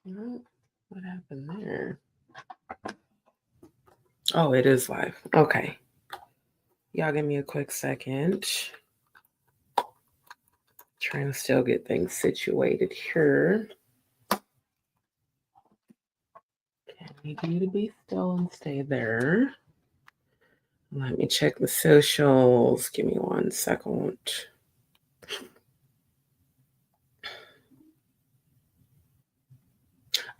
What happened there? Oh, it is live. Okay. Y'all give me a quick second. Trying to still get things situated here. Okay, I need you to be still and stay there. Let me check the socials. Give me 1 second.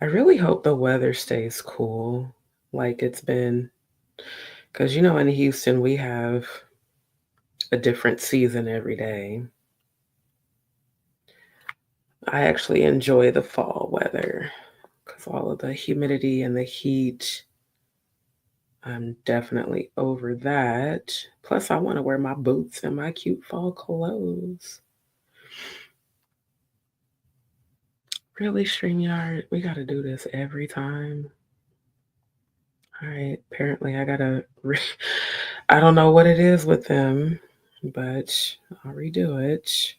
I really hope the weather stays cool like it's been. Because, in Houston, we have a different season every day. I actually enjoy the fall weather because all of the humidity and the heat, I'm definitely over that. Plus, I want to wear my boots and my cute fall clothes. Really, StreamYard? We got to do this every time. All right. Apparently, I got to... I don't know what it is with them, but I'll redo it.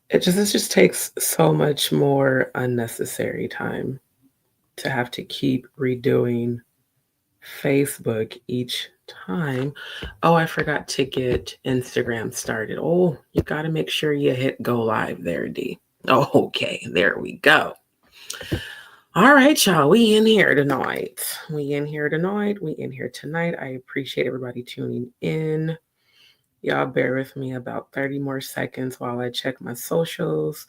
It just takes so much more unnecessary time to have to keep redoing Facebook each time. Oh, I forgot to get Instagram started. Oh, you got to make sure you hit go live there, D. Oh, okay, there we go. All right, y'all, we in here tonight. We in here tonight. I appreciate everybody tuning in. Y'all bear with me about 30 more seconds while I check my socials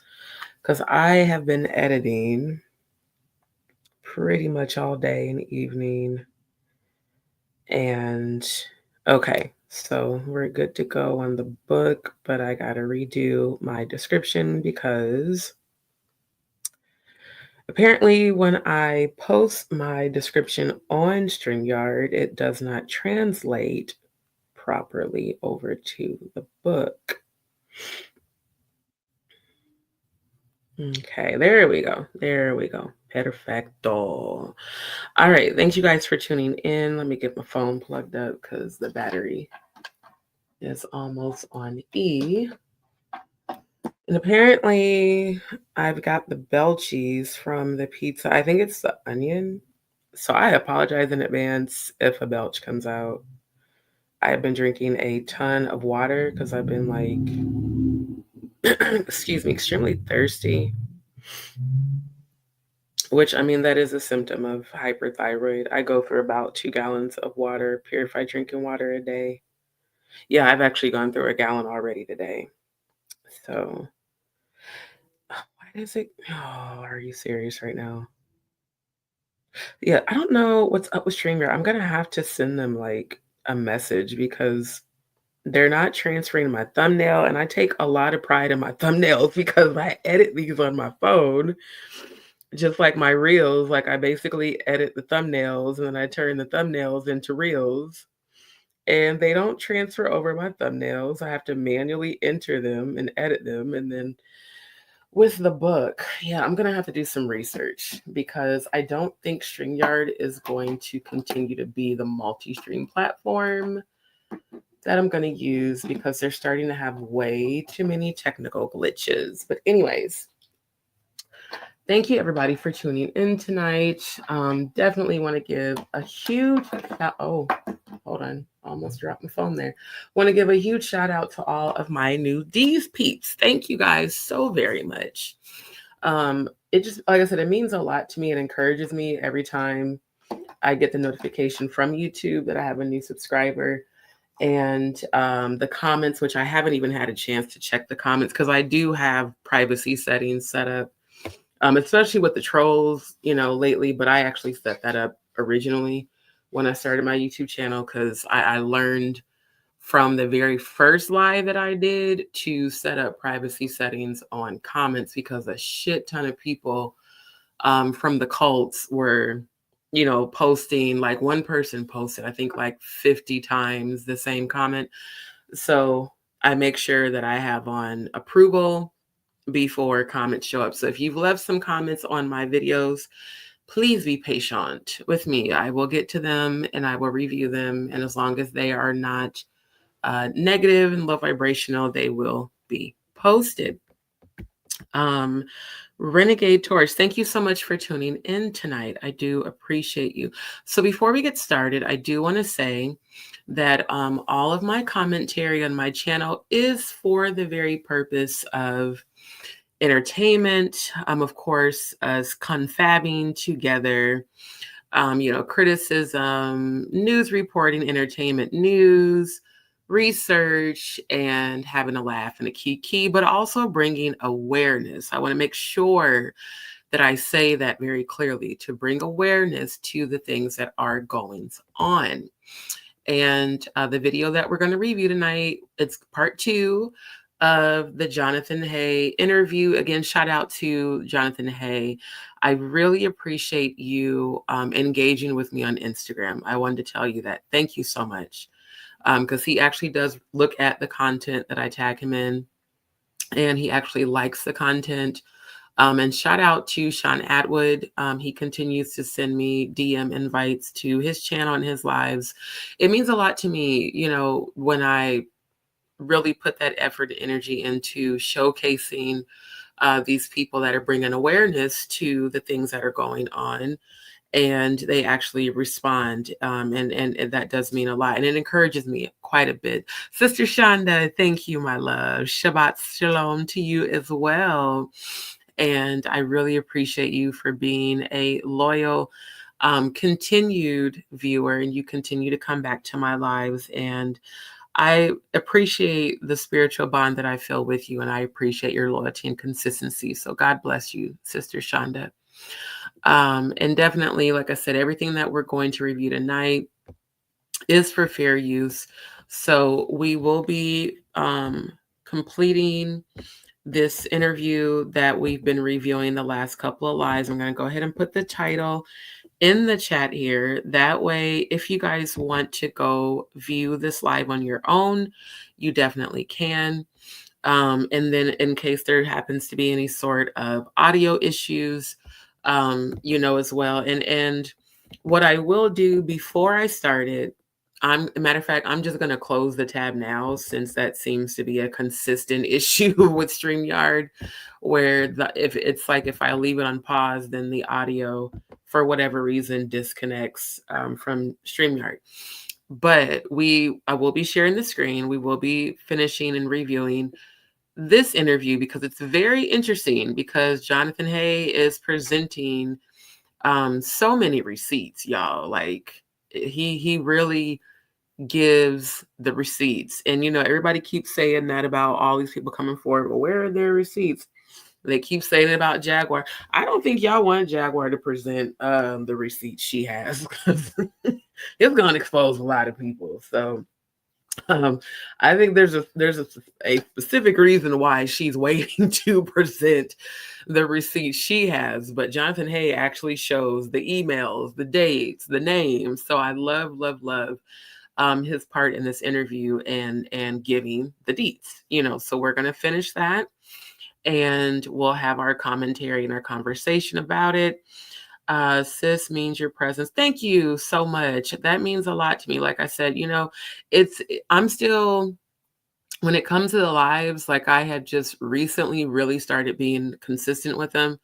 because I have been editing pretty much all day and evening. And okay, so we're good to go on the book, but I got to redo my description because apparently when I post my description on StreamYard, it does not translate properly over to the book. Okay, there we go. Perfecto. All right, thank you guys for tuning in. Let me get my phone plugged up because the battery is almost on E. And apparently I've got the bell cheese from the pizza. I think it's the onion. So I apologize in advance if a belch comes out. I have been drinking a ton of water because I've been excuse me, extremely thirsty. Which, I mean, that is a symptom of hyperthyroid. I go through about 2 gallons of water, purified drinking water a day. Yeah, I've actually gone through a gallon already today. So, why is it? Oh, are you serious right now? Yeah, I don't know what's up with StreamYard. I'm gonna have to send them like a message because they're not transferring my thumbnail, and I take a lot of pride in my thumbnails because I edit these on my phone. Just like my reels, like I basically edit the thumbnails and then I turn the thumbnails into reels. And they don't transfer over my thumbnails. I have to manually enter them and edit them. And then with the book, yeah, I'm going to have to do some research because I don't think StreamYard is going to continue to be the multi-stream platform that I'm going to use because they're starting to have way too many technical glitches. But anyways, thank you everybody for tuning in tonight. Definitely want to give a huge hold on, almost dropped my phone there. Want to give a huge shout out to all of my new DzPeepz. Thank you guys so very much. It just, like I said, it means a lot to me. It encourages me every time I get the notification from YouTube that I have a new subscriber. And the comments, which I haven't even had a chance to check the comments because I do have privacy settings set up. Especially with the trolls, lately, but I actually set that up originally when I started my YouTube channel because I learned from the very first live that I did to set up privacy settings on comments because a shit ton of people from the cults were, posting, like one person posted, I think like 50 times the same comment. So I make sure that I have on approval before comments show up. So if you've left some comments on my videos, please be patient with me. I will get to them and I will review them. And as long as they are not negative and low vibrational, they will be posted. Um, Renegade Torch, thank you so much for tuning in tonight. I do appreciate you. So before we get started, I do want to say that all of my commentary on my channel is for the very purpose of entertainment, of course, us confabbing together, criticism, news reporting, entertainment news, research, and having a laugh and a key, but also bringing awareness. I want to make sure that I say that very clearly, to bring awareness to the things that are going on. And the video that we're going to review tonight, it's part 2 of the Jonathan Hay interview. Again, shout out to Jonathan Hay. I really appreciate you engaging with me on Instagram. I wanted to tell you that. Thank you so much. Because he actually does look at the content that I tag him in, and he actually likes the content. And shout out to Sean Atwood. He continues to send me DM invites to his channel and his lives. It means a lot to me, when I really put that effort and energy into showcasing these people that are bringing awareness to the things that are going on, and they actually respond. And that does mean a lot, and it encourages me quite a bit. Sister Shonda, thank you, my love. Shabbat shalom to you as well. And I really appreciate you for being a loyal, continued viewer, and you continue to come back to my lives. And I appreciate the spiritual bond that I feel with you, and I appreciate your loyalty and consistency. So God bless you, Sister Shonda. And definitely, like I said, everything that we're going to review tonight is for fair use. So we will be completing this interview that we've been reviewing the last couple of lives. I'm going to go ahead and put the title in the chat here. That way, if you guys want to go view this live on your own, you definitely can. And then in case there happens to be any sort of audio issues, as well. And what I will do before I start it, matter of fact, I'm just going to close the tab now, since that seems to be a consistent issue with StreamYard, where if I leave it on pause, then the audio, for whatever reason, disconnects from StreamYard. But I will be sharing the screen. We will be finishing and reviewing this interview because it's very interesting, because Jonathan Hay is presenting so many receipts, y'all. Like he really gives the receipts. And everybody keeps saying that about all these people coming forward. Well, where are their receipts? They keep saying it about Jaguar. I don't think y'all want Jaguar to present the receipts she has, because it's gonna expose a lot of people. So I think there's a specific reason why she's waiting to present the receipts she has. But Jonathan Hay actually shows the emails, the dates, the names. So I love his part in this interview and giving the deets. So we're going to finish that, and we'll have our commentary and our conversation about it. Sis means your presence. Thank you so much. That means a lot to me. Like I said, I'm still, when it comes to the lives, like I had just recently really started being consistent with them.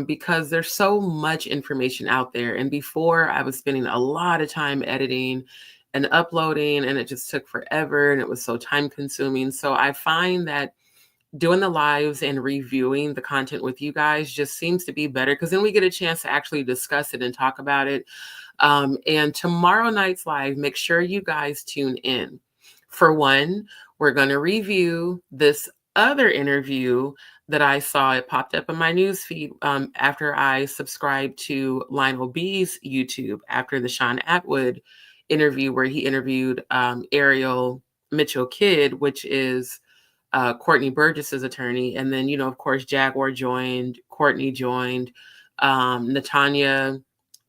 Because there's so much information out there. And before, I was spending a lot of time editing and uploading, and it just took forever, and it was so time consuming. So I find that doing the lives and reviewing the content with you guys just seems to be better, because then we get a chance to actually discuss it and talk about it. And tomorrow night's live, make sure you guys tune in. For one, we're going to review this other interview that I saw. It popped up in my newsfeed after I subscribed to Lionel B's YouTube after the Sean Atwood interview, where he interviewed Ariel Mitchell Kidd, which is Courtney Burgess's attorney. And then, of course, Jaguar joined, Courtney joined, Natanya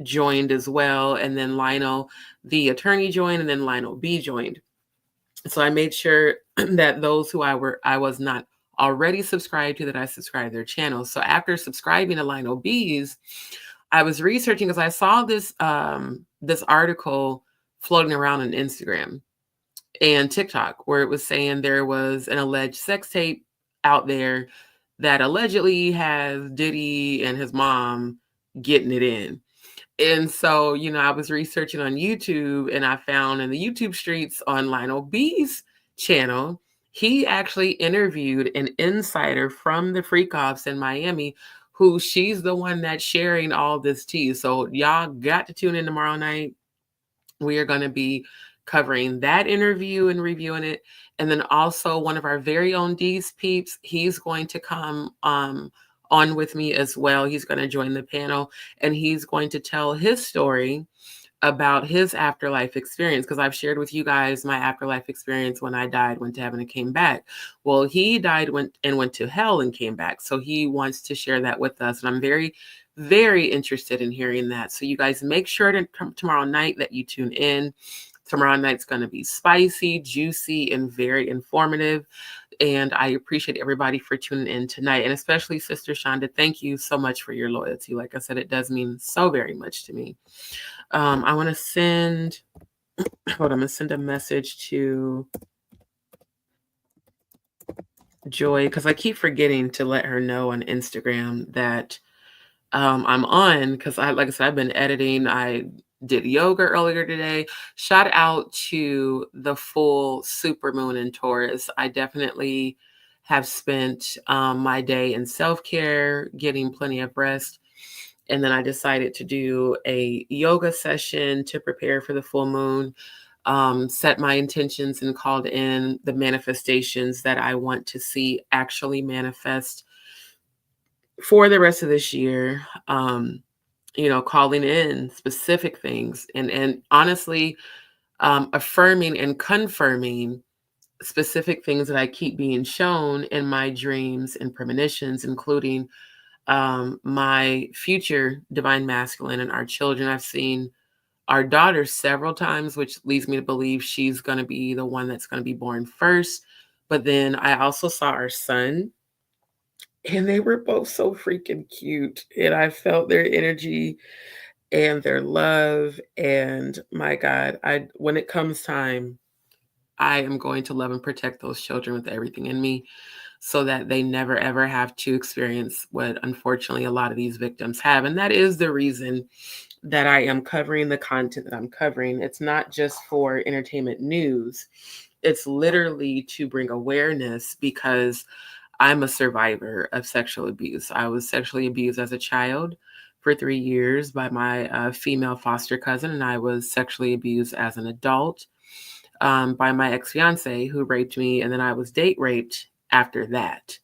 joined as well. And then Lionel, the attorney, joined, and then Lionel B joined. So I made sure that those who I was not already subscribed to, that I subscribed their channels. So after subscribing to Lionel B's, I was researching, because I saw this this article floating around on Instagram and TikTok, where it was saying there was an alleged sex tape out there that allegedly has Diddy and his mom getting it in. And so, I was researching on YouTube, and I found in the YouTube streets on Lionel B's channel, he actually interviewed an insider from the Freak Offs in Miami, who she's the one that's sharing all this tea. So y'all got to tune in tomorrow night. We are going to be covering that interview and reviewing it. And then also one of our very own DzPeepz, he's going to come on with me as well. He's going to join the panel, and he's going to tell his story about his afterlife experience, because I've shared with you guys my afterlife experience when I died, went to heaven, and came back. Well, he died, went to hell and came back. So he wants to share that with us. And I'm very, very interested in hearing that. So you guys make sure to tomorrow night that you tune in. Tomorrow night's going to be spicy, juicy, and very informative. And I appreciate everybody for tuning in tonight. And especially Sister Shonda, thank you so much for your loyalty. Like I said, it does mean so very much to me. I want to send, I'm going to send a message to Joy, because I keep forgetting to let her know on Instagram that I'm on, because like I said, I've been editing. I did yoga earlier today. Shout out to the full supermoon in Taurus. I definitely have spent my day in self-care, getting plenty of rest. And then I decided to do a yoga session to prepare for the full moon, set my intentions, and called in the manifestations that I want to see actually manifest for the rest of this year. Calling in specific things, and honestly, affirming and confirming specific things that I keep being shown in my dreams and premonitions, including my future divine masculine and our children. I've seen our daughter several times, which leads me to believe she's going to be the one that's going to be born first. But then I also saw our son, and they were both so freaking cute. And I felt their energy and their love. And my God, when it comes time, I am going to love and protect those children with everything in me, so that they never, ever have to experience what unfortunately a lot of these victims have. And that is the reason that I am covering the content that I'm covering. It's not just for entertainment news. It's literally to bring awareness, because I'm a survivor of sexual abuse. I was sexually abused as a child for 3 years by my female foster cousin, and I was sexually abused as an adult by my ex-fiance, who raped me, and then I was date raped after that.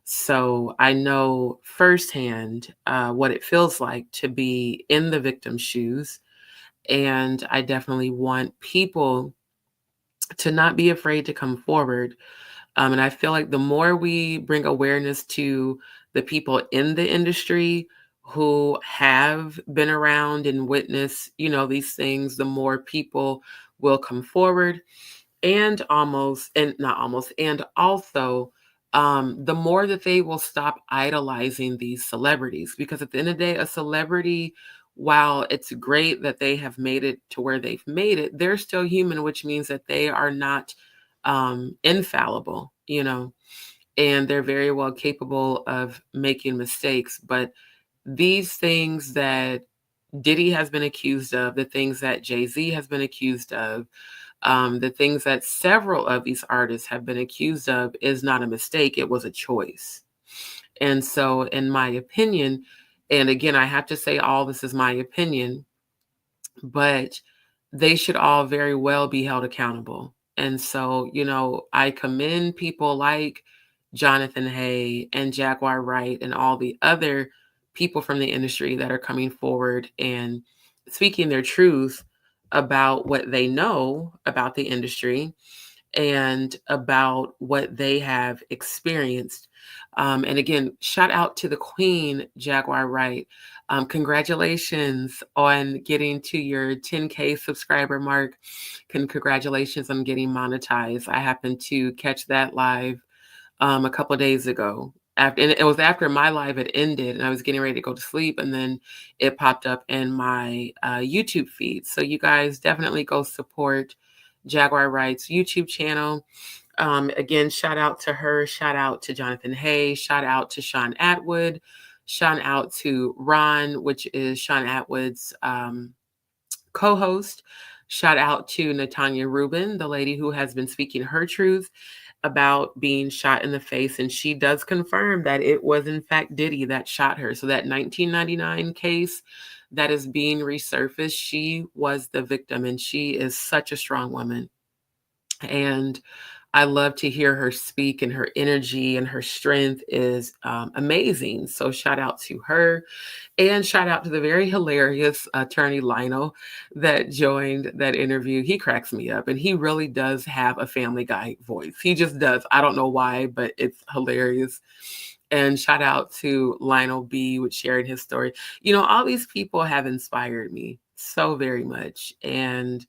So I know firsthand what it feels like to be in the victim's shoes. And I definitely want people to not be afraid to come forward. And I feel like the more we bring awareness to the people in the industry who have been around and witnessed, these things, the more people will come forward. And also, the more that they will stop idolizing these celebrities. Because at the end of the day, a celebrity, while it's great that they have made it to where they've made it, they're still human, which means that they are not infallible, and they're very well capable of making mistakes. But these things that Diddy has been accused of, the things that Jay-Z has been accused of, the things that several of these artists have been accused of, is not a mistake. It was a choice. And so, in my opinion, and again, I have to say all this is my opinion, but they should all very well be held accountable. And so, I commend people like Jonathan Hay and Jaguar Wright and all the other people from the industry that are coming forward and speaking their truth about what they know about the industry and about what they have experienced. And again, shout out to the Queen, Jaguar Wright. Congratulations on getting to your 10K subscriber mark. Congratulations on getting monetized. I happened to catch that live a couple of days ago. And it was after my live had ended, and I was getting ready to go to sleep, and then it popped up in my YouTube feed. So you guys definitely go support Jaguar Wright's YouTube channel. Again, shout out to her, shout out to Jonathan Hay, shout out to Sean Atwood, shout out to Ron, which is Sean Atwood's co-host. Shout out to Natanya Rubin, the lady who has been speaking her truth about being shot in the face. And she does confirm that it was, in fact, Diddy that shot her. So that 1999 case that is being resurfaced, she was the victim. And she is such a strong woman. And I love to hear her speak, and her energy and her strength is amazing. So shout out to her. And shout out to the very hilarious attorney Lionel that joined that interview. He cracks me up, and he really does have a Family Guy voice. He just does. I don't know why, but it's hilarious. And shout out to Lionel B with sharing his story. You know, all these people have inspired me so very much. And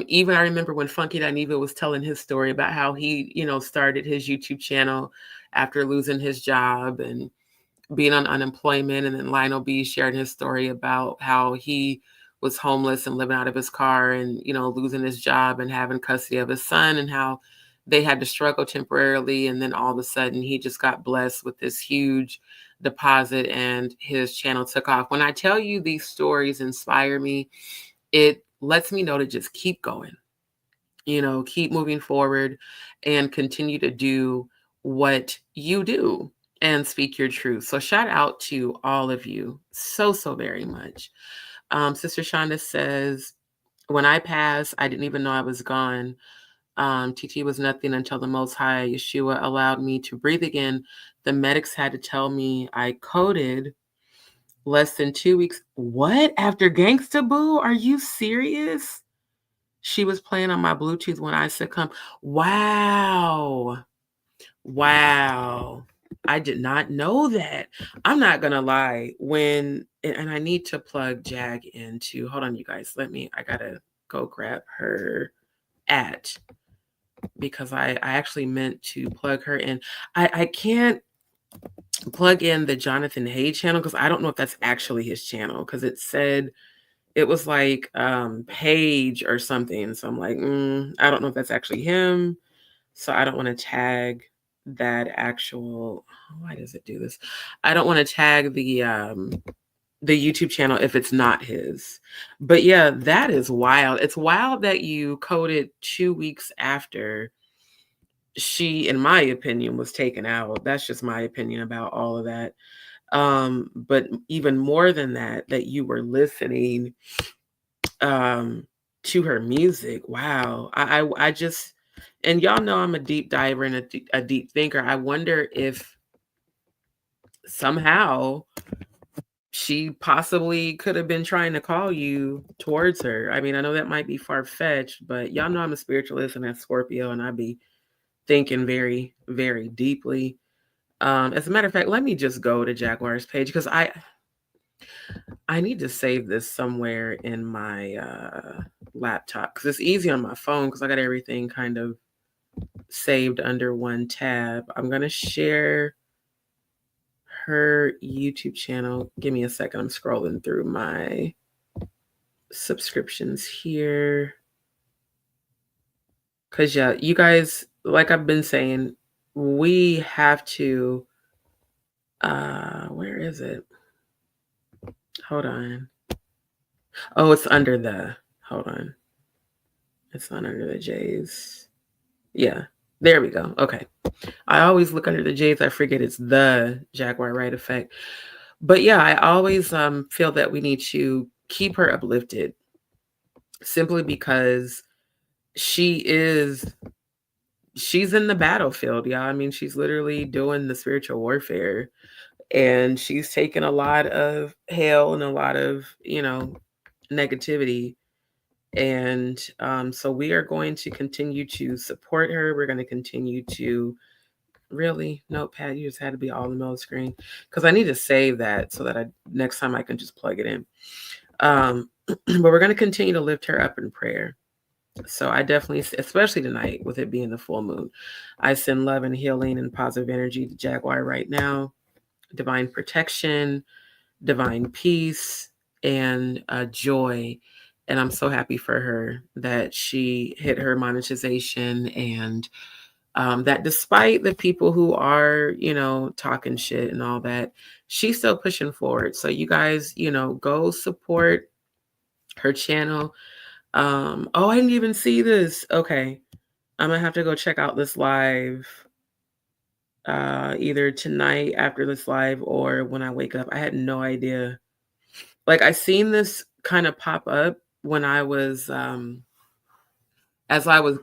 even I remember when Funky Dineva was telling his story about how he, started his YouTube channel after losing his job and being on unemployment. And then Lionel B shared his story about how he was homeless and living out of his car and, losing his job and having custody of his son, and how they had to struggle temporarily. And then all of a sudden he just got blessed with this huge deposit and his channel took off. When I tell you these stories inspire me, it lets me know to just keep going, keep moving forward and continue to do what you do and speak your truth. So shout out to all of you so very much. Sister Shonda says, when I passed, I didn't even know I was gone. TT was nothing until the Most High Yeshua allowed me to breathe again. The medics had to tell me I coded less than 2 weeks. What? After Gangsta Boo? Are you serious? She was playing on my Bluetooth when I succumbed. Wow. I did not know that. I'm not going to lie. And I need to plug Jag into, hold on, you guys. I got to go grab her because I actually meant to plug her in. I can't plug in the Jonathan Hay channel because I don't know if that's actually his channel, because it said it was like Page or something. So I'm like, I don't know if that's actually him. So I don't want to tag that actual, why does it do this? I don't want to tag the YouTube channel if it's not his. But yeah, that is wild. It's wild that you coded 2 weeks after she, in my opinion, was taken out. That's just my opinion about all of that. But even more than that you were listening to her music. Wow. I just, and y'all know I'm a deep diver and a deep thinker. I wonder if somehow she possibly could have been trying to call you towards her. I mean, I know that might be far-fetched, but y'all know I'm a spiritualist and a Scorpio, and I be thinking very, very deeply. As a matter of fact, let me just go to Jaguar's page because I need to save this somewhere in my laptop because it's easy on my phone because I got everything kind of saved under one tab. I'm going to share her YouTube channel. Give me a second. I'm scrolling through my subscriptions here. Because, yeah, you guys, like I've been saying, we have to, where is it? Hold on. Oh, it's under the, hold on. It's not under the J's. Yeah, there we go. Okay. I always look under the J's. I forget it's the Jaguar Right Effect. But yeah, I always feel that we need to keep her uplifted simply because she's in the battlefield, y'all. I mean, she's literally doing the spiritual warfare, and she's taken a lot of hell and a lot of, negativity. And so we are going to continue to support her. We're going to continue to really, notepad, you just had to be all in the screen because I need to save that so that next time I can just plug it in. But we're going to continue to lift her up in prayer. So I definitely, especially tonight with it being the full moon, I send love and healing and positive energy to Jaguar right now, divine protection, divine peace, and joy. And I'm so happy for her that she hit her monetization and that despite the people who are, talking shit and all that, she's still pushing forward. So you guys, go support her channel. Oh, I didn't even see this. Okay. I'm gonna have to go check out this live either tonight after this live or when I wake up. I had no idea. Like I seen this kind of pop up when I was as I was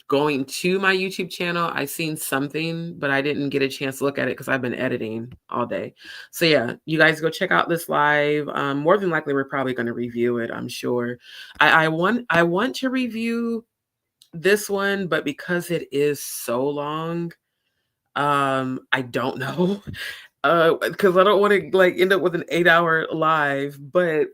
going to my YouTube channel. I seen something, but I didn't get a chance to look at it because I've been editing all day. So yeah, you guys go check out this live. More than likely we're probably going to review it, I'm sure. I want to review this one, but because it is so long, I don't know. Because I don't want to like end up with an 8-hour live, but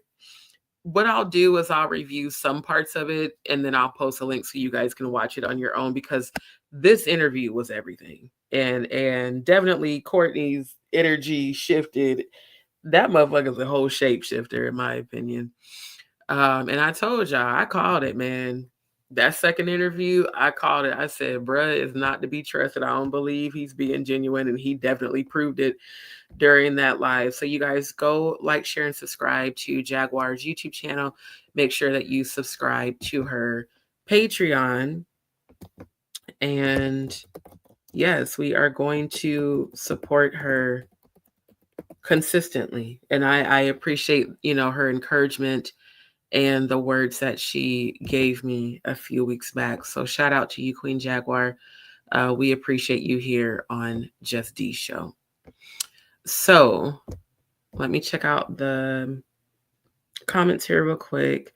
what I'll do is I'll review some parts of it and then I'll post a link so you guys can watch it on your own, because this interview was everything. And definitely Courtney's energy shifted. That motherfucker's a whole shapeshifter, in my opinion. And I told y'all, I called it, man. That second interview, I called it. I said, bruh is not to be trusted. I don't believe he's being genuine. And he definitely proved it during that live. So you guys go like, share, and subscribe to Jaguar's YouTube channel. Make sure that you subscribe to her Patreon. And yes, we are going to support her consistently. And I appreciate, her encouragement and the words that she gave me a few weeks back. So shout out to you, Queen Jaguar. We appreciate you here on Just D Show. So let me check out the comments here real quick.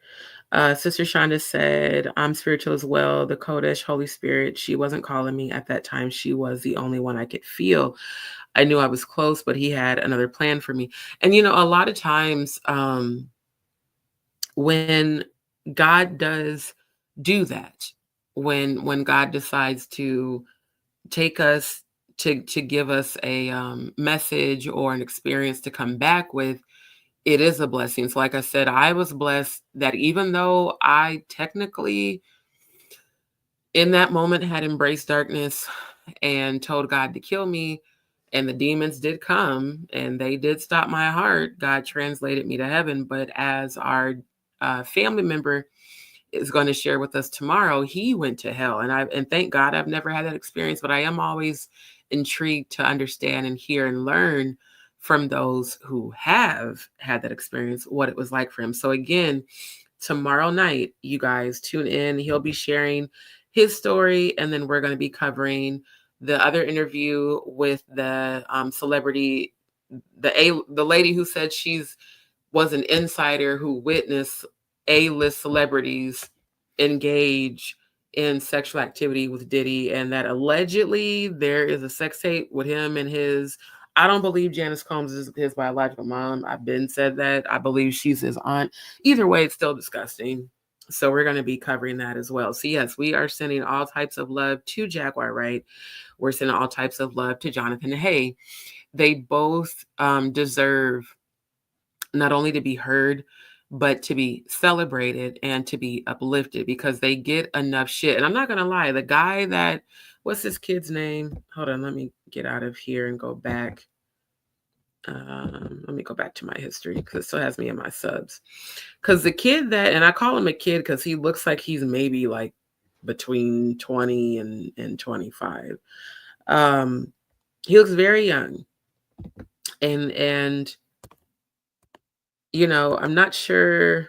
Sister Shonda said, I'm spiritual as well. The Kodesh, Holy Spirit, she wasn't calling me at that time. She was the only one I could feel. I knew I was close, but he had another plan for me. And, a lot of times, when God does do that, when God decides to take us to give us a message or an experience to come back with, it is a blessing. So like I said, I was blessed that even though I technically in that moment had embraced darkness and told God to kill me, and the demons did come and they did stop my heart, God translated me to heaven. But as our family member is going to share with us tomorrow, he went to hell. And thank God I've never had that experience, but I am always intrigued to understand and hear and learn from those who have had that experience, what it was like for him. So again, tomorrow night, you guys tune in. He'll be sharing his story, and then we're going to be covering the other interview with the celebrity, the lady who said was an insider who witnessed A-list celebrities engage in sexual activity with Diddy, and that allegedly there is a sex tape with him and his. I don't believe Janice Combs is his biological mom. I've been said that. I believe she's his aunt. Either way, it's still disgusting. So we're going to be covering that as well. So yes, we are sending all types of love to Jaguar Wright. We're sending all types of love to Jonathan Hay. They both deserve not only to be heard, but to be celebrated and to be uplifted, because they get enough shit. And I'm not going to lie, the guy that, what's this kid's name? Hold on, let me get out of here and go back. Let me go back to my history because it still has me in my subs. Because the kid that, and I call him a kid because he looks like he's maybe like between 20 and 25. He looks very young. And I'm not sure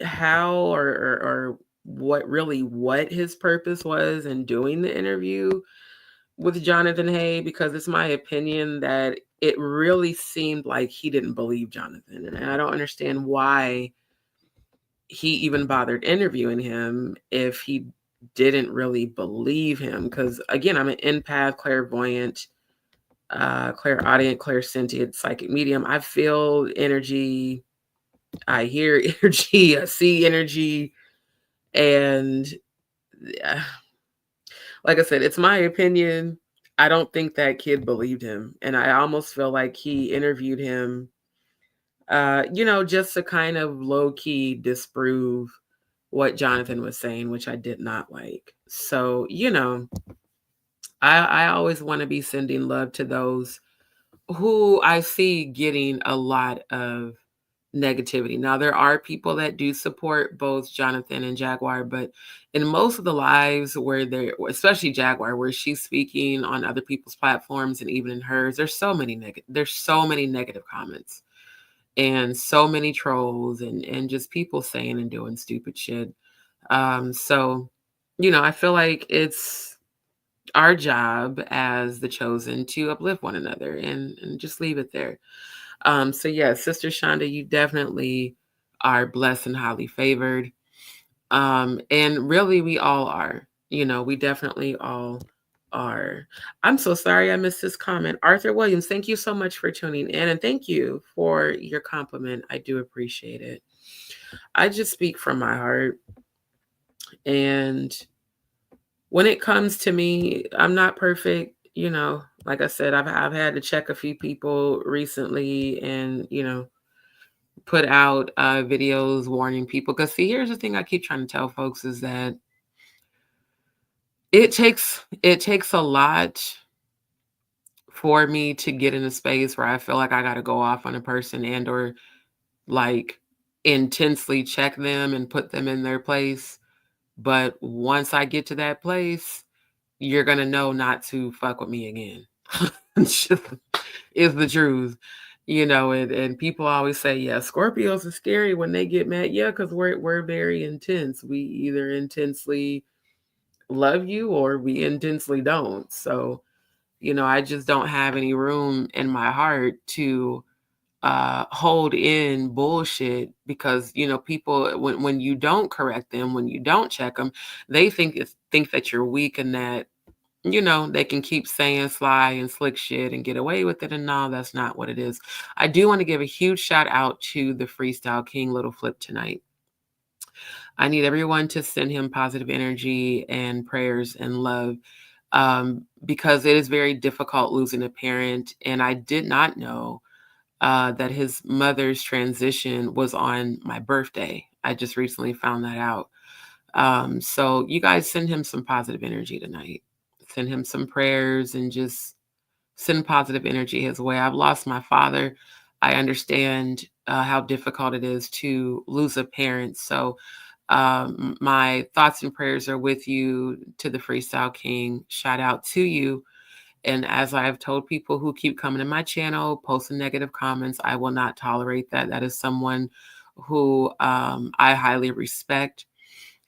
how or what his purpose was in doing the interview with Jonathan Hay, because it's my opinion that it really seemed like he didn't believe Jonathan. And I don't understand why he even bothered interviewing him if he didn't really believe him. Because again, I'm an empath, clairvoyant, clairaudient, clairsentient, psychic medium. I feel energy, I hear energy, I see energy. And like I said, it's my opinion. I don't think that kid believed him. And I almost feel like he interviewed him, just to kind of low key disprove what Jonathan was saying, which I did not like. So, I always want to be sending love to those who I see getting a lot of negativity. Now, there are people that do support both Jonathan and Jaguar, but in most of the lives where they're, especially Jaguar, where she's speaking on other people's platforms and even in hers, there's so many negative comments and so many trolls and just people saying and doing stupid shit. So, I feel like it's our job as the chosen to uplift one another and just leave it there. So yeah, Sister Shonda, you definitely are blessed and highly favored. And really we all are. We definitely all are. I'm so sorry I missed this comment. Arthur Williams, thank you so much for tuning in and thank you for your compliment. I do appreciate it. I just speak from my heart. And when it comes to me, I'm not perfect. Like I said, I've had to check a few people recently and, put out videos warning people. Because see, here's the thing I keep trying to tell folks is that it takes a lot for me to get in a space where I feel like I got to go off on a person and or like intensely check them and put them in their place. But once I get to that place, you're gonna know not to fuck with me again. It's just is the truth. And people always say, yeah, Scorpios are scary when they get mad. Yeah, because we're very intense. We either intensely love you or we intensely don't. So, I just don't have any room in my heart to hold in bullshit because people when you don't correct them, when you don't check them, they think that you're weak and that they can keep saying sly and slick shit and get away with it. And no, that's not what it is. I do want to give a huge shout out to the Freestyle King Little Flip tonight. I need everyone to send him positive energy and prayers and love because it is very difficult losing a parent. And I did not know that his mother's transition was on my birthday. I just recently found that out. So you guys send him some positive energy tonight. Send him some prayers and just send positive energy his way. I've lost my father. I understand how difficult it is to lose a parent. So my thoughts and prayers are with you, to the Freestyle King. Shout out to you. And as I've told people who keep coming to my channel, posting negative comments, I will not tolerate that. That is someone who I highly respect.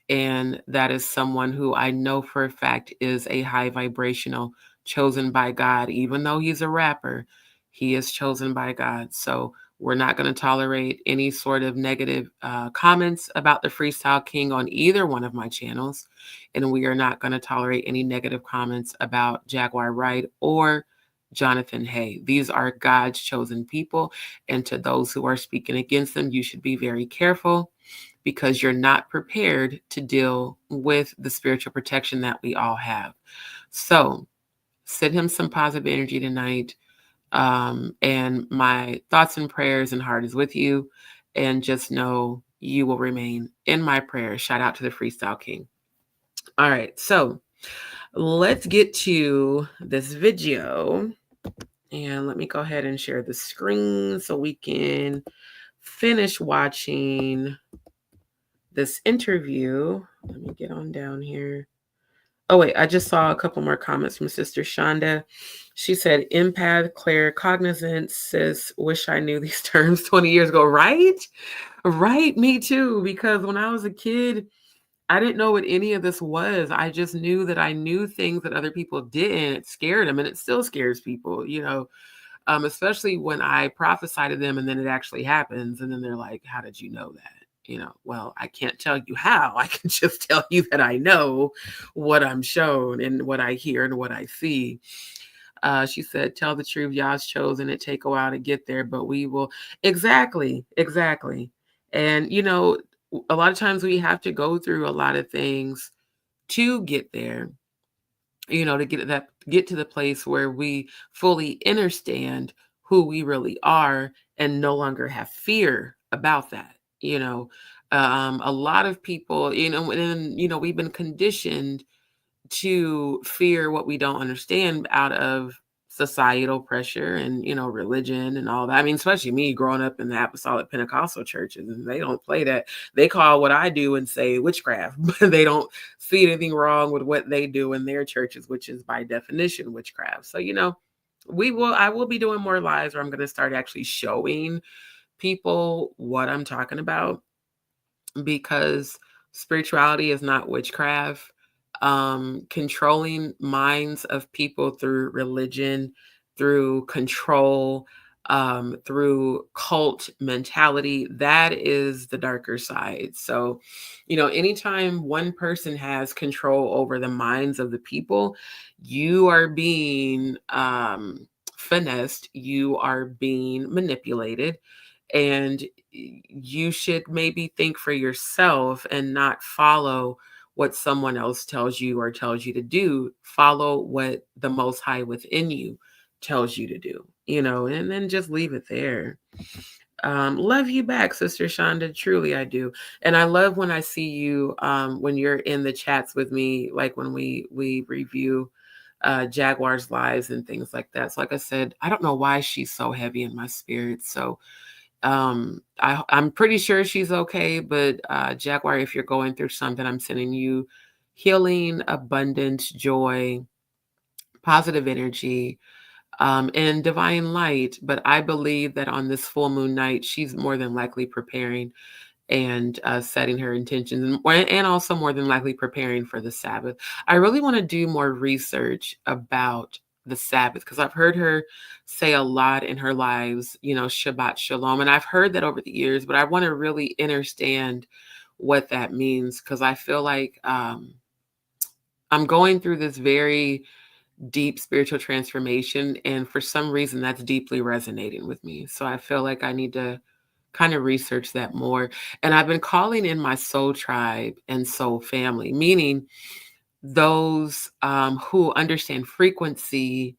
And that is someone who I know for a fact is a high vibrational, chosen by God. Even though he's a rapper, he is chosen by God. So we're not going to tolerate any sort of negative comments about the Freestyle King on either one of my channels. And we are not going to tolerate any negative comments about Jaguar Wright or Jonathan Hay. These are God's chosen people. And to those who are speaking against them, you should be very careful, because you're not prepared to deal with the spiritual protection that we all have. So send him some positive energy tonight. And my thoughts and prayers and heart is with you. And just know you will remain in my prayers. Shout out to the Freestyle King. All right, so let's get to this video. And let me go ahead and share the screen so we can finish watching this interview. Let me get on down here. Oh, wait, I just saw a couple more comments from Sister Shonda. She said, empath, Claire, cognizant, sis, wish I knew these terms 20 years ago. Right? Right, me too. Because when I was a kid, I didn't know what any of this was. I just knew that I knew things that other people didn't. It scared them, and it still scares people, especially when I prophesy to them and then it actually happens. And then they're like, how did you know that? Well, I can't tell you how. I can just tell you that I know what I'm shown and what I hear and what I see. She said, tell the truth, y'all's chosen. It take a while to get there, but we will. Exactly. And, a lot of times we have to go through a lot of things to get there, to get to the place where we fully understand who we really are and no longer have fear about that. A lot of people, and we've been conditioned to fear what we don't understand out of societal pressure and religion and all that. I mean, especially me growing up in the apostolic Pentecostal churches, and they don't play that. They call what I do and say witchcraft, but they don't see anything wrong with what they do in their churches, which is by definition witchcraft. So I will be doing more lives where I'm going to start actually showing people what I'm talking about, because spirituality is not witchcraft. Controlling minds of people through religion, through control, through cult mentality, that is the darker side. So, anytime one person has control over the minds of the people, you are being finessed, you are being manipulated, and you should maybe think for yourself and not follow what someone else tells you or tells you to do. Follow what the Most High within you tells you to do, and then just leave it there. Love you back, Sister Shonda. Truly, I do. And I love when I see you when you're in the chats with me, like when we review Jaguar's lives and things like that. So like I said, I don't know why she's so heavy in my spirit. So I'm pretty sure she's okay, but Jaguar, if you're going through something, I'm sending you healing, abundance, joy, positive energy, and divine light. But I believe that on this full moon night, she's more than likely preparing and setting her intentions, and also more than likely preparing for the Sabbath. I really want to do more research about the Sabbath, because I've heard her say a lot in her lives, Shabbat Shalom. And I've heard that over the years, but I want to really understand what that means, because I feel like I'm going through this very deep spiritual transformation. And for some reason, that's deeply resonating with me. So I feel like I need to kind of research that more. And I've been calling in my soul tribe and soul family, meaning those who understand frequency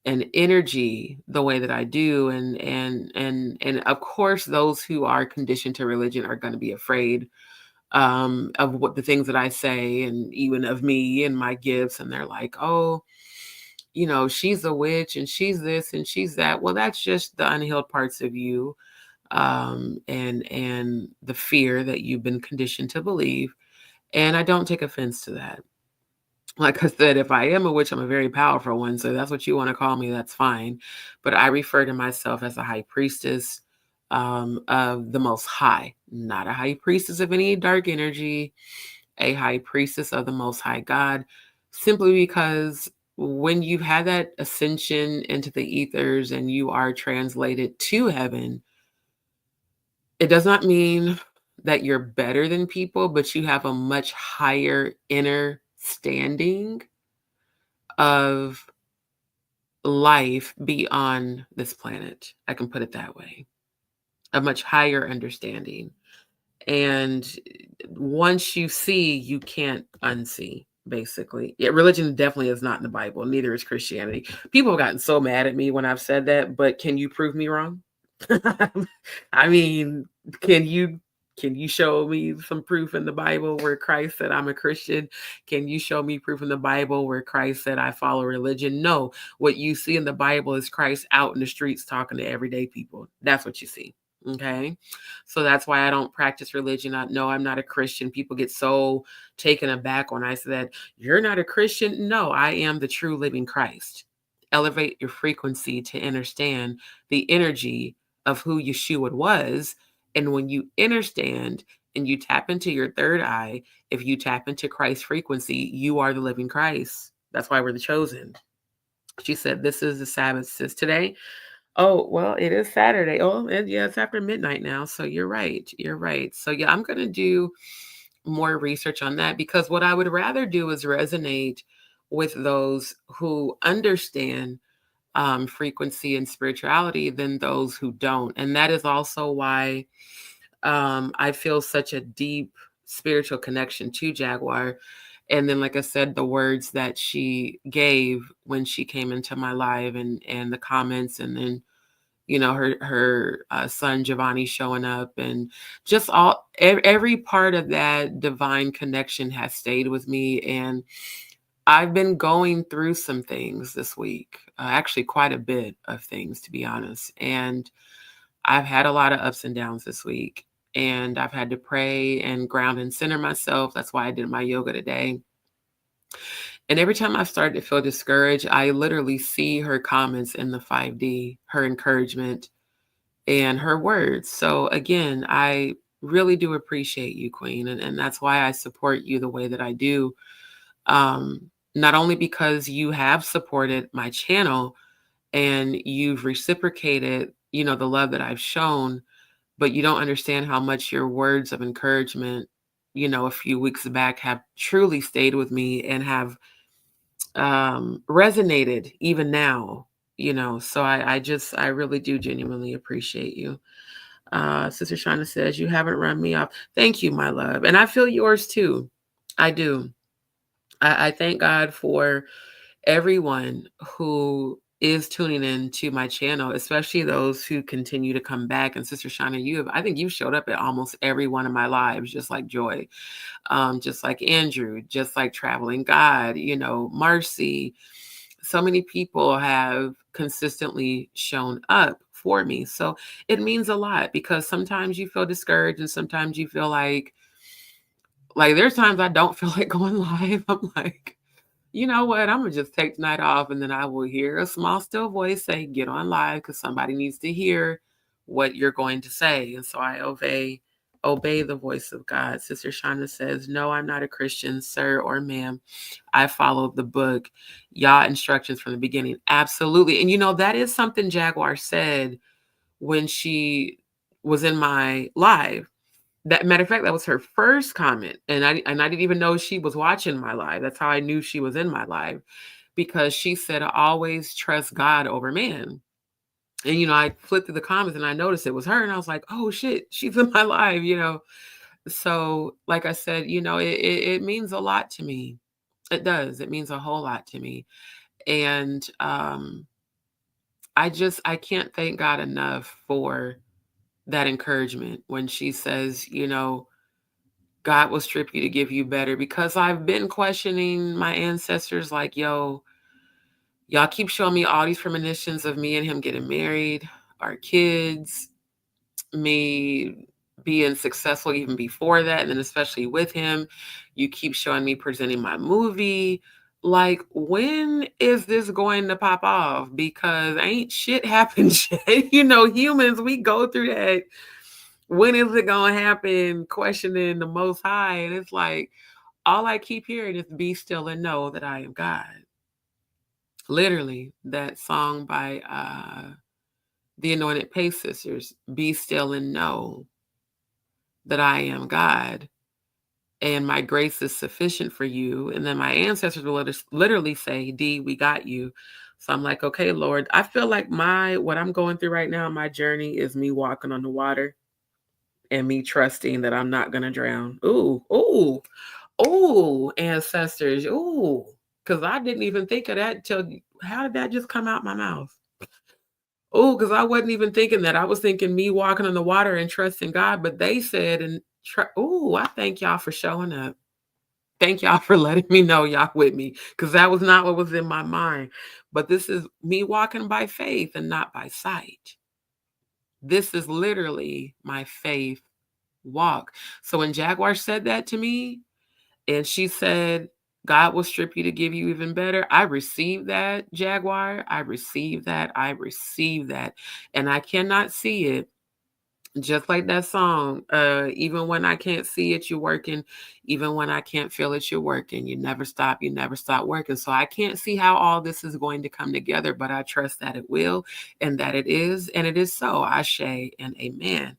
and energy the way that I do. And of course, those who are conditioned to religion are going to be afraid of what the things that I say, and even of me and my gifts. And they're like, oh, she's a witch and she's this and she's that. Well, that's just the unhealed parts of you, and the fear that you've been conditioned to believe. And I don't take offense to that. Like I said, if I am a witch, I'm a very powerful one. So that's what you want to call me, that's fine. But I refer to myself as a high priestess of the Most High, not a high priestess of any dark energy, a high priestess of the Most High God, simply because when you've had that ascension into the ethers and you are translated to heaven, it does not mean that you're better than people, but you have a much higher inner standing of life beyond this planet. I can put it that way. A much higher understanding. And once you see, you can't unsee, basically. Yeah, religion definitely is not in the Bible. Neither is Christianity. People have gotten so mad at me when I've said that, but can you prove me wrong? I mean, can you show me some proof in the Bible where Christ said I'm a Christian? Can you show me proof in the Bible where Christ said I follow religion? No. What you see in the Bible is Christ out in the streets talking to everyday people. That's what you see. Okay. So that's why I don't practice religion. No, I'm not a Christian. People get so taken aback when I say that. You're not a Christian. No, I am the true living Christ. Elevate your frequency to understand the energy of who Yeshua was. And when you understand and you tap into your third eye, if you tap into Christ's frequency, you are the living Christ. That's why we're the chosen. She said, this is the Sabbath, sis. Today, oh, well, it is Saturday. Oh, and yeah, it's after midnight now. So you're right. You're right. So yeah, I'm going to do more research on that, because what I would rather do is resonate with those who understand frequency and spirituality than those who don't. And that is also why I feel such a deep spiritual connection to Jaguar. And then, like I said, the words that she gave when she came into my live, and the comments, and then her son Giovanni showing up, and just every part of that divine connection has stayed with me. And I've been going through some things this week, actually quite a bit of things, to be honest. And I've had a lot of ups and downs this week, and I've had to pray and ground and center myself. That's why I did my yoga today. And every time I start to feel discouraged, I literally see her comments in the 5D, her encouragement and her words. So again, I really do appreciate you, Queen. And that's why I support you the way that I do. Not only because you have supported my channel and you've reciprocated, the love that I've shown, but you don't understand how much your words of encouragement, a few weeks back have truly stayed with me and have resonated even now, so I really do genuinely appreciate you. Sister Shauna says, you haven't run me off. Thank you, my love. And I feel yours too. I do. I thank God for everyone who is tuning in to my channel, especially those who continue to come back. And Sister Shauna, I think you've showed up at almost every one of my lives, just like Joy, just like Andrew, just like Traveling God, Marcy. So many people have consistently shown up for me. So it means a lot, because sometimes you feel discouraged and sometimes you feel like there's times I don't feel like going live. I'm like, you know what? I'm going to just take the night off, and then I will hear a small, still voice say, get on live, because somebody needs to hear what you're going to say. And so I obey the voice of God. Sister Shauna says, no, I'm not a Christian, sir or ma'am. I followed the book, y'all instructions from the beginning. Absolutely. And that is something Jaguar said when she was in my live. That matter of fact, that was her first comment. And I didn't even know she was watching my live. That's how I knew she was in my live, because she said, I always trust God over man. And, I flipped through the comments and I noticed it was her. And I was like, oh shit, she's in my live. So like I said, it means a lot to me. It does. It means a whole lot to me. And I can't thank God enough for that encouragement when she says, God will strip you to give you better, because I've been questioning my ancestors like, yo, y'all keep showing me all these premonitions of me and him getting married, our kids, me being successful even before that, and then especially with him. You keep showing me presenting my movie. Like, when is this going to pop off? Because ain't shit happened yet. Humans, we go through that. When is it going to happen? Questioning the Most High. And it's like, all I keep hearing is be still and know that I am God. Literally, that song by the Anointed Pace Sisters, be still and know that I am God, and my grace is sufficient for you. And then my ancestors will literally say, D, we got you. So I'm like, okay, Lord, I feel like what I'm going through right now, my journey is me walking on the water and me trusting that I'm not going to drown. Ooh, ancestors. Ooh, because I didn't even think of that till, how did that just come out my mouth? Oh, because I wasn't even thinking that. I was thinking me walking on the water and trusting God, but they said, I thank y'all for showing up. Thank y'all for letting me know y'all with me, because that was not what was in my mind. But this is me walking by faith and not by sight. This is literally my faith walk. So when Jaguar said that to me, and she said, God will strip you to give you even better, I received that, Jaguar. I received that. And I cannot see it. Just like that song, even when I can't see it, you're working. Even when I can't feel it, you're working. You never stop working. So I can't see how all this is going to come together, but I trust that it will, and that it is, and it is so. Ashe and amen.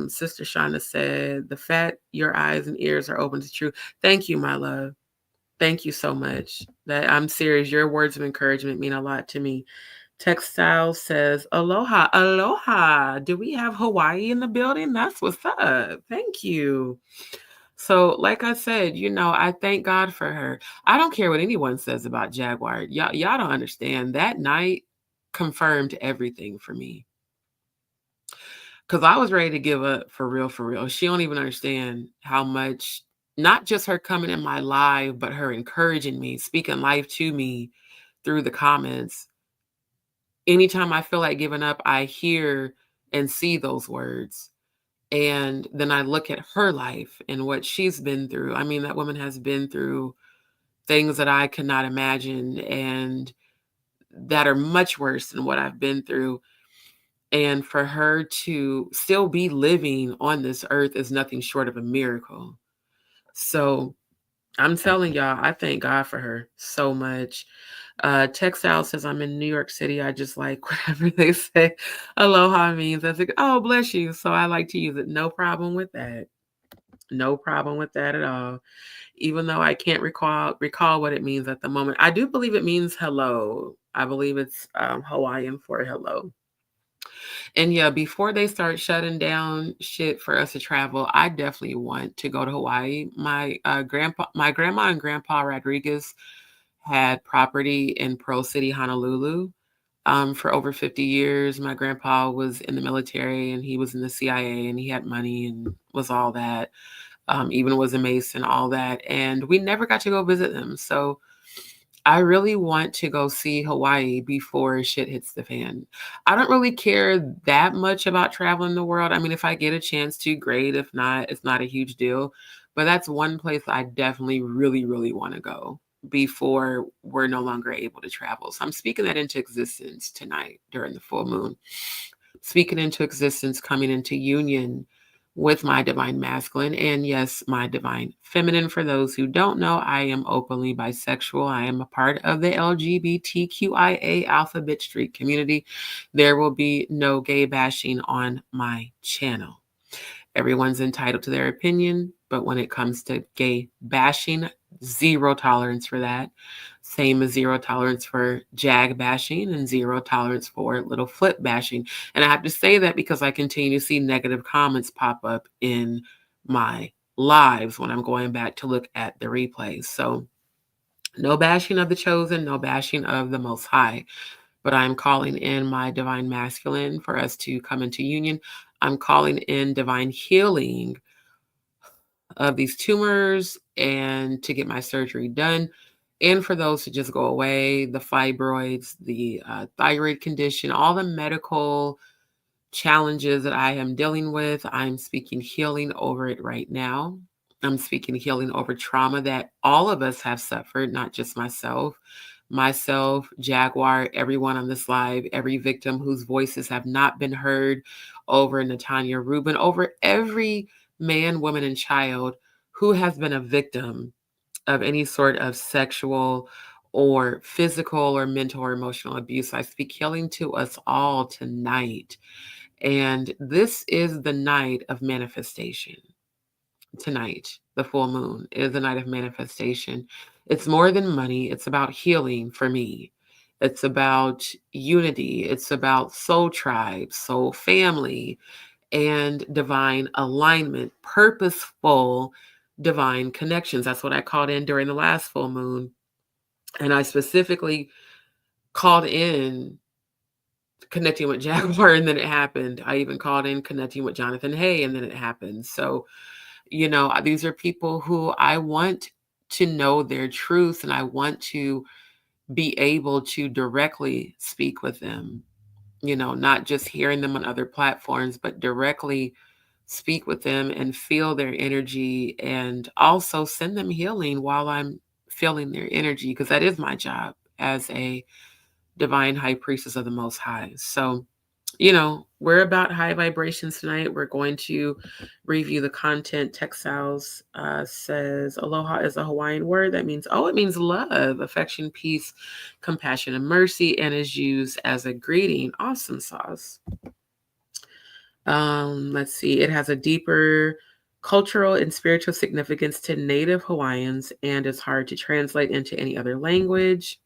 Sister Shauna said, the fact your eyes and ears are open to truth. Thank you, my love. Thank you so much. That I'm serious. Your words of encouragement mean a lot to me. Textile says, aloha, aloha. Do we have Hawaii in the building? That's what's up. Thank you. So, like I said, I thank God for her. I don't care what anyone says about Jaguar. Y'all don't understand. That night, confirmed everything for me. Because I was ready to give up for real, for real. She don't even understand how much, not just her coming in my live, but her encouraging me, speaking life to me through the comments. Anytime I feel like giving up, I hear and see those words. And then I look at her life and what she's been through. I mean, that woman has been through things that I could not imagine and that are much worse than what I've been through. And for her to still be living on this earth is nothing short of a miracle. So I'm telling y'all, I thank God for her so much. Textile says, I'm in New York City. I just like whatever they say. Aloha means. I think, oh, bless you. So I like to use it. No problem with that. No problem with that at all. Even though I can't recall what it means at the moment. I do believe it means hello. I believe it's Hawaiian for hello. And yeah, before they start shutting down shit for us to travel, I definitely want to go to Hawaii. My grandma and grandpa Rodriguez had property in Pearl City, Honolulu, for over 50 years. My grandpa was in the military and he was in the CIA and he had money and was all that. Even was a Mason, all that. And we never got to go visit them. So I really want to go see Hawaii before shit hits the fan. I don't really care that much about traveling the world. I mean, if I get a chance to, great. If not, it's not a huge deal. But that's one place I definitely really, really want to go before we're no longer able to travel. So I'm speaking that into existence tonight during the full moon. Speaking into existence, coming into union with my divine masculine and yes, my divine feminine. For those who don't know, I am openly bisexual. I am a part of the LGBTQIA Alphabet Street community. There will be no gay bashing on my channel. Everyone's entitled to their opinion, but when it comes to gay bashing, zero tolerance for that. Same as zero tolerance for jag bashing and zero tolerance for little foot bashing. And I have to say that because I continue to see negative comments pop up in my lives when I'm going back to look at the replays. So no bashing of the chosen, no bashing of the Most High. But I'm calling in my divine masculine for us to come into union. I'm calling in divine healing of these tumors and to get my surgery done. And for those to just go away, the fibroids, the thyroid condition, all the medical challenges that I am dealing with, I'm speaking healing over it right now. I'm speaking healing over trauma that all of us have suffered, not just myself, Jaguar, everyone on this live, every victim whose voices have not been heard, over Natanya Rubin, over every man, woman, and child who has been a victim of any sort of sexual or physical or mental or emotional abuse. I speak healing to us all tonight. And this is the night of manifestation. Tonight, the full moon is the night of manifestation. It's more than money. It's about healing for me. It's about unity. It's about soul tribe, soul family, and divine alignment, purposeful divine connections. That's what I called in during the last full moon. And I specifically called in connecting with Jaguar and then it happened. I even called in connecting with Jonathan Hay and then it happened. So, these are people who I want to know their truth and I want to be able to directly speak with them, not just hearing them on other platforms, but directly speak with them and feel their energy and also send them healing while I'm feeling their energy, because that is my job as a divine high priestess of the Most High. So, we're about high vibrations tonight. We're going to review the content. Textiles says aloha is a Hawaiian word that means, it means love, affection, peace, compassion, and mercy, and is used as a greeting. Awesome sauce. Let's see. It has a deeper cultural and spiritual significance to Native Hawaiians and is hard to translate into any other language.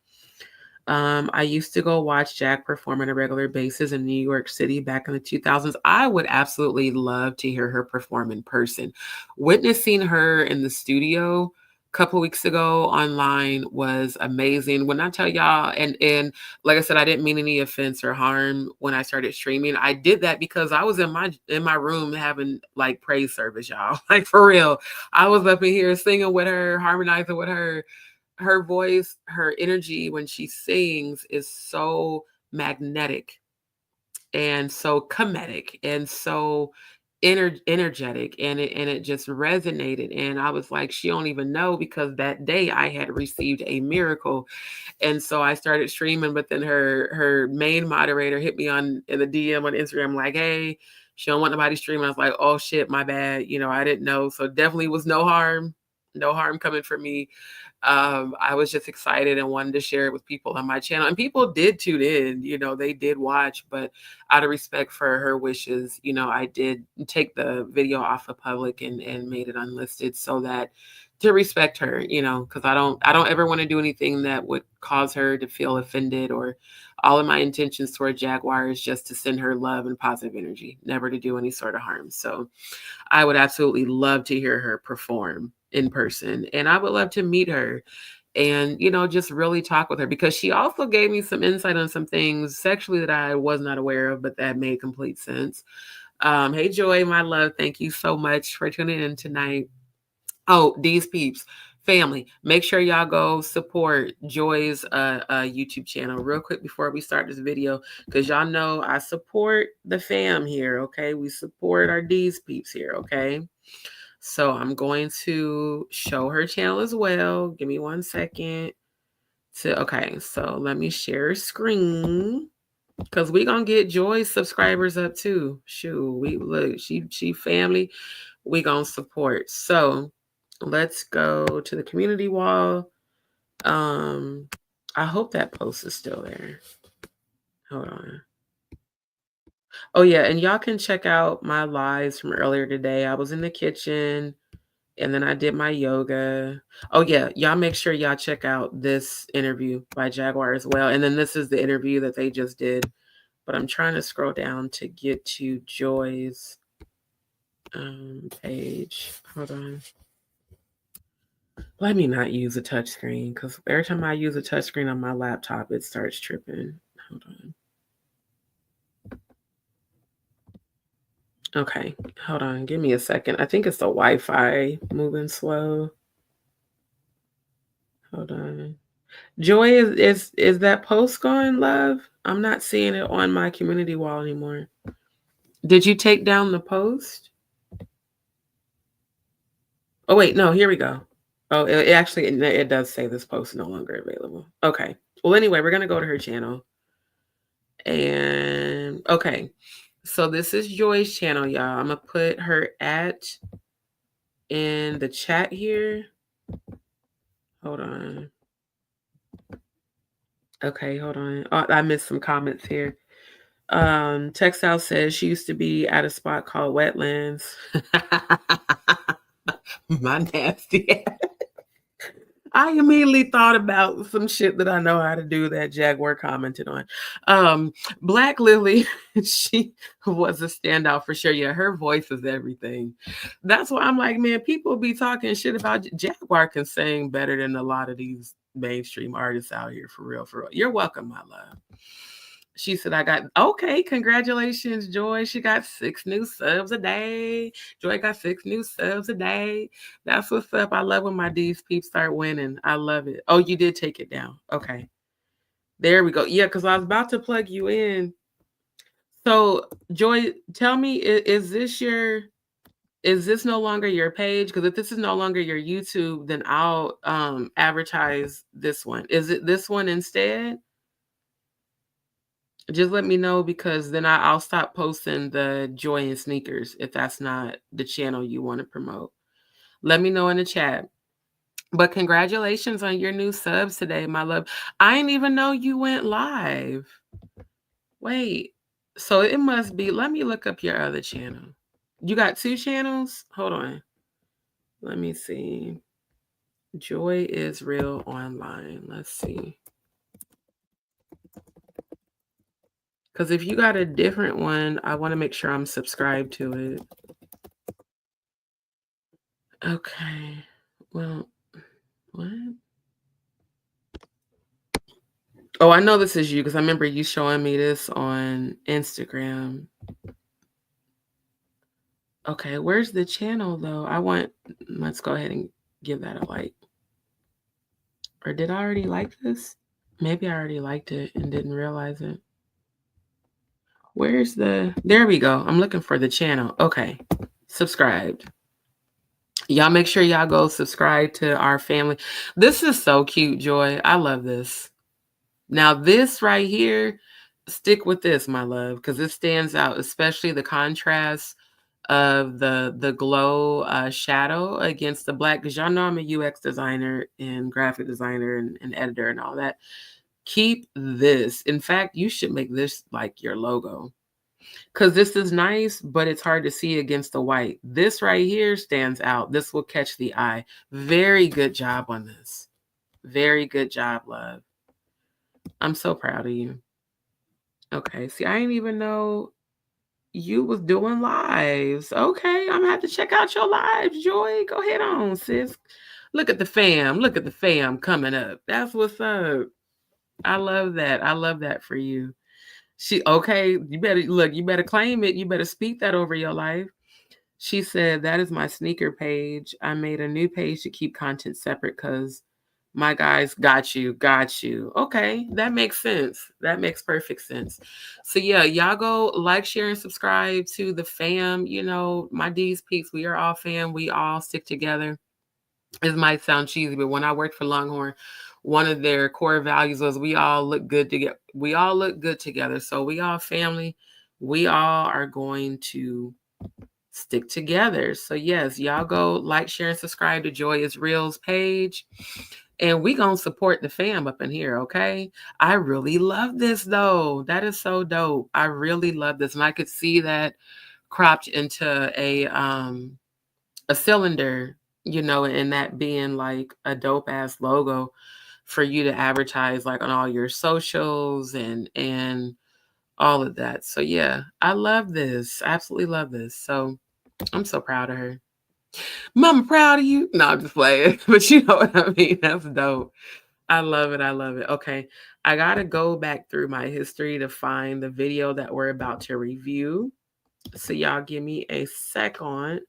I used to go watch Jack perform on a regular basis in New York City back in the 2000s. I would absolutely love to hear her perform in person. Witnessing her in the studio couple weeks ago online was amazing. When I tell y'all, and like I said, I didn't mean any offense or harm when I started streaming. I did that because I was in my room having like praise service, y'all. Like for real. I was up in here singing with her, harmonizing with her. Her voice, her energy when she sings is so magnetic and so comedic and so energetic, and it just resonated, and I was like, she don't even know, because that day I had received a miracle. And so I started streaming, but then her main moderator hit me on in the DM on Instagram like, hey, she don't want nobody streaming. I was like, oh shit, my bad, I didn't know. So definitely was no harm coming for me. I was just excited and wanted to share it with people on my channel. And people did tune in, they did watch, but out of respect for her wishes, I did take the video off of public and made it unlisted, so that to respect her, because I don't ever want to do anything that would cause her to feel offended, or all of my intentions toward Jaguar is just to send her love and positive energy, never to do any sort of harm. So I would absolutely love to hear her perform in person, and I would love to meet her and, just really talk with her, because she also gave me some insight on some things sexually that I was not aware of, but that made complete sense. Hey, Joy, my love, thank you so much for tuning in tonight. Oh, DzPeepz family, make sure y'all go support Joy's YouTube channel real quick before we start this video, because y'all know I support the fam here, okay? We support our DzPeepz here, okay? So I'm going to show her channel as well. Give me 1 second. Okay, so let me share screen, because we're gonna get Joy's subscribers up too. Shoot, we look, she family, we gonna support. So let's go to the community wall. I hope that post is still there. Hold on. Oh yeah, and y'all can check out my lives from earlier today. I was in the kitchen and then I did my yoga. Oh yeah, y'all make sure y'all check out this interview by Jaguar as well. And then this is the interview that they just did. But I'm trying to scroll down to get to Joy's page. Hold on. Let me not use a touchscreen, because every time I use a touchscreen on my laptop, it starts tripping. Hold on. Okay, hold on. Give me a second. I think it's the Wi-Fi moving slow. Hold on. Joy, is that post going, love? I'm not seeing it on my community wall anymore. Did you take down the post? Oh wait, no, here we go. Oh, it actually it does say this post is no longer available. Okay. Well, anyway, we're gonna go to her channel. And okay. So this is Joy's channel, y'all. I'm gonna put her at in the chat here. Hold on. Okay, hold on. Oh, I missed some comments here. Textile says she used to be at a spot called Wetlands. My nasty ass. I immediately thought about some shit that I know how to do that Jaguar commented on. Black Lily, she was a standout for sure. Yeah, her voice is everything. That's why I'm like, man, people be talking shit about Jaguar can sing better than a lot of these mainstream artists out here, for real, for real. You're welcome, my love. She said, okay, congratulations, Joy. She got 6 new subs a day. Joy got 6 new subs a day. That's what's up. I love when my DzPeepz start winning. I love it. Oh, you did take it down. Okay. There we go. Yeah, because I was about to plug you in. So, Joy, tell me, is this no longer your page? Because if this is no longer your YouTube, then I'll advertise this one. Is it this one instead? Just let me know, because then I'll stop posting the Joy and Sneakers if that's not the channel you want to promote. Let me know in the chat. But congratulations on your new subs today, my love. I didn't even know you went live. Wait, so it must be, let me look up your other channel. You got 2 channels? Hold on. Let me see. Joy is Real Online. Let's see. Because if you got a different one, I want to make sure I'm subscribed to it. Okay. Well, What? Oh, I know this is you because I remember you showing me this on Instagram. Okay, where's the channel though? Let's go ahead and give that a like. Or did I already like this? Maybe I already liked it and didn't realize it. There we go. I'm looking for the channel. Okay, subscribed. Y'all make sure y'all go subscribe to our family. This is so cute, Joy. I love this. Now this right here, stick with this, my love, because it stands out, especially the contrast of the glow shadow against the black, because y'all know I'm a UX designer and graphic designer and editor and all that. Keep this. In fact, you should make this like your logo, because this is nice, but it's hard to see against the white. This right here stands out. This will catch the eye. Very good job on this. Very good job, love. I'm so proud of you. Okay, see, I didn't even know you was doing lives. Okay, I'm gonna have to check out your lives, Joy. Go ahead on, sis. Look at the fam. Look at the fam coming up. That's what's up. I love that. I love that for you. Okay, you better claim it. You better speak that over your life. She said, that is my sneaker page. I made a new page to keep content separate because my guys got you. Okay, that makes sense. That makes perfect sense. So yeah, y'all go like, share, and subscribe to the fam. You know, my DzPeepz, we are all fam. We all stick together. It might sound cheesy, but when I worked for Longhorn, one of their core values was we all look good together. We all look good together. So we all family. We all are going to stick together. So yes, y'all go like, share, and subscribe to Joy is Real's page. And we gonna support the fam up in here, okay? I really love this though. That is so dope. I really love this. And I could see that cropped into a cylinder, you know, and that being like a dope ass logo for you to advertise like on all your socials and all of that. So yeah, I love this. I absolutely love this. So I'm so proud of her. Mama, proud of you. No, I'm just playing. But you know what I mean? That's dope. I love it. I love it. Okay. I got to go back through my history to find the video that we're about to review. So y'all give me a second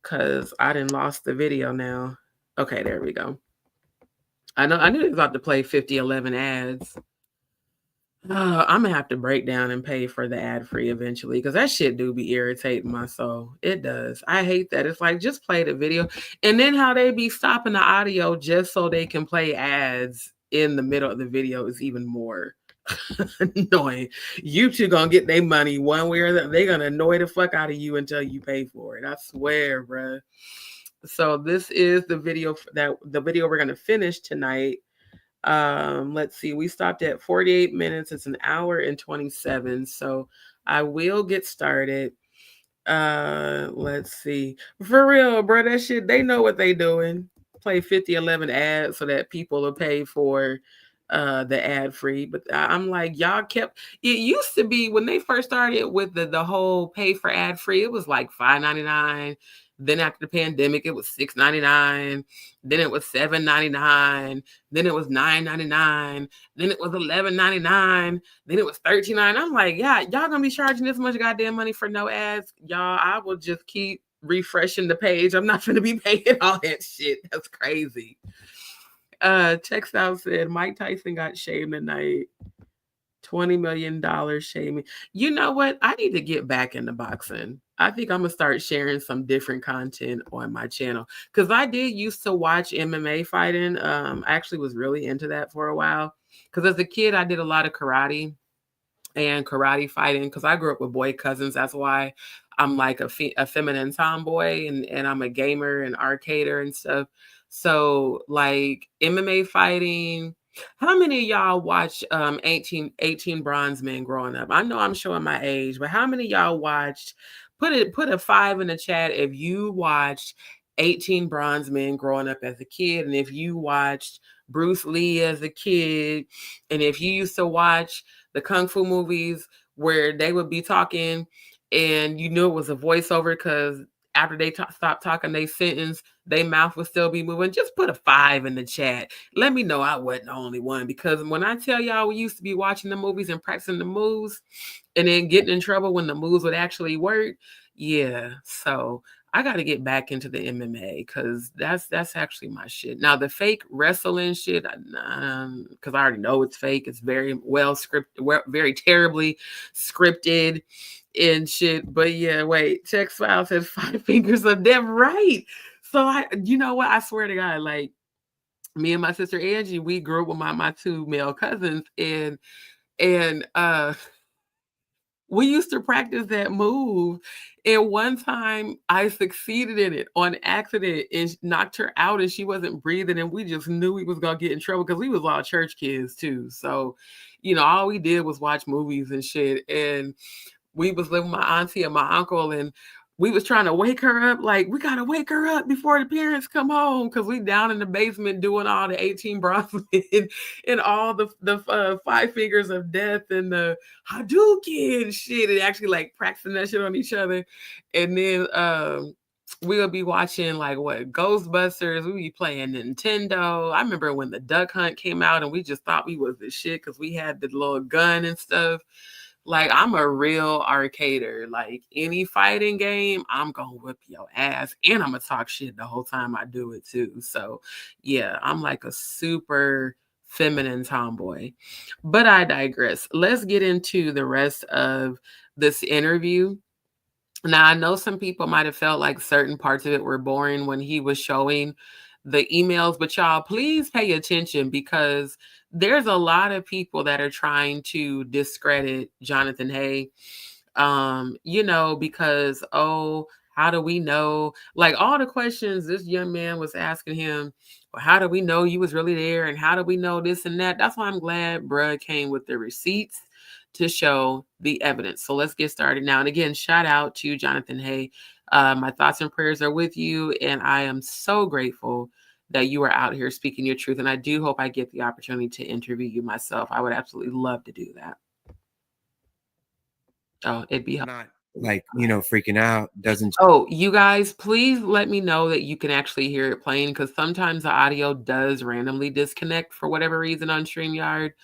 because I done lost the video now. Okay, there we go. I knew it was about to play 5011 ads. I'm gonna have to break down and pay for the ad free eventually because that shit do be irritating my soul. It does. I hate that. It's like just play the video, and then how they be stopping the audio just so they can play ads in the middle of the video is even more annoying. You two gonna get their money one way or the other. They gonna annoy the fuck out of you until you pay for it. I swear, bruh. So this is the video we're gonna finish tonight. Let's see, we stopped at 48 minutes. It's an hour and 27. So I will get started. Let's see. For real, bro, that shit, they know what they doing. Play 5011 ads so that people will pay for the ad free. But I'm like, y'all kept it used to be when they first started with the whole pay for ad free, it was like $5.99. Then after the pandemic, it was $6.99. Then it was $7.99. Then it was $9.99. Then it was $11.99. Then it was $13.99. I'm like, yeah, y'all gonna be charging this much goddamn money for no ads, y'all? I will just keep refreshing the page. I'm not gonna be paying all that shit. That's crazy. Text out said Mike Tyson got shamed tonight. $20 million shaming. You know what? I need to get back into boxing. I think I'm gonna start sharing some different content on my channel because I did used to watch MMA fighting. I actually was really into that for a while because as a kid I did a lot of karate and karate fighting because I grew up with boy cousins. That's why I'm like a feminine tomboy and I'm a gamer and arcader and stuff. So like MMA fighting. How many of y'all watch 18 Bronze Men growing up? I know I'm showing my age, but how many of y'all watched? Put a 5 in the chat if you watched 18 Bronze Men growing up as a kid, and if you watched Bruce Lee as a kid, and if you used to watch the Kung Fu movies where they would be talking and you knew it was a voiceover because after they stop talking they sentence, they mouth will still be moving. Just put a 5 in the chat. Let me know I wasn't the only one, because when I tell y'all we used to be watching the movies and practicing the moves and then getting in trouble when the moves would actually work. Yeah, so I got to get back into the MMA, because that's actually my shit. Now the fake wrestling shit, because I already know it's fake. It's very well scripted, very terribly scripted and shit. But yeah, wait, Chex File says 5 fingers of death, right? So you know what? I swear to God, like me and my sister Angie, we grew up with my 2 male cousins, and we used to practice that move. And one time I succeeded in it on accident and knocked her out, and she wasn't breathing. And we just knew we was going to get in trouble, because we was all church kids too. So, all we did was watch movies and shit. And we was living with my auntie and my uncle, and we was trying to wake her up. Like, we got to wake her up before the parents come home, because we down in the basement doing all the 18 Bronson and all the 5 fingers of death and the Hadouken shit, and actually like practicing that shit on each other. And then we'll be watching like what, Ghostbusters. We be playing Nintendo. I remember when the Duck Hunt came out, and we just thought we was the shit because we had the little gun and stuff. Like, I'm a real arcader. Like, any fighting game, I'm gonna whip your ass, and I'm gonna talk shit the whole time I do it too. So yeah, I'm like a super feminine tomboy. But I digress. Let's get into the rest of this interview. Now, I know some people might have felt like certain parts of it were boring when he was showing the emails, but y'all, please pay attention, because there's a lot of people that are trying to discredit Jonathan Hay. Because, oh, how do we know? Like, all the questions this young man was asking him, well, how do we know you was really there? And how do we know this and that? That's why I'm glad bruh came with the receipts to show the evidence. So let's get started now. And again, shout out to Jonathan Hay. My thoughts and prayers are with you, and I am so grateful that you are out here speaking your truth. And I do hope I get the opportunity to interview you myself. I would absolutely love to do that. Oh, it'd be not like, freaking out. Doesn't. Oh, you guys, please let me know that you can actually hear it playing, because sometimes the audio does randomly disconnect for whatever reason on StreamYard.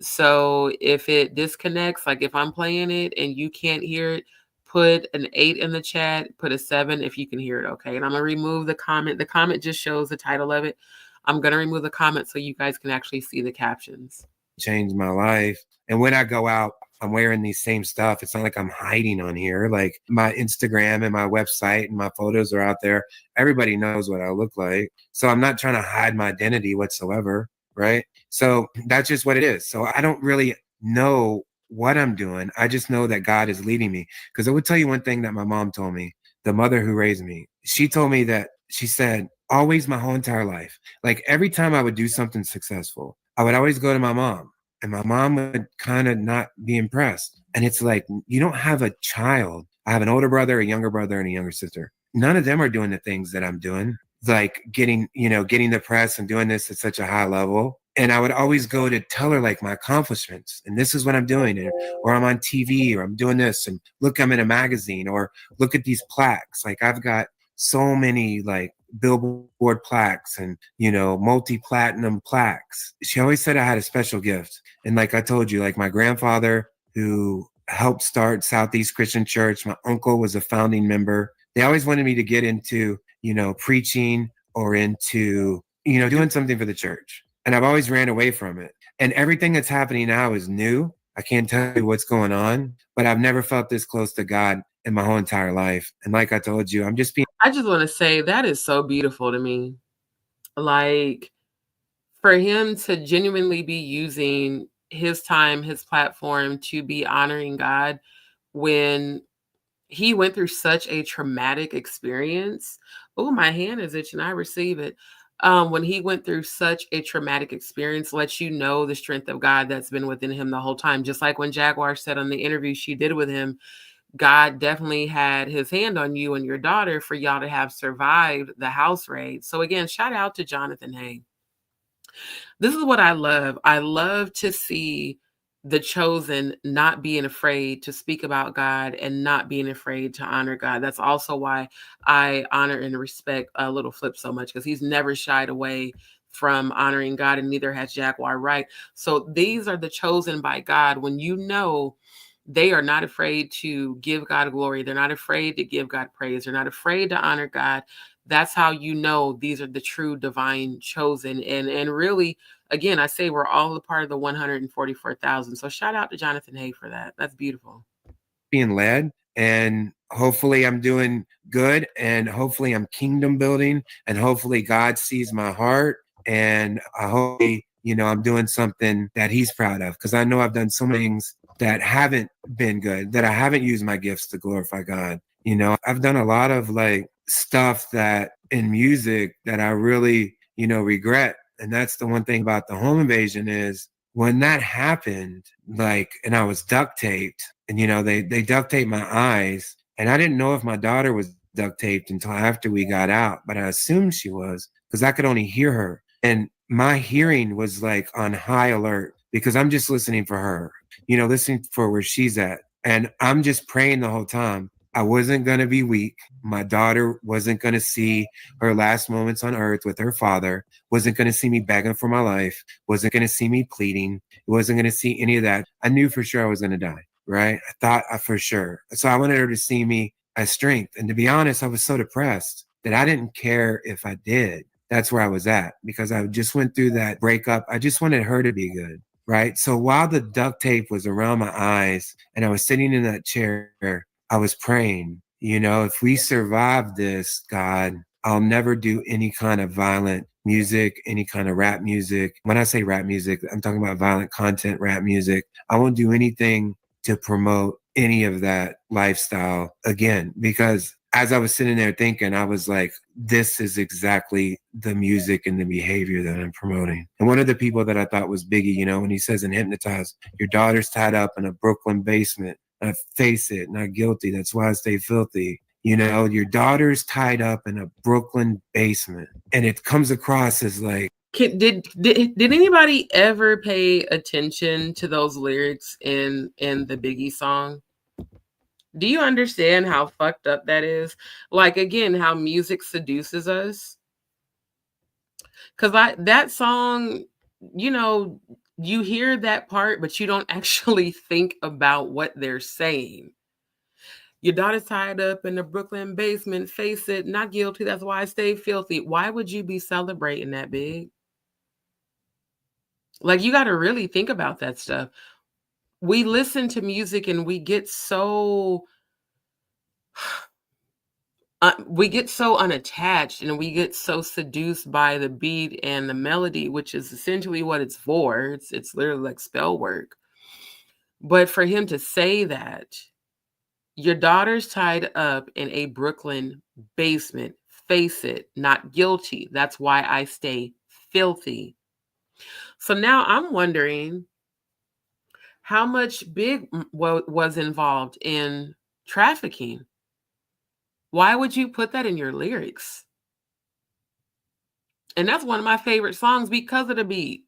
So if it disconnects, like if I'm playing it and you can't hear it, put an 8 in the chat, put a 7 if you can hear it, okay? And I'm going to remove the comment. The comment just shows the title of it. I'm going to remove the comment so you guys can actually see the captions. Changed my life. And when I go out, I'm wearing these same stuff. It's not like I'm hiding on here. Like, my Instagram and my website and my photos are out there. Everybody knows what I look like. So I'm not trying to hide my identity whatsoever, right? So that's just what it is. So I don't really know what I'm doing. I just know that God is leading me. Because I would tell you one thing that my mom told me, the mother who raised me. She told me that, she said, always, my whole entire life, like every time I would do something successful, I would always go to my mom. And my mom would kind of not be impressed. And it's like, you don't have a child. I have an older brother, a younger brother, and a younger sister. None of them are doing the things that I'm doing, like getting the press and doing this at such a high level. And I would always go to tell her like my accomplishments, and this is what I'm doing, or I'm on TV, or I'm doing this, and look, I'm in a magazine, or look at these plaques. Like, I've got so many like Billboard plaques and, multi-platinum plaques. She always said I had a special gift. And like I told you, like my grandfather, who helped start Southeast Christian Church, my uncle was a founding member. They always wanted me to get into, preaching or into, doing something for the church. And I've always ran away from it. And everything that's happening now is new. I can't tell you what's going on, but I've never felt this close to God in my whole entire life. And like I told you, I just want to say that is so beautiful to me. Like, for him to genuinely be using his time, his platform to be honoring God when he went through such a traumatic experience. Oh, my hand is itching. I receive it. When he went through such a traumatic experience, lets you know the strength of God that's been within him the whole time. Just like when Jaguar said on the interview she did with him, God definitely had his hand on you and your daughter for y'all to have survived the house raid. So again, shout out to Jonathan Hay. This is what I love. I love to see the chosen not being afraid to speak about God and not being afraid to honor God. That's also why I honor and respect Little Flip so much, because he's never shied away from honoring God, and neither has Jaguar, right? So these are the chosen by God. When you know they are not afraid to give God glory, they're not afraid to give God praise, they're not afraid to honor God. That's how you know these are the true divine chosen. And really, again, I say we're all a part of the 144,000. So shout out to Jonathan Hay for that. That's beautiful. Being led, and hopefully I'm doing good, and hopefully I'm kingdom building, and hopefully God sees my heart, and I hope, I'm doing something that he's proud of, because I know I've done so many things that haven't been good, that I haven't used my gifts to glorify God. I've done a lot of like stuff that in music that I really, regret. And that's the one thing about the home invasion is when that happened, like, and I was duct taped, and they duct taped my eyes, and I didn't know if my daughter was duct taped until after we got out, but I assumed she was because I could only hear her, and my hearing was like on high alert because I'm just listening for her, listening for where she's at, and I'm just praying the whole time. I wasn't going to be weak. My daughter wasn't going to see her last moments on earth with her father, wasn't going to see me begging for my life, wasn't going to see me pleading, wasn't going to see any of that. I knew for sure I was going to die, right? I thought for sure. So I wanted her to see me as strength. And to be honest, I was so depressed that I didn't care if I did. That's where I was at, because I just went through that breakup. I just wanted her to be good, right? So while the duct tape was around my eyes and I was sitting in that chair, I was praying, if we survive this, God, I'll never do any kind of violent music, any kind of rap music. When I say rap music, I'm talking about violent content, rap music. I won't do anything to promote any of that lifestyle again, because as I was sitting there thinking, I was like, this is exactly the music and the behavior that I'm promoting. And one of the people that I thought was Biggie, when he says in Hypnotize, your daughter's tied up in a Brooklyn basement. I face it, not guilty. That's why I stay filthy. Your daughter's tied up in a Brooklyn basement. And it comes across as like, Did anybody ever pay attention to those lyrics in the Biggie song? Do you understand how fucked up that is? Like, again, how music seduces us? Because that song, you hear that part, but you don't actually think about what they're saying. Your daughter's tied up in the Brooklyn basement. Face it, not guilty. That's why I stay filthy. Why would you be celebrating that big? Like, you got to really think about that stuff. We listen to music and we get so unattached, and we get so seduced by the beat and the melody, which is essentially what it's for. It's literally like spell work. But for him to say that your daughter's tied up in a Brooklyn basement, face it, not guilty. That's why I stay filthy. So now I'm wondering how much Big was involved in trafficking. Why would you put that in your lyrics? And that's one of my favorite songs because of the beat.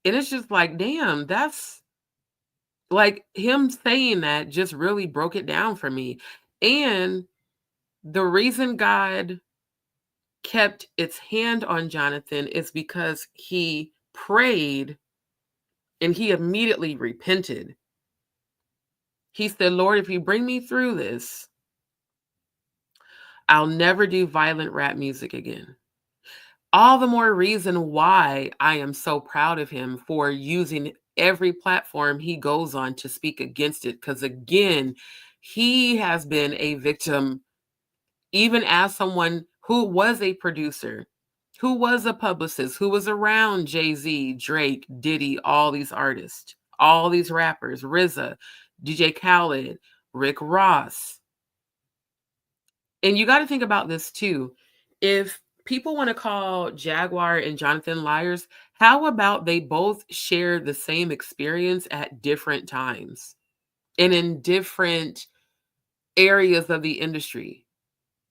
And it's just like, damn, that's like him saying that just really broke it down for me. And the reason God kept its hand on Jonathan is because he prayed and he immediately repented. He said, Lord, if you bring me through this, I'll never do violent rap music again. All the more reason why I am so proud of him for using every platform he goes on to speak against it. Because again, he has been a victim, even as someone who was a producer, who was a publicist, who was around Jay-Z, Drake, Diddy, all these artists, all these rappers, RZA, DJ Khaled, Rick Ross. And you got to think about this too. If people want to call Jaguar and Jonathan liars, how about they both share the same experience at different times and in different areas of the industry?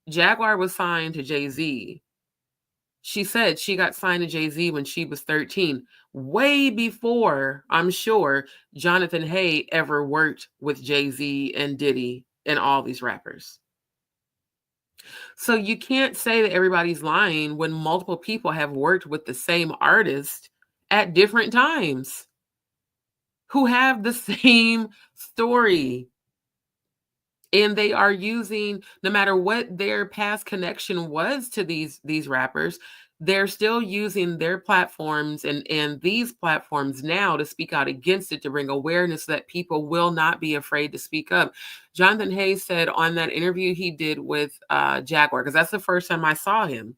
Jaguar was signed to Jay-Z. She said she got signed to Jay-Z when she was 13, way before, I'm sure, Jonathan Hay ever worked with Jay-Z and Diddy and all these rappers. So you can't say that everybody's lying when multiple people have worked with the same artist at different times who have the same story. And they are using, no matter what their past connection was to these rappers, they're still using their platforms and these platforms now to speak out against it, to bring awareness so that people will not be afraid to speak up. Jonathan Hayes said on that interview he did with Jaguar, because that's the first time I saw him,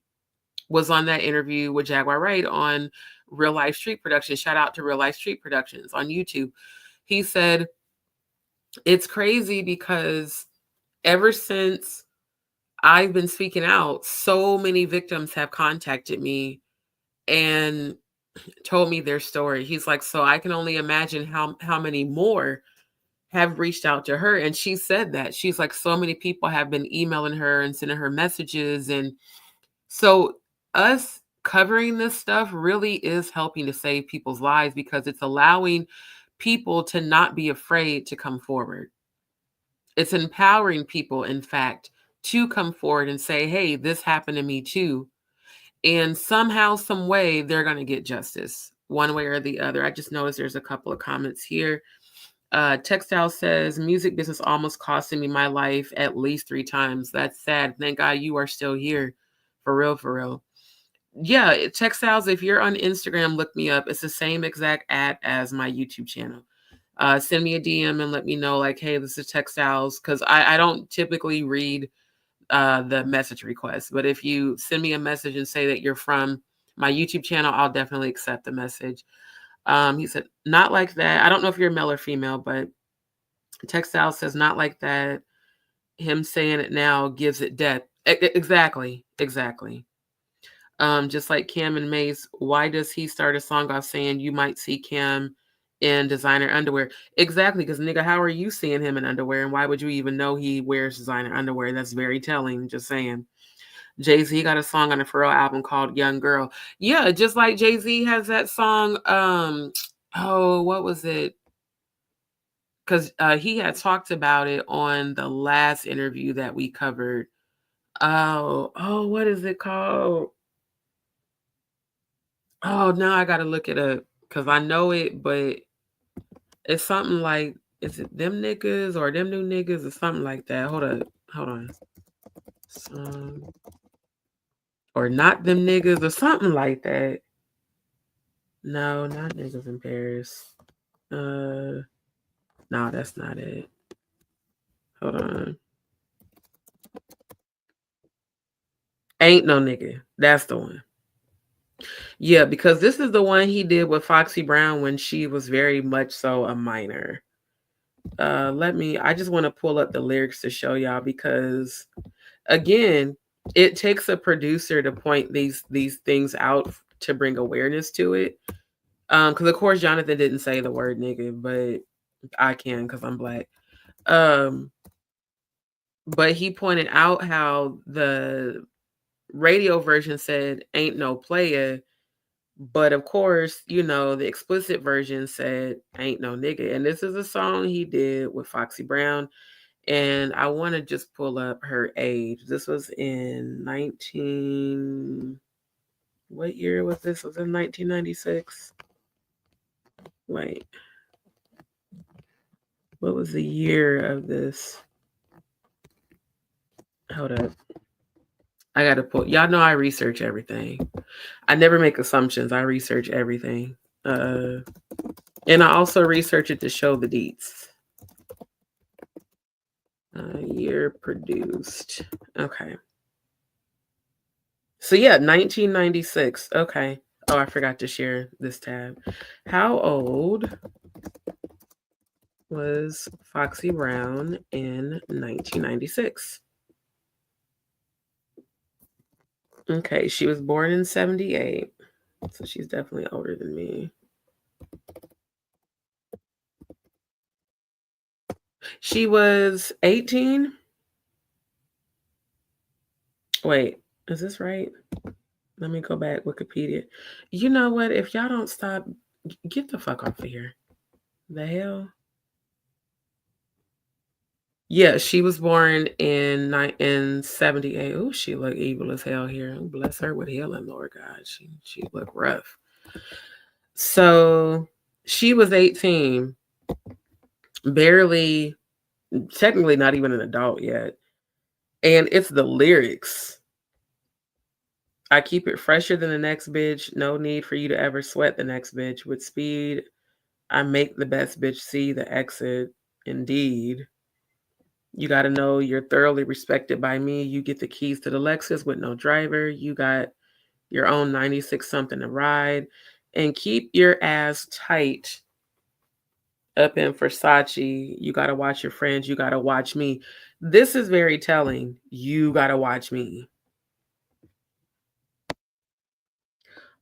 was on that interview with Jaguar Wright on Real Life Street Productions. Shout out to Real Life Street Productions on YouTube. He said, it's crazy because ever since I've been speaking out, so many victims have contacted me and told me their story. He's like, so I can only imagine how many more have reached out to her. And she said that. She's like, so many people have been emailing her and sending her messages. And so us covering this stuff really is helping to save people's lives, because it's allowing people to not be afraid to come forward. It's empowering people, in fact, to come forward and say, hey, this happened to me too. And somehow, some way, they're going to get justice one way or the other. I just noticed there's a couple of comments here. Textile says, music business almost costing me my life at least 3 times. That's sad. Thank God you are still here. For real, for real. Yeah, Textiles, if you're on Instagram, look me up. It's the same exact ad as my YouTube channel. Send me a DM and let me know, like, hey, this is Textiles, because I don't typically read the message request. But if you send me a message and say that you're from my YouTube channel, I'll definitely accept the message. He said, not like that. I don't know if you're male or female, but Textiles says, not like that. Him saying it now gives it depth. Exactly. Just like Cam and Mace, why does he start a song off saying you might see Cam in designer underwear? Exactly, because nigga, how are you seeing him in underwear? And why would you even know he wears designer underwear? That's very telling, just saying. Jay-Z got a song on the Pharrell album called Young Girl. Yeah, just like Jay-Z has that song, what was it? Because he had talked about it on the last interview that we covered. What is it called? Oh, now I gotta look it up because I know it, but it's something like, is it them niggas or them new niggas or something like that? Hold on. Or not them niggas or something like that. No, not niggas in Paris. No, that's not it. Hold on. Ain't no nigga. That's the one. Yeah, because this is the one he did with Foxy Brown when she was very much so a minor. I just want to pull up the lyrics to show y'all, because again, it takes a producer to point these things out to bring awareness to it. Because of course Jonathan didn't say the word nigga, but I can because I'm Black. But he pointed out how the radio version said ain't no player, but of course, the explicit version said ain't no nigga. And this is a song he did with Foxy Brown. And I want to just pull up her age. This was in what year was this? Was it 1996? Wait. What was the year of this? Hold up. I got to pull. Y'all know I research everything. I never make assumptions. I research everything. And I also research it to show the deets. Year produced. Okay. So yeah, 1996. Okay. Oh, I forgot to share this tab. How old was Foxy Brown in 1996? Okay, she was born in 78. So she's definitely older than me. She was 18. Wait, is this right? Let me go back Wikipedia. You know what? If y'all don't stop, get the fuck off of here. The hell? Yeah, she was born in 78. Oh, she look evil as hell here. Oh, bless her with healing, Lord God. She look rough. So she was 18, barely, technically not even an adult yet. And it's the lyrics. I keep it fresher than the next bitch. No need for you to ever sweat the next bitch. With speed, I make the best bitch see the exit. Indeed. You got to know you're thoroughly respected by me. You get the keys to the Lexus with no driver. You got your own 96 something to ride. And keep your ass tight up in Versace. You got to watch your friends. You got to watch me. This is very telling. You got to watch me.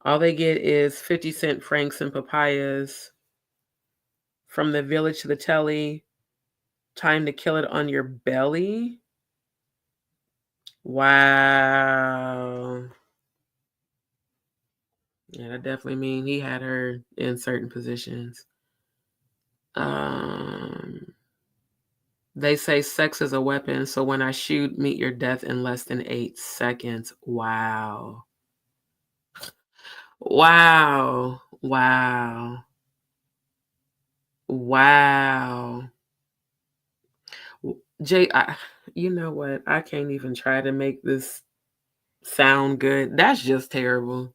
All they get is 50-cent francs and papayas. From the village to the telly. Time to kill it on your belly. Wow. Yeah, that definitely mean he had her in certain positions. They say sex is a weapon, so when I shoot, meet your death in less than 8 seconds. Wow. Wow. Wow. Wow. Jay, you know what? I can't even try to make this sound good. That's just terrible.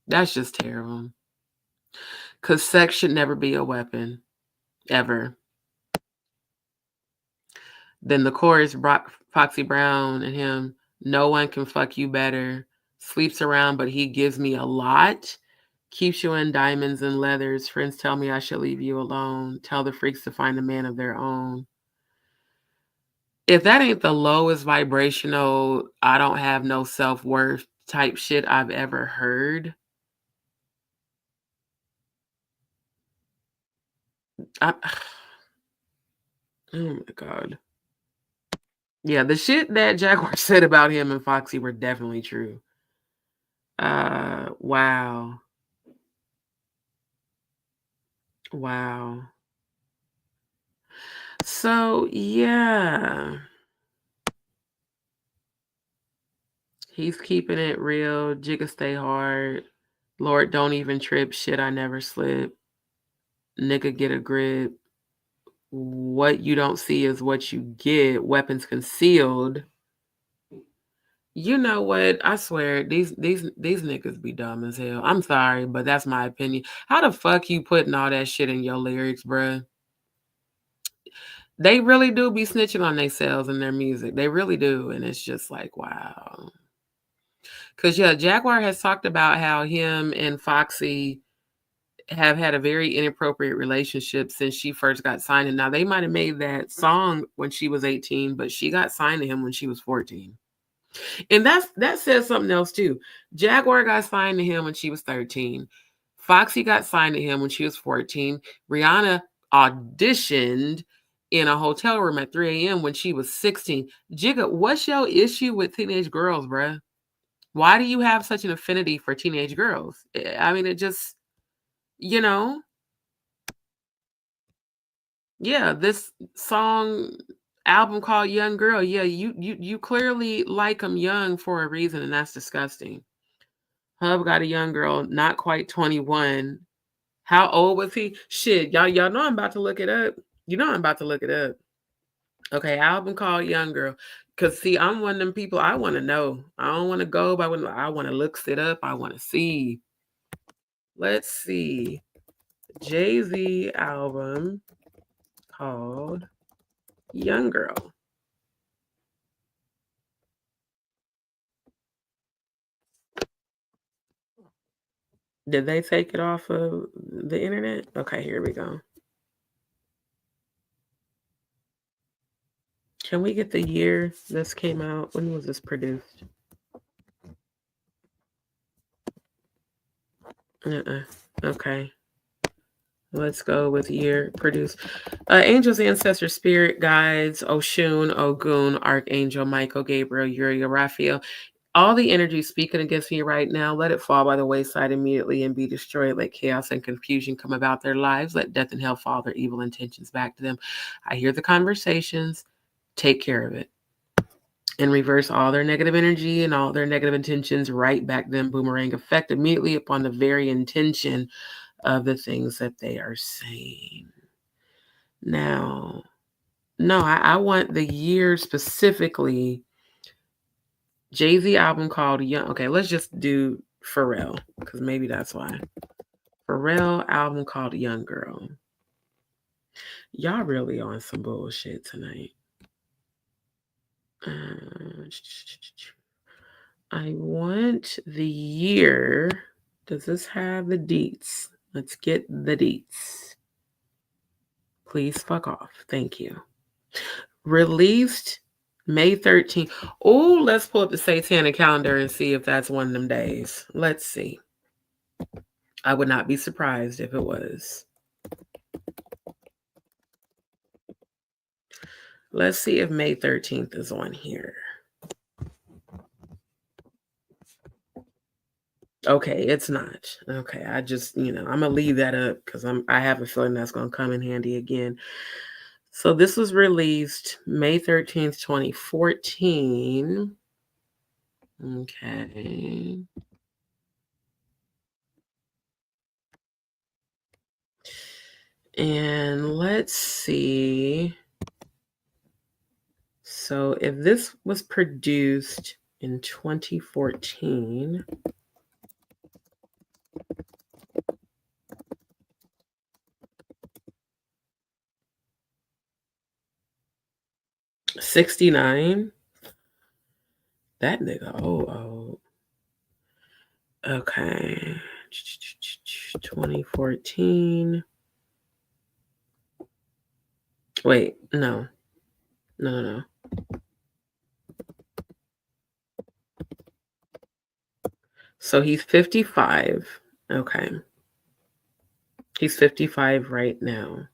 That's just terrible. Because sex should never be a weapon. Ever. Then the chorus, Foxy Brown and him, no one can fuck you better. Sleeps around, but he gives me a lot. Keeps you in diamonds and leathers. Friends tell me I should leave you alone. Tell the freaks to find a man of their own. If that ain't the lowest vibrational, I don't have no self-worth type shit I've ever heard. Oh my God. Yeah, the shit that Jaguar said about him and Foxy were definitely true. Wow. Wow. So, yeah. He's keeping it real. Jigga stay hard. Lord, don't even trip. Shit, I never slip. Nigga, get a grip. What you don't see is what you get. Weapons concealed. You know what? I swear, these niggas be dumb as hell. I'm sorry, but that's my opinion. How the fuck you putting all that shit in your lyrics, bruh? They really do be snitching on themselves and their music. They really do. And it's just like, wow. Because, yeah, Jaguar has talked about how him and Foxy have had a very inappropriate relationship since she first got signed. And now they might have made that song when she was 18, but she got signed to him when she was 14. And that says something else too. Jaguar got signed to him when she was 13. Foxy got signed to him when she was 14. Rhianna auditioned in a hotel room at 3 a.m. when she was 16. Jigga, what's your issue with teenage girls, bruh? Why do you have such an affinity for teenage girls? I mean, it just, you know, yeah, this album called Young Girl. Yeah, you clearly like them young for a reason, and that's disgusting. Hub got a young girl, not quite 21. How old was he? Shit, y'all know I'm about to look it up. You know I'm about to look it up. Okay, album called Young Girl. Cause see, I'm one of them people I want to know. I don't want to go by when I want to look it up. I want to see. Let's see. Jay-Z album called Young Girl. Did they take it off of the internet? Okay, here we go. Can we get the year this came out? When was this produced? Okay. Let's go with year produced. Angels, ancestors, spirit guides, Oshun, Ogun, Archangel, Michael, Gabriel, Uriel, Raphael. All the energy speaking against me right now, let it fall by the wayside immediately and be destroyed. Let chaos and confusion come about their lives. Let death and hell fall their evil intentions back to them. I hear the conversations. Take care of it. And reverse all their negative energy and all their negative intentions right back to them. Boomerang effect immediately upon the very intention of the things that they are saying. Now, no, I want the year specifically. Jay-Z album called Young. Okay, let's just do Pharrell, because maybe that's why. Pharrell album called Young Girl. Y'all really on some bullshit tonight. I want the year. Does this have the deets? Let's get the deets. Please fuck off. Thank you. Released May 13th. Oh, let's pull up the satanic calendar and see if that's one of them days. Let's see. I would not be surprised if it was. Let's see if May 13th is on here. Okay, it's not. Okay, I just, I'm going to leave that up because I have a feeling that's going to come in handy again. So this was released May 13th, 2014. Okay. And let's see. So if this was produced in 2014, $69. That nigga, oh. Okay. 2014. Wait, no. So he's 55. Okay. He's 55 right now.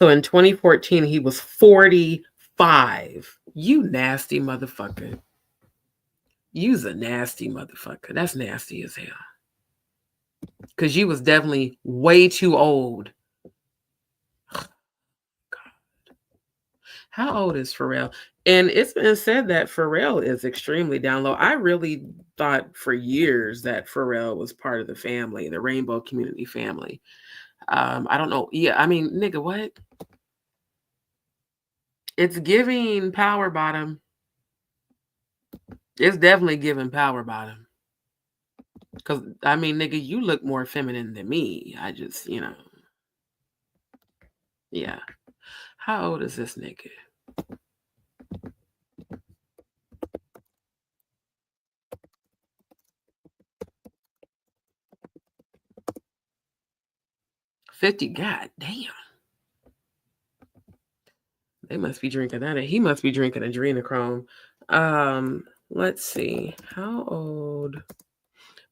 So in 2014, he was 45. You nasty motherfucker. You's a nasty motherfucker. That's nasty as hell. Because you was definitely way too old. God. How old is Pharrell? And it's been said that Pharrell is extremely down low. I really thought for years that Pharrell was part of the family, the Rainbow Community family. I don't know. Yeah, I mean, nigga, what? It's giving power bottom. It's definitely giving power bottom. Because, I mean, nigga, you look more feminine than me. I just, yeah. How old is this nigga? $50. God damn. They must be drinking that. He must be drinking adrenochrome. Let's see. How old?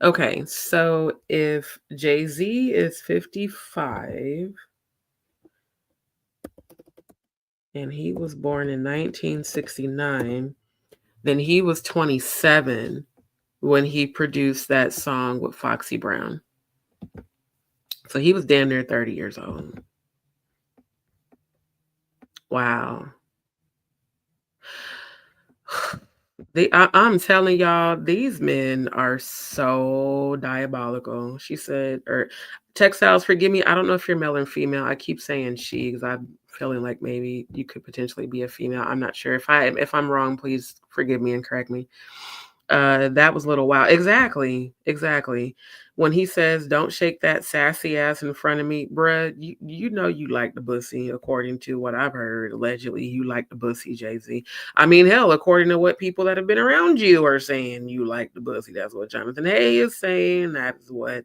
Okay, so if Jay-Z is 55 and he was born in 1969, then he was 27 when he produced that song with Foxy Brown. So he was damn near 30 years old. Wow. I'm telling y'all, these men are so diabolical. She said, or textiles, forgive me. I don't know if you're male or female. I keep saying she because I'm feeling like maybe you could potentially be a female. I'm not sure. If I'm wrong, please forgive me and correct me. That was a little wild. Exactly. When he says, "Don't shake that sassy ass in front of me," bruh, you know you like the pussy, according to what I've heard. Allegedly, you like the pussy, Jay-Z. I mean, hell, according to what people that have been around you are saying, you like the pussy. That's what Jonathan Hay is saying. That's what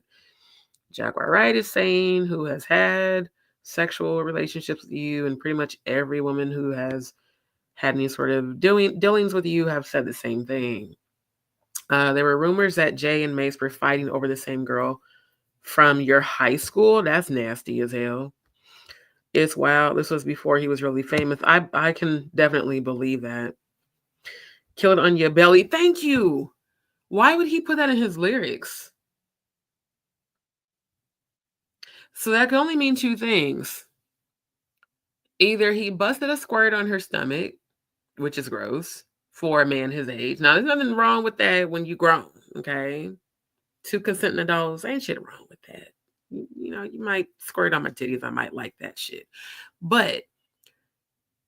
Jaguar Wright is saying, who has had sexual relationships with you, and pretty much every woman who has had any sort of dealings with you have said the same thing. There were rumors that Jay and Mace were fighting over the same girl from your high school. That's nasty as hell. It's wild. This was before he was really famous. I can definitely believe that. Kill it on your belly. Thank you. Why would he put that in his lyrics? So that could only mean two things. Either he busted a squirt on her stomach, which is gross for a man his age. Now, there's nothing wrong with that when you grown, okay? Two consenting adults, ain't shit wrong with that. You know, you might squirt on my titties. I might like that shit. But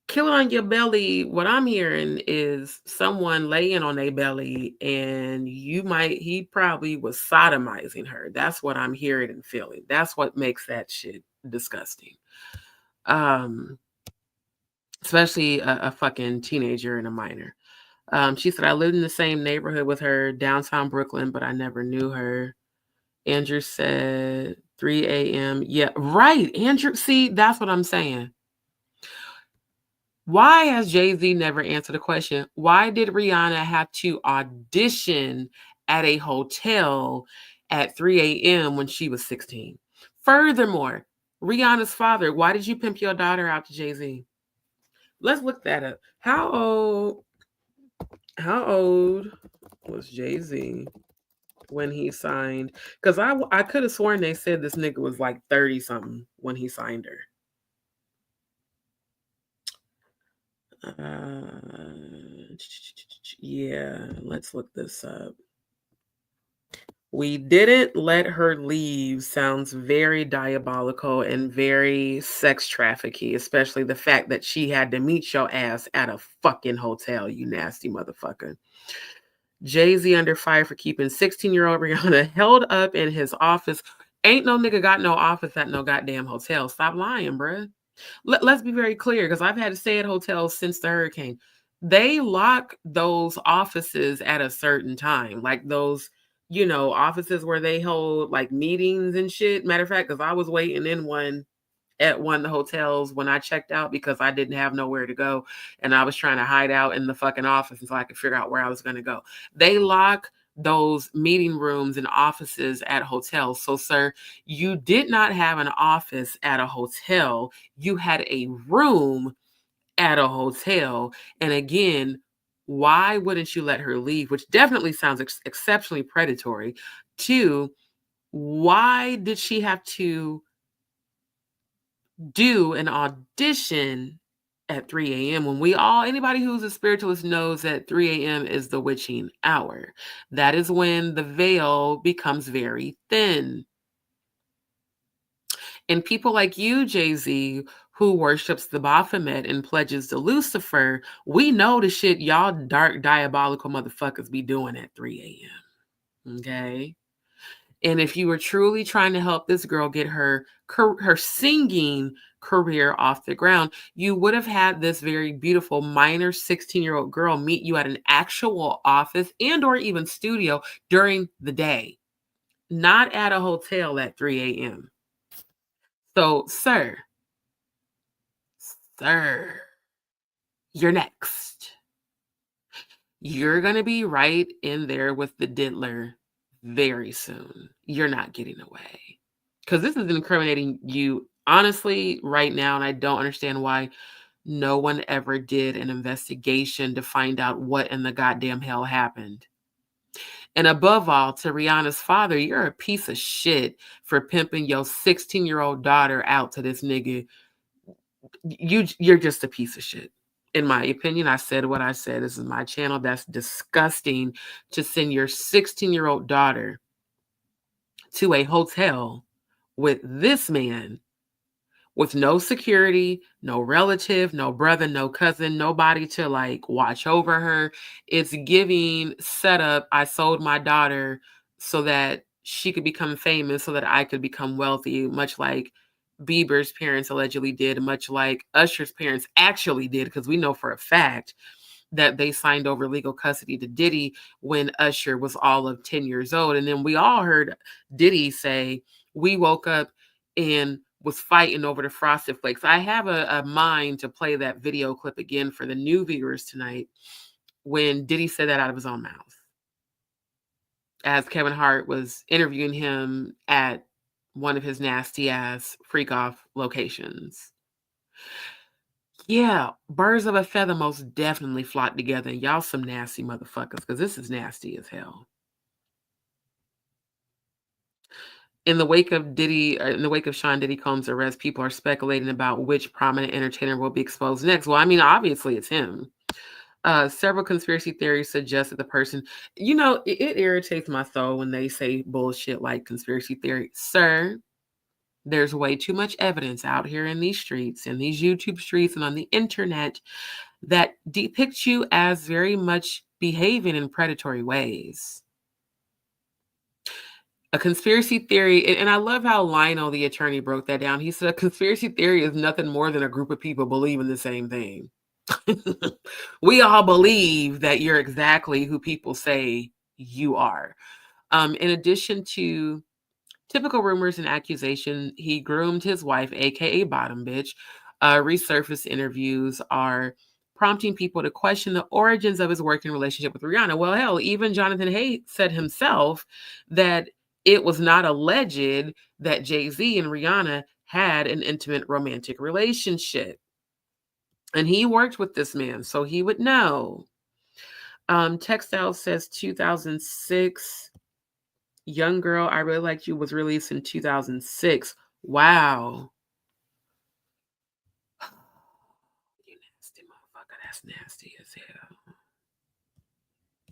killing on your belly, what I'm hearing is someone laying on their belly and he probably was sodomizing her. That's what I'm hearing and feeling. That's what makes that shit disgusting. Especially a fucking teenager and a minor. She said, I lived in the same neighborhood with her, downtown Brooklyn, but I never knew her. Andrew said 3 a.m. Yeah, right. Andrew, see, that's what I'm saying. Why has Jay-Z never answered the question? Why did Rhianna have to audition at a hotel at 3 a.m. when she was 16? Furthermore, Rihanna's father, why did you pimp your daughter out to Jay-Z? Let's look that up. How old was Jay-Z when he signed? Because I could have sworn they said this nigga was like 30 something when he signed her. Yeah, let's look this up. We didn't let her leave sounds very diabolical and very sex trafficking, especially the fact that she had to meet your ass at a fucking hotel, you nasty motherfucker. Jay-Z under fire for keeping 16-year-old Rihanna held up in his office. Ain't no nigga got no office at no goddamn hotel. Stop lying, bruh. Let's be very clear, because I've had to stay at hotels since the hurricane. They lock those offices at a certain time, like those, offices where they hold like meetings and shit. Matter of fact, because I was waiting in one at one of the hotels when I checked out because I didn't have nowhere to go and I was trying to hide out in the fucking office until I could figure out where I was going to go. They lock those meeting rooms and offices at hotels. So, sir, you did not have an office at a hotel. You had a room at a hotel. And again, why wouldn't you let her leave? Which definitely sounds exceptionally predatory. Two, why did she have to do an audition at 3 a.m. when anybody who's a spiritualist knows that 3 a.m. is the witching hour. That is when the veil becomes very thin. And people like you, Jay-Z, who worships the Baphomet and pledges to Lucifer, we know the shit y'all dark, diabolical motherfuckers be doing at 3 a.m. Okay? And if you were truly trying to help this girl get her singing career off the ground, you would have had this very beautiful minor 16-year-old girl meet you at an actual office and or even studio during the day, not at a hotel at 3 a.m. So, sir, you're next. You're going to be right in there with the diddler very soon. You're not getting away. Because this is incriminating you, honestly, right now, and I don't understand why no one ever did an investigation to find out what in the goddamn hell happened. And above all, to Rihanna's father, you're a piece of shit for pimping your 16-year-old daughter out to this nigga. You're just a piece of shit. In my opinion, I said what I said. This is my channel. That's disgusting to send your 16-year-old daughter to a hotel with this man with no security, no relative, no brother, no cousin, nobody to like watch over her. It's giving setup. I sold my daughter so that she could become famous, so that I could become wealthy, much like Bieber's parents allegedly did, much like Usher's parents actually did, because we know for a fact that they signed over legal custody to Diddy when Usher was all of 10 years old. And then we all heard Diddy say, we woke up and was fighting over the Frosted Flakes. I have a mind to play that video clip again for the new viewers tonight when Diddy said that out of his own mouth, as Kevin Hart was interviewing him at one of his nasty ass freak off locations. Yeah, birds of a feather most definitely flock together. And y'all some nasty motherfuckers, because this is nasty as hell. In the wake of Sean Diddy Combs' arrest, people are speculating about which prominent entertainer will be exposed next. Well, I mean, obviously it's him. Several conspiracy theories suggest that the person, it irritates my soul when they say bullshit like conspiracy theory. Sir, there's way too much evidence out here in these streets, in these YouTube streets, and on the internet that depicts you as very much behaving in predatory ways. A conspiracy theory, and I love how Lionel, the attorney, broke that down. He said a conspiracy theory is nothing more than a group of people believing the same thing. We all believe that you're exactly who people say you are. In addition to typical rumors and accusations, he groomed his wife, aka Bottom Bitch. Resurfaced interviews are prompting people to question the origins of his working relationship with Rhianna. Well, hell, even Jonathan Haidt said himself that it was not alleged that Jay-Z and Rhianna had an intimate romantic relationship. And he worked with this man, so he would know. Textile says 2006. Young Girl, I Really Liked You was released in 2006. Wow. You nasty motherfucker. That's nasty as hell.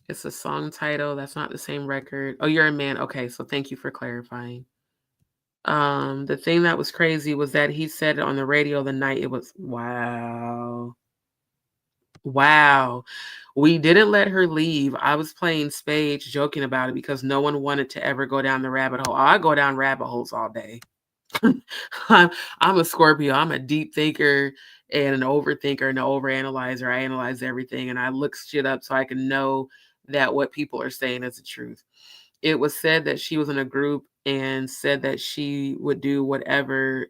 It's a song title. That's not the same record. Oh, You're a Man. Okay, so thank you for clarifying. The thing that was crazy was that he said it on the radio the night it was. Wow. Wow. We didn't let her leave. I was playing spades, joking about it because no one wanted to ever go down the rabbit hole. I go down rabbit holes all day. I'm a Scorpio. I'm a deep thinker and an overthinker and an overanalyzer. I analyze everything and I look shit up so I can know that what people are saying is the truth. It was said that she was in a group and said that she would do whatever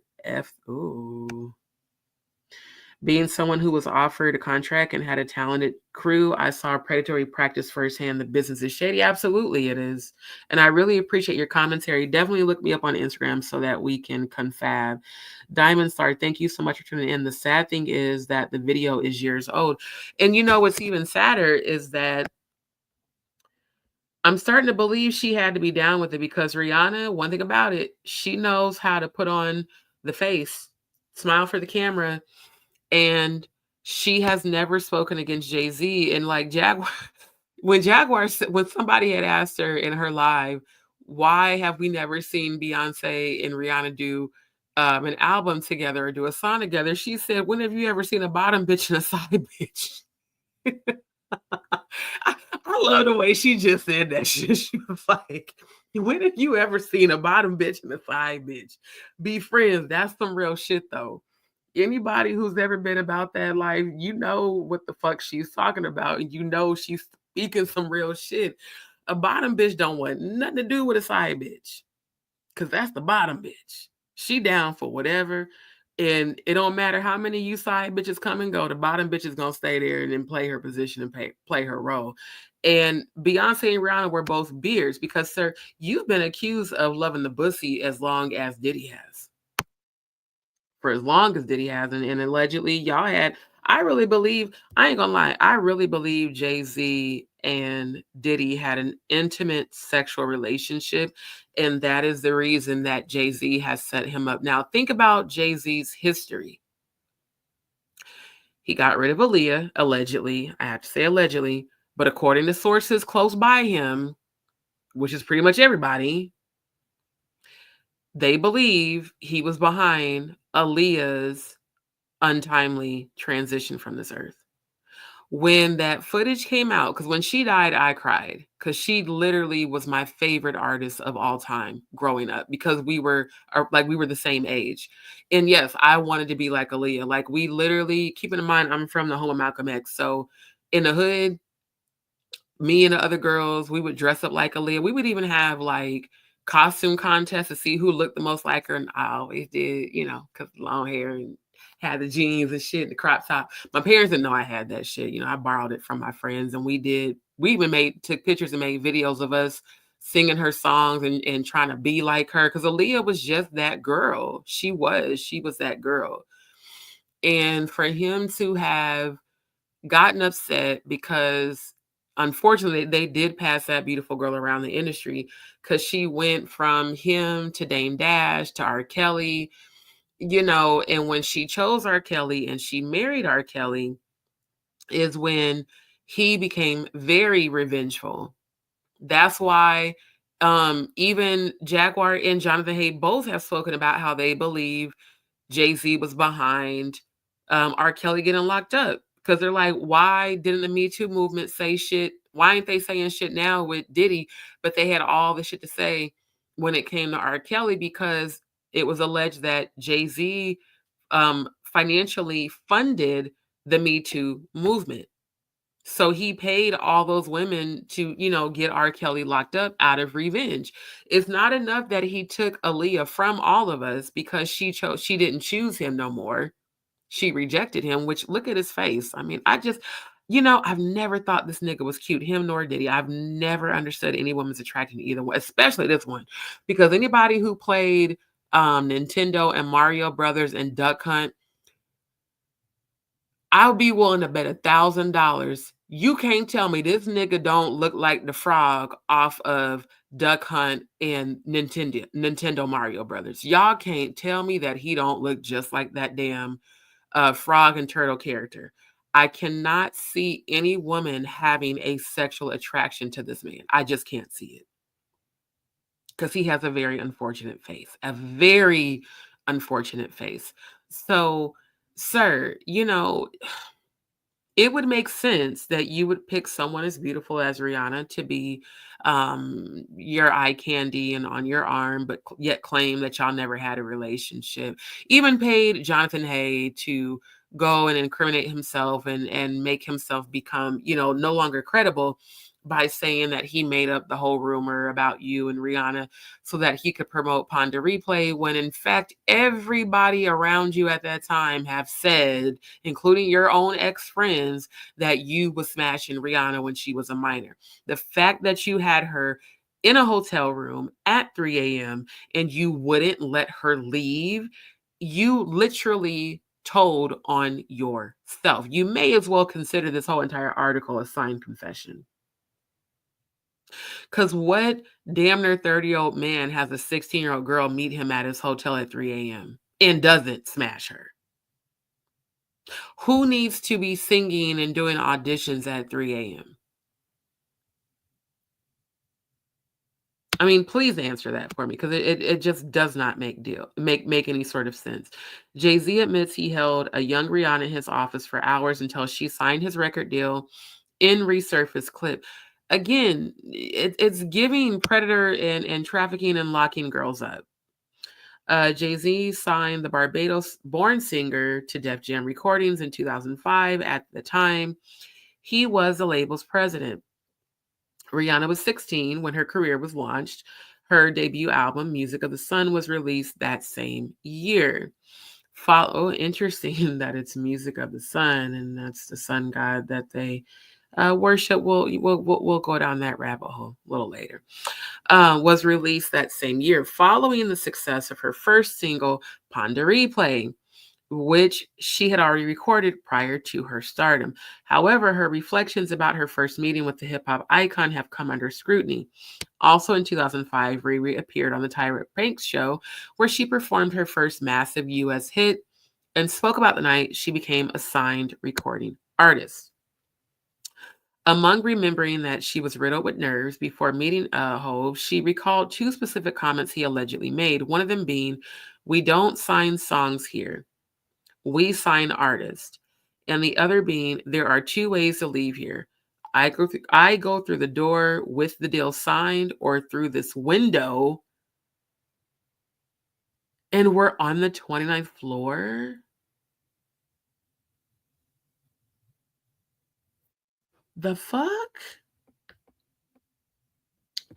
Being someone who was offered a contract and had a talented crew, I saw predatory practice firsthand. The business is shady. Absolutely, it is. And I really appreciate your commentary. Definitely look me up on Instagram so that we can confab. Diamond Star, thank you so much for tuning in. The sad thing is that the video is years old. And you know what's even sadder is that I'm starting to believe she had to be down with it because Rhianna, one thing about it, she knows how to put on the face, smile for the camera, and she has never spoken against Jay-Z. And like Jaguar, when somebody had asked her in her live, why have we never seen Beyonce and Rihanna do an album together or do a song together? She said, when have you ever seen a bottom bitch and a side bitch? I love the way she just said that shit. She was like, when have you ever seen a bottom bitch and a side bitch be friends? That's some real shit though. Anybody who's ever been about that life, you know what the fuck she's talking about. And you know she's speaking some real shit. A bottom bitch don't want nothing to do with a side bitch. Cause that's the bottom bitch. She down for whatever. And it don't matter how many you side bitches come and go. The bottom bitch is gonna stay there and then play her position and play her role. And Beyonce and Rihanna were both beards because, sir, you've been accused of loving the pussy as long as Diddy has. For as long as Diddy has, and allegedly y'all had. I really believe, I ain't gonna lie, I really believe Jay-Z and Diddy had an intimate sexual relationship, and that is the reason that Jay-Z has set him up. Now, think about Jay-Z's history. He got rid of Aaliyah, allegedly. I have to say allegedly, but according to sources close by him, which is pretty much everybody, they believe he was behind Aaliyah's untimely transition from this earth. When that footage came out, because when she died, I cried because she literally was my favorite artist of all time growing up because we were the same age. And yes, I wanted to be like Aaliyah. Like we literally, keeping in mind, I'm from the home of Malcolm X. So in the hood, me and the other girls, we would dress up like Aaliyah. We would even have like costume contests to see who looked the most like her. And I always did, because long hair and had the jeans and shit, the crop top. My parents didn't know I had that shit. I borrowed it from my friends and we even took pictures and made videos of us singing her songs and trying to be like her. Because Aaliyah was just that girl. She was that girl. And for him to have gotten upset because unfortunately, they did pass that beautiful girl around the industry because she went from him to Dame Dash to R. Kelly, and when she chose R. Kelly and she married R. Kelly is when he became very revengeful. That's why even Jaguar and Jonathan Hay both have spoken about how they believe Jay-Z was behind R. Kelly getting locked up. Because they're like, why didn't the Me Too movement say shit? Why ain't they saying shit now with Diddy? But they had all the shit to say when it came to R. Kelly because it was alleged that Jay-Z financially funded the Me Too movement. So he paid all those women to, get R. Kelly locked up out of revenge. It's not enough that he took Aaliyah from all of us because she didn't choose him no more. She rejected him, which look at his face. I mean, I've never thought this nigga was cute, him nor Diddy. I've never understood any woman's attraction to either one, especially this one. Because anybody who played Nintendo and Mario Brothers and Duck Hunt, I'll be willing to bet $1,000. You can't tell me this nigga don't look like the frog off of Duck Hunt and Nintendo Mario Brothers. Y'all can't tell me that he don't look just like that damn frog and turtle character. I cannot see any woman having a sexual attraction to this man. I just can't see it. Because he has a very unfortunate face. A very unfortunate face. So, sir, it would make sense that you would pick someone as beautiful as Rhianna to be your eye candy and on your arm, but yet claim that y'all never had a relationship. Even paid Jonathan Hay to go and incriminate himself and make himself become, no longer credible by saying that he made up the whole rumor about you and Rhianna so that he could promote Ponder Replay, when in fact everybody around you at that time have said, including your own ex-friends, that you was smashing Rhianna when she was a minor. The fact that you had her in a hotel room at 3 a.m. and you wouldn't let her leave, you literally told on yourself. You may as well consider this whole entire article a signed confession. Because what damn near 30-year-old man has a 16-year-old girl meet him at his hotel at 3 a.m. and doesn't smash her? Who needs to be singing and doing auditions at 3 a.m.? I mean, please answer that for me, because it just does not make any sort of sense. Jay-Z admits he held a young Rhianna in his office for hours until she signed his record deal in resurfaced clip. Again, it's giving predator and trafficking and locking girls up. Jay-Z signed the Barbados-born singer to Def Jam Recordings in 2005. At the time, he was the label's president. Rhianna was 16 when her career was launched. Her debut album, Music of the Sun, was released that same year. Interesting that it's Music of the Sun, and that's the sun god that they worship. We'll go down that rabbit hole a little later. Was released that same year, following the success of her first single, Ponder Replay, which she had already recorded prior to her stardom. However, her reflections about her first meeting with the hip-hop icon have come under scrutiny. Also in 2005, Riri appeared on the Tyra Banks show, where she performed her first massive U.S. hit and spoke about the night she became a signed recording artist. Among remembering that she was riddled with nerves before meeting Hove, she recalled two specific comments he allegedly made, one of them being, "We don't sign songs here. We sign artists." And the other being, "There are two ways to leave here. I go through the door with the deal signed, or through this window, and we're on the 29th floor." The fuck?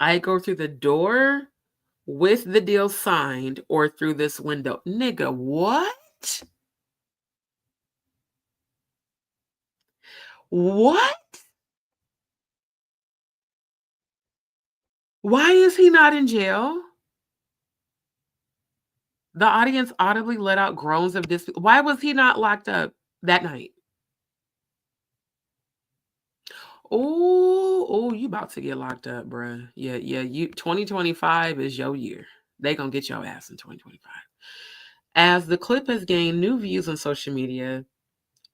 I go through the door with the deal signed, or through this window. Nigga, what? What? Why is he not in jail? The audience audibly let out groans of disbelief. Why was he not locked up that night? Oh, Oh, you about to get locked up, bruh. Yeah, you 2025 is your year. They gonna get your ass in 2025. As the clip has gained new views on social media,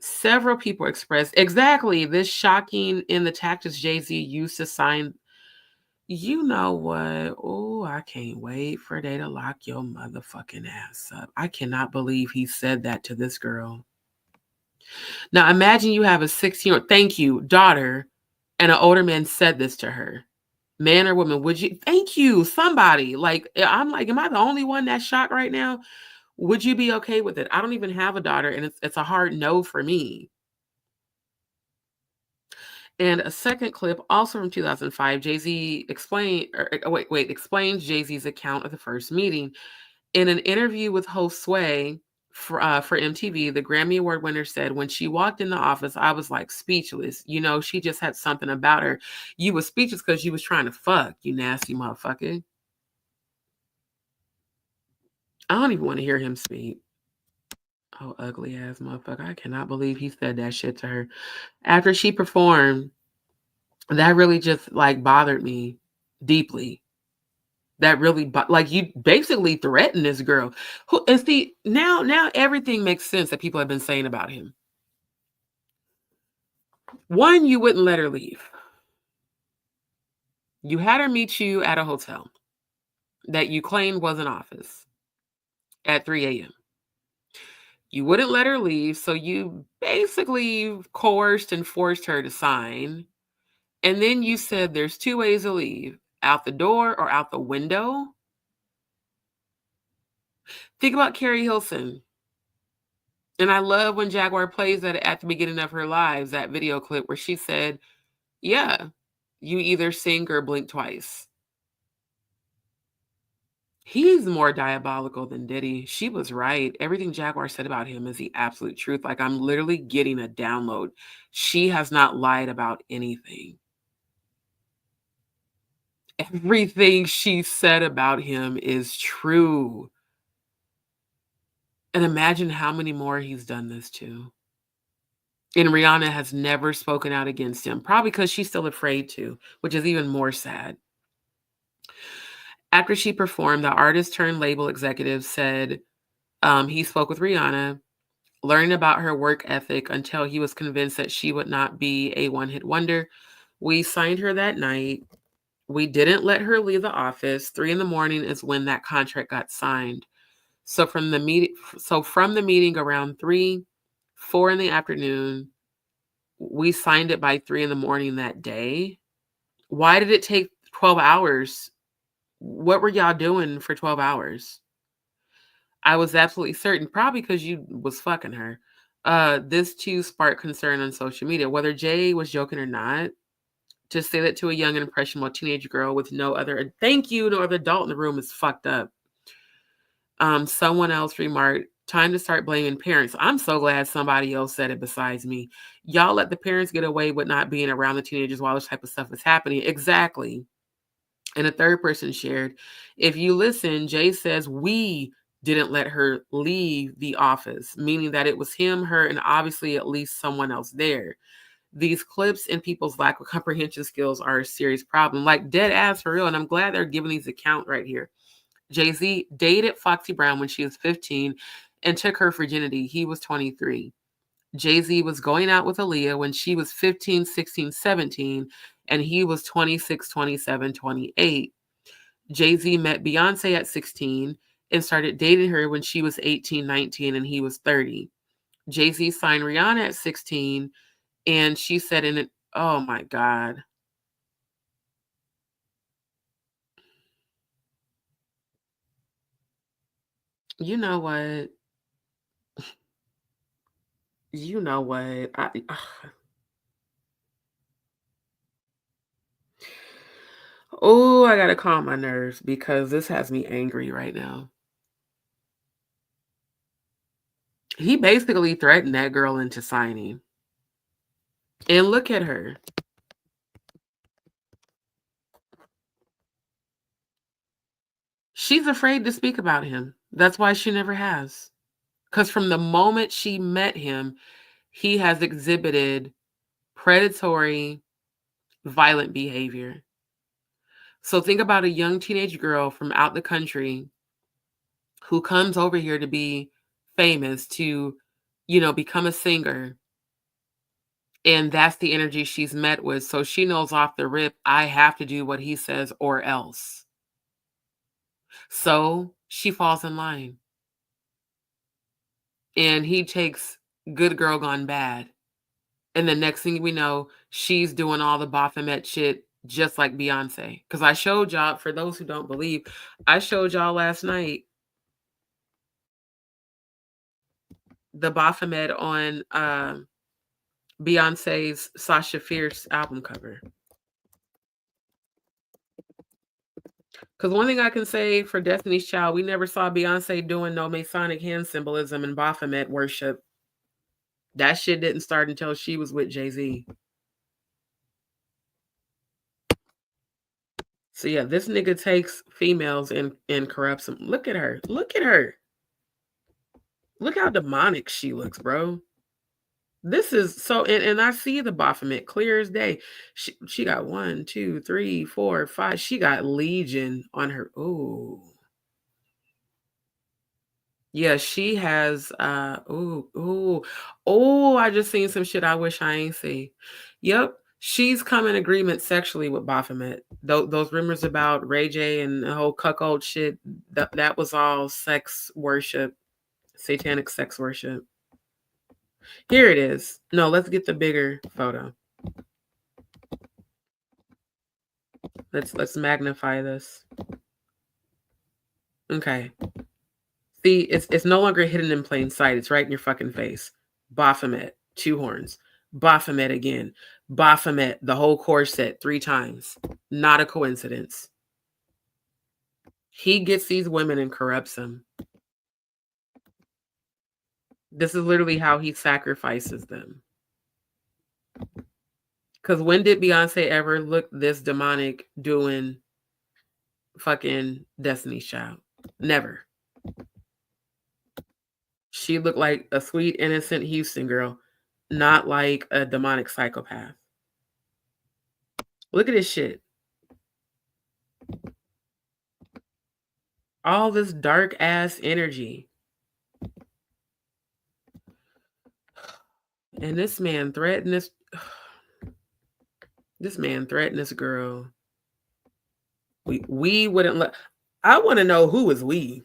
several people expressed exactly this shocking in the tactics Jay-Z used to sign. You know what? Oh, I can't wait for they to lock your motherfucking ass up. I cannot believe he said that to this girl. Now imagine you have a 16-year-old, thank you, daughter, and an older man said this to her. Man or woman, would you, thank you, somebody. Like, I'm like, am I the only one that's shocked right now? Would you be okay with it? I don't even have a daughter, and it's a hard no for me. And a second clip, also from 2005, Jay-Z explains Jay-Z's account of the first meeting. In an interview with host Sway for MTV, the Grammy Award winner said, when she walked in the office, I was like speechless. You know, she just had something about her. You was speechless because you was trying to fuck, you nasty motherfucker. I don't even want to hear him speak. Oh, ugly ass motherfucker. I cannot believe he said that shit to her. After she performed, that really just like bothered me deeply. That really, like, you basically threatened this girl. Who is the now everything makes sense that people have been saying about him. One, you wouldn't let her leave. You had her meet you at a hotel that you claimed was an office at 3 a.m. You wouldn't let her leave, so you basically coerced and forced her to sign. And then you said there's two ways to leave: out the door or out the window. Think about Carrie Hilson. And I love when Jaguar plays that at the beginning of her lives, that video clip where she said, yeah, you either sing or blink twice. He's more diabolical than Diddy. She was right. Everything Jaguar said about him is the absolute truth. Like, I'm literally getting a download. She has not lied about anything. Everything she said about him is true. And imagine how many more he's done this to. And Rhianna has never spoken out against him, probably because she's still afraid to, which is even more sad. After she performed, the artist turned label executive said he spoke with Rhianna, learning about her work ethic until he was convinced that she would not be a one-hit wonder. We signed her that night. We didn't let her leave the office. 3 a.m. is when that contract got signed. So from the meeting around 3, 4 in the afternoon, we signed it by 3 a.m. that day. Why did it take 12 hours? What were y'all doing for 12 hours? I was absolutely certain, probably because you was fucking her. This too sparked concern on social media, whether Jay was joking or not. To say that to a young and impressionable teenage girl with no other adult in the room is fucked up. Someone else remarked, time to start blaming parents. I'm so glad somebody else said it besides me. Y'all let the parents get away with not being around the teenagers while this type of stuff is happening. Exactly. And a third person shared, if you listen, Jay says we didn't let her leave the office, meaning that it was him, her, and obviously at least someone else there. These clips and people's lack of comprehension skills are a serious problem. Like, dead ass for real. And I'm glad they're giving these accounts right here. Jay-Z dated Foxy Brown when she was 15 and took her virginity. He was 23. Jay-Z was going out with Aaliyah when she was 15, 16, 17, and he was 26, 27, 28. Jay-Z met Beyonce at 16 and started dating her when she was 18, 19, and he was 30. Jay-Z signed Rhianna at 16, and she said in it, oh my God. You know what? You know what? Oh, I gotta calm my nerves because this has me angry right now. He basically threatened that girl into signing. And look at her. She's afraid to speak about him. That's why she never has. Because from the moment she met him, he has exhibited predatory violent behavior. So think about a young teenage girl from out the country who comes over here to be famous, to, become a singer. And that's the energy she's met with. So she knows off the rip, I have to do what he says or else. So she falls in line. And he takes good girl gone bad. And the next thing we know, she's doing all the Baphomet shit just like Beyonce. Because I showed y'all, for those who don't believe, I showed y'all last night the Baphomet on Beyonce's Sasha Fierce album cover. Because one thing I can say for Destiny's Child, we never saw Beyonce doing no Masonic hand symbolism and Baphomet worship. That shit didn't start until she was with Jay-Z. So yeah, this nigga takes females and corrupts them. Look at her. Look at her. Look how demonic she looks, bro. This is so, and I see the Baphomet clear as day. She got 1, 2, 3, 4, 5. She got Legion on her. Ooh. Yeah, she has I just seen some shit I wish I ain't see. Yep. She's come in agreement sexually with Baphomet. Those rumors about Ray J and the whole cuckold shit, that was all sex worship, satanic sex worship. Here it is. No, let's get the bigger photo. Let's magnify this. Okay. See, it's no longer hidden in plain sight. It's right in your fucking face. Baphomet, 2 horns. Baphomet again. Baphomet, the whole corset 3 times. Not a coincidence. He gets these women and corrupts them. This is literally how he sacrifices them. Because when did Beyonce ever look this demonic doing fucking Destiny's Child? Never. She looked like a sweet, innocent Houston girl, not like a demonic psychopath. Look at this shit. All this dark ass energy. And this man threatened this. This man threatened this girl. We wouldn't let. I want to know who was we.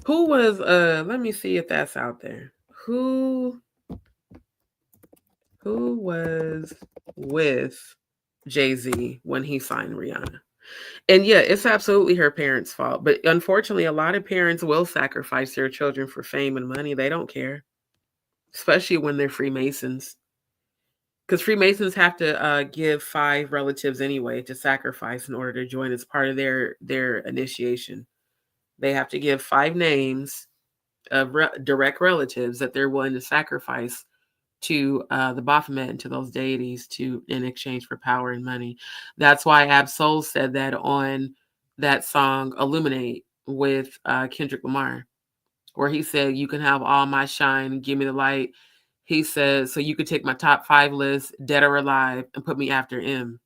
Who was let me see if that's out there. Who was with Jay-Z when he signed Rhianna? And yeah, it's absolutely her parents' fault. But unfortunately, a lot of parents will sacrifice their children for fame and money. They don't care, especially when they're Freemasons. Because Freemasons have to give 5 relatives anyway to sacrifice in order to join as part of their initiation. They have to give 5 names of direct relatives that they're willing to sacrifice to the Baphomet and to those deities in exchange for power and money. That's why Ab-Soul said that on that song Illuminate with Kendrick Lamar, where he said, you can have all my shine, give me the light. He says, so you could take my top 5 list, dead or alive, and put me after M.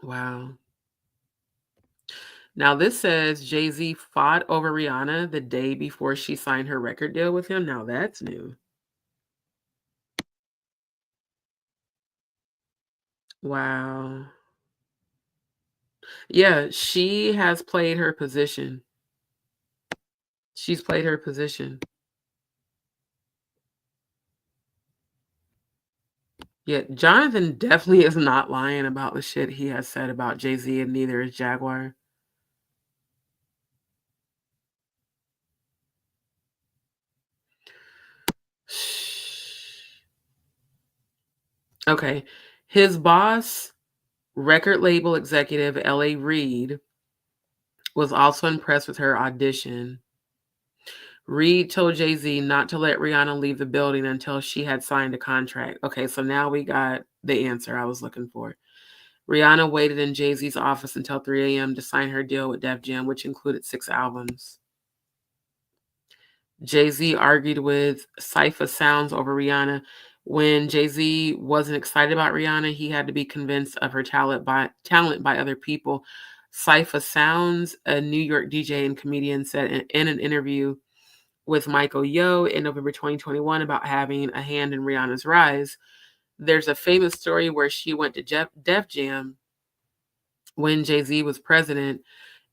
Wow. Now this says Jay-Z fought over Rhianna the day before she signed her record deal with him. Now that's new. Wow. Yeah, she has played her position. She's played her position. Yeah, Jonathan definitely is not lying about the shit he has said about Jay-Z, and neither is Jaguar. Okay. His boss, record label executive L.A. Reid, was also impressed with her audition. Reid told Jay-Z not to let Rhianna leave the building until she had signed a contract. Okay, so now we got the answer I was looking for. Rhianna waited in Jay-Z's office until 3 a.m. to sign her deal with Def Jam, which included 6 albums. Jay-Z argued with Cypher Sounds over Rihanna. When Jay-Z wasn't excited about Rihanna, he had to be convinced of her talent by other people. Cypher Sounds, a New York DJ and comedian, said in an interview with Michael Yo in November 2021 about having a hand in Rihanna's rise. There's a famous story where she went to Def Jam when Jay-Z was president,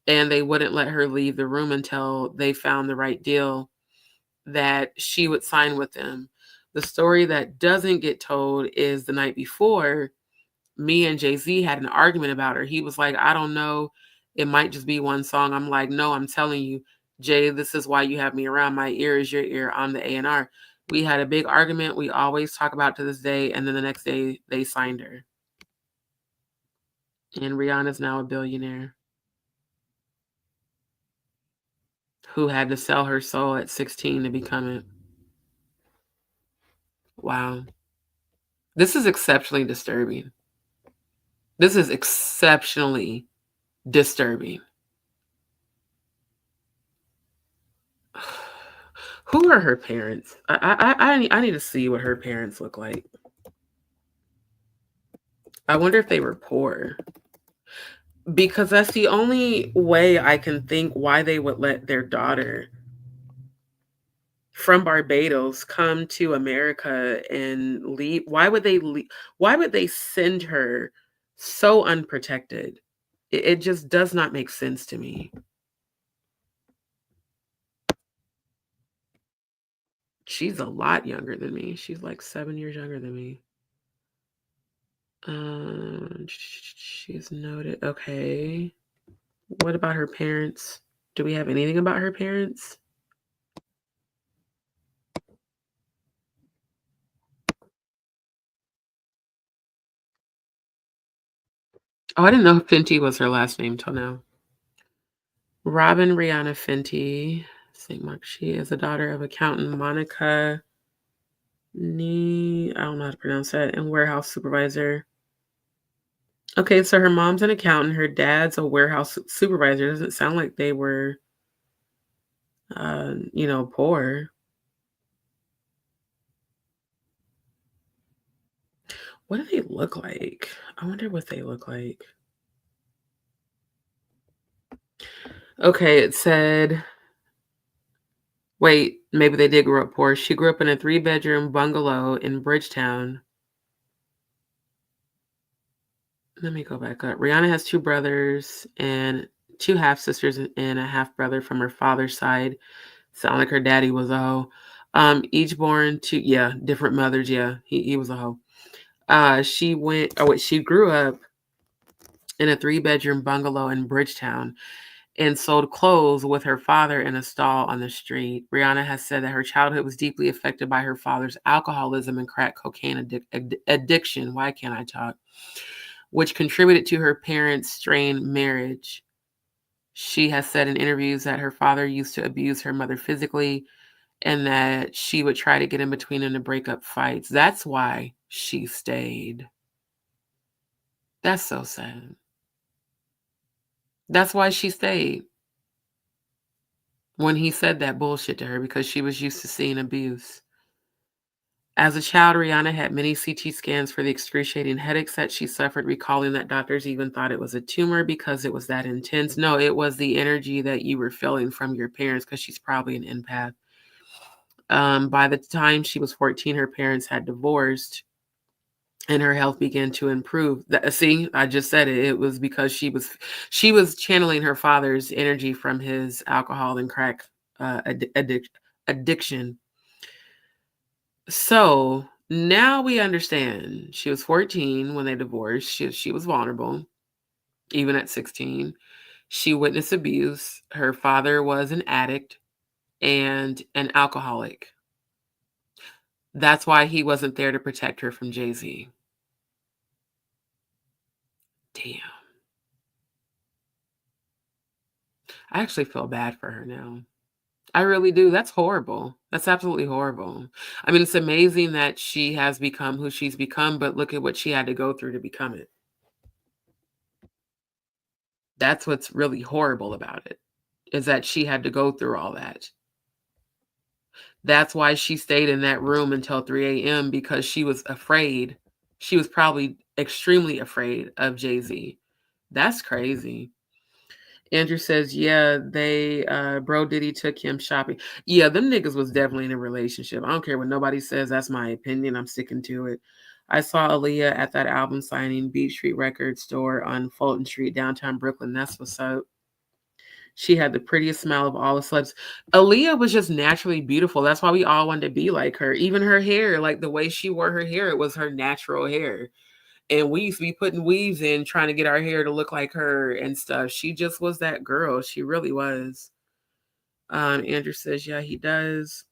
and they wouldn't let her leave the room until they found the right deal that she would sign with them. The story that doesn't get told is the night before, me and Jay-Z had an argument about her. He was like, I don't know, it might just be one song. I'm like, no, I'm telling you, Jay, this is why you have me around. My ear is your ear. I'm the A&R. We had a big argument. We always talk about to this day. And then the next day they signed her. And Rihanna's now a billionaire who had to sell her soul at 16 to become it. Wow. This is exceptionally disturbing. This is exceptionally disturbing. Who are her parents? I need to see what her parents look like. I wonder if they were poor. Because that's the only way I can think why they would let their daughter from Barbados come to America and leave. Why would they leave? Why would they send her so unprotected? It just does not make sense to me. She's a lot younger than me. She's like 7 years younger than me. She's noted. Okay. What about her parents? Do we have anything about her parents? Oh, I didn't know Fenty was her last name till now. Robin Rhianna Fenty. St. Mark. She is the daughter of accountant Monica Nee. I don't know how to pronounce that. And warehouse supervisor. Okay, so her mom's an accountant. Her dad's a warehouse supervisor. Doesn't sound like they were, poor. What do they look like? I wonder what they look like. Okay, it said, wait, maybe they did grow up poor. She grew up in a 3-bedroom bungalow in Bridgetown. Let me go back up. Rihanna has 2 brothers and 2 half-sisters and a half-brother from her father's side. Sound like her daddy was a hoe. Each born to, different mothers. Yeah, he was a hoe. She grew up in a 3-bedroom bungalow in Bridgetown and sold clothes with her father in a stall on the street. Rihanna has said that her childhood was deeply affected by her father's alcoholism and crack cocaine addiction. Why can't I talk? Which contributed to her parents' strained marriage. She has said in interviews that her father used to abuse her mother physically and that she would try to get in between them to break up fights. That's why she stayed. That's so sad. That's why she stayed when he said that bullshit to her, because she was used to seeing abuse. As a child, Rihanna had many CT scans for the excruciating headaches that she suffered, recalling that doctors even thought it was a tumor because it was that intense. No, it was the energy that you were feeling from your parents, because she's probably an empath. By the time she was 14, her parents had divorced and her health began to improve. See, I just said it. It was because she was channeling her father's energy from his alcohol and crack addiction. So now we understand. She was 14 when they divorced. She was vulnerable, even at 16. She witnessed abuse. Her father was an addict and an alcoholic. That's why he wasn't there to protect her from Jay-Z. Damn. I actually feel bad for her now. I really do. That's horrible. That's absolutely horrible. I mean, it's amazing that she has become who she's become, but look at what she had to go through to become it. That's what's really horrible about it, is that she had to go through all that. That's why she stayed in that room until 3 a.m. because she was afraid. She was probably extremely afraid of Jay-Z. That's crazy. Andrew says, yeah, they bro Diddy took him shopping. Yeah, them niggas was definitely in a relationship. I don't care what nobody says. That's my opinion. I'm sticking to it. I saw Aaliyah at that album signing, Beach Street Record Store on Fulton Street, downtown Brooklyn. That's what's up. She had the prettiest smile of all the celebs. Aaliyah was just naturally beautiful. That's why we all wanted to be like her. Even her hair, like the way she wore her hair, it was her natural hair. And we used to be putting weaves in trying to get our hair to look like her and stuff. She just was that girl. She really was. Andrew says, yeah, he does.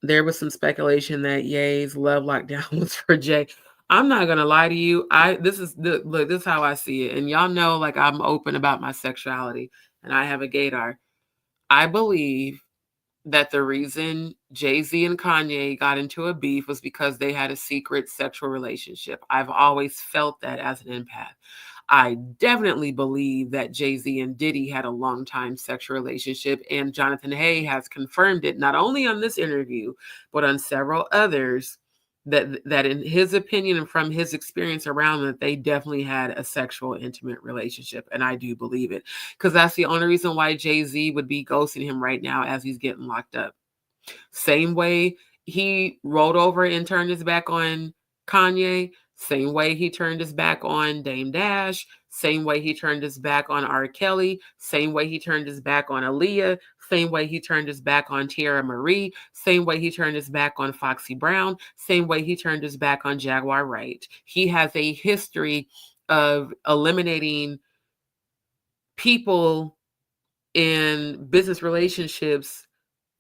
There was some speculation that Ye's love lockdown was for Jay. I'm not gonna lie to you. This is how I see it. And y'all know, like, I'm open about my sexuality and I have a gaydar. I believe that the reason Jay-Z and Kanye got into a beef was because they had a secret sexual relationship. I've always felt that as an empath. I definitely believe that Jay-Z and Diddy had a long-time sexual relationship, and Jonathan Hay has confirmed it, not only on this interview, but on several others, that in his opinion and from his experience around that they definitely had a sexual intimate relationship. And I do believe it, because that's the only reason why Jay-Z would be ghosting him right now as he's getting locked up. Same way he rolled over and turned his back on Kanye, same way he turned his back on Dame Dash, same way he turned his back on R. Kelly, same way he turned his back on Aaliyah, same way he turned his back on Tierra Marie, same way he turned his back on Foxy Brown, same way he turned his back on Jaguar Wright. He has a history of eliminating people in business relationships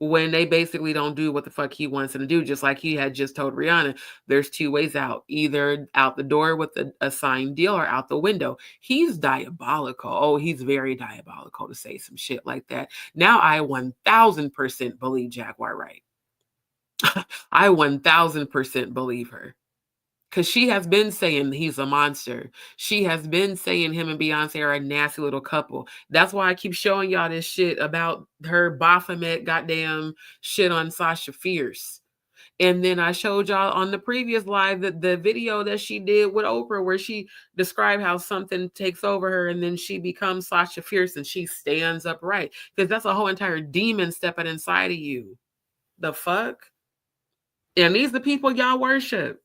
when they basically don't do what the fuck he wants them to do. Just like he had just told Rhianna, there's two ways out, either out the door with a signed deal or out the window. He's diabolical. Oh, he's very diabolical to say some shit like that. Now I 1000% believe Jaguar Wright. I 1000% believe her. Because she has been saying he's a monster. She has been saying him and Beyonce are a nasty little couple. That's why I keep showing y'all this shit about her Baphomet goddamn shit on Sasha Fierce. And then I showed y'all on the previous live the video that she did with Oprah where she described how something takes over her and then she becomes Sasha Fierce and she stands upright. Because that's a whole entire demon stepping inside of you. The fuck? And these are the people y'all worship.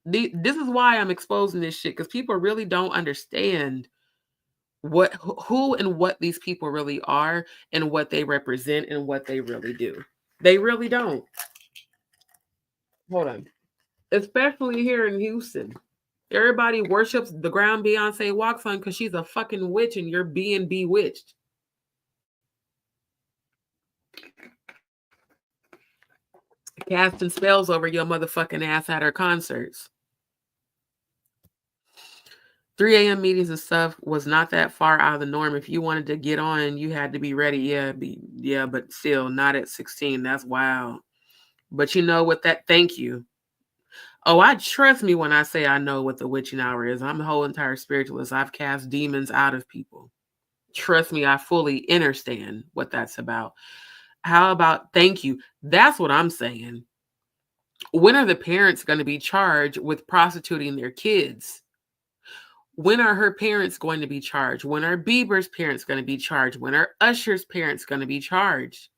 This is why I'm exposing this shit, because people really don't understand who and what these people really are and what they represent and what they really do. They really don't. Hold on. Especially here in Houston. Everybody worships the ground Beyonce walks on because she's a fucking witch and you're being bewitched. Casting spells over your motherfucking ass at her concerts. 3 a.m. meetings and stuff was not that far out of the norm. If you wanted to get on, you had to be ready. Yeah, but still not at 16. That's wild. But you know what that, thank you. Oh, I trust me when I say I know what the witching hour is. I'm a whole entire spiritualist. I've cast demons out of people. Trust me, I fully understand what that's about. How about thank you? That's what I'm saying. When are the parents going to be charged with prostituting their kids? When are her parents going to be charged? When are Bieber's parents going to be charged? When are Usher's parents going to be charged?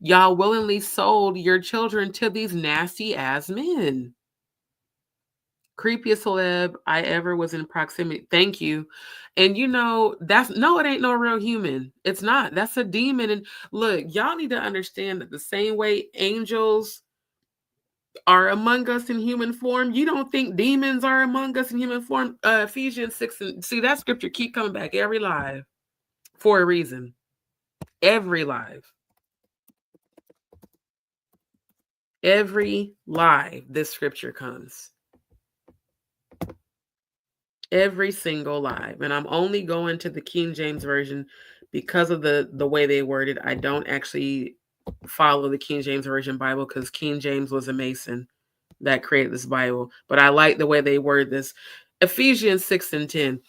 Y'all willingly sold your children to these nasty ass men. Creepiest celeb I ever was in proximity. Thank you. And you know, it ain't no real human. It's not. That's a demon. And look, y'all need to understand that the same way angels are among us in human form, you don't think demons are among us in human form? Ephesians 6, and see that scripture keep coming back every live for a reason. Every live this scripture comes. Every single live. And I'm only going to the King James Version because of the way they worded. I don't actually follow the King James Version Bible because King James was a Mason that created this Bible. But I like the way they word this. Ephesians 6 and 10.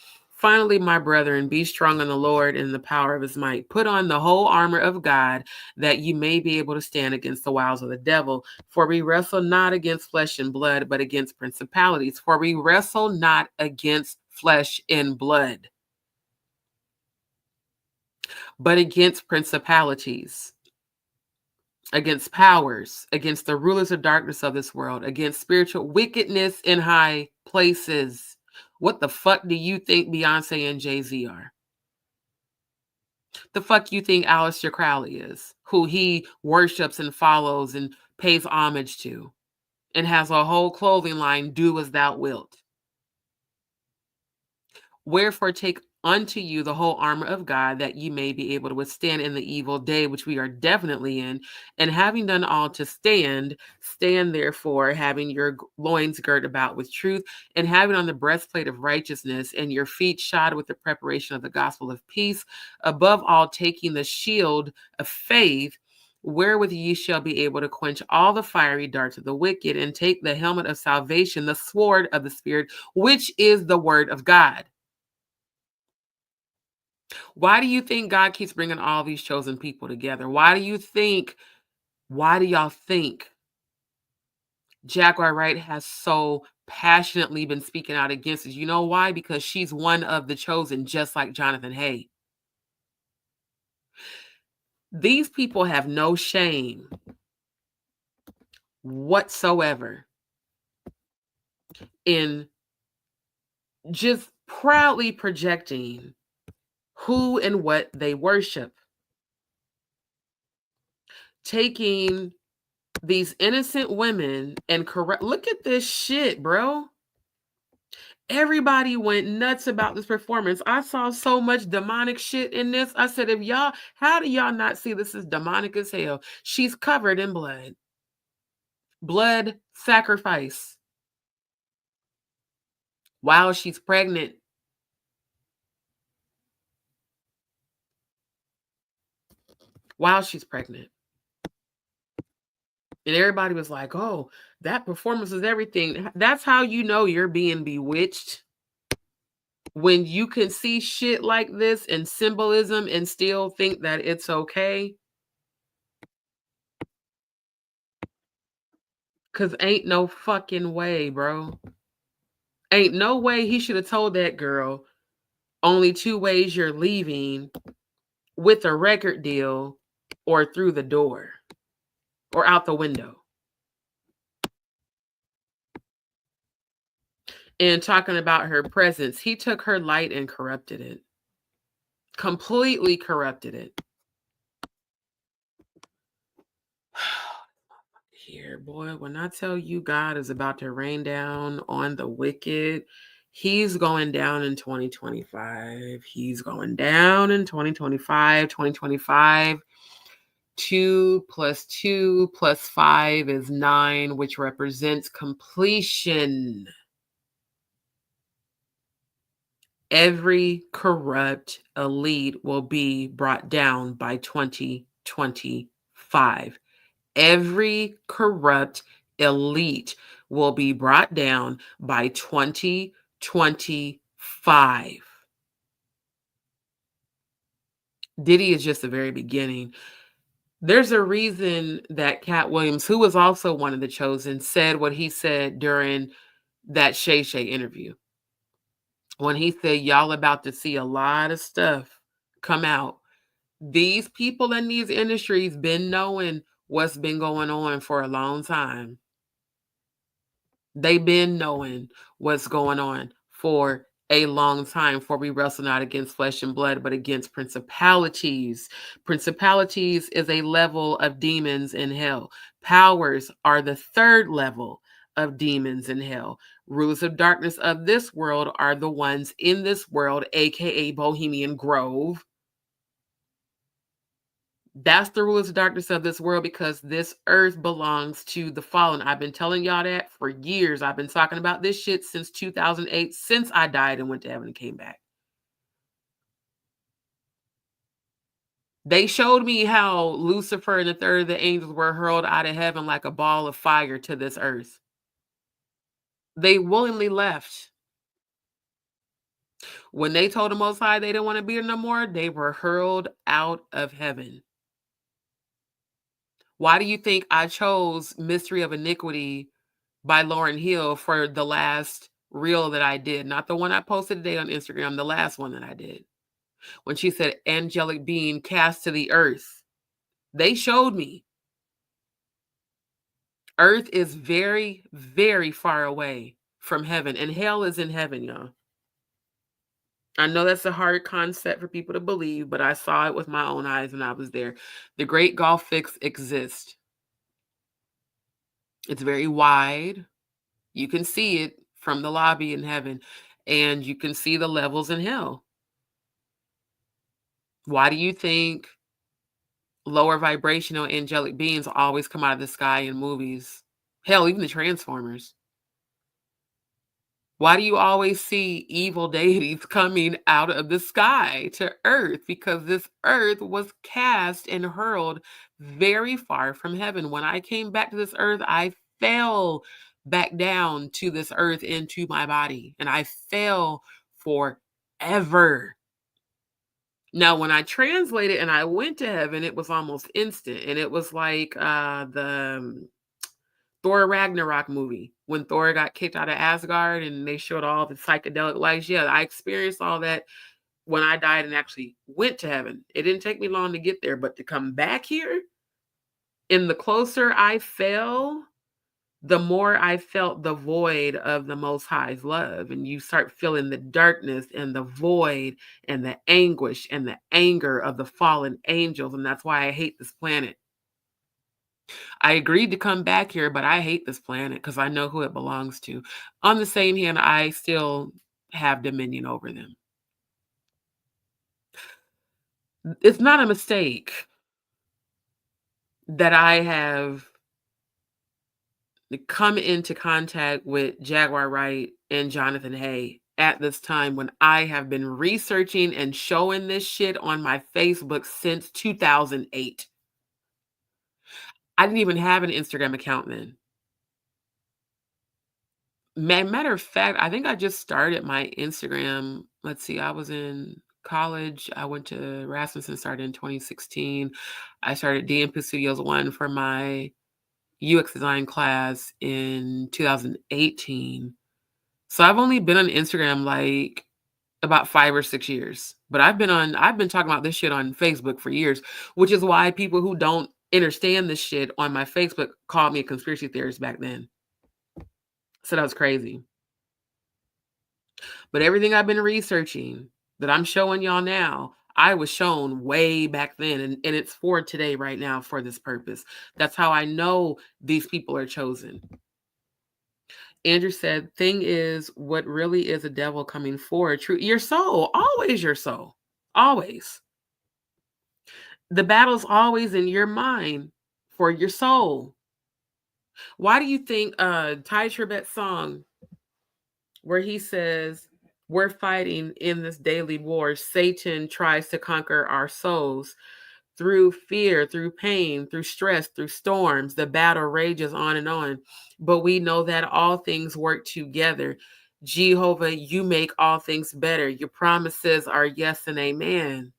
Finally, my brethren, be strong in the Lord and in the power of his might. Put on the whole armor of God, that you may be able to stand against the wiles of the devil. For we wrestle not against flesh and blood, but against principalities. For we wrestle not against flesh and blood, but against principalities, against powers, against the rulers of darkness of this world, against spiritual wickedness in high places. What the fuck do you think Beyonce and Jay-Z are? The fuck you think Aleister Crowley is, who he worships and follows and pays homage to, and has a whole clothing line, do as thou wilt. Wherefore take unto you the whole armor of God, that ye may be able to withstand in the evil day, which we are definitely in. And having done all to stand, stand therefore, having your loins girt about with truth, and having on the breastplate of righteousness, and your feet shod with the preparation of the gospel of peace. Above all, taking the shield of faith, wherewith ye shall be able to quench all the fiery darts of the wicked, and take the helmet of salvation, the sword of the Spirit, which is the word of God. Why do you think God keeps bringing all these chosen people together? Why do y'all think Jaguar Wright has so passionately been speaking out against it? You know why? Because she's one of the chosen, just like Jonathan Hay. These people have no shame whatsoever in just proudly projecting who and what they worship. Taking these innocent women and correct. Look at this shit, bro. Everybody went nuts about this performance. I saw so much demonic shit in this. I said, how do y'all not see this is demonic as hell? She's covered in blood. Blood sacrifice. While she's pregnant. While she's pregnant. And everybody was like, oh, that performance is everything. That's how you know you're being bewitched. When you can see shit like this and symbolism and still think that it's okay. Because ain't no fucking way, bro. Ain't no way he should have told that girl only 2 ways you're leaving: with a record deal or through the door or out the window. And talking about her presence, he took her light and corrupted it. Completely corrupted it. Here, boy, when I tell you God is about to rain down on the wicked, he's going down in 2025. He's going down in 2025. 2025. 2 + 2 + 5 is 9, which represents completion. Every corrupt elite will be brought down by 2025. Every corrupt elite will be brought down by 2025. Diddy is just the very beginning. There's a reason that Cat Williams, who was also one of the chosen, said what he said during that Shay Shay interview. When he said, y'all about to see a lot of stuff come out. These people in these industries been knowing what's been going on for a long time. They've been knowing what's going on for a long time, for we wrestle not against flesh and blood, but against principalities. Principalities is a level of demons in hell. Powers are the 3rd level of demons in hell. Rulers of darkness of this world are the ones in this world, aka Bohemian Grove. That's the rulers of darkness of this world, because this earth belongs to the fallen. I've been telling y'all that for years. I've been talking about this shit since 2008, since I died and went to heaven and came back. They showed me how Lucifer and the 3rd of the angels were hurled out of heaven like a ball of fire to this earth. They willingly left. When they told the Most High they didn't want to be there no more, they were hurled out of heaven. Why do you think I chose Mystery of Iniquity by Lauryn Hill for the last reel that I did? Not the one I posted today on Instagram, the last one that I did. When she said, angelic being cast to the earth. They showed me. Earth is very, very far away from heaven, and hell is in heaven, y'all. I know that's a hard concept for people to believe, but I saw it with my own eyes when I was there. The Great Gulf Fix exists. It's very wide. You can see it from the lobby in heaven, and you can see the levels in hell. Why do you think lower vibrational angelic beings always come out of the sky in movies? Hell, even the Transformers. Why do you always see evil deities coming out of the sky to earth? Because this earth was cast and hurled very far from heaven. When I came back to this earth, I fell back down to this earth into my body, and I fell forever. Now, when I translated and I went to heaven, it was almost instant, and it was like the Thor Ragnarok movie when Thor got kicked out of Asgard and they showed all the psychedelic lights. Yeah, I experienced all that when I died and actually went to heaven. It didn't take me long to get there, but to come back here, and the closer I fell, the more I felt the void of the Most High's love. And you start feeling the darkness and the void and the anguish and the anger of the fallen angels. And that's why I hate this planet. I agreed to come back here, but I hate this planet because I know who it belongs to. On the same hand, I still have dominion over them. It's not a mistake that I have come into contact with Jaguar Wright and Jonathan Hay at this time when I have been researching and showing this shit on my Facebook since 2008. I didn't even have an Instagram account then. Matter of fact, I think I just started my Instagram. Let's see, I was in college. I went to Rasmussen, started in 2016. I started DMP Studios 1 for my UX design class in 2018. So I've only been on Instagram like about 5 or 6 years. But I've been talking about this shit on Facebook for years, which is why people who don't understand this shit on my Facebook called me a conspiracy theorist back then. So that was crazy. But everything I've been researching that I'm showing y'all now, I was shown way back then. And it's for today, right now, for this purpose. That's how I know these people are chosen. Andrew said, thing is, what really is a devil coming forward? True. Your soul, always your soul. Always. The battle's always in your mind for your soul. Why do you think Ty Tribbet's song where he says, we're fighting in this daily war, Satan tries to conquer our souls through fear, through pain, through stress, through storms, the battle rages on, but we know that all things work together. Jehovah, you make all things better. Your promises are yes and amen.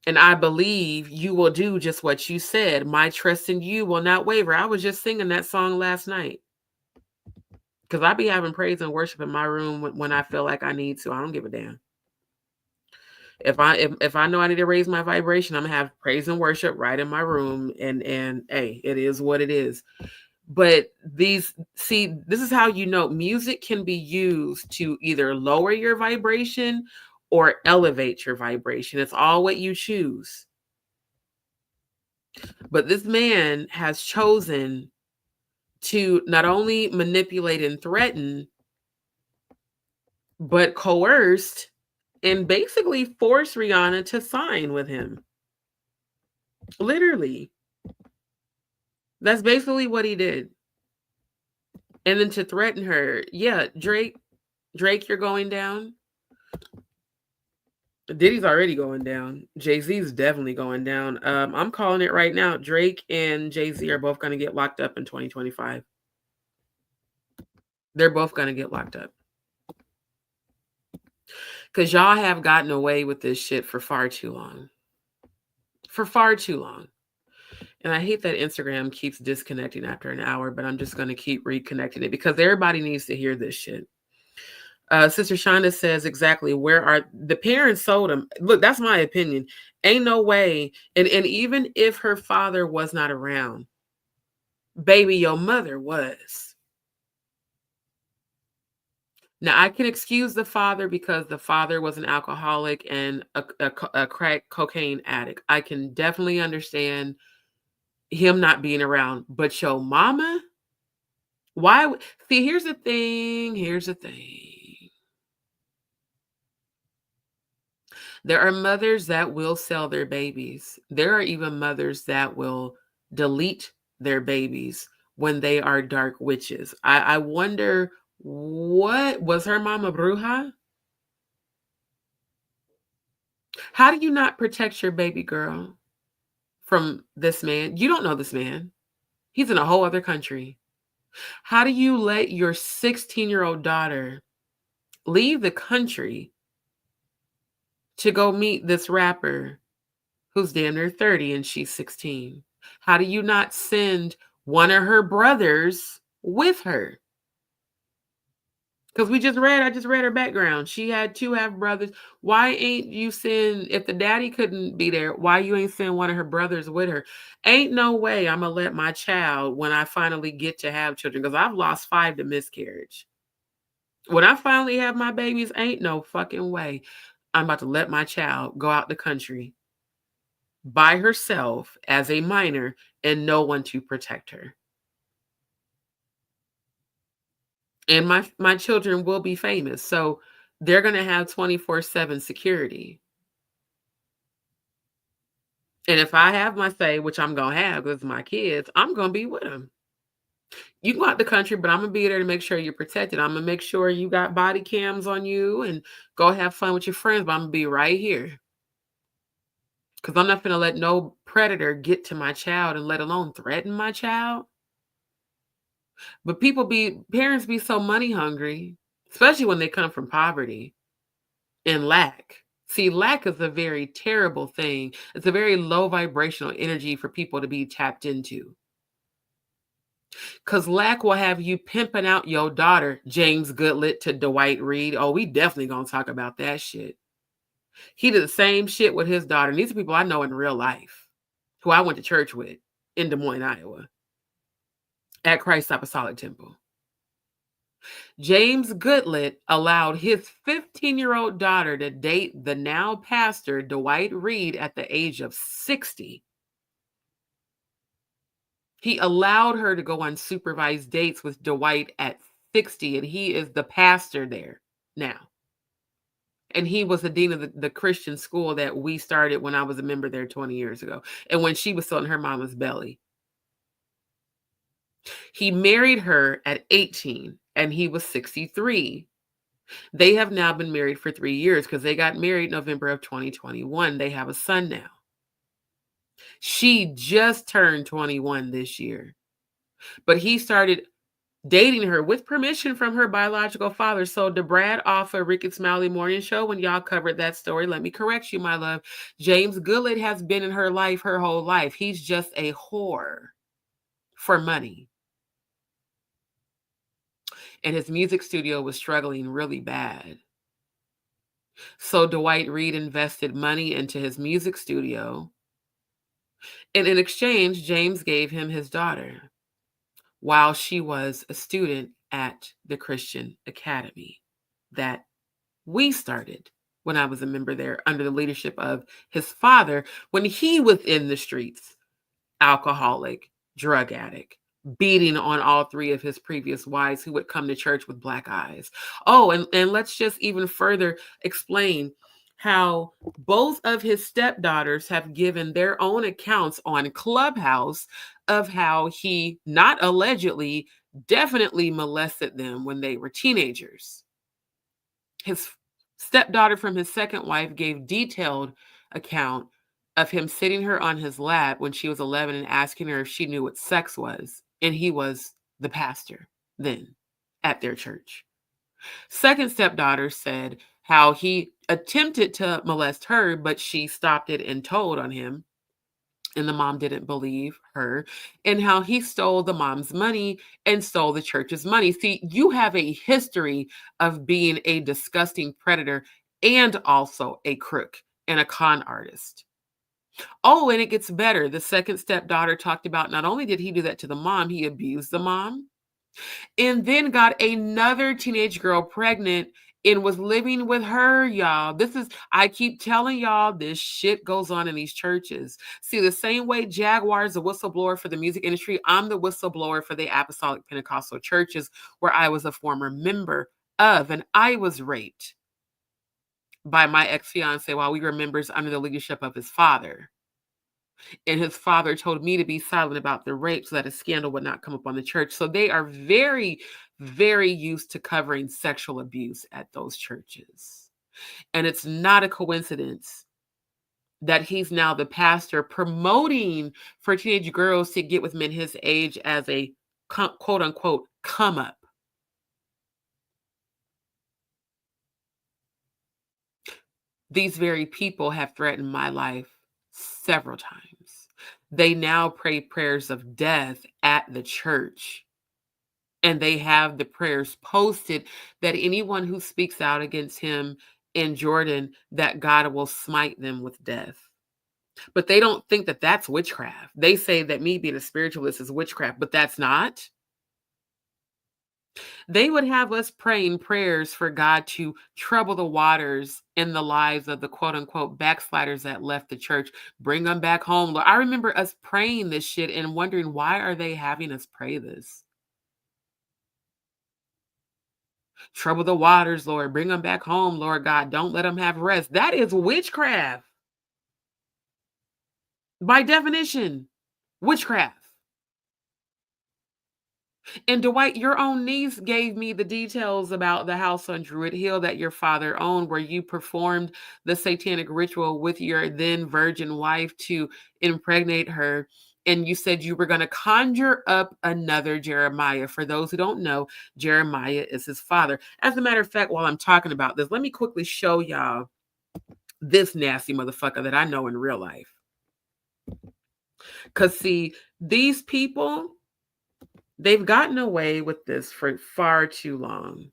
And I believe you will do just what you said. My trust in you will not waver. I was just singing that song last night. Because I be having praise and worship in my room when I feel like I need to. I don't give a damn. If I know I need to raise my vibration, I'm gonna have praise and worship right in my room. And hey, it is what it is. But this is how you know music can be used to either lower your vibration or elevate your vibration. It's all what you choose. But this man has chosen to not only manipulate and threaten, but coerced and basically force Rhianna to sign with him. Literally. That's basically what he did. And then to threaten her. Yeah, Drake, you're going down. Diddy's already going down. Jay-Z's definitely going down. I'm calling it right now. Drake and Jay-Z are both going to get locked up in 2025. They're both going to get locked up. Because y'all have gotten away with this shit for far too long. For far too long. And I hate that Instagram keeps disconnecting after an hour, but I'm just going to keep reconnecting it because everybody needs to hear this shit. Sister Shonda says exactly where are the parents sold him. Look, that's my opinion. Ain't no way. And even if her father was not around, baby, your mother was. Now, I can excuse the father because the father was an alcoholic and a crack cocaine addict. I can definitely understand him not being around. But your mama? Why? See, here's the thing. Here's the thing. There are mothers that will sell their babies. There are even mothers that will delete their babies when they are dark witches. I wonder, what was her mama bruja? How do you not protect your baby girl from this man? You don't know this man. He's in a whole other country. How do you let your 16-year-old daughter leave the country to go meet this rapper who's damn near 30 and she's 16? How do you not send one of her brothers with her? Because I just read her background. She had 2 half brothers. Why ain't you send, if the daddy couldn't be there, why you ain't send one of her brothers with her? Ain't no way I'm going to let my child, when I finally get to have children, because I've lost 5 to miscarriage. When I finally have my babies, ain't no fucking way I'm about to let my child go out the country by herself as a minor and no one to protect her. And my children will be famous, so they're going to have 24/7 security. And if I have my say, which I'm going to have because my kids, I'm going to be with them. You can go out the country, but I'm going to be there to make sure you're protected. I'm going to make sure you got body cams on you and go have fun with your friends, but I'm going to be right here. Because I'm not going to let no predator get to my child and let alone threaten my child. But parents be so money hungry, especially when they come from poverty and lack. See, lack is a very terrible thing. It's a very low vibrational energy for people to be tapped into. Because lack will have you pimping out your daughter, James Goodlett to Dwight Reed. Oh, we definitely going to talk about that shit. He did the same shit with his daughter. And these are people I know in real life, who I went to church with in Des Moines, Iowa, at Christ Apostolic Temple. James Goodlett allowed his 15-year-old daughter to date the now pastor Dwight Reed at the age of 60. He allowed her to go on supervised dates with Dwight at 60, and he is the pastor there now. And he was the dean of the Christian school that we started when I was a member there 20 years ago, and when she was still in her mama's belly. He married her at 18, and he was 63. They have now been married for 3 years because they got married November of 2021. They have a son now. She just turned 21 this year. But he started dating her with permission from her biological father. So DeBrad off of Rick and Smiley Morning Show, when y'all covered that story, let me correct you, my love. James Goodlett has been in her life her whole life. He's just a whore for money. And his music studio was struggling really bad. So Dwight Reed invested money into his music studio. And in exchange, James gave him his daughter while she was a student at the Christian Academy that we started when I was a member there under the leadership of his father when he was in the streets, alcoholic, drug addict, beating on all 3 of his previous wives who would come to church with black eyes. Oh, and let's just even further explain how both of his stepdaughters have given their own accounts on Clubhouse of how he not allegedly, definitely molested them when they were teenagers. His stepdaughter from his second wife gave detailed account of him sitting her on his lap when she was 11 and asking her if she knew what sex was. And he was the pastor then at their church. Second stepdaughter said how he attempted to molest her, but she stopped it and told on him. And the mom didn't believe her, and how he stole the mom's money and stole the church's money. See, you have a history of being a disgusting predator and also a crook and a con artist. Oh, and it gets better. The second stepdaughter talked about not only did he do that to the mom, he abused the mom and then got another teenage girl pregnant and was living with her, y'all. I keep telling y'all, this shit goes on in these churches. See, the same way Jaguar's a whistleblower for the music industry, I'm the whistleblower for the Apostolic Pentecostal churches where I was a former member of, and I was raped by my ex-fiance while we were members under the leadership of his father. And his father told me to be silent about the rape so that a scandal would not come up on the church. So they are very, very used to covering sexual abuse at those churches. And it's not a coincidence that he's now the pastor promoting for teenage girls to get with men his age as a quote unquote come up. These very people have threatened my life several times. They now pray prayers of death at the church. And they have the prayers posted that anyone who speaks out against him in Jordan, that God will smite them with death. But they don't think that that's witchcraft. They say that me being a spiritualist is witchcraft, but that's not. They would have us praying prayers for God to trouble the waters in the lives of the quote unquote backsliders that left the church, bring them back home. Lord, I remember us praying this shit and wondering, why are they having us pray this? Trouble the waters, Lord, bring them back home, Lord God, don't let them have rest. That is witchcraft. By definition, witchcraft. And Dwight, your own niece gave me the details about the house on Druid Hill that your father owned, where you performed the satanic ritual with your then virgin wife to impregnate her. And you said you were going to conjure up another Jeremiah. For those who don't know, Jeremiah is his father. As a matter of fact, while I'm talking about this, let me quickly show y'all this nasty motherfucker that I know in real life. Because, see, these people, they've gotten away with this for far too long.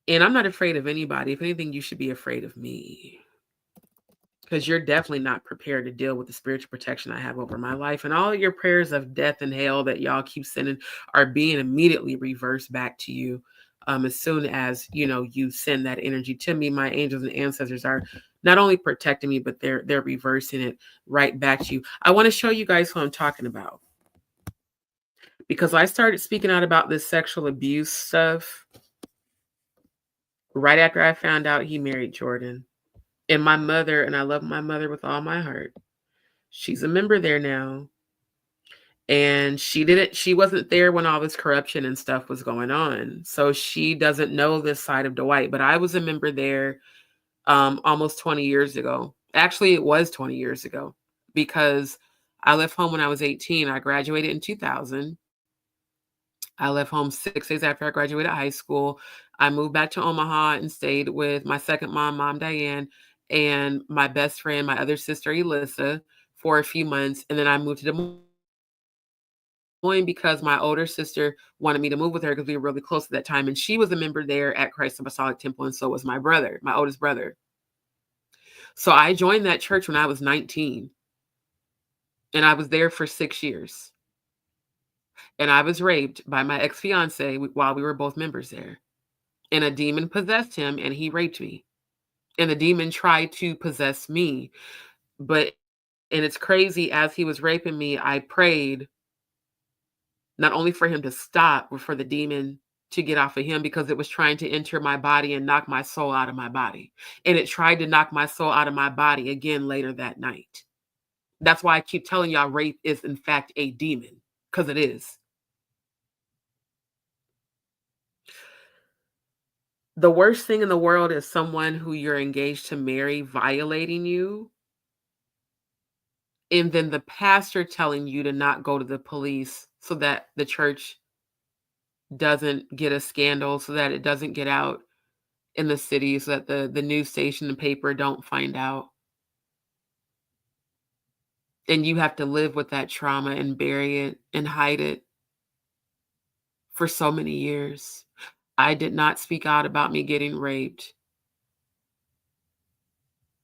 And I'm not afraid of anybody. If anything, you should be afraid of me. Because you're definitely not prepared to deal with the spiritual protection I have over my life. And all of your prayers of death and hell that y'all keep sending are being immediately reversed back to you. As soon as, you send that energy to me, my angels and ancestors are not only protecting me, but they're reversing it right back to you. I want to show you guys who I'm talking about. Because I started speaking out about this sexual abuse stuff right after I found out he married Jordan. And my mother, and I love my mother with all my heart, she's a member there now. And she wasn't there when all this corruption and stuff was going on. So she doesn't know this side of Dwight. But I was a member there almost 20 years ago. Actually, it was 20 years ago because I left home when I was 18. I graduated in 2000. I left home 6 days after I graduated high school. I moved back to Omaha and stayed with my second Mom Diane, and my best friend, my other sister, Elissa, for a few months. And then I moved to Des Moines because my older sister wanted me to move with her because we were really close at that time. And she was a member there at Christ Apostolic Temple, and so was my brother, my oldest brother. So I joined that church when I was 19, and I was there for 6 years. And I was raped by my ex-fiance while we were both members there. And a demon possessed him and he raped me. And the demon tried to possess me. And it's crazy, as he was raping me, I prayed not only for him to stop, but for the demon to get off of him, because it was trying to enter my body and knock my soul out of my body. And it tried to knock my soul out of my body again later that night. That's why I keep telling y'all rape is in fact a demon, because it is. The worst thing in the world is someone who you're engaged to marry violating you, and then the pastor telling you to not go to the police so that the church doesn't get a scandal, so that it doesn't get out in the city, so that the news station and paper don't find out. And you have to live with that trauma and bury it and hide it for so many years. I did not speak out about me getting raped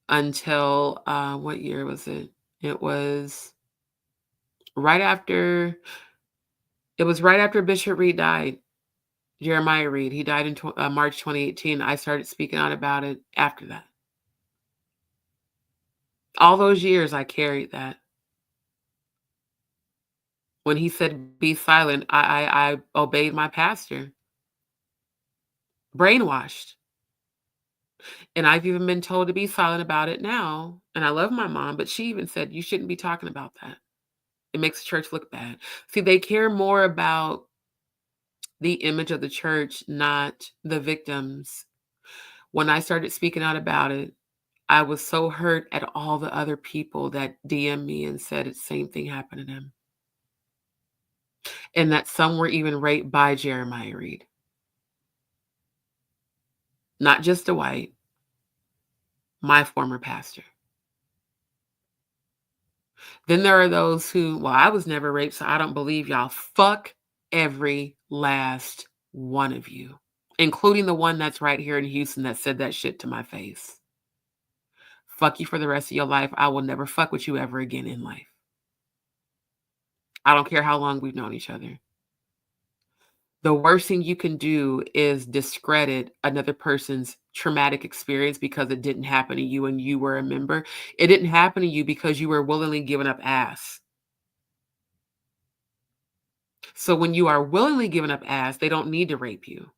until, what year was it? It was right after Bishop Reed died. Jeremiah Reed, he died in March 2018. I started speaking out about it after that. All those years I carried that. When he said, be silent, I obeyed my pastor. Brainwashed. And I've even been told to be silent about it now. And I love my mom, but she even said, you shouldn't be talking about that. It makes the church look bad. See, they care more about the image of the church, not the victims. When I started speaking out about it, I was so hurt at all the other people that DM'd me and said the same thing happened to them. And that some were even raped by Jeremiah Reed. Not just a white, my former pastor. Then there are those who, well, I was never raped, so I don't believe y'all. Fuck every last one of you, including the one that's right here in Houston that said that shit to my face. Fuck you for the rest of your life. I will never fuck with you ever again in life. I don't care how long we've known each other. The worst thing you can do is discredit another person's traumatic experience because it didn't happen to you and you were a member. It didn't happen to you because you were willingly giving up ass. So when you are willingly giving up ass, they don't need to rape you.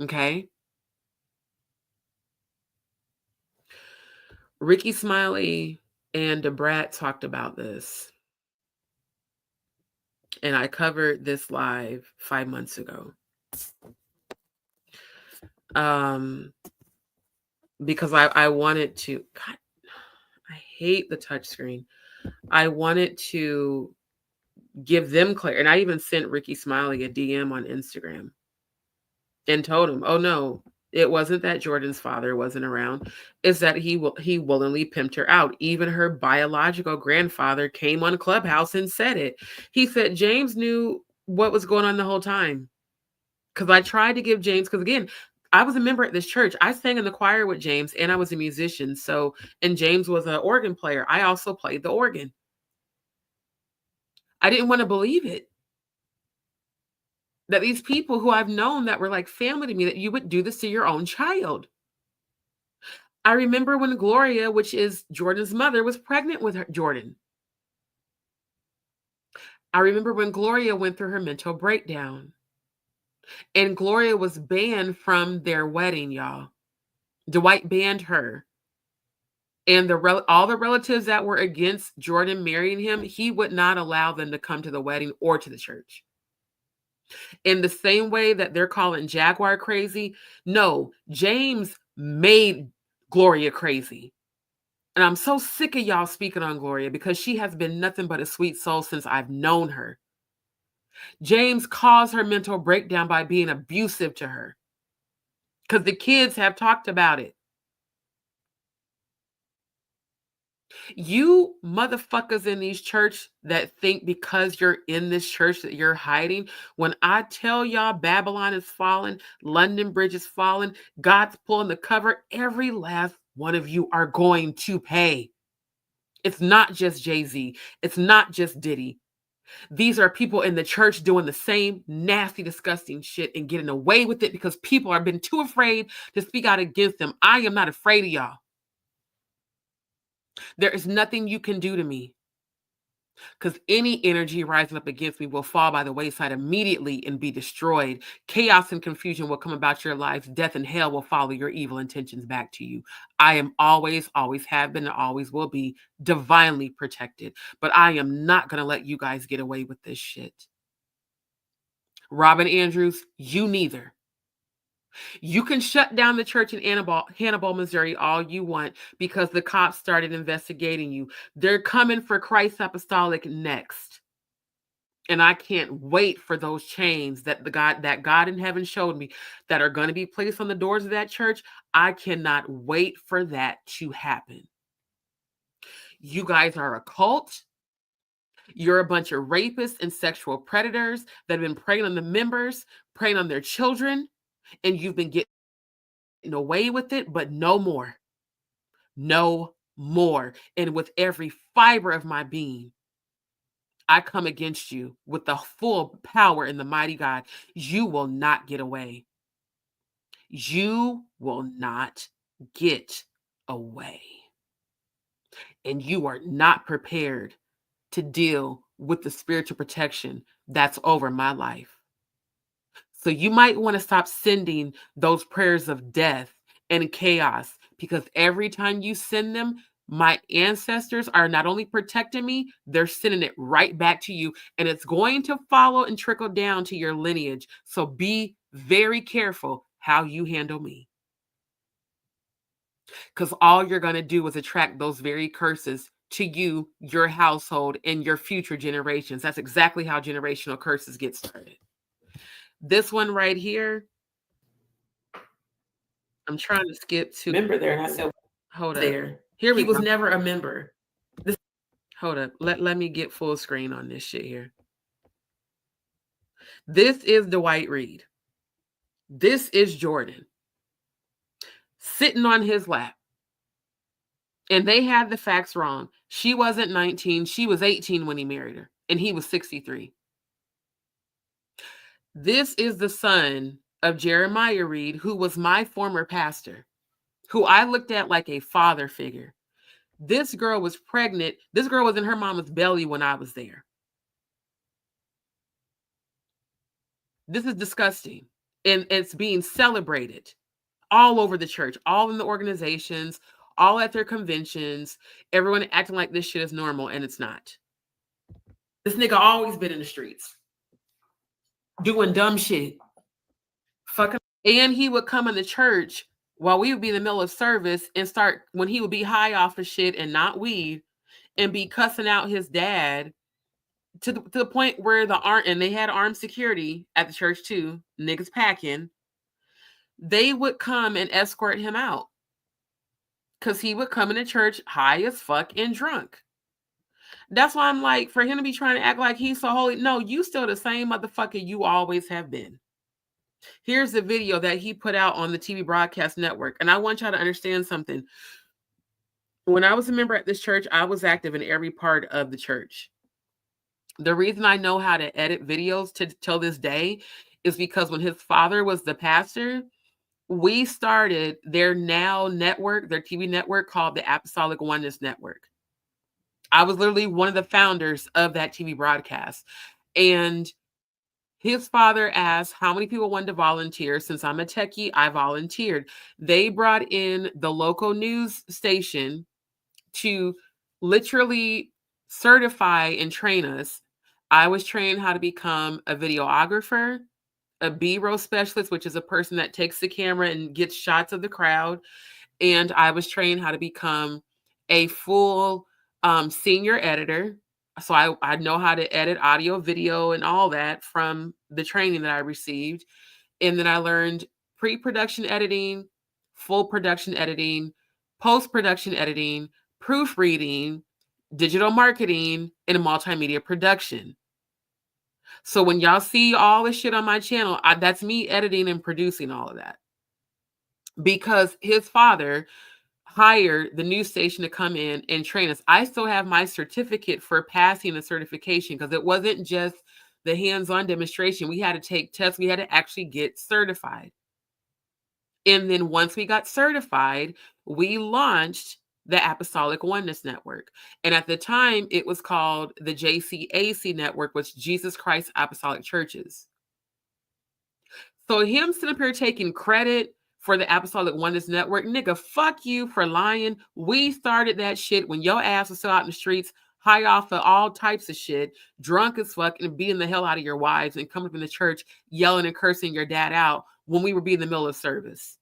Okay? Ricky Smiley and DeBrat talked about this. And I covered this live 5 months ago. Because I wanted to, God, I hate the touchscreen. I wanted to give them clarity. And I even sent Ricky Smiley a DM on Instagram and told him, oh no, it wasn't that Jordan's father wasn't around. It's that he willingly pimped her out. Even her biological grandfather came on Clubhouse and said it. He said James knew what was going on the whole time. Because I tried to give James, because again, I was a member at this church. I sang in the choir with James and I was a musician. So, and James was an organ player. I also played the organ. I didn't want to believe it. That these people who I've known that were like family to me, that you would do this to your own child. I remember when Gloria, which is Jordan's mother, was pregnant with Jordan. I remember when Gloria went through her mental breakdown. And Gloria was banned from their wedding, y'all. Dwight banned her. And all the relatives that were against Jordan marrying him, he would not allow them to come to the wedding or to the church. In the same way that they're calling Jaguar crazy, no, James made Gloria crazy. And I'm so sick of y'all speaking on Gloria because she has been nothing but a sweet soul since I've known her. James caused her mental breakdown by being abusive to her. Because the kids have talked about it. You motherfuckers in these church that think because you're in this church that you're hiding. When I tell y'all Babylon is falling, London Bridge is falling, God's pulling the cover, every last one of you are going to pay. It's not just Jay-Z. It's not just Diddy. These are people in the church doing the same nasty, disgusting shit and getting away with it because people have been too afraid to speak out against them. I am not afraid of y'all. There is nothing you can do to me because any energy rising up against me will fall by the wayside immediately and be destroyed. Chaos and confusion will come about your lives. Death and hell will follow your evil intentions back to you. I am always have been, and always will be divinely protected. But I am not going to let you guys get away with this shit. Robin Andrews, you neither. You can shut down the church in Hannibal, Missouri all you want because the cops started investigating you. They're coming for Christ Apostolic next. And I can't wait for those chains that God in heaven showed me that are going to be placed on the doors of that church. I cannot wait for that to happen. You guys are a cult. You're a bunch of rapists and sexual predators that have been preying on the members, preying on their children, and you've been getting away with it, but no more. No more. And with every fiber of my being, I come against you with the full power in the mighty God. You will not get away. You will not get away. And you are not prepared to deal with the spiritual protection that's over my life. So you might want to stop sending those prayers of death and chaos, because every time you send them, my ancestors are not only protecting me, they're sending it right back to you. And it's going to follow and trickle down to your lineage. So be very careful how you handle me. Because all you're going to do is attract those very curses to you, your household, and your future generations. That's exactly how generational curses get started. This one right here, I'm trying to skip to member there, and I said, hold up. there. Here we He was go. never a member. Hold up. Let me get full screen on this shit here. This is Dwight Reed. This is Jordan sitting on his lap. And they had the facts wrong. She wasn't 19. She was 18 when he married her, and he was 63. This is the son of Jeremiah Reed, who was my former pastor, who I looked at like a father figure. This girl was pregnant. This girl was in her mama's belly when I was there. This is disgusting. And it's being celebrated all over the church, all in the organizations, all at their conventions, everyone acting like this shit is normal, and it's not. This nigga always been in the streets doing dumb shit. Fucking. And he would come in the church while we would be in the middle of service and start, when he would be high off of shit and not weed, and be cussing out his dad to the point where and they had armed security at the church too, niggas packing. They would come and escort him out because he would come into church high as fuck and drunk. That's why I'm like, for him to be trying to act like he's so holy, no, you still the same motherfucker you always have been. Here's the video that he put out on the TV broadcast network. And I want y'all to understand something. When I was a member at this church, I was active in every part of the church. The reason I know how to edit videos till this day is because when his father was the pastor, we started their now network, their TV network called the Apostolic Oneness Network. I was literally one of the founders of that TV broadcast. And his father asked how many people wanted to volunteer. Since I'm a techie, I volunteered. They brought in the local news station to literally certify and train us. I was trained how to become a videographer, a B-roll specialist, which is a person that takes the camera and gets shots of the crowd. And I was trained how to become a full senior editor. So I know how to edit audio, video, and all that from the training that I received. And then I learned pre-production editing, full production editing, post-production editing, proofreading, digital marketing, and multimedia production. So when y'all see all this shit on my channel, that's me editing and producing all of that. Because his father hired the news station to come in and train us. I still have my certificate for passing the certification because it wasn't just the hands-on demonstration. We had to take tests. We had to actually get certified. And then once we got certified, we launched the Apostolic Oneness Network. And at the time, it was called the JCAC Network, which Jesus Christ Apostolic Churches. So him sitting up here taking credit for the Apostolic Oneness Network, nigga, fuck you for lying. We started that shit when your ass was still out in the streets, high off of all types of shit, drunk as fuck, and beating the hell out of your wives and coming up in the church yelling and cursing your dad out when we were being in the middle of service.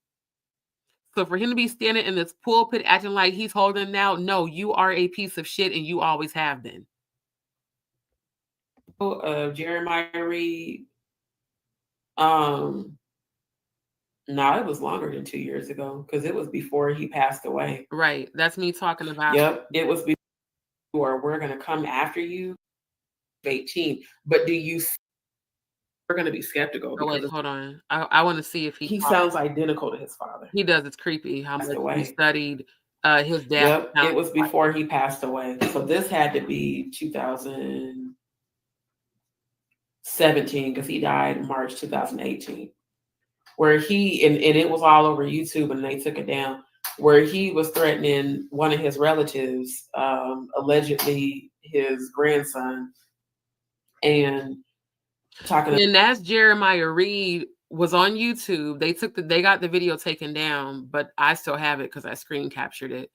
So for him to be standing in this pulpit acting like he's holding now, no, you are a piece of shit and you always have been. of Jeremiah Reed. No, it was longer than 2 years ago because it was before he passed away. Right. That's me talking about. Yep, it was before We're Gonna Come After You, 18. But we're gonna be skeptical Oh, wait, because hold on. I want to see if he sounds identical to his father. he does. It's creepy how Passed much away. he studied his dad. Yep, it was before he passed away. So this had to be 2017 because he died in March 2018. Where he and it was all over YouTube and they took it down. Where he was threatening one of his relatives, allegedly his grandson, and talking. And as Jeremiah Reed was on YouTube, they got the video taken down, but I still have it because I screen captured it.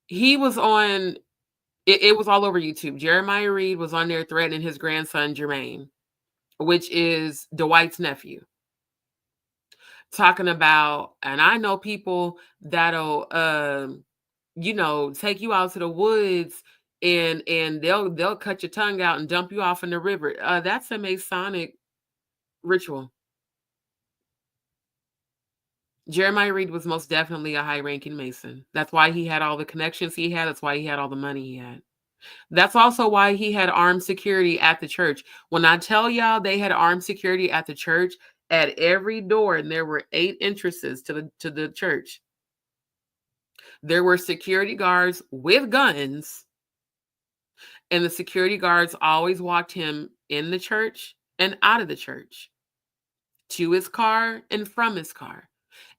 He was on. It was all over YouTube. Jeremiah Reed was on there threatening his grandson Jermaine, which is Dwight's nephew. Talking about, and I know people that'll take you out to the woods and they'll cut your tongue out and dump you off in the river. That's a Masonic ritual. Jeremiah Reed was most definitely a high-ranking Mason. That's why he had all the connections he had. That's why he had all the money he had. That's also why he had armed security at the church. When I tell y'all they had armed security at the church, at every door, and there were 8 entrances to the church, there were security guards with guns, and the security guards always walked him in the church and out of the church, to his car and from his car.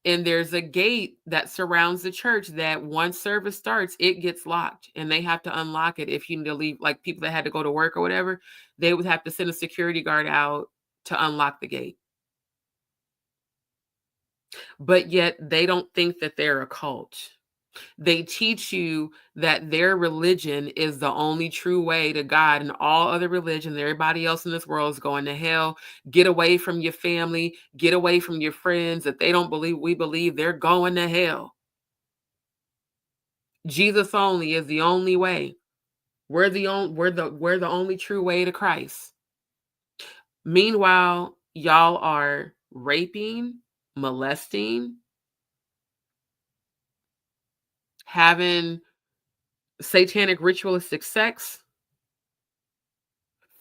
And there's a gate that surrounds the church that once service starts, it gets locked and they have to unlock it. If you need to leave, like people that had to go to work or whatever, they would have to send a security guard out to unlock the gate. But yet they don't think that they're a cult. They teach you that their religion is the only true way to God, and all other religions, everybody else in this world is going to hell. Get away from your family, get away from your friends. If they don't believe we believe, they're going to hell. Jesus only is the only way. We're the only true way to Christ. Meanwhile, y'all are raping, molesting, having satanic ritualistic sex,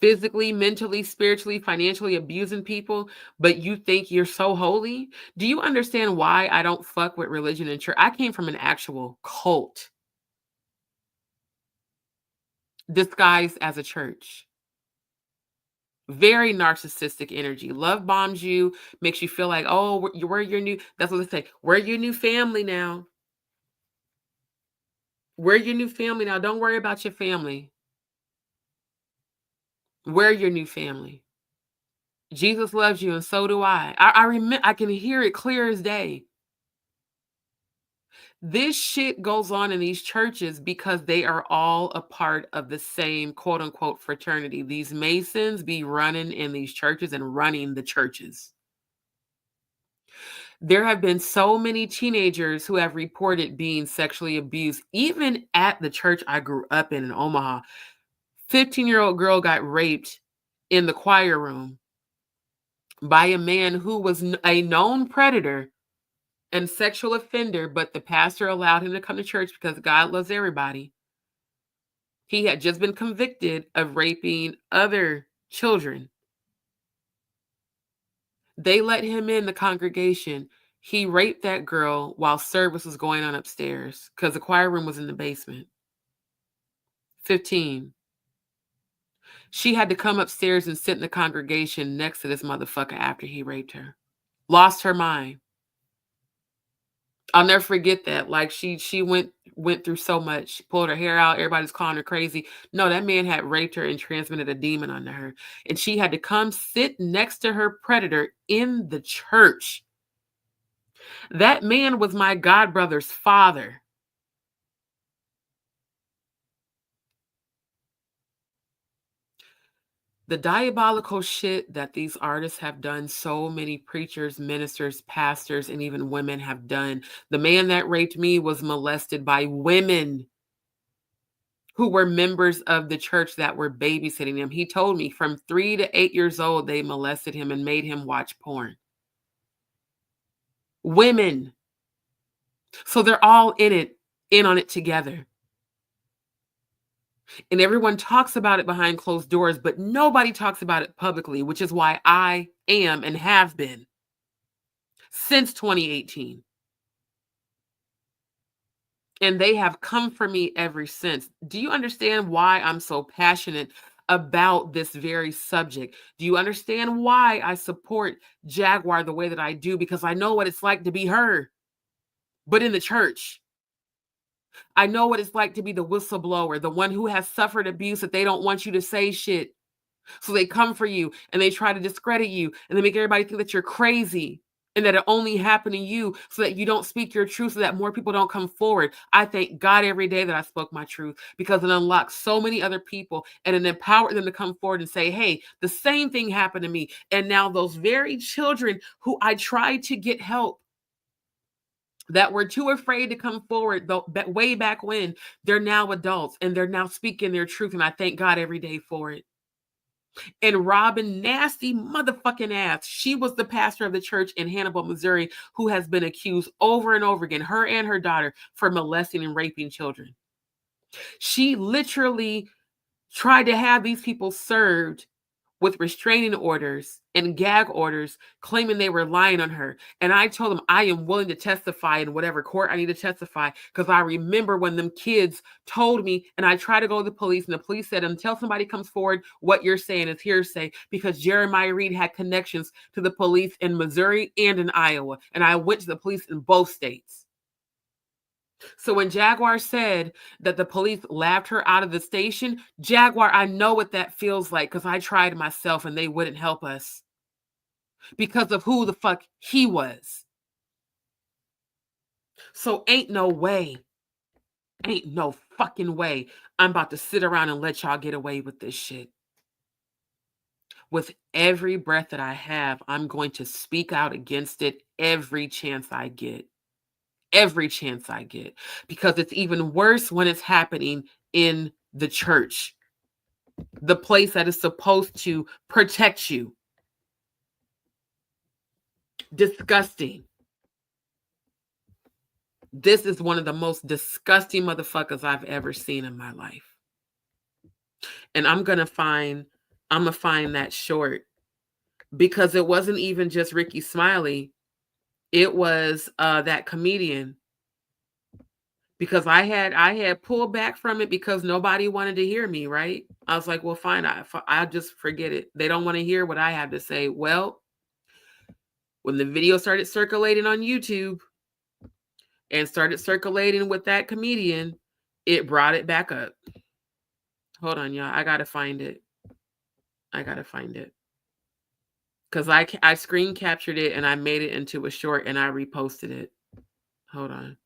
physically, mentally, spiritually, financially abusing people, but you think you're so holy? Do you understand why I don't fuck with religion and church? I came from an actual cult disguised as a church. Very narcissistic energy. Love bombs you, makes you feel like, oh, we're your new, that's what they say. We're your new family now. We're your new family now. Don't worry about your family. We're your new family. Jesus loves you, and so do I. I remember, I can hear it clear as day. This shit goes on in these churches because they are all a part of the same quote unquote fraternity. These Masons be running in these churches and running the churches. There have been so many teenagers who have reported being sexually abused, even at the church I grew up in Omaha. 15-year-old girl got raped in the choir room by a man who was a known predator and sexual offender, but the pastor allowed him to come to church because God loves everybody. He had just been convicted of raping other children. They let him in the congregation. He raped that girl while service was going on upstairs because the choir room was in the basement. 15. She had to come upstairs and sit in the congregation next to this motherfucker after he raped her. Lost her mind. I'll never forget that. Like she went through so much. She pulled her hair out. Everybody's calling her crazy. No, that man had raped her and transmitted a demon onto her. And she had to come sit next to her predator in the church. That man was my godbrother's father. The diabolical shit that these artists have done, so many preachers, ministers, pastors, and even women have done. The man that raped me was molested by women who were members of the church that were babysitting him. He told me from 3 to 8 years old, they molested him and made him watch porn. Women. So they're all in on it together. And everyone talks about it behind closed doors, but nobody talks about it publicly, which is why I am and have been since 2018. And they have come for me ever since. Do you understand why I'm so passionate about this very subject? Do you understand why I support Jaguar the way that I do? Because I know what it's like to be her, but in the church. I know what it's like to be the whistleblower, the one who has suffered abuse that they don't want you to say shit. So they come for you and they try to discredit you and they make everybody think that you're crazy and that it only happened to you so that you don't speak your truth, so that more people don't come forward. I thank God every day that I spoke my truth, because it unlocked so many other people and it empowered them to come forward and say, hey, the same thing happened to me. And now those very children who I tried to get help, that were too afraid to come forward way back when, they're now adults and they're now speaking their truth. And I thank God every day for it. And Robin, nasty motherfucking ass, she was the pastor of the church in Hannibal, Missouri, who has been accused over and over again, her and her daughter, for molesting and raping children. She literally tried to have these people served with restraining orders and gag orders, claiming they were lying on her. And I told them I am willing to testify in whatever court I need to testify, because I remember when them kids told me, and I tried to go to the police, and the police said, until somebody comes forward, what you're saying is hearsay, because Jeremiah Reed had connections to the police in Missouri and in Iowa. And I went to the police in both states. So when Jaguar said that the police laughed her out of the station, Jaguar, I know what that feels like, because I tried myself and they wouldn't help us because of who the fuck he was. So ain't no fucking way I'm about to sit around and let y'all get away with this shit. With every breath that I have, I'm going to speak out against it every chance I get. Every chance I get, because it's even worse when it's happening in the church, the place that is supposed to protect you. Disgusting. This is one of the most disgusting motherfuckers I've ever seen in my life. And I'm gonna find that short, because it wasn't even just Ricky Smiley. It was that comedian. Because I had pulled back from it because nobody wanted to hear me, right? I was like, well, fine, I'll just forget it. They don't want to hear what I have to say. Well, when the video started circulating on YouTube and started circulating with that comedian, it brought it back up. Hold on, y'all. I got to find it. Because I screen captured it and I made it into a short and I reposted it. Hold on.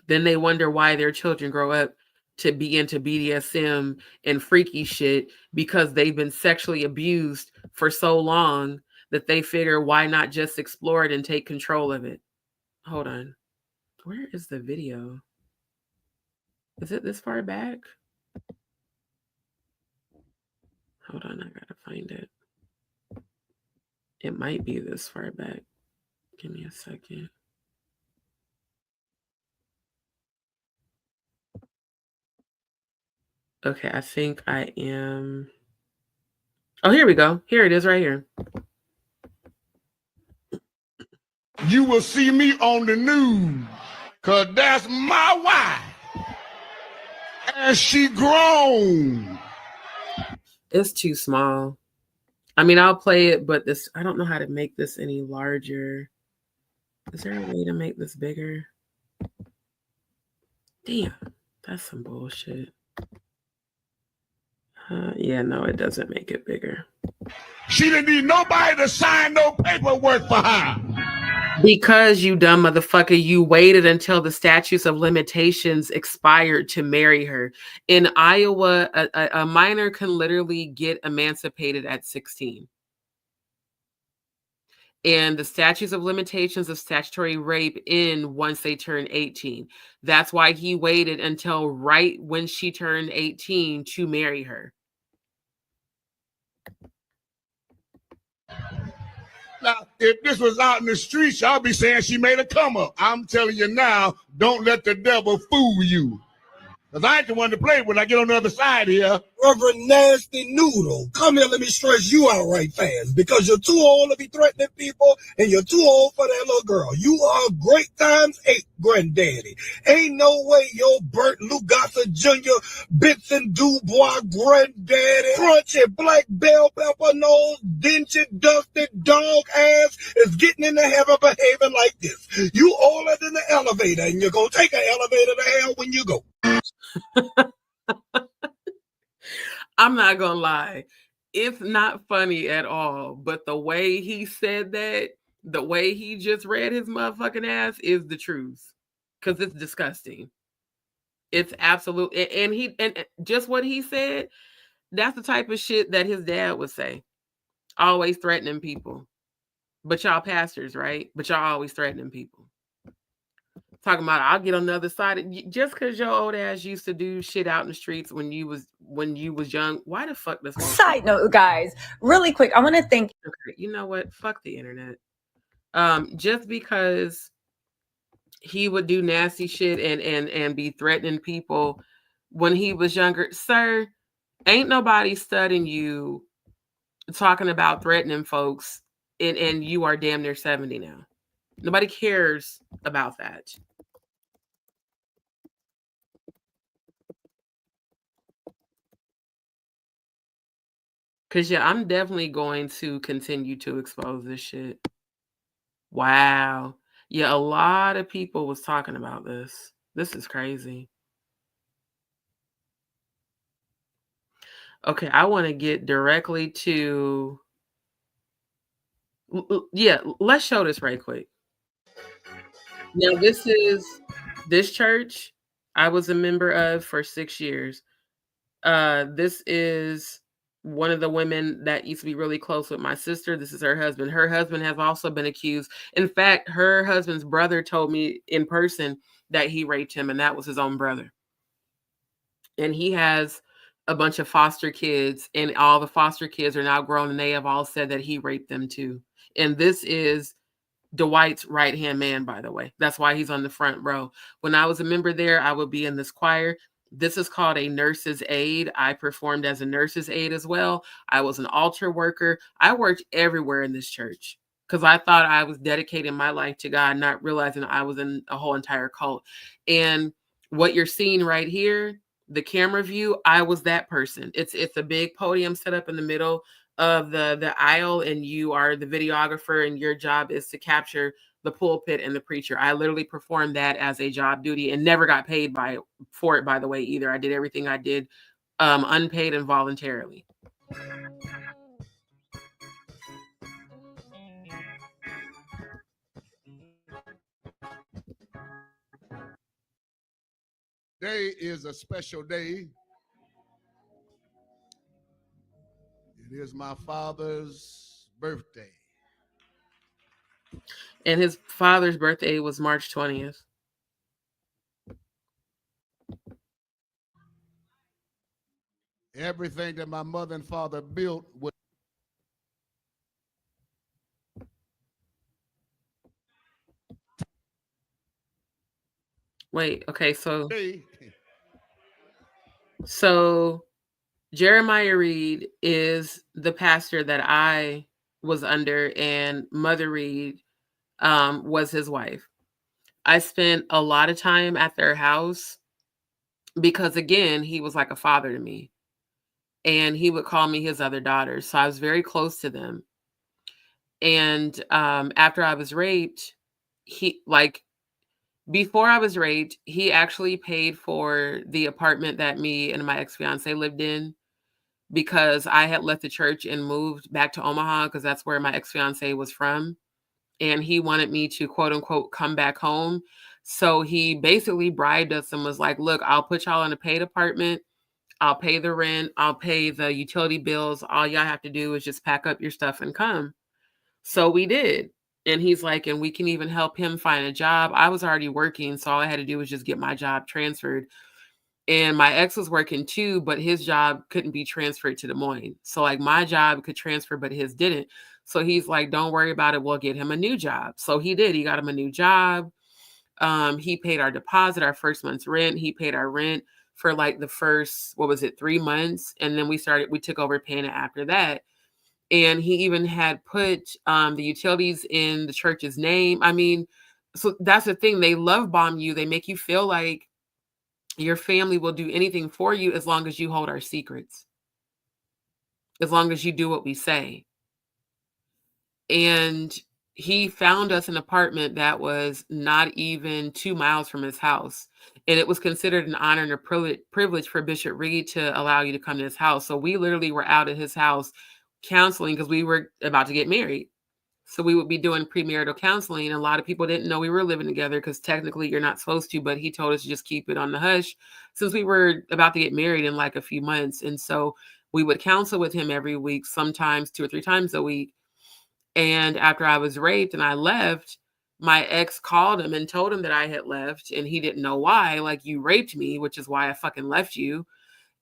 Then they wonder why their children grow up to be into BDSM and freaky shit, because they've been sexually abused for so long that they figure, why not just explore it and take control of it? Hold on. Where is the video? Is it this far back? Hold on, I gotta find it. It might be this far back. Give me a second. Okay, I think I am. Oh, here we go. Here it is right here. You will see me on the news, because that's my wife. And she grown. It's too small. I mean, I'll play it, but I don't know how to make this any larger. Is there a way to make this bigger? Damn, that's some bullshit. Yeah, no, it doesn't make it bigger. She didn't need nobody to sign no paperwork for her. Because you dumb motherfucker, you waited until the statutes of limitations expired to marry her. In Iowa, a minor can literally get emancipated at 16. And the statutes of limitations of statutory rape end once they turn 18. That's why he waited until right when she turned 18 to marry her. Now, if this was out in the streets, y'all be saying she made a come up. I'm telling you now, don't let the devil fool you. Because I ain't the one to play when I get on the other side here. Reverend Nasty Noodle, come here, let me stress you out right fast. Because you're too old to be threatening people, and you're too old for that little girl. You are great times 8 granddaddy. Ain't no way your Bert Lugasa Jr. Bits and Dubois granddaddy, crunchy black bell pepper nose, dingy dusty dog ass is getting into heaven behaving like this. You older than the elevator, and you're gonna take an elevator to hell when you go. I'm not gonna lie, it's not funny at all, but the way he said that, the way he just read his motherfucking ass is the truth, because it's disgusting. It's absolute, and just what he said, that's the type of shit that his dad would say, always threatening people. But y'all pastors, right? But y'all always threatening people. Talking about, I'll get on the other side. Just because your old ass used to do shit out in the streets when you was young, why the fuck does Side note, guys, really quick, I want to thank. Okay, you know what? Fuck the internet. Just because he would do nasty shit and be threatening people when he was younger, sir, ain't nobody studying you talking about threatening folks, and you are damn near 70 now. Nobody cares about that. Because, yeah, I'm definitely going to continue to expose this shit. Wow. Yeah, a lot of people was talking about this. This is crazy. Okay, I want to get directly to... Yeah, let's show this right quick. Now, this is this church I was a member of for 6 years. This is one of the women that used to be really close with my sister. This is her husband. Her husband has also been accused. In fact, her husband's brother told me in person that he raped him, and that was his own brother. And he has a bunch of foster kids, and all the foster kids are now grown, and they have all said that he raped them too. And this is Dwight's right-hand man, by the way. That's why he's on the front row. When I was a member there, I would be in this choir. This is called a nurse's aide. I performed as a nurse's aide as well. I was an altar worker. I worked everywhere in this church because I thought I was dedicating my life to God, not realizing I was in a whole entire cult. And what you're seeing right here, the camera view, I was that person. It's a big podium set up in the middle of the aisle, and you are the videographer, and your job is to capture the pulpit and the preacher. I literally performed that as a job duty and never got paid for it, by the way, either. I did everything I did unpaid and voluntarily. Today is a special day. It is my father's birthday. And his father's birthday was March 20th. Everything that my mother and father built was Wait, okay, so Jeremiah Reed is the pastor that I was under, and Mother Reed was his wife. I spent a lot of time at their house because, again, he was like a father to me, and he would call me his other daughter. So I was very close to them. And after I was raped, before I was raped, he actually paid for the apartment that me and my ex-fiance lived in, because I had left the church and moved back to Omaha because that's where my ex-fiance was from. And he wanted me to, quote unquote, come back home. So he basically bribed us and was like, look, I'll put y'all in a paid apartment. I'll pay the rent. I'll pay the utility bills. All y'all have to do is just pack up your stuff and come. So we did. And he's like, and we can even help him find a job. I was already working, so all I had to do was just get my job transferred. And my ex was working too, but his job couldn't be transferred to Des Moines. So like my job could transfer, but his didn't. So he's like, don't worry about it. We'll get him a new job. So he did. He got him a new job. He paid our deposit, our first month's rent. He paid our rent for like the first, 3 months. And then we took over paying it after that. And he even had put the utilities in the church's name. I mean, so that's the thing. They love bomb you. They make you feel like your family will do anything for you as long as you hold our secrets, as long as you do what we say. And he found us an apartment that was not even 2 miles from his house. And it was considered an honor and a privilege for Bishop Reed to allow you to come to his house. So we literally were out at his house counseling because we were about to get married. So we would be doing premarital counseling. And a lot of people didn't know we were living together because technically you're not supposed to, but he told us to just keep it on the hush since we were about to get married in like a few months. And so we would counsel with him every week, sometimes 2 or 3 times a week. And after I was raped and I left, my ex called him and told him that I had left and he didn't know why. Like, you raped me, which is why I fucking left you.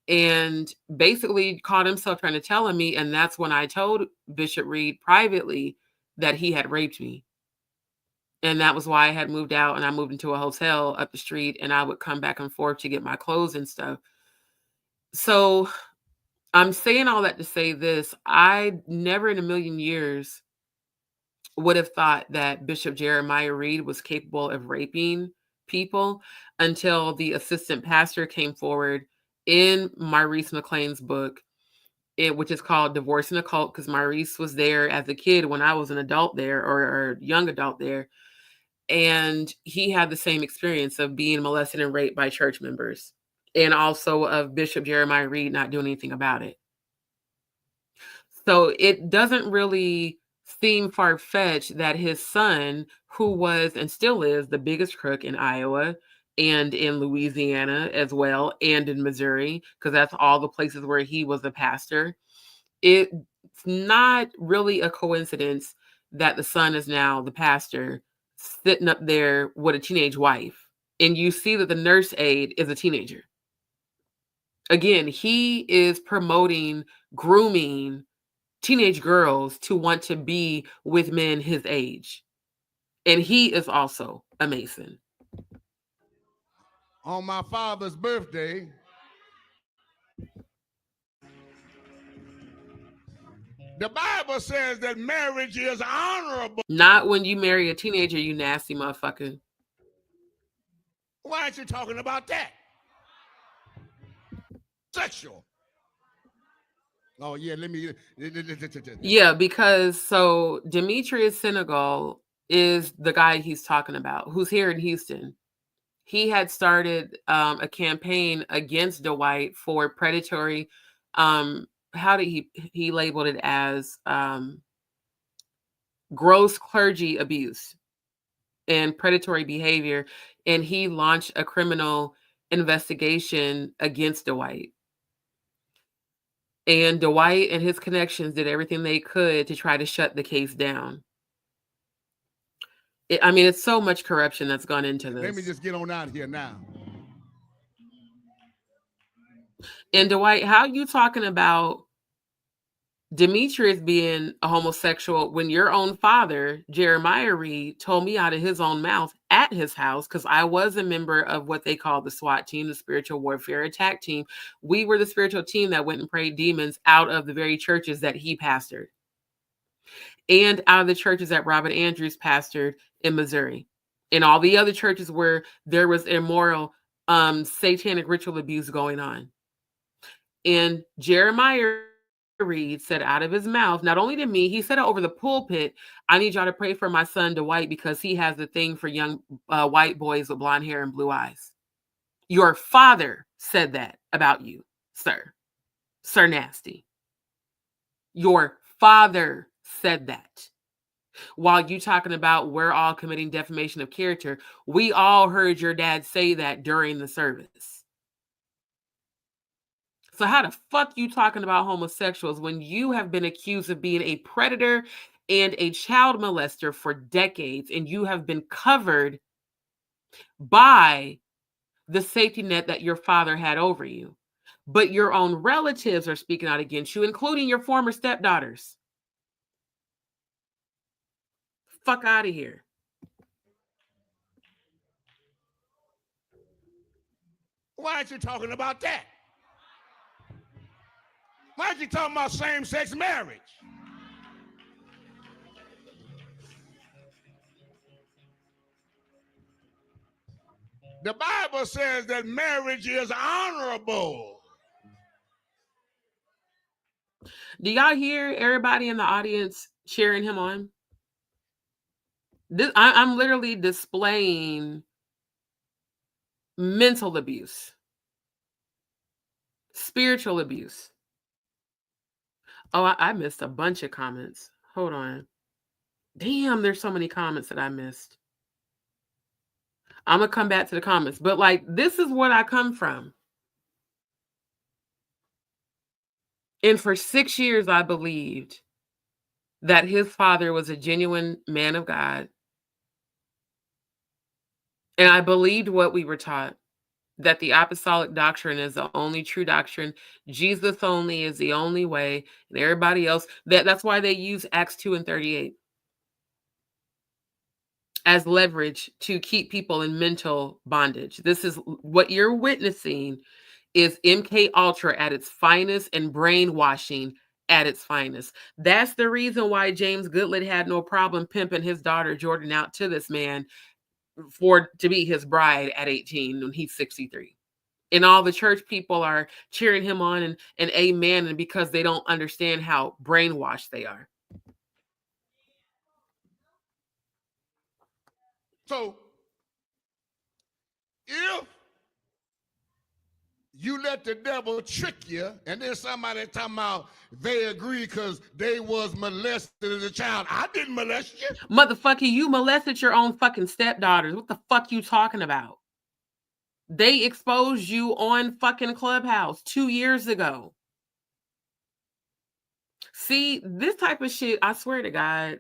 And basically caught himself trying to tell me. And that's when I told Bishop Reed privately that he had raped me. And that was why I had moved out and I moved into a hotel up the street and I would come back and forth to get my clothes and stuff. So I'm saying all that to say this. I never in a million years would have thought that Bishop Jeremiah Reed was capable of raping people until the assistant pastor came forward in Maurice McLean's book, which is called Divorcing a Cult, because Maurice was there as a kid when I was an adult there or young adult there. And he had the same experience of being molested and raped by church members, and also of Bishop Jeremiah Reed not doing anything about it. So it doesn't really seem far-fetched that his son, who was and still is the biggest crook in Iowa and in Louisiana as well, and in Missouri, because that's all the places where he was a pastor, it's not really a coincidence that the son is now the pastor sitting up there with a teenage wife. And you see that the nurse aide is a teenager. Again, he is promoting grooming teenage girls to want to be with men his age. And he is also a Mason. On my father's birthday, the Bible says that marriage is honorable. Not when you marry a teenager, you nasty motherfucker. Why aren't you talking about that? Sexual. Oh, yeah, let me. Yeah, because so Demetrius Senegal is the guy he's talking about, who's here in Houston. He had started a campaign against Dwight for predatory, how did he labeled it as gross clergy abuse and predatory behavior. And he launched a criminal investigation against Dwight. And Dwight and his connections did everything they could to try to shut the case down. I mean, it's so much corruption that's gone into this. Let me just get on out here now. And Dwight, how are you talking about Demetrius being a homosexual when your own father, Jeremiah Reed, told me out of his own mouth at his house, because I was a member of what they call the SWAT team, the Spiritual Warfare Attack Team. We were the spiritual team that went and prayed demons out of the very churches that he pastored and out of the churches that Robert Andrews pastored in Missouri and all the other churches where there was immoral, satanic ritual abuse going on. And Jeremiah Reed said out of his mouth, not only to me, he said it over the pulpit, I need y'all to pray for my son Dwight because he has the thing for young white boys with blonde hair and blue eyes. Your father said that about you, sir. Sir Nasty. Your father said that. While you talking about we're all committing defamation of character, we all heard your dad say that during the service. So how the fuck you talking about homosexuals when you have been accused of being a predator and a child molester for decades, and you have been covered by the safety net that your father had over you. But your own relatives are speaking out against you, including your former stepdaughters. Fuck out of here. Why aren't you talking about that? Why aren't you talking about same-sex marriage? The Bible says that marriage is honorable. Do y'all hear everybody in the audience cheering him on? I'm literally displaying mental abuse, spiritual abuse. Oh, I missed a bunch of comments. Hold on. Damn, there's so many comments that I missed. I'm going to come back to the comments. But like, this is what I come from. And for 6 years, I believed that his father was a genuine man of God. And I believed what we were taught, that the apostolic doctrine is the only true doctrine. Jesus only is the only way. And everybody else, that's why they use Acts 2:38 as leverage to keep people in mental bondage. This is what you're witnessing, is MK Ultra at its finest and brainwashing at its finest. That's the reason why James Goodlett had no problem pimping his daughter Jordan out to this man to be his bride at 18 when he's 63. And all the church people are cheering him on and amen, and because they don't understand how brainwashed they are. So, if you let the devil trick you, and then somebody talking about they agree because they was molested as a child. I didn't molest you. Motherfucker, you molested your own fucking stepdaughters. What the fuck you talking about? They exposed you on fucking Clubhouse 2 years ago. See, this type of shit, I swear to God,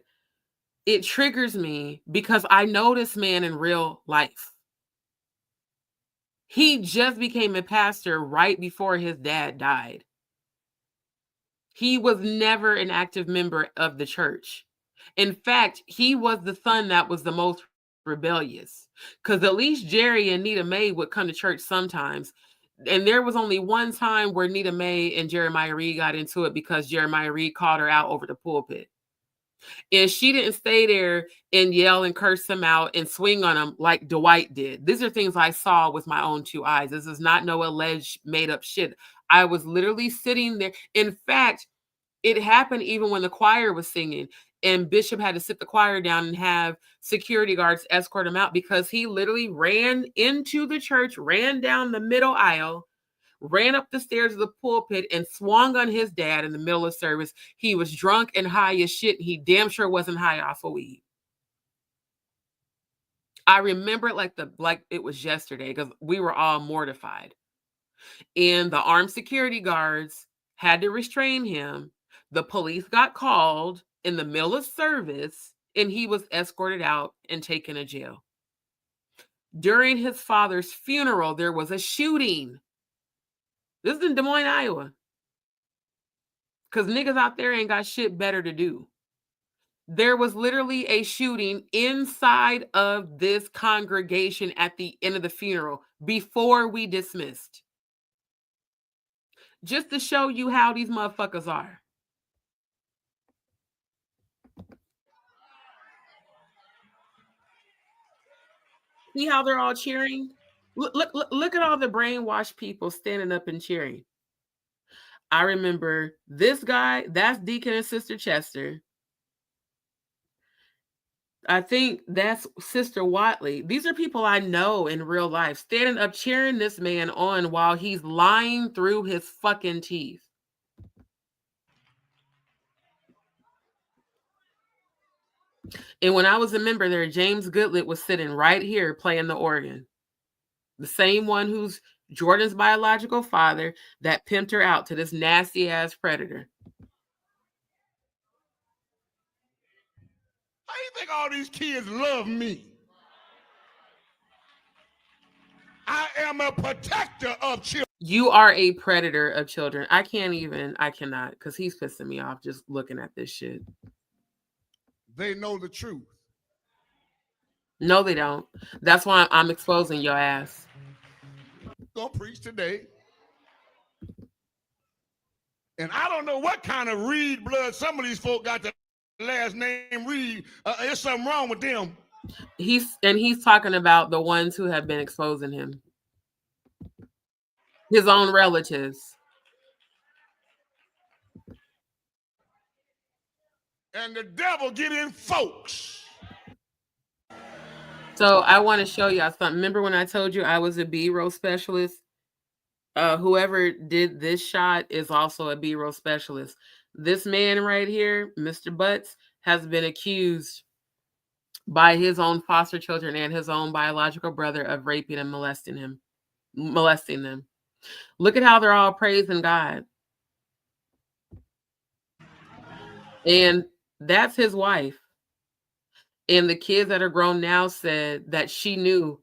it triggers me because I know this man in real life. He just became a pastor right before his dad died. He was never an active member of the church. In fact, he was the son that was the most rebellious, because at least Jerry and Nita Mae would come to church sometimes. And there was only one time where Nita Mae and Jeremiah Reed got into it because Jeremiah Reed called her out over the pulpit. And she didn't stay there and yell and curse him out and swing on him like Dwight did. These are things I saw with my own 2 eyes. This is not no alleged made up shit. I was literally sitting there. In fact, it happened even when the choir was singing and Bishop had to sit the choir down and have security guards escort him out because he literally ran into the church, ran down the middle aisle, ran up the stairs of the pulpit and swung on his dad in the middle of service. He was drunk and high as shit. He damn sure wasn't high off of weed. I remember it like it was yesterday because we were all mortified. And the armed security guards had to restrain him. The police got called in the middle of service and he was escorted out and taken to jail. During his father's funeral, there was a shooting. This is in Des Moines, Iowa. Because niggas out there ain't got shit better to do. There was literally a shooting inside of this congregation at the end of the funeral before we dismissed. Just to show you how these motherfuckers are. See how they're all cheering? Look at all the brainwashed people standing up and cheering. I remember this guy, that's Deacon and Sister Chester. I think that's Sister Watley. These are people I know in real life, standing up cheering this man on while he's lying through his fucking teeth. And when I was a member there, James Goodlett was sitting right here playing the organ. The same one who's Jordan's biological father that pimped her out to this nasty ass predator. you think all these kids love me? I am a protector of children. You are a predator of children. I cannot, because he's pissing me off just looking at this shit. They know the truth. No, they don't. That's why I'm exposing your ass. Gonna preach today. And I don't know what kind of Reed blood some of these folk got the last name Reed. There's something wrong with them. He's talking about the ones who have been exposing him. His own relatives. And the devil get in folks. So I want to show y'all something. Remember when I told you I was a B-roll specialist? Whoever did this shot is also a B-roll specialist. This man right here, Mr. Butts, has been accused by his own foster children and his own biological brother of raping and molesting them. Look at how they're all praising God. And that's his wife. And the kids that are grown now said that she knew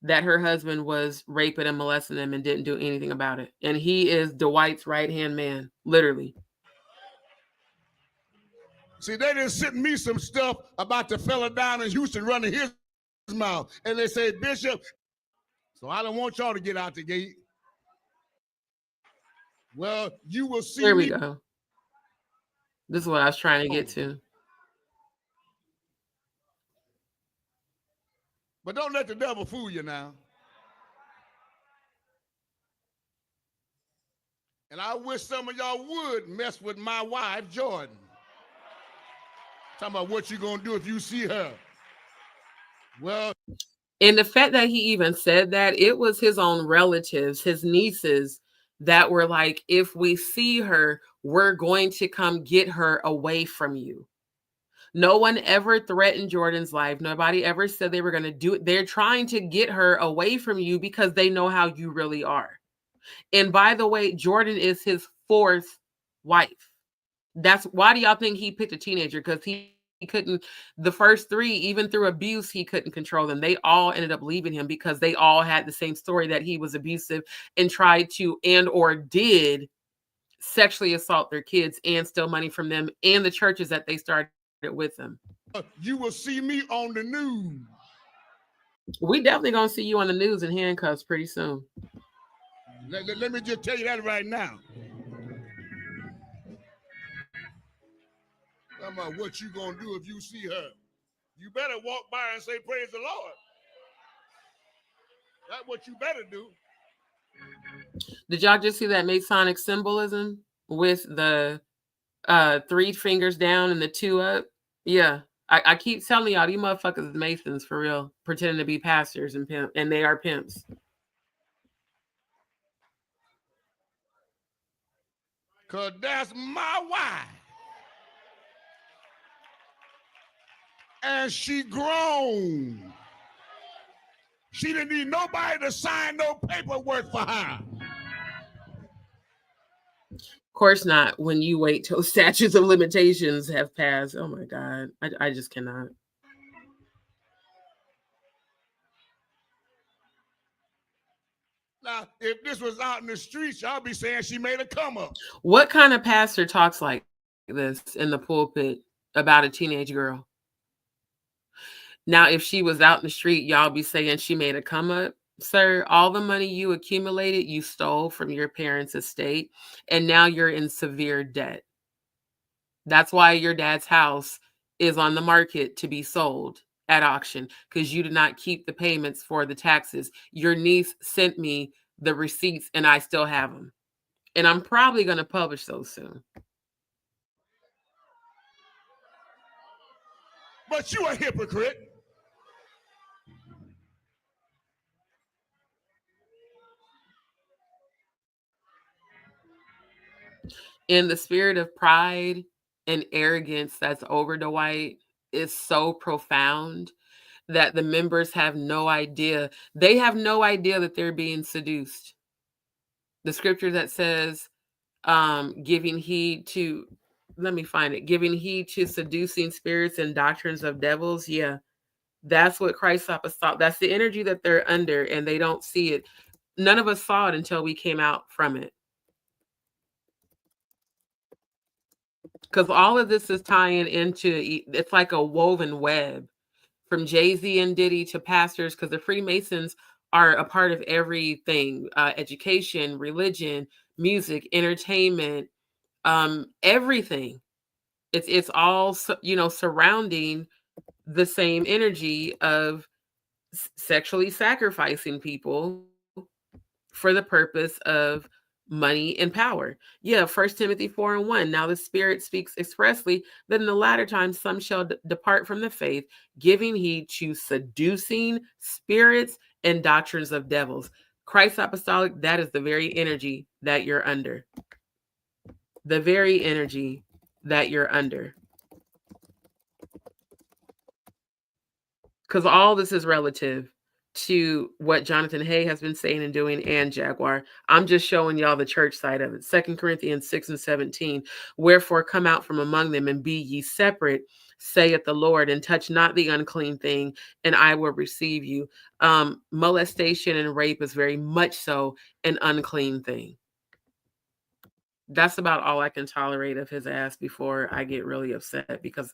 that her husband was raping and molesting them and didn't do anything about it. And he is Dwight's right-hand man, literally. See, they done sent me some stuff about the fella down in Houston running his mouth. And they say, Bishop, so I don't want y'all to get out the gate. Well, you will see. Here we go. This is what I was trying to get to. But don't let the devil fool you now. And I wish some of y'all would mess with my wife, Jordan. Talking about what you gonna do if you see her. Well, and the fact that he even said that, it was his own relatives, his nieces, that were like, if we see her, we're going to come get her away from you. No one ever threatened Jordan's life. Nobody ever said they were going to do it. They're trying to get her away from you because they know how you really are. And by the way, Jordan is his fourth wife. That's why do y'all think he picked a teenager? Because he couldn't, the first three, even through abuse, he couldn't control them. They all ended up leaving him because they all had the same story, that he was abusive and tried to or did sexually assault their kids and steal money from them and the churches that they started with them. You will see me on the news. We definitely gonna see you on the news in handcuffs pretty soon. Let me just tell you that right now. Talking about what you gonna do if you see her. You better walk by and say, praise the Lord. That's what you better do. Did y'all just see that Masonic symbolism with the 3 fingers down and the 2 up? Yeah. I keep telling y'all, these motherfuckers is Masons for real, pretending to be pastors and they are pimps. Cause that's my wife. And she grown. She didn't need nobody to sign no paperwork for her. Of course not, when you wait till statutes of limitations have passed. Oh my God. I just cannot. Now, if this was out in the streets, y'all be saying she made a come up. What kind of pastor talks like this in the pulpit about a teenage girl? Now, if she was out in the street, y'all be saying she made a come up. Sir, all the money you accumulated, you stole from your parents' estate, and now you're in severe debt. That's why your dad's house is on the market to be sold at auction, because you did not keep the payments for the taxes. Your niece sent me the receipts, and I still have them. And I'm probably going to publish those soon. But you a hypocrite. In the spirit of pride and arrogance that's over Dwight is so profound that the members have no idea. They have no idea that they're being seduced. The scripture that says, giving heed to let me find it. Giving heed to seducing spirits and doctrines of devils. Yeah, that's what Christ's apostolic. That's the energy that they're under, and they don't see it. None of us saw it until we came out from it. Because all of this is tying into, it's like a woven web from Jay-Z and Diddy to pastors, because the Freemasons are a part of everything, education, religion, music, entertainment, everything. It's all, surrounding the same energy of sexually sacrificing people for the purpose of money and power. Yeah, 1 Timothy 4:1. Now the Spirit speaks expressly that in the latter times some shall depart from the faith, giving heed to seducing spirits and doctrines of devils. Christ apostolic, that is the very energy that you're under. The very energy that you're under. Because all this is relative to what Jonathan Hay has been saying and doing, and Jaguar. I'm just showing y'all the church side of it. 2 Corinthians 6:17. Wherefore come out from among them and be ye separate, saith the Lord, and touch not the unclean thing, and I will receive you. Molestation and rape is very much so an unclean thing. That's about all I can tolerate of his ass before I get really upset, because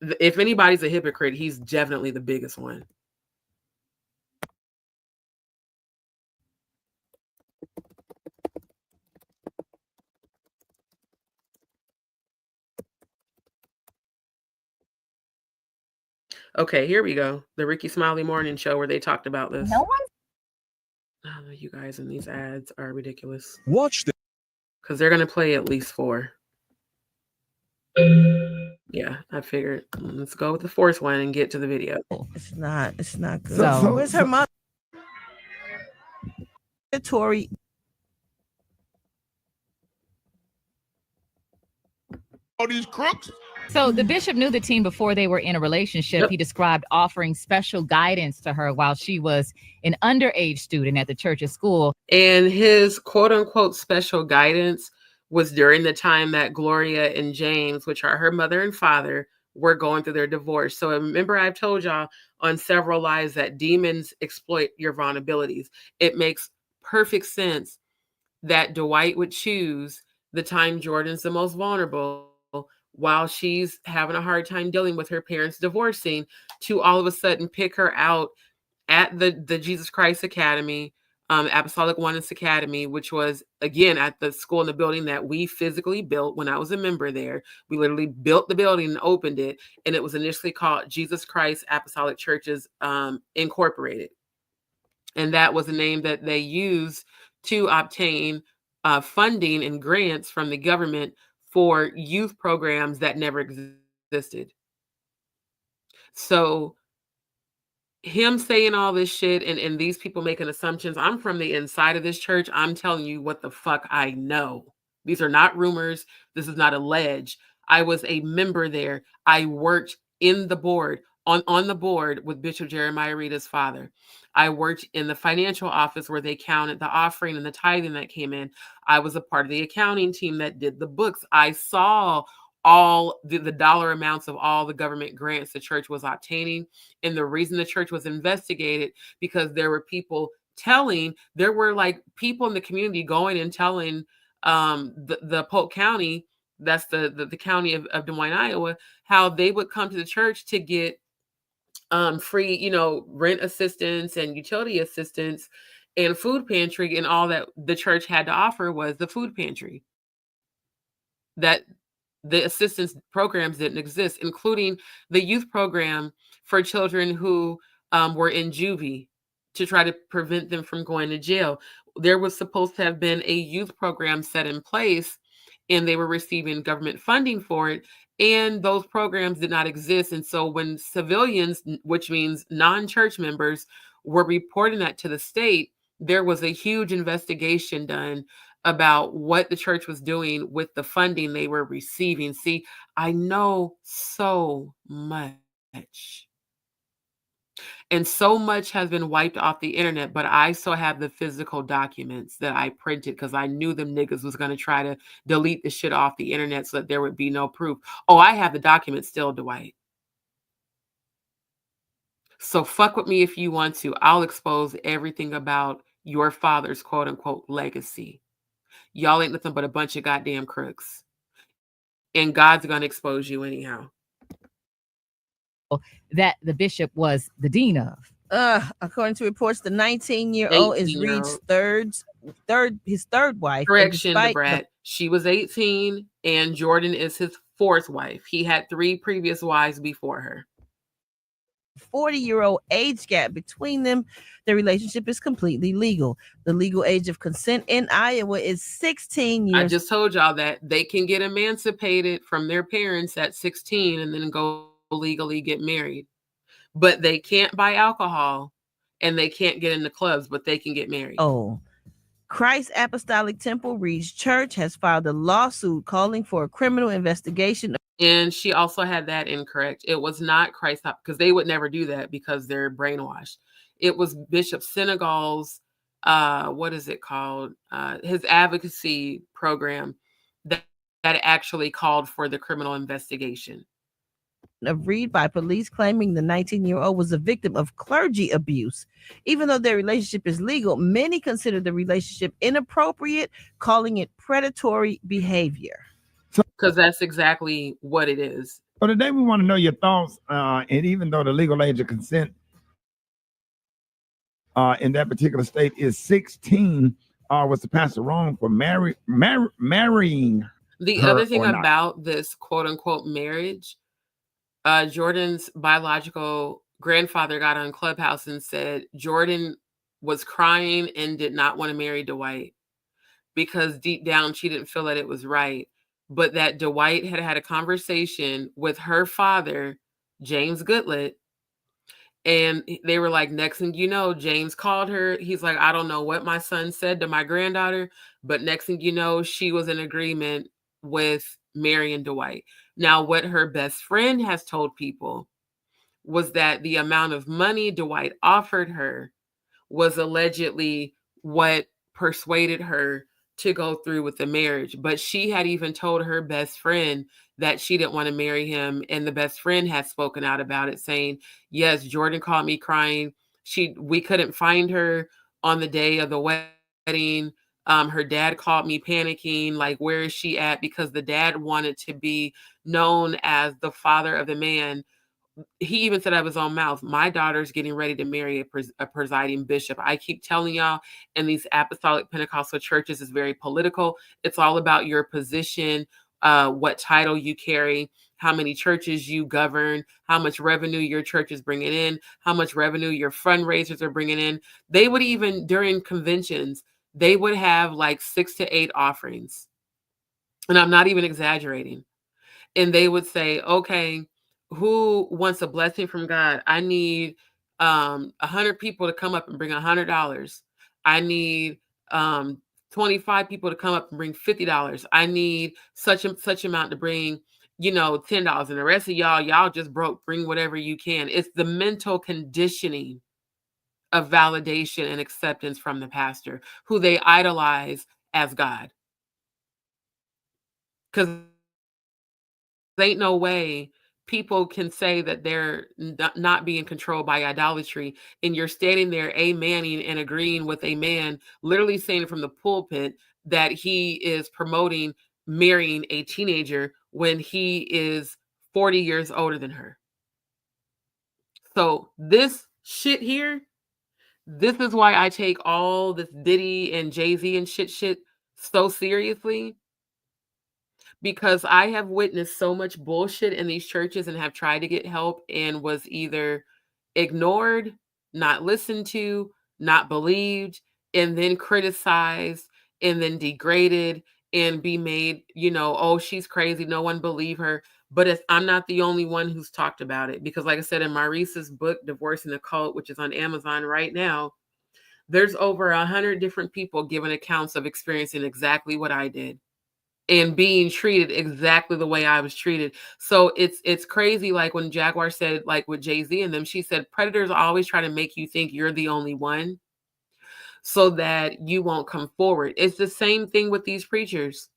if anybody's a hypocrite, he's definitely the biggest one. Okay, here we go. The Ricky Smiley Morning Show, where they talked about this. No one. Oh, you guys in these ads are ridiculous. Watch this. Because they're going to play at least 4. Yeah, I figured. Let's go with the 4th one and get to the video. It's not good. So where's her mother? Tory. All these crooks. So the bishop knew the teen before they were in a relationship. Yep. He described offering special guidance to her while she was an underage student at the church's school. And his quote unquote special guidance was during the time that Gloria and James, which are her mother and father, were going through their divorce. So remember, I've told y'all on several lives that demons exploit your vulnerabilities. It makes perfect sense that Dwight would choose the time Jordan's the most vulnerable, while she's having a hard time dealing with her parents divorcing, to all of a sudden pick her out at the Jesus Christ Academy, Apostolic Oneness Academy, which was, again, at the school in the building that we physically built when I was a member there. We literally built the building and opened it, and it was initially called Jesus Christ Apostolic Churches Incorporated. And that was the name that they used to obtain funding and grants from the government for youth programs that never existed. So him saying all this shit and these people making assumptions, I'm from the inside of this church. I'm telling you what the fuck I know. These are not rumors. This is not alleged. I was a member there. I worked in the board, on the board with Bishop Jeremiah Rita's father. I worked in the financial office where they counted the offering and the tithing that came in. I was a part of the accounting team that did the books. I saw all the dollar amounts of all the government grants the church was obtaining. And the reason the church was investigated, because there were people there were like people in the community going and telling the Polk County, that's the county of Des Moines, Iowa, how they would come to the church to get free, rent assistance and utility assistance and food pantry, and all that the church had to offer was the food pantry. That the assistance programs didn't exist, including the youth program for children who were in juvie to try to prevent them from going to jail. There was supposed to have been a youth program set in place, and they were receiving government funding for it. And those programs did not exist. And so when civilians, which means non-church members, were reporting that to the state, there was a huge investigation done about what the church was doing with the funding they were receiving. See, I know so much. And so much has been wiped off the internet, but I still have the physical documents that I printed because I knew them niggas was going to try to delete the shit off the internet so that there would be no proof. Oh, I have the documents still, Dwight. So fuck with me if you want to. I'll expose everything about your father's quote unquote legacy. Y'all ain't nothing but a bunch of goddamn crooks. And God's going to expose you anyhow. That the bishop was the dean of. According to reports, the 19-year-old is Reed's his third wife. Correction, Debrat. She was 18 and Jordan is his fourth wife. He had 3 previous wives before her. 40-year-old age gap between them. Their relationship is completely legal. The legal age of consent in Iowa is 16 years. I just told y'all that they can get emancipated from their parents at 16 and then go legally get married. But they can't buy alcohol and they can't get into clubs, but they can get married. Oh. Christ Apostolic Temple Reed's Church has filed a lawsuit calling for a criminal investigation. And she also had that incorrect. It was not Christ, because they would never do that because they're brainwashed. It was Bishop Senegal's, what is it called? His advocacy program that actually called for the criminal investigation Of Reed by police claiming the 19-year-old was a victim of clergy abuse. Even though their relationship is legal, many consider the relationship inappropriate, calling it predatory behavior. Because that's exactly what it is. So today we want to know your thoughts, and even though the legal age of consent in that particular state is 16, was the pastor wrong for marrying the her other thing or not? About this quote-unquote marriage, Jordan's biological grandfather got on Clubhouse and said Jordan was crying and did not want to marry Dwight because deep down she didn't feel that it was right, but that Dwight had had a conversation with her father, James Goodlett, and they were like, next thing you know, James called her. He's like, I don't know what my son said to my granddaughter, but next thing you know, she was in agreement with marrying Dwight. Now, what her best friend has told people was that the amount of money Dwight offered her was allegedly what persuaded her to go through with the marriage. But she had even told her best friend that she didn't want to marry him. And the best friend had spoken out about it, saying, yes, Jordan called me crying. We couldn't find her on the day of the wedding. Her dad called me panicking, like, where is she at? Because the dad wanted to be known as the father of the man. He even said out of his own mouth, my daughter's getting ready to marry a presiding bishop. I keep telling y'all, in these apostolic Pentecostal churches is very political. It's all about your position, what title you carry, how many churches you govern, how much revenue your church is bringing in, how much revenue your fundraisers are bringing in. They would even, during conventions, they would have like 6 to 8 offerings. And I'm not even exaggerating. And they would say, okay, who wants a blessing from God? I need 100 people to come up and bring $100. I need 25 people to come up and bring $50. I need such amount to bring, $10. And the rest of y'all just broke. Bring whatever you can. It's the mental conditioning of validation and acceptance from the pastor, who they idolize as God. Because ain't no way people can say that they're not being controlled by idolatry, and you're standing there amening and agreeing with a man literally saying from the pulpit that he is promoting marrying a teenager when he is 40 years older than her. So this shit here, this is why I take all this Diddy and Jay-Z and shit so seriously. Because I have witnessed so much bullshit in these churches and have tried to get help and was either ignored, not listened to, not believed, and then criticized, and then degraded, and be made, oh, she's crazy, no one believe her. But I'm not the only one who's talked about it. Because like I said, in Maurice's book, Divorcing the Cult, which is on Amazon right now, there's over 100 different people giving accounts of experiencing exactly what I did. and being treated exactly the way I was treated. So it's crazy. Like when Jaguar said, like with Jay-Z and them, she said, predators always try to make you think you're the only one so that you won't come forward. It's the same thing with these preachers.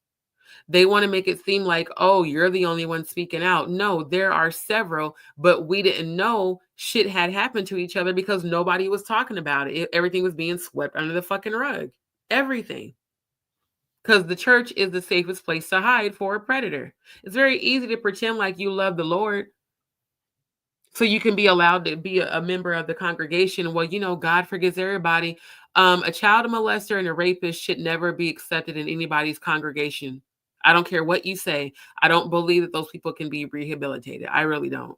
They want to make it seem like, oh, you're the only one speaking out. No, there are several, but we didn't know shit had happened to each other because nobody was talking about it. Everything was being swept under the fucking rug. Everything. Because the church is the safest place to hide for a predator. It's very easy to pretend like you love the Lord so you can be allowed to be a member of the congregation. Well, you know, God forgives everybody. A child molester and a rapist should never be accepted in anybody's congregation. I don't care what you say. I don't believe that those people can be rehabilitated. I really don't.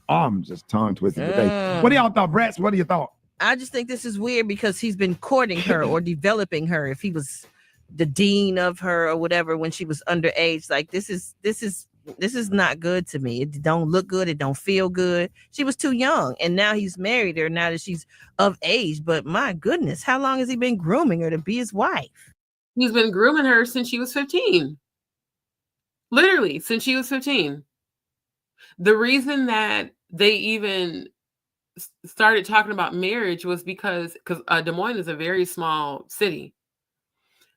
I'm just tongue twisted today. What do y'all thought, Brats? What do you thought? I just think this is weird because he's been courting her or developing her. If he was the dean of her or whatever when she was underage, like this is not good to me. It don't look good. It don't feel good. She was too young, and now he's married her now that she's of age. But my goodness, how long has he been grooming her to be his wife? He's been grooming her since she was 15. Literally, since she was 15. The reason that they even started talking about marriage was because Des Moines is a very small city.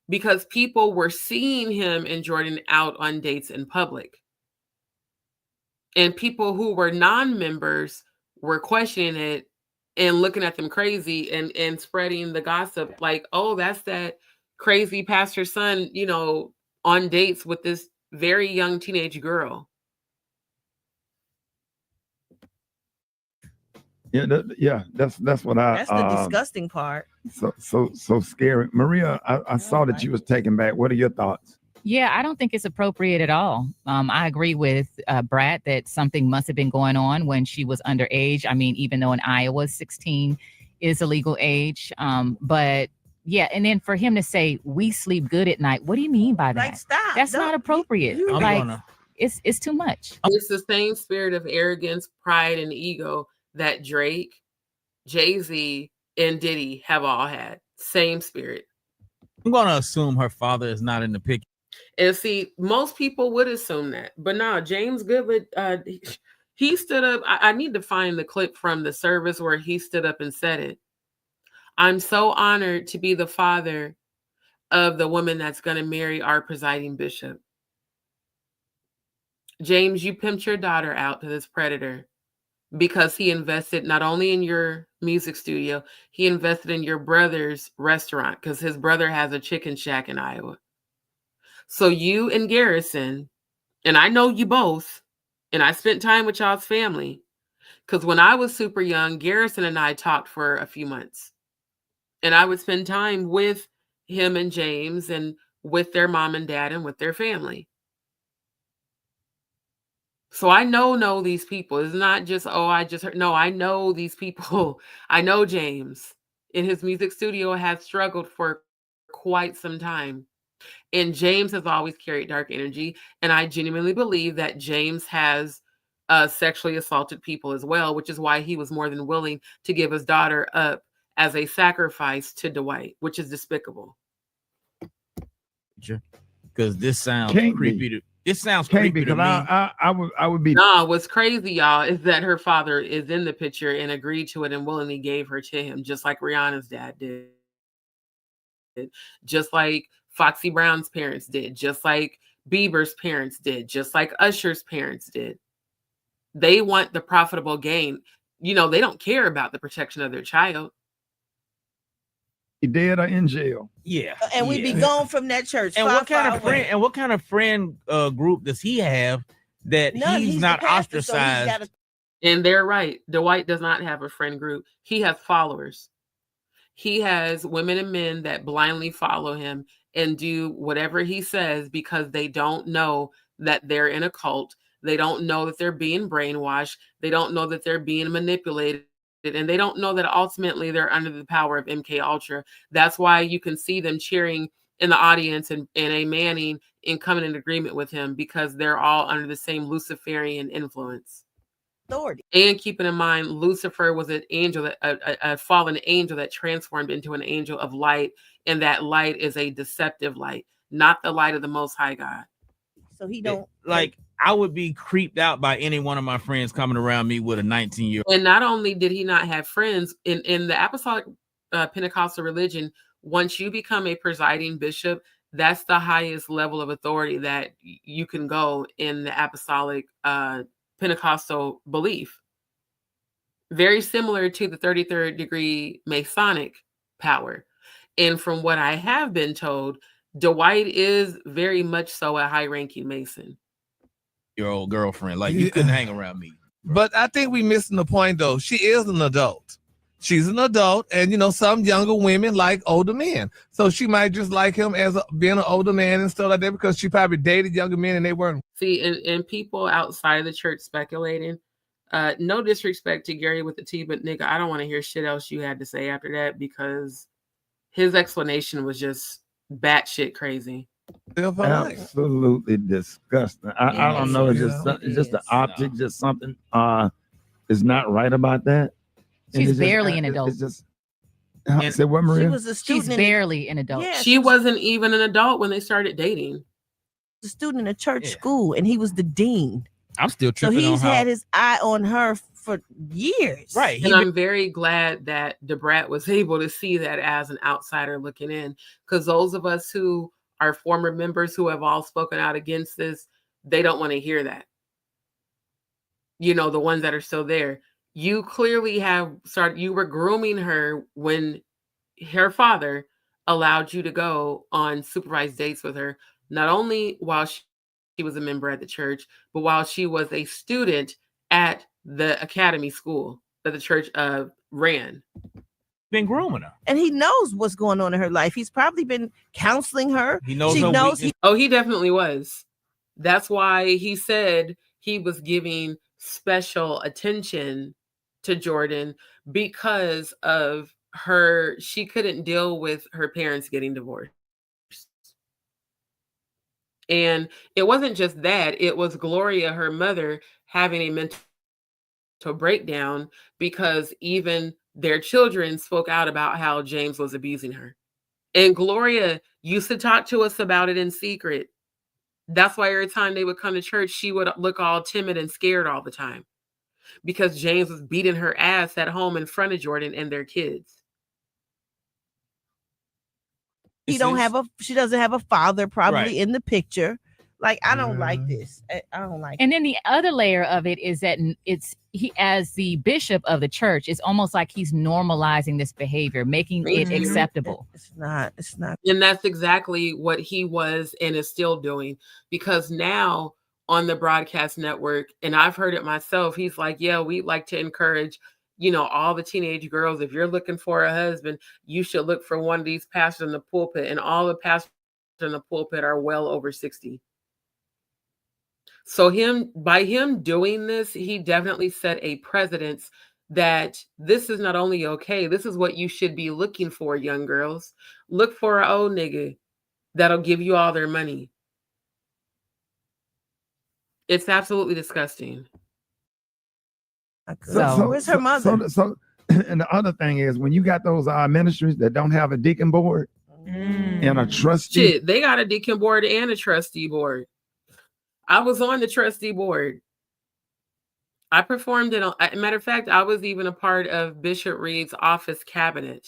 Because people were seeing him and Jordan out on dates in public. And people who were non-members were questioning it and looking at them crazy and spreading the gossip like, oh, that's that crazy pastor's son, you know, on dates with this very young teenage girl. Yeah, that's what I. That's the disgusting part. So scary. Maria, I saw that you was taken back. What are your thoughts? Yeah, I don't think it's appropriate at all. I agree with Brad that something must have been going on when she was underage. I mean, even though in Iowa, 16 is a legal age. But yeah, and then for him to say we sleep good at night, what do you mean by that? Like, stop. That's not appropriate. It's too much. It's the same spirit of arrogance, pride, and ego that Drake, Jay-Z, and Diddy have all had. Same spirit. I'm going to assume her father is not in the picture. And see, most people would assume that. But no, James Goodlett, he stood up. I need to find the clip from the service where he stood up and said it. I'm so honored to be the father of the woman that's going to marry our presiding bishop. James, you pimped your daughter out to this predator because he invested not only in your music studio, he invested in your brother's restaurant because his brother has a chicken shack in Iowa. So you and Garrison, and I know you both, and I spent time with y'all's family because when I was super young, Garrison and I talked for a few months. And I would spend time with him and James and with their mom and dad and with their family. So I know these people. It's not just, oh, I just heard. No, I know these people. I know James in his music studio has struggled for quite some time. And James has always carried dark energy. And I genuinely believe that James has sexually assaulted people as well, which is why he was more than willing to give his daughter up as a sacrifice to Dwight, which is despicable. Because this sounds creepy. This sounds creepy to me. I would be. No, what's crazy, y'all, is that her father is in the picture and agreed to it and willingly gave her to him, just like Rhianna's dad did. Just like Foxy Brown's parents did, just like Bieber's parents did, just like Usher's parents did. They want the profitable gain. You know, they don't care about the protection of their child. He dead or in jail. Yeah. And we'd be gone from that church. And what kind of friend group does he have that he's not ostracized? And they're right. Dwight does not have a friend group. He has followers. He has women and men that blindly follow him and do whatever he says because they don't know that they're in a cult. They don't know that they're being brainwashed. They don't know that they're being manipulated. And they don't know that ultimately they're under the power of MK Ultra. That's why you can see them cheering in the audience and amening and coming in agreement with him because they're all under the same Luciferian influence. Authority. And keeping in mind, Lucifer was an angel, a fallen angel that transformed into an angel of light. And that light is a deceptive light. not the light of the Most High God. So he don't like. I would be creeped out by any one of my friends coming around me with a 19-year-old. And not only did he not have friends in the apostolic Pentecostal religion, once you become a presiding bishop, that's the highest level of authority that you can go in the apostolic Pentecostal belief. Very similar to the 33rd degree Masonic power. And from what I have been told, Dwight is very much so a high-ranking Mason. Your old girlfriend, like you couldn't hang around me. But I think we missing the point though. She is an adult. She's an adult, and some younger women like older men. So she might just like him as being an older man and stuff like that because she probably dated younger men and they weren't. See, and people outside of the church speculating. No disrespect to Gary with the T, but nigga, I don't want to hear shit else you had to say after that because his explanation was just batshit crazy. Absolutely disgusting. I don't know. It's just the optic, just something is not right about that. She's barely an adult. It's just say what, Maria? She was a student. She's barely an adult. Yeah, she wasn't even an adult when they started dating. A student in a church school, and he was the dean. I'm still So tripping he's on how. had his eye on her for years. Right. And I'm very glad that DeBrat was able to see that as an outsider looking in, because those of us who are former members who have all spoken out against this, they don't want to hear that. The ones that are still there. You clearly you were grooming her when her father allowed you to go on supervised dates with her, not only while she was a member at the church, but while she was a student at the academy school that the church ran. Been grooming her. And he knows what's going on in her life. He's probably been counseling her. He knows She her knows weakness. He definitely was. That's why he said he was giving special attention to Jordan because of her. She couldn't deal with her parents getting divorced. And it wasn't just that. It was Gloria, her mother, having a mental breakdown because even their children spoke out about how James was abusing her. And Gloria used to talk to us about it in secret. That's why every time they would come to church, she would look all timid and scared all the time because James was beating her ass at home in front of Jordan and their kids. she doesn't have a father probably in the picture. Like, I don't like this. I don't like And then the other layer of it is that he, as the bishop of the church, it's almost like he's normalizing this behavior, making it acceptable. It's not. And that's exactly what he was and is still doing, because now on the broadcast network, and I've heard it myself, he's like, yeah, we'd like to encourage, all the teenage girls, if you're looking for a husband, you should look for one of these pastors in the pulpit. And all the pastors in the pulpit are well over 60. So by him doing this, he definitely set a precedence that this is not only okay, this is what you should be looking for, young girls. Look for an old nigga that'll give you all their money. It's absolutely disgusting. So where's her mother? So, and the other thing is, when you got those ministries that don't have a deacon board and a trustee. Shit, they got a deacon board and a trustee board. I was on the trustee board. I performed it. Matter of fact, I was even a part of Bishop Reed's office cabinet.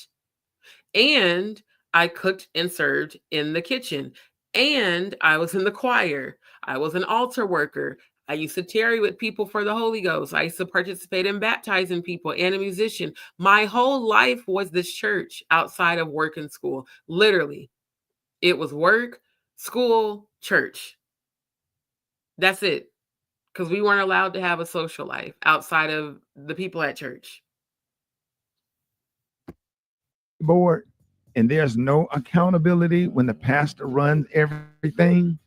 And I cooked and served in the kitchen. And I was in the choir. I was an altar worker. I used to tarry with people for the Holy Ghost. I used to participate in baptizing people and a musician. My whole life was this church outside of work and school. Literally. It was work, school, church. That's it. Because we weren't allowed to have a social life outside of the people at church. Board, and there's no accountability when the pastor runs everything.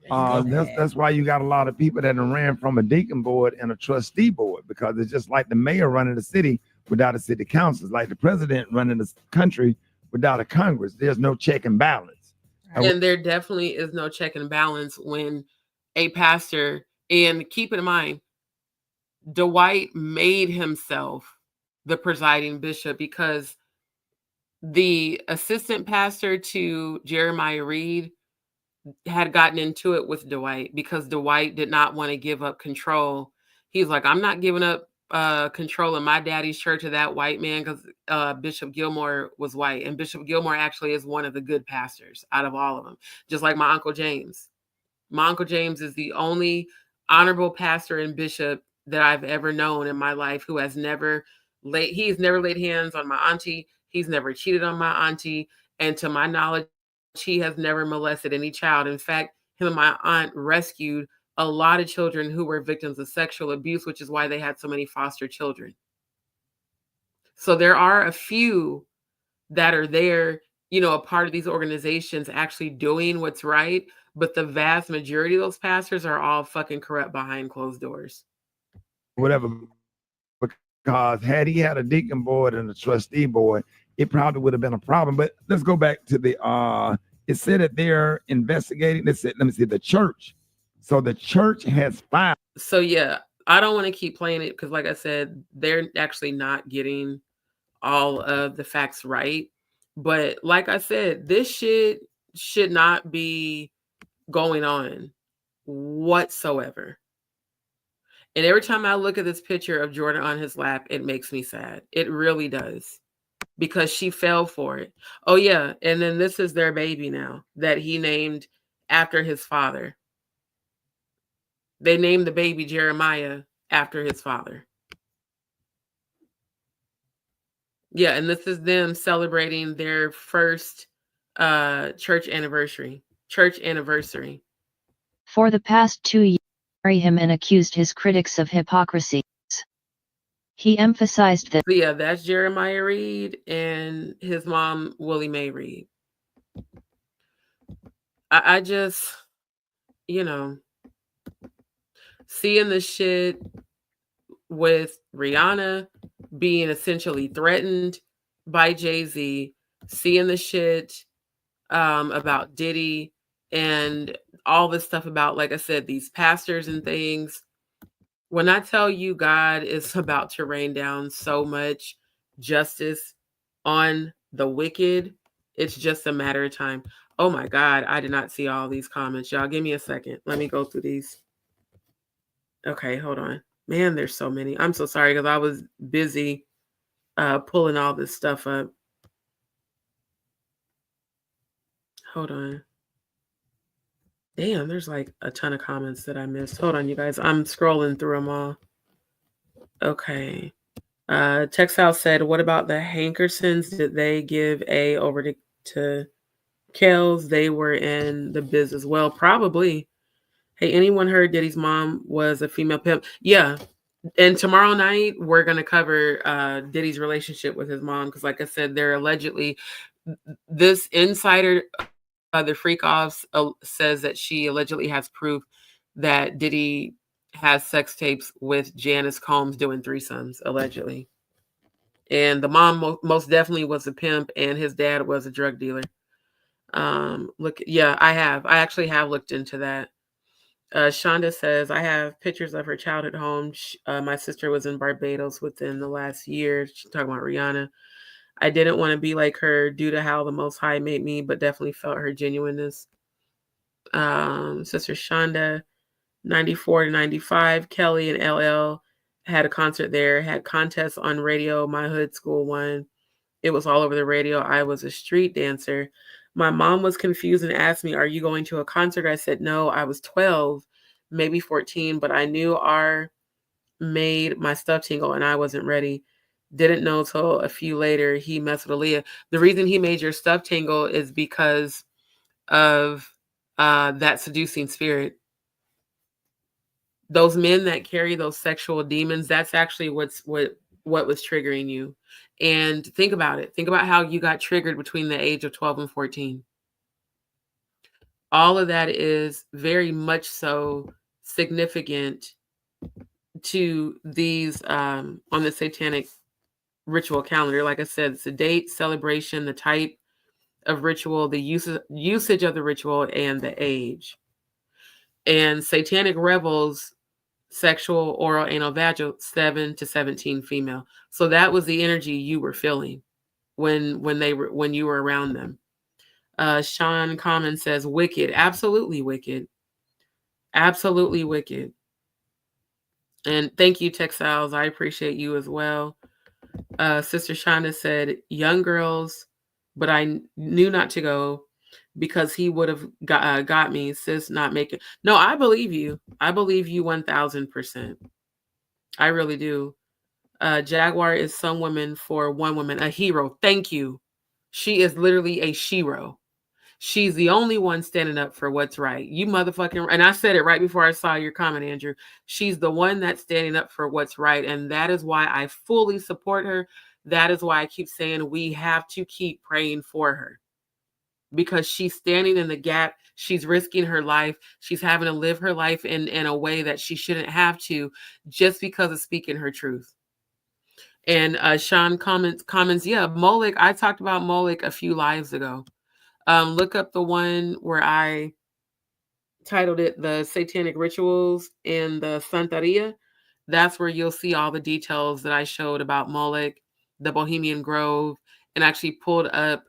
That's why you got a lot of people that ran from a deacon board and a trustee board, because it's just like the mayor running the city without a city council. It's like the president running the country without a Congress. There's no check and balance. And there definitely is no check and balance when a pastor, and keep in mind, Dwight made himself the presiding bishop because the assistant pastor to Jeremiah Reed had gotten into it with Dwight because Dwight did not want to give up control. He's like, I'm not giving up control of my daddy's church to that white man, because Bishop Gilmore was white, and Bishop Gilmore actually is one of the good pastors out of all of them, just like my Uncle James. My Uncle James is the only honorable pastor and bishop that I've ever known in my life who has never he's never laid hands on my auntie. He's never cheated on my auntie. And to my knowledge, he has never molested any child. In fact, him and my aunt rescued a lot of children who were victims of sexual abuse, which is why they had so many foster children. So there are a few that are there, you know, a part of these organizations actually doing what's right. But the vast majority of those pastors are all fucking corrupt behind closed doors. Whatever. Because had he had a deacon board and a trustee board, it probably would have been a problem. But let's go back to the it said that they're investigating. Let me see, the church. So the church has filed. So yeah, I don't want to keep playing it because, like I said, they're actually not getting all of the facts right. But like I said, this shit should not be going on whatsoever. And every time I look at this picture of Jordan on his lap, it makes me sad. It really does. Because she fell for it. Oh yeah, and then this is their baby now that he named after his father. They named the baby Jeremiah after his father. Yeah, and this is them celebrating their first church anniversary. For the past 2 years, he him and accused his critics of hypocrisy. He emphasized that. So yeah, that's Jeremiah Reed and his mom, Willie Mae Reed. I just, you know, seeing the shit with Rhianna being essentially threatened by Jay-Z, seeing the shit about Diddy and all this stuff about, like I said, these pastors and things. When I tell you God is about to rain down so much justice on the wicked, it's just a matter of time. Oh my God, I did not see all these comments. Y'all give me a second. Let me go through these. Okay, hold on. Man, there's so many. I'm so sorry because I was busy pulling all this stuff up. Hold on. Damn, there's like a ton of comments that I missed. Hold on, you guys. I'm scrolling through them all. Okay. Textile said, what about the Hankersons? Did they give A over to Kells? They were in the biz as well. Probably. Hey, anyone heard Diddy's mom was a female pimp? Yeah. And tomorrow night, we're going to cover Diddy's relationship with his mom. Because like I said, they're allegedly, this insider, the Freak-Offs says that she allegedly has proof that Diddy has sex tapes with Janice Combs doing threesomes, allegedly. And the mom most definitely was a pimp, and his dad was a drug dealer. Yeah, I actually have looked into that. Shonda says, I have pictures of her childhood home. My sister was in Barbados within the last year. She's talking about Rhianna. I didn't want to be like her due to how the Most High made me, but definitely felt her genuineness. Sister Shonda, 94 to 95, Kelly and LL had a concert there, had contests on radio. My hood school won. It was all over the radio. I was a street dancer. My mom was confused and asked me, are you going to a concert? I said, no, I was 12, maybe 14, but I knew R made my stuff tingle and I wasn't ready. Didn't know till a few later he messed with Aaliyah. The reason he made your stuff tingle is because of that seducing spirit. Those men that carry those sexual demons, that's actually what was triggering you. And think about it. Think about how you got triggered between the age of 12 and 14. All of that is very much so significant to these on the satanic ritual calendar. Like I said, it's the date, celebration, the type of ritual, the usage of the ritual, and the age. And satanic revels, sexual, oral, anal, vaginal, 7 to 17 female. So that was the energy you were feeling when you were around them. Sean Common says, wicked. Absolutely wicked. Absolutely wicked. And thank you, Textiles. I appreciate you as well. Sister Shonda said, young girls, but I knew not to go because he would have got me. Sis, not making. No, I believe you. I believe you 1000%. I really do. Jaguar is some women for one woman, a hero. Thank you. She is literally a shero. She's the only one standing up for what's right. You motherfucking, and I said it right before I saw your comment, Andrew. She's the one that's standing up for what's right. And that is why I fully support her. That is why I keep saying we have to keep praying for her, because she's standing in the gap. She's risking her life. She's having to live her life in a way that she shouldn't have to, just because of speaking her truth. And Sean comments, yeah, Moloch. I talked about Moloch a few lives ago. Look up the one where I titled it The Satanic Rituals in the Santeria. That's where you'll see all the details that I showed about Moloch, the Bohemian Grove, and actually pulled up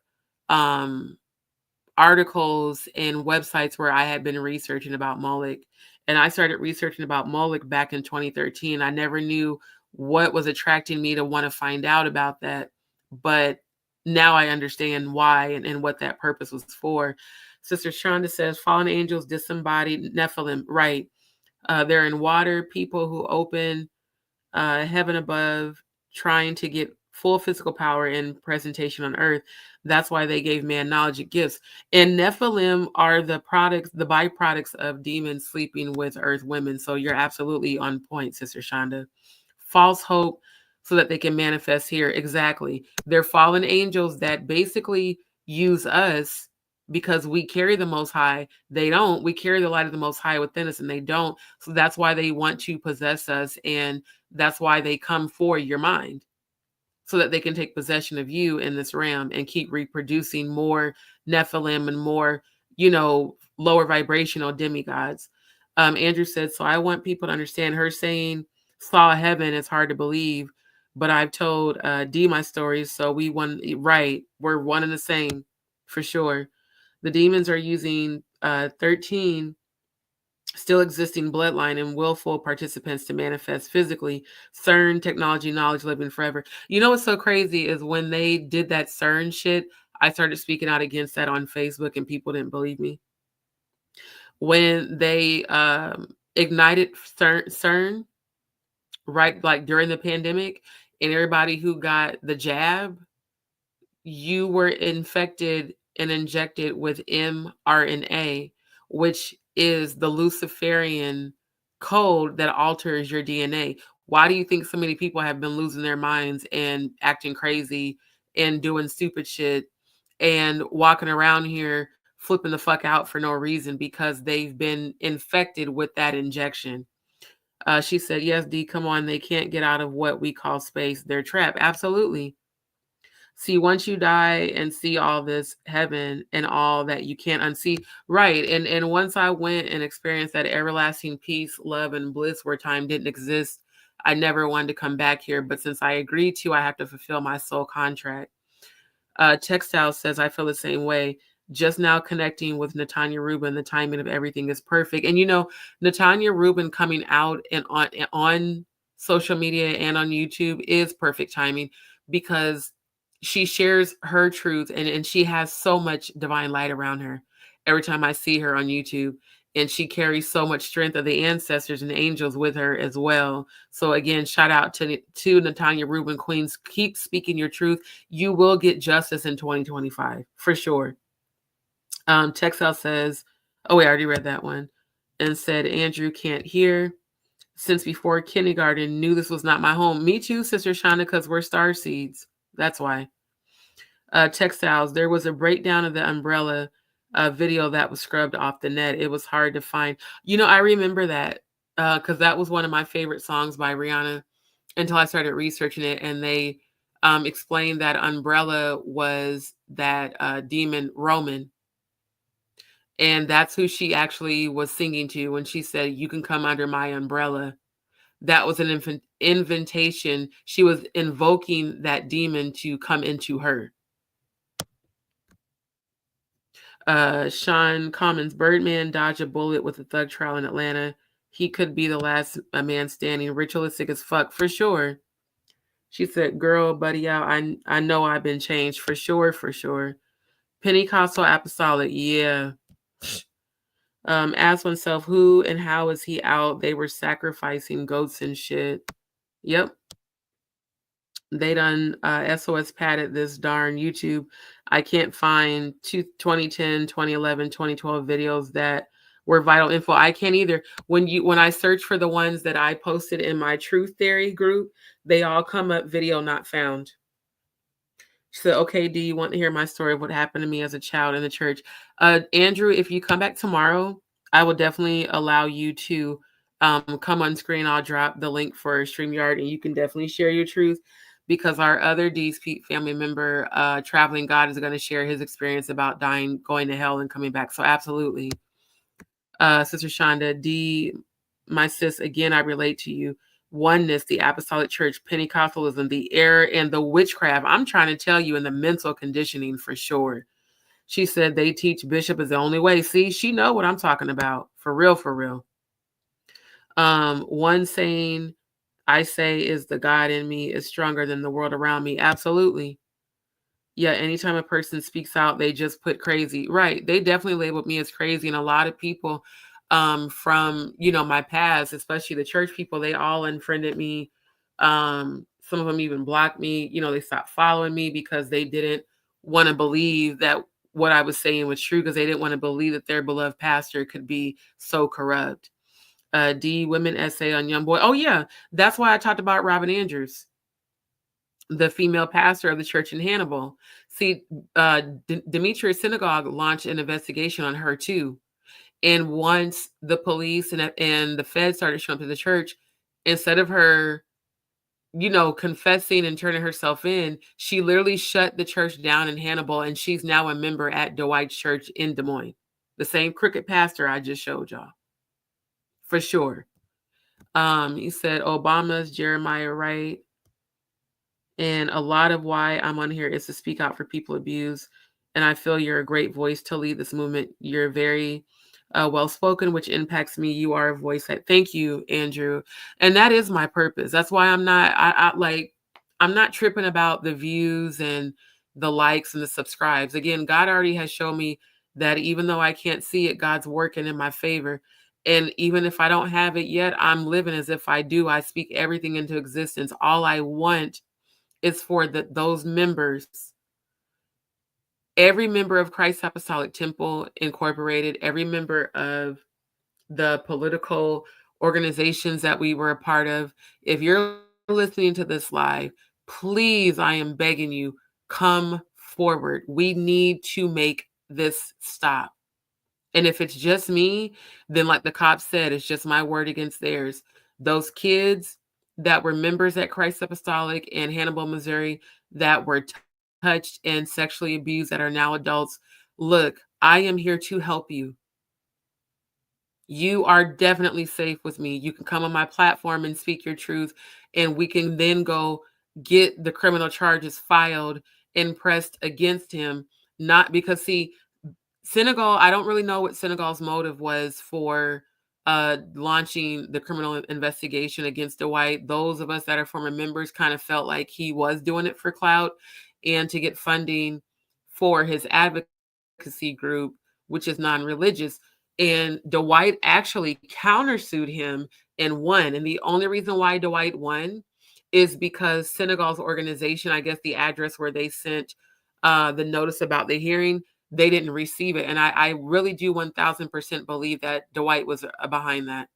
articles and websites where I had been researching about Moloch. And I started researching about Moloch back in 2013. I never knew what was attracting me to want to find out about that. But now I understand why and what that purpose was for. Sister Shonda says, fallen angels, disembodied Nephilim. Right. They're in water, people who open heaven above, trying to get full physical power and presentation on earth. That's why they gave man knowledge and gifts. And Nephilim are the byproducts of demons sleeping with earth women. So you're absolutely on point, Sister Shonda. False hope so that they can manifest here. Exactly. They're fallen angels that basically use us because we carry the Most High. They don't. We carry the light of the Most High within us, and they don't. So that's why they want to possess us, and that's why they come for your mind, so that they can take possession of you in this realm and keep reproducing more Nephilim and more, lower vibrational demigods. Andrew said, so I want people to understand her saying saw heaven is hard to believe, but I've told D my stories, so we're one and the same for sure. The demons are using 13 still existing bloodline and willful participants to manifest physically. CERN, technology, knowledge, living forever. You know what's so crazy is when they did that CERN shit, I started speaking out against that on Facebook and people didn't believe me. When they ignited CERN, right, like during the pandemic, and everybody who got the jab, you were infected and injected with mRNA, which is the Luciferian code that alters your DNA. Why do you think so many people have been losing their minds and acting crazy and doing stupid shit and walking around here flipping the fuck out for no reason? Because they've been infected with that injection. She said, yes, D, come on. They can't get out of what we call space. They're trapped. Absolutely. See, once you die and see all this heaven and all that you can't unsee, right? And once I went and experienced that everlasting peace, love, and bliss where time didn't exist, I never wanted to come back here. But since I agreed to, I have to fulfill my soul contract. Textile says, I feel the same way. Just now connecting with Natanya Rubin, the timing of everything is perfect. And Natanya Rubin coming out and on social media and on YouTube is perfect timing, because she shares her truth and she has so much divine light around her every time I see her on YouTube. And she carries so much strength of the ancestors and angels with her as well. So again, shout out to Natanya Rubin, Queens. Keep speaking your truth. You will get justice in 2025 for sure. Texel says, oh wait, I already read that one, and said, Andrew can't hear. Since before kindergarten, knew this was not my home. Me too, Sister Shana, because we're star seeds. That's why. Textiles, there was a breakdown of the umbrella video that was scrubbed off the net. It was hard to find. I remember that because that was one of my favorite songs by Rhianna until I started researching it, and they explained that umbrella was that demon Roman. And that's who she actually was singing to when she said, you can come under my umbrella. That was an invitation. She was invoking that demon to come into her. Sean Commons, Birdman dodged a bullet with a thug trial in Atlanta. He could be the last man standing. Ritualistic as fuck, for sure. She said, girl, buddy out. I know I've been changed, for sure, for sure. Pentecostal apostolic, yeah. Ask oneself, who and how is he out? They were sacrificing goats and shit. Yep. They done SOS padded this darn YouTube. I can't find 2010, 2011, 2012 videos that were vital info. I can't either. When I search for the ones that I posted in my Truth Theory group, they all come up video not found. She said, okay, do you want to hear my story of what happened to me as a child in the church? Andrew, if you come back tomorrow, I will definitely allow you to come on screen. I'll drop the link for StreamYard, and you can definitely share your truth, because our other DzPeepz family member, Traveling God, is going to share his experience about dying, going to hell, and coming back. So absolutely. Sister Shonda, D, my sis, again, I relate to you. Oneness, the apostolic church, Pentecostalism, the error and the witchcraft. I'm trying to tell you, in the mental conditioning, for sure. She said they teach bishop is the only way. See, she know what I'm talking about. For real, for real. One saying I say is the God in me is stronger than the world around me. Absolutely. Yeah, anytime a person speaks out, they just put crazy. Right. They definitely labeled me as crazy. And a lot of people from, my past, especially the church people, they all unfriended me. Some of them even blocked me. They stopped following me because they didn't want to believe that what I was saying was true, because they didn't want to believe that their beloved pastor could be so corrupt. D, women essay on Young Boy. Oh, yeah. That's why I talked about Robin Andrews, the female pastor of the church in Hannibal. See, Demetrius Synagogue launched an investigation on her too. And once the police and the feds started showing up to the church, instead of her, confessing and turning herself in, she literally shut the church down in Hannibal, and she's now a member at Dwight's church in Des Moines. The same crooked pastor I just showed y'all. For sure. He said Obama's Jeremiah Wright. And a lot of why I'm on here is to speak out for people abused. And I feel you're a great voice to lead this movement. You're very well-spoken, which impacts me. You are a voice that, thank you, Andrew. And that is my purpose. That's why I'm not tripping about the views and the likes and the subscribes. Again, God already has shown me that even though I can't see it, God's working in my favor. And even if I don't have it yet, I'm living as if I do. I speak everything into existence. All I want is for those members, every member of Christ Apostolic Temple Incorporated, every member of the political organizations that we were a part of. If you're listening to this live, please, I am begging you, come forward. We need to make this stop. And if it's just me, then like the cop said, it's just my word against theirs. Those kids that were members at Christ Apostolic in Hannibal, Missouri, that were touched and sexually abused, that are now adults, look, I am here to help you. You are definitely safe with me. You can come on my platform and speak your truth, and we can then go get the criminal charges filed and pressed against him. Not because, see, Senegal, I don't really know what Senegal's motive was for launching the criminal investigation against Dwight. Those of us that are former members kind of felt like he was doing it for clout and to get funding for his advocacy group, which is non-religious. And Dwight actually countersued him and won. And the only reason why Dwight won is because Senegal's organization, I guess the address where they sent the notice about the hearing, they didn't receive it. And I really do 1000% believe that Dwight was behind that.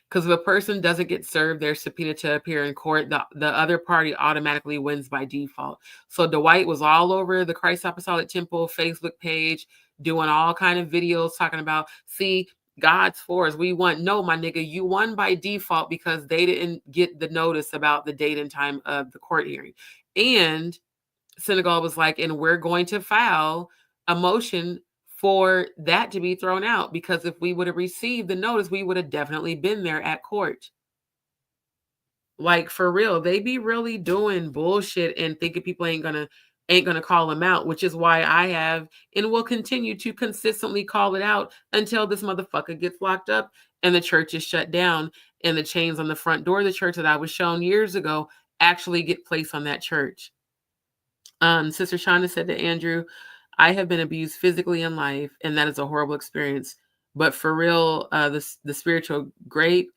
Because if a person doesn't get served their subpoena to appear in court, the other party automatically wins by default. So Dwight was all over the Christ Apostolic Temple Facebook page, doing all kind of videos talking about, see, God's for us. We won. No, my nigga, you won by default because they didn't get the notice about the date and time of the court hearing. And Senegal was like, and we're going to file a motion for that to be thrown out, because if we would have received the notice, we would have definitely been there at court. Like, for real, they be really doing bullshit and thinking people ain't gonna ain't going to call him out, which is why I have and will continue to consistently call it out until this motherfucker gets locked up and the church is shut down and the chains on the front door of the church that I was shown years ago actually get placed on that church. Sister Shonda said to Andrew, I have been abused physically in life, and that is a horrible experience. But for real, the spiritual grape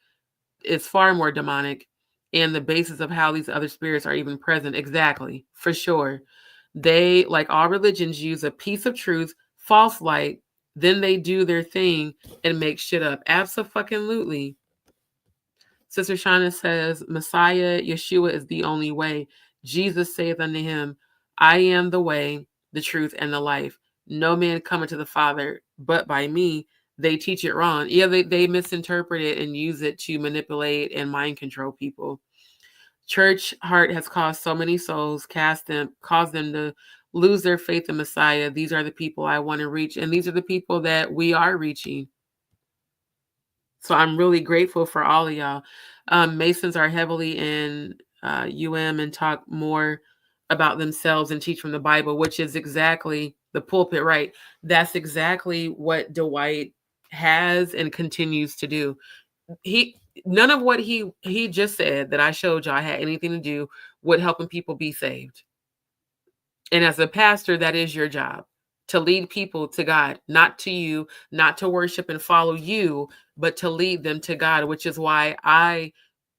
is far more demonic, and the basis of how these other spirits are even present. Exactly, for sure. They, like all religions, use a piece of truth, false light, then they do their thing and make shit up. Abso-fucking-lutely. Sister Shauna says, Messiah, Yeshua is the only way. Jesus saith unto him, I am the way, the truth, and the life. No man cometh to the Father but by me. They teach it wrong. Yeah, they misinterpret it and use it to manipulate and mind control people. Church heart has caused so many souls, caused them to lose their faith in Messiah. These are the people I want to reach, and these are the people that we are reaching. So I'm really grateful for all of y'all. Masons are heavily in and talk more about themselves and teach from the Bible, which is exactly the pulpit, right? That's exactly what Dwight has and continues to do. None of what he just said that I showed y'all had anything to do with helping people be saved. And as a pastor, that is your job, to lead people to God, not to you, not to worship and follow you, but to lead them to God, which is why I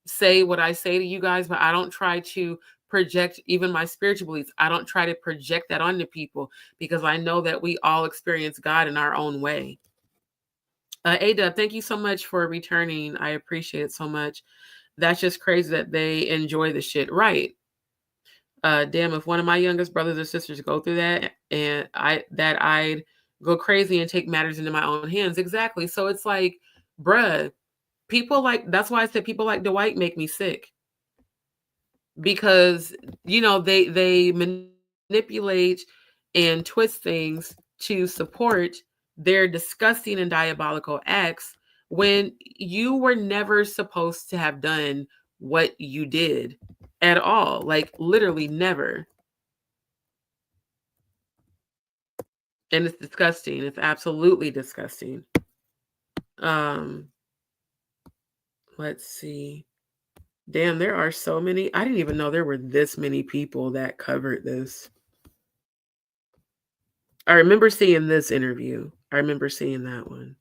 say what I say to you guys, but I don't try to project even my spiritual beliefs. I don't try to project that onto people because I know that we all experience God in our own way. Ada, thank you so much for returning. I appreciate it so much. That's just crazy that they enjoy the shit. Right. Damn, if one of my youngest brothers or sisters go through that and I'd go crazy and take matters into my own hands. Exactly. So it's like, bruh, that's why I said people like Dwight make me sick. Because, they manipulate and twist things to support their disgusting and diabolical acts when you were never supposed to have done what you did at all. Like literally never. And it's disgusting. It's absolutely disgusting. Let's see. Damn, there are so many. I didn't even know there were this many people that covered this. I remember seeing this interview. I remember seeing that one.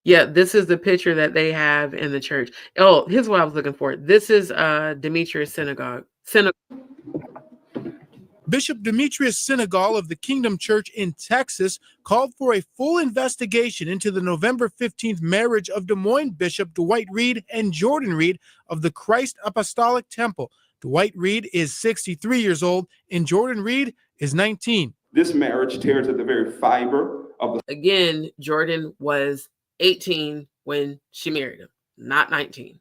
Yeah, this is the picture that they have in the church. Oh, here's what I was looking for. This is Demetrius Synagogue. Bishop Demetrius Synagogue of the Kingdom Church in Texas called for a full investigation into the November 15th marriage of Des Moines Bishop Dwight Reed and Jordan Reed of the Christ Apostolic Temple. Dwight Reed is 63 years old and Jordan Reed is 19. This marriage tears at the very fiber of the... Again, Jordan was 18 when she married him, not 19.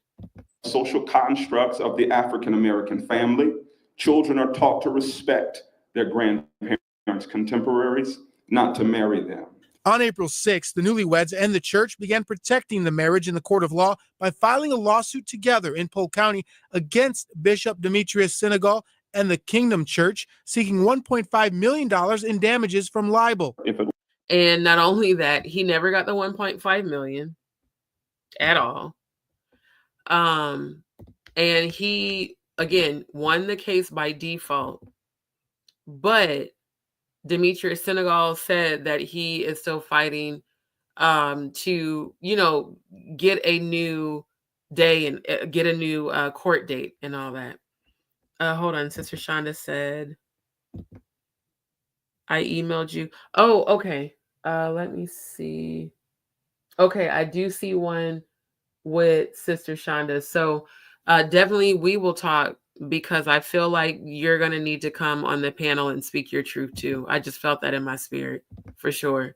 Social constructs of the African-American family. Children are taught to respect their grandparents' contemporaries, not to marry them. On April 6th, the newlyweds and the church began protecting the marriage in the court of law by filing a lawsuit together in Polk County against Bishop Demetrius Synagogue and the Kingdom Church, seeking $1.5 million in damages from libel. And not only that, he never got the $1.5 million at all. And he, again, won the case by default. But Demetrius Synagogue said that he is still fighting to, get a new day and get a new court date and all that. Hold on. Sister Shonda said, I emailed you. Oh, okay. Let me see. Okay, I do see one with Sister Shonda. So definitely we will talk because I feel like you're going to need to come on the panel and speak your truth too. I just felt that in my spirit, for sure.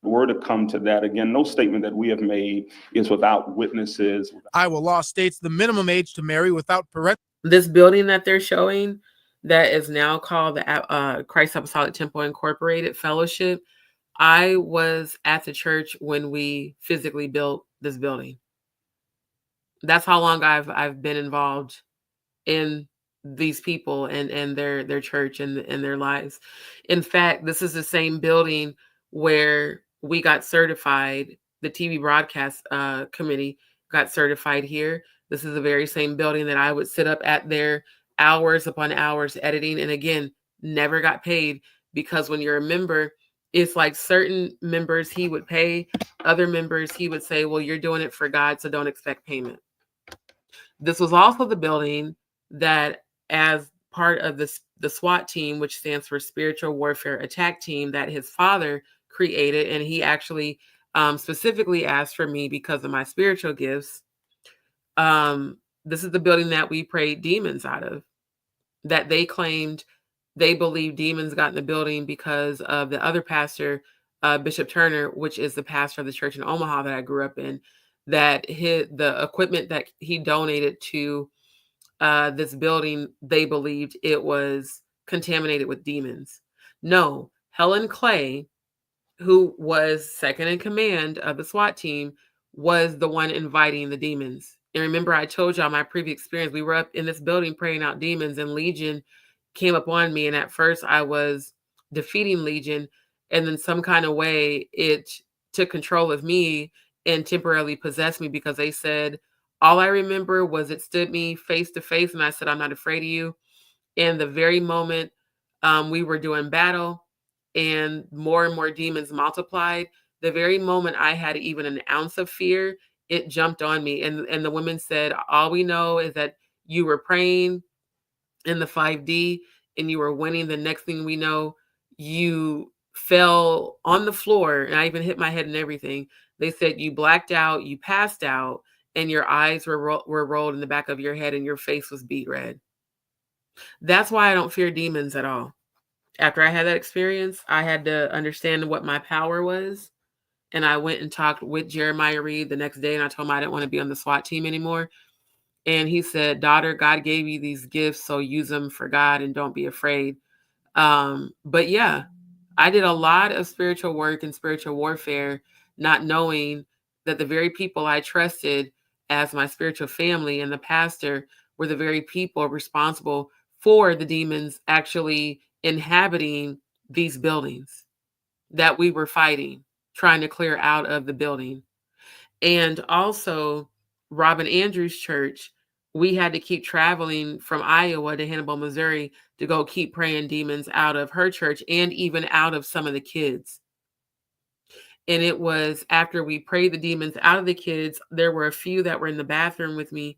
Were to come to that again, no statement that we have made is without witnesses. Iowa law states the minimum age to marry without parental. This building that they're showing that is now called the Christ Apostolic Temple Incorporated Fellowship. I was at the church when we physically built this building. That's how long I've been involved in these people and their church and their lives. In fact, this is the same building where we got certified. The TV broadcast committee got certified here. This is the very same building that I would sit up at there hours upon hours editing, and again, never got paid, because when you're a member, it's like certain members he would pay, other members he would say, well, you're doing it for God, so don't expect payment. This was also the building that, as part of the SWAT team, which stands for Spiritual Warfare Attack Team, that his father created, and he actually specifically asked for me because of my spiritual gifts. This is the building that we prayed demons out of, that they claimed they believed demons got in the building because of the other pastor, Bishop Turner, which is the pastor of the church in Omaha that I grew up in, that the equipment that he donated to this building, they believed it was contaminated with demons. No, Helen Clay, who was second in command of the SWAT team, was the one inviting the demons. And remember, I told y'all my previous experience. We were up in this building praying out demons, and Legion came upon me. And at first I was defeating Legion, and then some kind of way it took control of me and temporarily possessed me, because they said, all I remember was it stood me face to face, and I said, I'm not afraid of you. And the very moment we were doing battle and more demons multiplied, the very moment I had even an ounce of fear, it jumped on me. And the women said, all we know is that you were praying in the 5D and you were winning. The next thing we know, you fell on the floor, and I even hit my head and everything. They said you blacked out, you passed out, and your eyes were rolled in the back of your head, and your face was beet red. That's why I don't fear demons at all. After I had that experience, I had to understand what my power was. And I went and talked with Jeremiah Reed the next day, and I told him I didn't want to be on the SWAT team anymore. And he said, daughter, God gave you these gifts, so use them for God and don't be afraid. But yeah, I did a lot of spiritual work and spiritual warfare, not knowing that the very people I trusted as my spiritual family and the pastor were the very people responsible for the demons actually inhabiting these buildings that we were fighting, trying to clear out of the building. And also, Robin Andrews' church, we had to keep traveling from Iowa to Hannibal, Missouri to go keep praying demons out of her church and even out of some of the kids. And it was after we prayed the demons out of the kids, there were a few that were in the bathroom with me,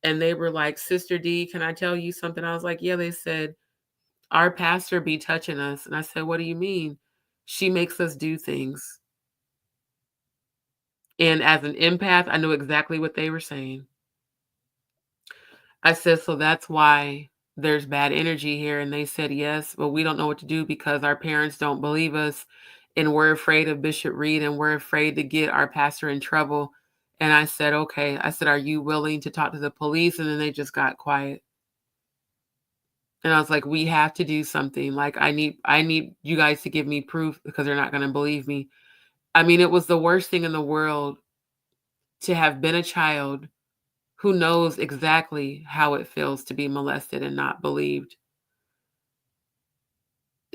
and they were like, Sister D, can I tell you something? I was like, yeah. They said, our pastor be touching us. And I said, what do you mean? She makes us do things. And as an empath, I knew exactly what they were saying. I said, so that's why there's bad energy here. And they said, yes, but we don't know what to do because our parents don't believe us. And we're afraid of Bishop Reed, and we're afraid to get our pastor in trouble. And I said, okay. I said, are you willing to talk to the police? And then they just got quiet. And I was like, we have to do something. Like, I need you guys to give me proof, because they're not going to believe me. I mean, it was the worst thing in the world to have been a child who knows exactly how it feels to be molested and not believed.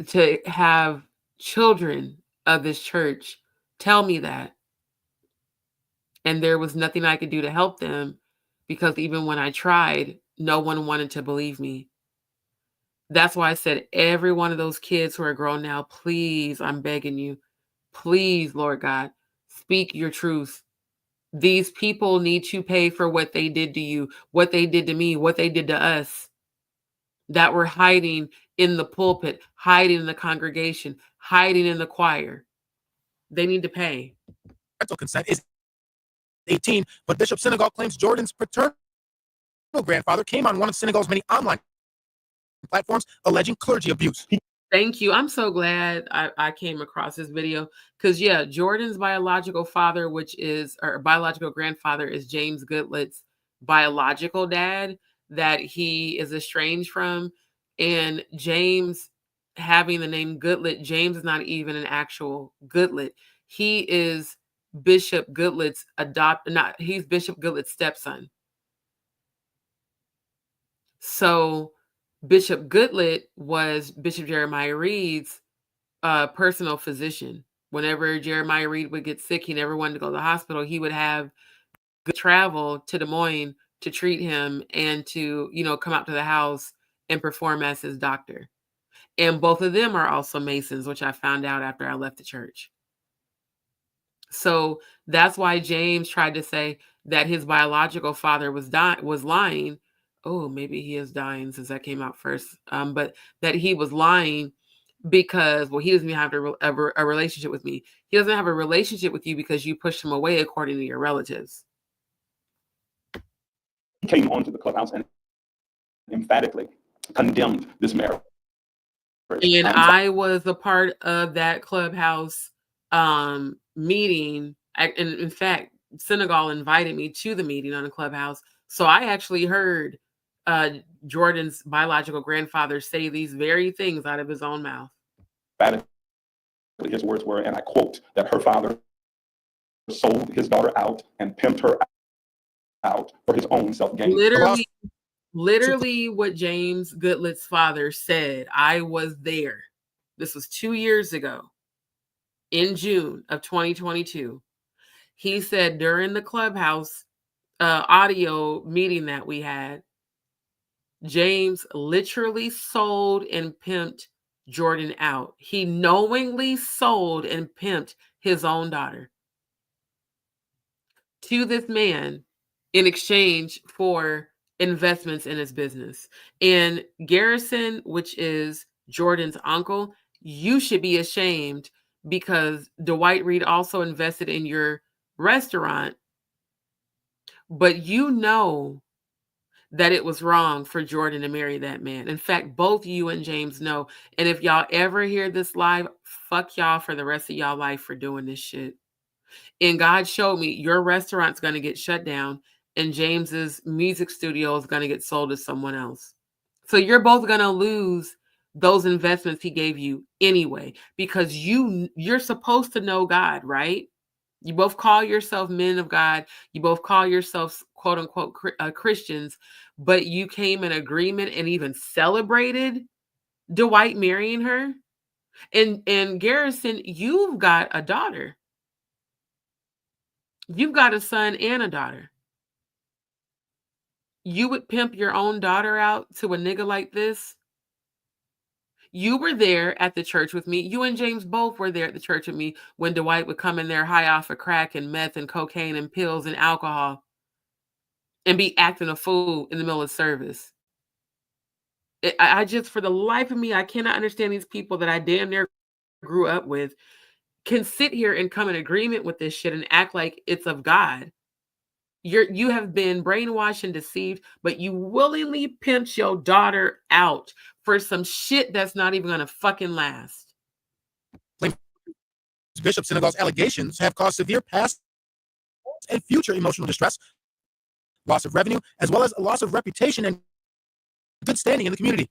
To have children of this church tell me that. And there was nothing I could do to help them, because even when I tried, no one wanted to believe me. That's why I said, every one of those kids who are grown now, please, I'm begging you, please, Lord God, speak your truth. These people need to pay for what they did to you, what they did to me, what they did to us, that were hiding in the pulpit, hiding in the congregation, hiding in the choir. They need to pay. Parental consent is 18, but Bishop Senegal claims Jordan's paternal grandfather came on one of Senegal's many online platforms alleging clergy abuse. Thank you. I'm so glad I came across this video, because yeah, Jordan's biological father, or biological grandfather, is James Goodlet's biological dad that he is estranged from. And James, having the name Goodlet, James is not even an actual Goodlet. He is Bishop Goodlet's he's Bishop Goodlet's stepson. So Bishop Goodlet was Bishop Jeremiah Reed's personal physician. Whenever Jeremiah Reed would get sick, he never wanted to go to the hospital. He would have good travel to Des Moines to treat him and to, come out to the house and perform as his doctor. And both of them are also Masons, which I found out after I left the church. So that's why James tried to say that his biological father was lying. Oh, maybe he is dying since that came out first. But that he was lying because, he doesn't even have a relationship with me. He doesn't have a relationship with you because you pushed him away according to your relatives. He came onto the clubhouse and emphatically condemned this marriage. And I was a part of that clubhouse meeting. And in fact, Senegal invited me to the meeting on the clubhouse. So I actually heard Jordan's biological grandfather say these very things out of his own mouth. His words were, and I quote, that her father sold his daughter out and pimped her out for his own self-gain. Literally what James Goodlet's father said. I was there. This was 2 years ago in June of 2022. He said during the clubhouse audio meeting that we had, James literally sold and pimped Jordan out. He knowingly sold and pimped his own daughter to this man in exchange for investments in his business. And Garrison, which is Jordan's uncle, you should be ashamed because Dwight Reed also invested in your restaurant, but you know that it was wrong for Jordan to marry that man. In fact, both you and James know. And if y'all ever hear this live, fuck y'all for the rest of y'all life for doing this shit. And God showed me your restaurant's going to get shut down and James's music studio is going to get sold to someone else. So you're both going to lose those investments he gave you anyway, because you're supposed to know God, right? You both call yourself men of God. You both call yourselves quote unquote Christians, but you came in agreement and even celebrated Dwight marrying her. And Garrison, you've got a daughter. You've got a son and a daughter. You would pimp your own daughter out to a nigga like this? You were there at the church with me. You and James both were there at the church with me when Dwight would come in there high off of crack and meth and cocaine and pills and alcohol and be acting a fool in the middle of service. I just, for the life of me, I cannot understand these people that I damn near grew up with can sit here and come in agreement with this shit and act like it's of God. You have been brainwashed and deceived, but you willingly pimped your daughter out for some shit that's not even going to fucking last. Bishop Senegal's allegations have caused severe past and future emotional distress, loss of revenue, as well as a loss of reputation and good standing in the community.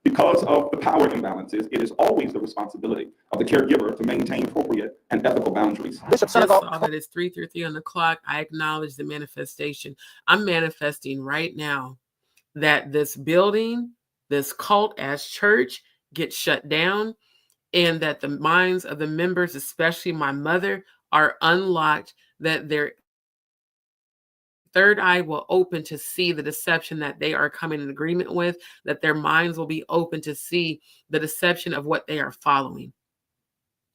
Because of the power imbalances, it is always the responsibility of the caregiver to maintain appropriate and ethical boundaries. Bishop Senegal, all that is 3:33 on the clock. I acknowledge the manifestation. I'm manifesting right now that this building, this cult as church, gets shut down, and that the minds of the members, especially my mother, are unlocked, that their third eye will open to see the deception that they are coming in agreement with, that their minds will be open to see the deception of what they are following.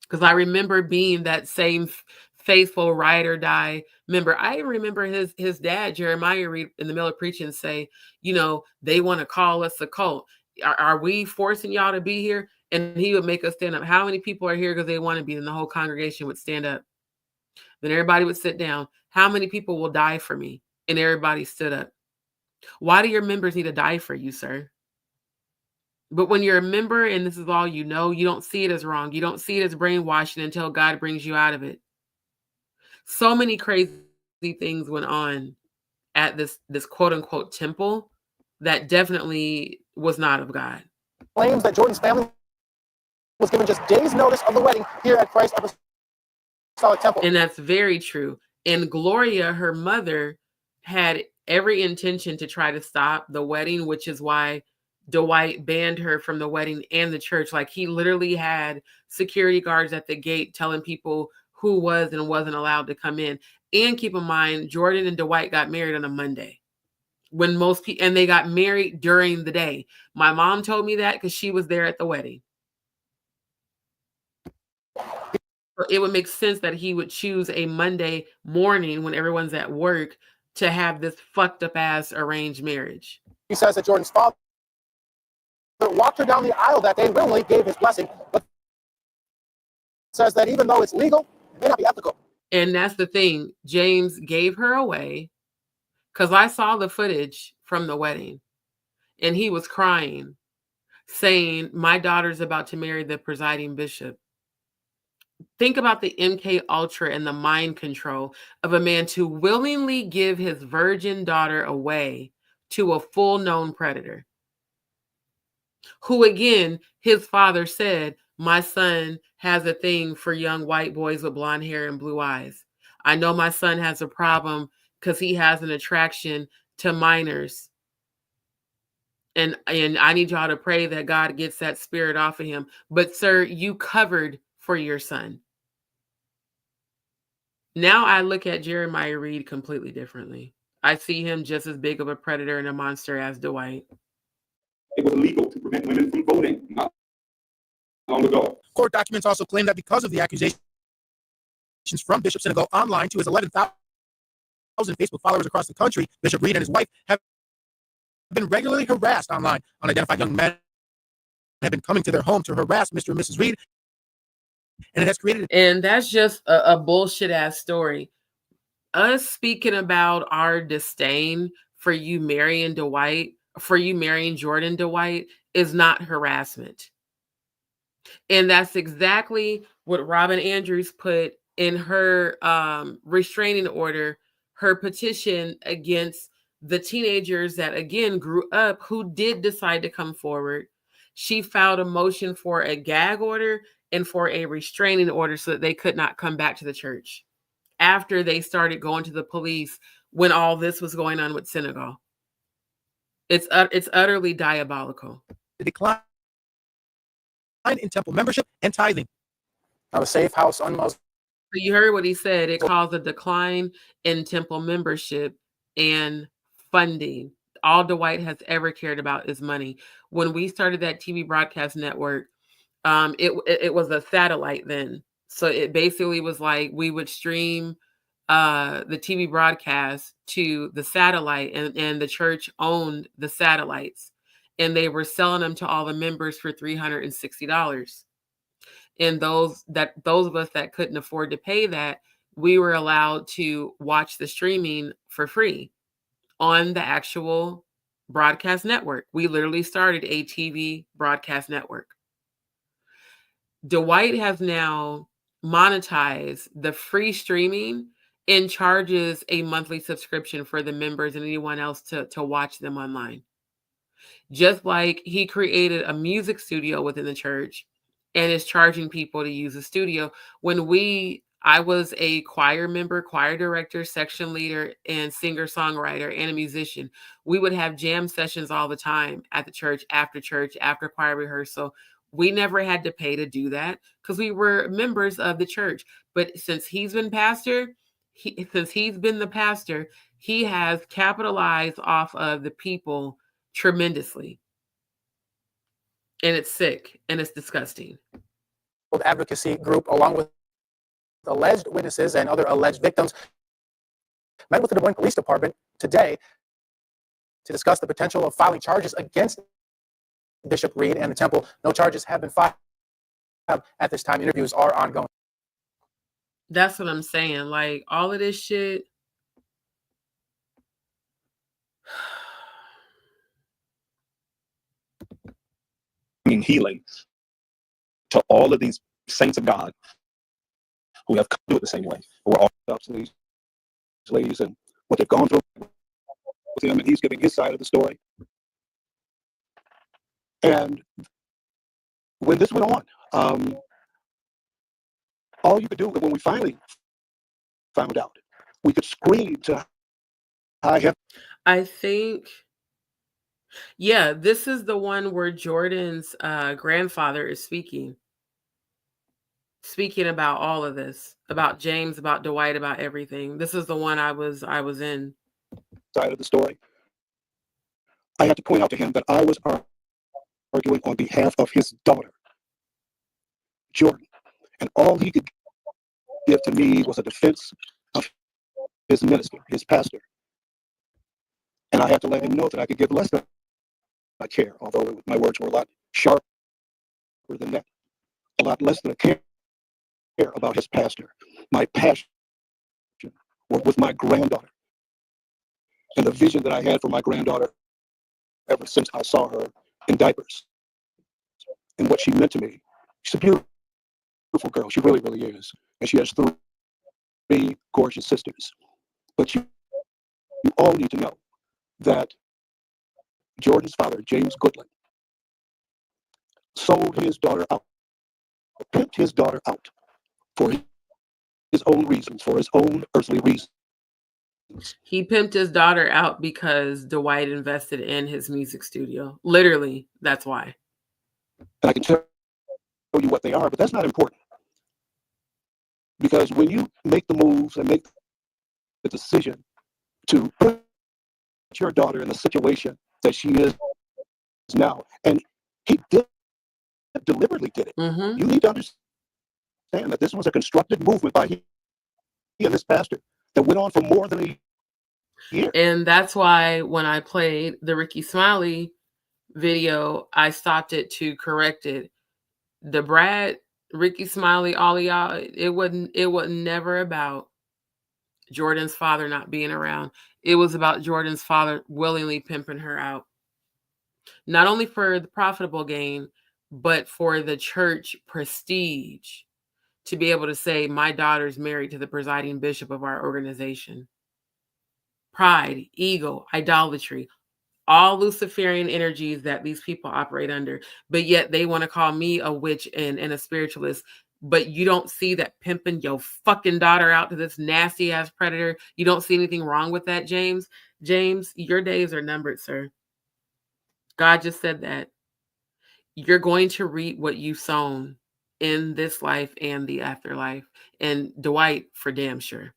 Because I remember being that same faithful ride or die member. I remember his dad, Jeremiah Reed, in the middle of preaching say, they want to call us a cult. Are we forcing y'all to be here? And he would make us stand up. How many people are here because they want to be? And the whole congregation would stand up. Then everybody would sit down. How many people will die for me? And everybody stood up. Why do your members need to die for you, sir? But when you're a member and this is all you know, you don't see it as wrong. You don't see it as brainwashing until God brings you out of it. So many crazy things went on at this quote unquote temple that definitely was not of God. Claims that Jordan's family was given just days' notice of the wedding here at Christ Apostolic Temple. And that's very true. And Gloria, her mother, had every intention to try to stop the wedding, which is why Dwight banned her from the wedding and the church. Like, he literally had security guards at the gate telling people who was and wasn't allowed to come in. And keep in mind, Jordan and Dwight got married on a Monday, when most people, and they got married during the day. My mom told me that because she was there at the wedding. It would make sense that he would choose a Monday morning when everyone's at work to have this fucked up ass arranged marriage. He says that Jordan's father walked her down the aisle that day, willingly gave his blessing, but says that even though it's legal, it may not be ethical. And that's the thing. James gave her away, because I saw the footage from the wedding, and he was crying, saying, my daughter's about to marry the presiding bishop. Think about the MK Ultra and the mind control of a man to willingly give his virgin daughter away to a full-known predator, who, again, his father said, my son has a thing for young white boys with blonde hair and blue eyes. I know my son has a problem because he has an attraction to minors. And I need y'all to pray that God gets that spirit off of him. But, sir, you covered for your son. Now I look at Jeremiah Reed completely differently. I see him just as big of a predator and a monster as Dwight. It was illegal to prevent women from voting not long ago. Court documents also claim that because of the accusations from Bishop Senegal online to his 11,000 Facebook followers across the country, Bishop Reed and his wife have been regularly harassed online. Unidentified young men have been coming to their home to harass Mr. and Mrs. Reed. And it has created... And that's just a bullshit ass story. Us speaking about our disdain for you marrying Dwight, for you marrying Jordan Dwight, is not harassment. And that's exactly what Robin Andrews put in her restraining order, her petition against the teenagers that, again, grew up who did decide to come forward. She filed a motion for a gag order and for a restraining order so that they could not come back to the church after they started going to the police when all this was going on with Senegal. It's utterly diabolical. The decline in temple membership and tithing. Now, a safe house on Muslim. You heard what he said. It caused a decline in temple membership and funding. All Dwight has ever cared about is money. When we started that TV broadcast network, it was a satellite then. So it basically was like we would stream the TV broadcast to the satellite, and the church owned the satellites, and they were selling them to all the members for $360. And those of us that couldn't afford to pay that, we were allowed to watch the streaming for free on the actual broadcast network. We literally started a TV broadcast network. Dwight has now monetized the free streaming and charges a monthly subscription for the members and anyone else to watch them online. Just like he created a music studio within the church and is charging people to use the studio. I was a choir member, choir director, section leader, and singer-songwriter, and a musician. We would have jam sessions all the time at the church, after choir rehearsal. We never had to pay to do that because we were members of the church. But since he's been the pastor, he has capitalized off of the people tremendously. And it's sick and it's disgusting. Advocacy group, along with alleged witnesses and other alleged victims, met with the Des Moines Police Department today to discuss the potential of filing charges against Bishop Reed and the temple. No charges have been filed at this time. Interviews are ongoing. That's what I'm saying. Like, all of this shit. Healing to all of these saints of God who have come to it the same way. We're all up to these ladies and what they've gone through with him, and he's giving his side of the story. And when this went on, all you could do when we finally found out, we could scream to high heaven. I think, yeah, this is the one where Jordan's grandfather is speaking about all of this, about James, about Dwight, about everything. This is the one I was in. Side of the story. I had to point out to him that I was arguing on behalf of his daughter, Jordan, and all he could give to me was a defense of his minister, his pastor. And I had to let him know that I could give less than I care, although my words were a lot sharper than that, a lot less than I care about his pastor. My passion was my granddaughter, and the vision that I had for my granddaughter ever since I saw her in diapers and what she meant to me. She's a beautiful girl. She really, really is. And she has three gorgeous sisters. But you all need to know that Jordan's father, James Goodland, sold his daughter out, pimped his daughter out for his own reasons, for his own earthly reasons. He pimped his daughter out because Dwight invested in his music studio. Literally, that's why. And I can tell you what they are, but that's not important. Because when you make the moves and make the decision to put your daughter in the situation that she is now, and he deliberately did it. Mm-hmm. You need to understand that this was a constructed movement by he and his pastor that went on for more than a year. And that's why when I played the Ricky Smiley video, I stopped it to correct it. The Brad, Ricky Smiley, all of y'all, it wasn't never about Jordan's father not being around. It was about Jordan's father willingly pimping her out. Not only for the profitable gain, but for the church prestige, to be able to say, my daughter's married to the presiding bishop of our organization. Pride, ego, idolatry, all Luciferian energies that these people operate under. But yet they want to call me a witch and a spiritualist. But you don't see that pimping your fucking daughter out to this nasty ass predator. You don't see anything wrong with that, James. James, your days are numbered, sir. God just said that. You're going to reap what you've sown in this life and the afterlife. And Dwight, for damn sure.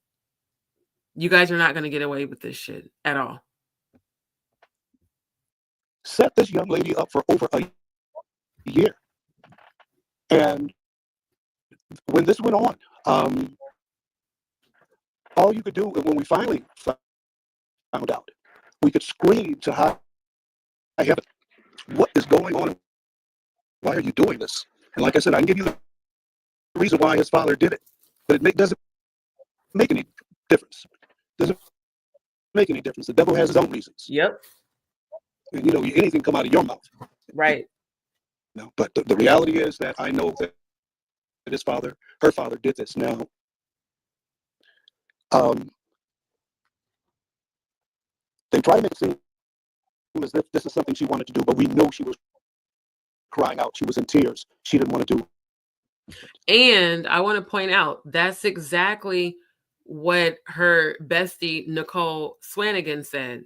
You guys are not going to get away with this shit at all. Set this young lady up for over a year. And when this went on, all you could do, when we finally found out, we could scream to high heaven, what is going on? Why are you doing this? And like I said, I can give you the reason why his father did it, but it doesn't make any difference. Doesn't make any difference. The devil has his own reasons. Yep. And anything come out of your mouth. Right. No, but the reality is that I know that his father, her father, did this. Now, they try to make it seem as if this is something she wanted to do, but we know she was crying out. She was in tears. She didn't want to do it. And I want to point out, that's exactly what her bestie, Nicole Swanigan, said.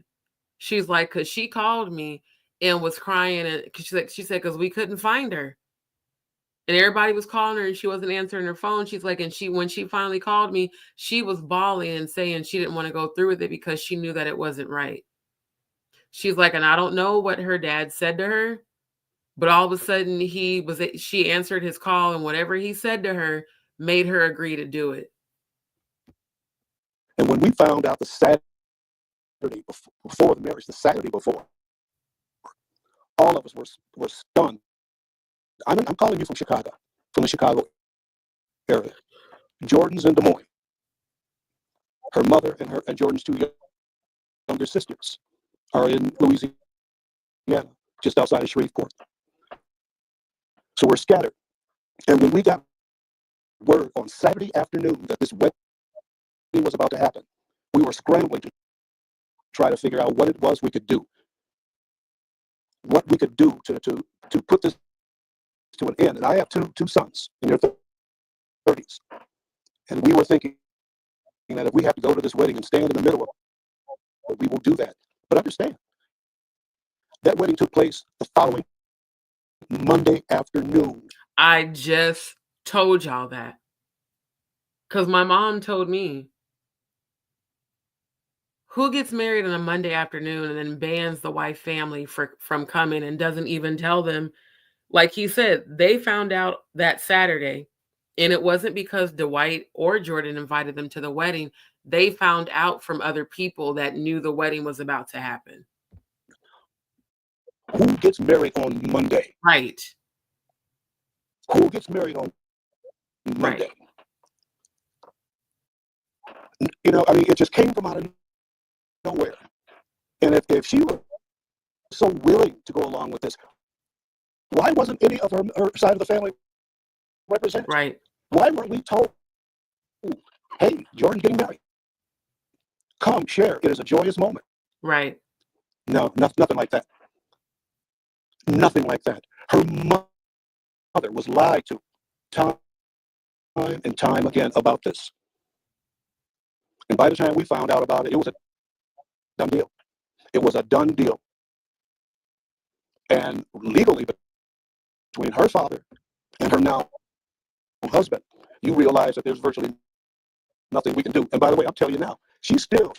She's like, because she called me and was crying. And she said, because we couldn't find her. And everybody was calling her and she wasn't answering her phone. She's like, and when she finally called me, she was bawling and saying she didn't want to go through with it because she knew that it wasn't right. She's like, and I don't know what her dad said to her, but all of a sudden she answered his call, and whatever he said to her made her agree to do it. And when we found out the Saturday before the marriage, the Saturday before, all of us were stunned. I'm calling you from Chicago, from the Chicago area. Jordan's in Des Moines. Her mother and Jordan's two younger sisters are in Louisiana, just outside of Shreveport. So we're scattered. And when we got word on Saturday afternoon that this wedding was about to happen, we were scrambling to try to figure out what it was we could do. What we could do to put this to an end. And I have two sons in their 30s. And we were thinking that if we have to go to this wedding and stand in the middle of it, we will do that. But understand, that wedding took place the following Monday afternoon. I just told y'all that. Because my mom told me, who gets married on a Monday afternoon and then bans the wife family from coming and doesn't even tell them? Like he said, they found out that Saturday, and it wasn't because Dwight or Jordan invited them to the wedding. They found out from other people that knew the wedding was about to happen. Who gets married on Monday? Right. Who gets married on Monday? Right. You know, I mean, it just came from out of nowhere. And if she was so willing to go along with this, why wasn't any of her side of the family represented? Right. Why weren't we told, hey, Jordan's getting married? Come, share. It is a joyous moment. Right. No, nothing like that. Nothing like that. Her mother was lied to time and time again about this. And by the time we found out about it, it was a done deal. It was a done deal. And legally, between her father and her now husband, you realize that there's virtually nothing we can do. And by the way, I'll tell you now, she's supposed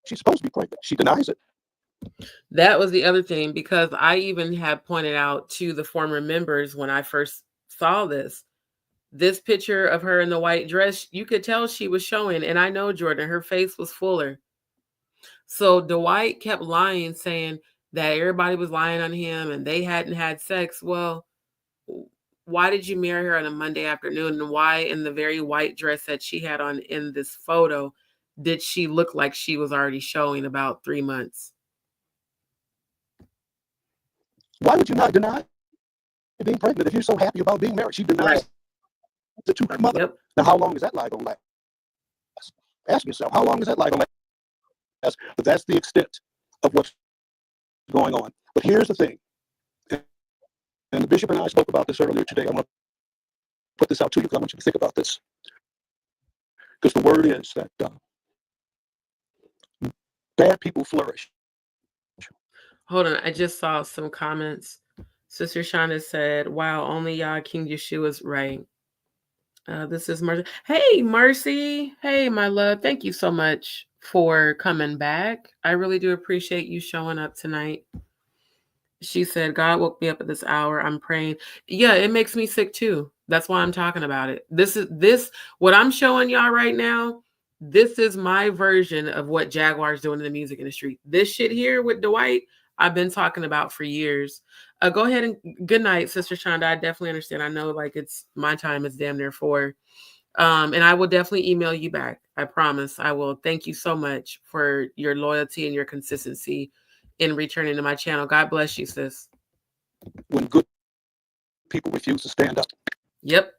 to be pregnant. She denies it. That was the other thing, because I even had pointed out to the former members when I first saw this picture of her in the white dress, you could tell she was showing, and I know Jordan, her face was fuller. So Dwight kept lying, saying that everybody was lying on him and they hadn't had sex. Well, why did you marry her on a Monday afternoon? And why in the very white dress that she had on in this photo did she look like she was already showing about 3 months? Why would you not deny being pregnant if you're so happy about being married? She denies it to her mother. Yep. Now, how long is that lie going to last? Ask yourself, how long is that lie going to last? But that's the extent of what's going on. But here's the thing, and the bishop and I spoke about this earlier today. I'm going to put this out to you because I want you to think about this. Because the word is that bad people flourish. Hold on, I just saw some comments. Sister Shonda said, wow, only Yah King Yeshua's right. This is Mercy. Hey, Mercy. Hey, my love. Thank you so much for coming back. I really do appreciate you showing up tonight. She said, God woke me up at this hour. I'm praying. Yeah, it makes me sick too. That's why I'm talking about it. What I'm showing y'all right now. This is my version of what Jaguar's doing in the music industry. This shit here with Dwight, I've been talking about for years. Go ahead and good night, Sister Shonda. I definitely understand. I know like it's my time is damn near 4. And I will definitely email you back. I promise I will. Thank you so much for your loyalty and your consistency in returning to my channel. God bless you, sis. When good people refuse to stand up. Yep.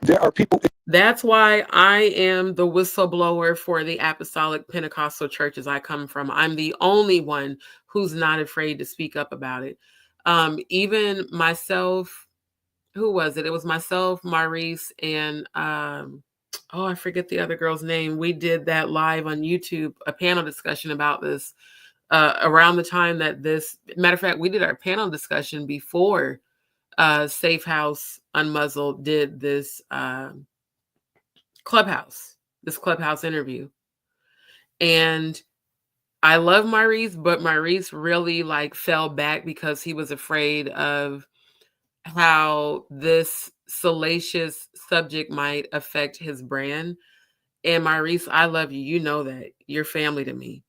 There are people. That's why I am the whistleblower for the Apostolic Pentecostal churches I come from. I'm the only one who's not afraid to speak up about it. Even myself, who was it? It was myself, Maurice, and I forget the other girl's name. We did that live on YouTube, a panel discussion about this around the time that matter of fact, we did our panel discussion before Safe House Unmuzzled did this Clubhouse interview. And I love Maurice, but Maurice really like fell back because he was afraid of how this salacious subject might affect his brand. And Maurice, I love you. You know that. You're family to me.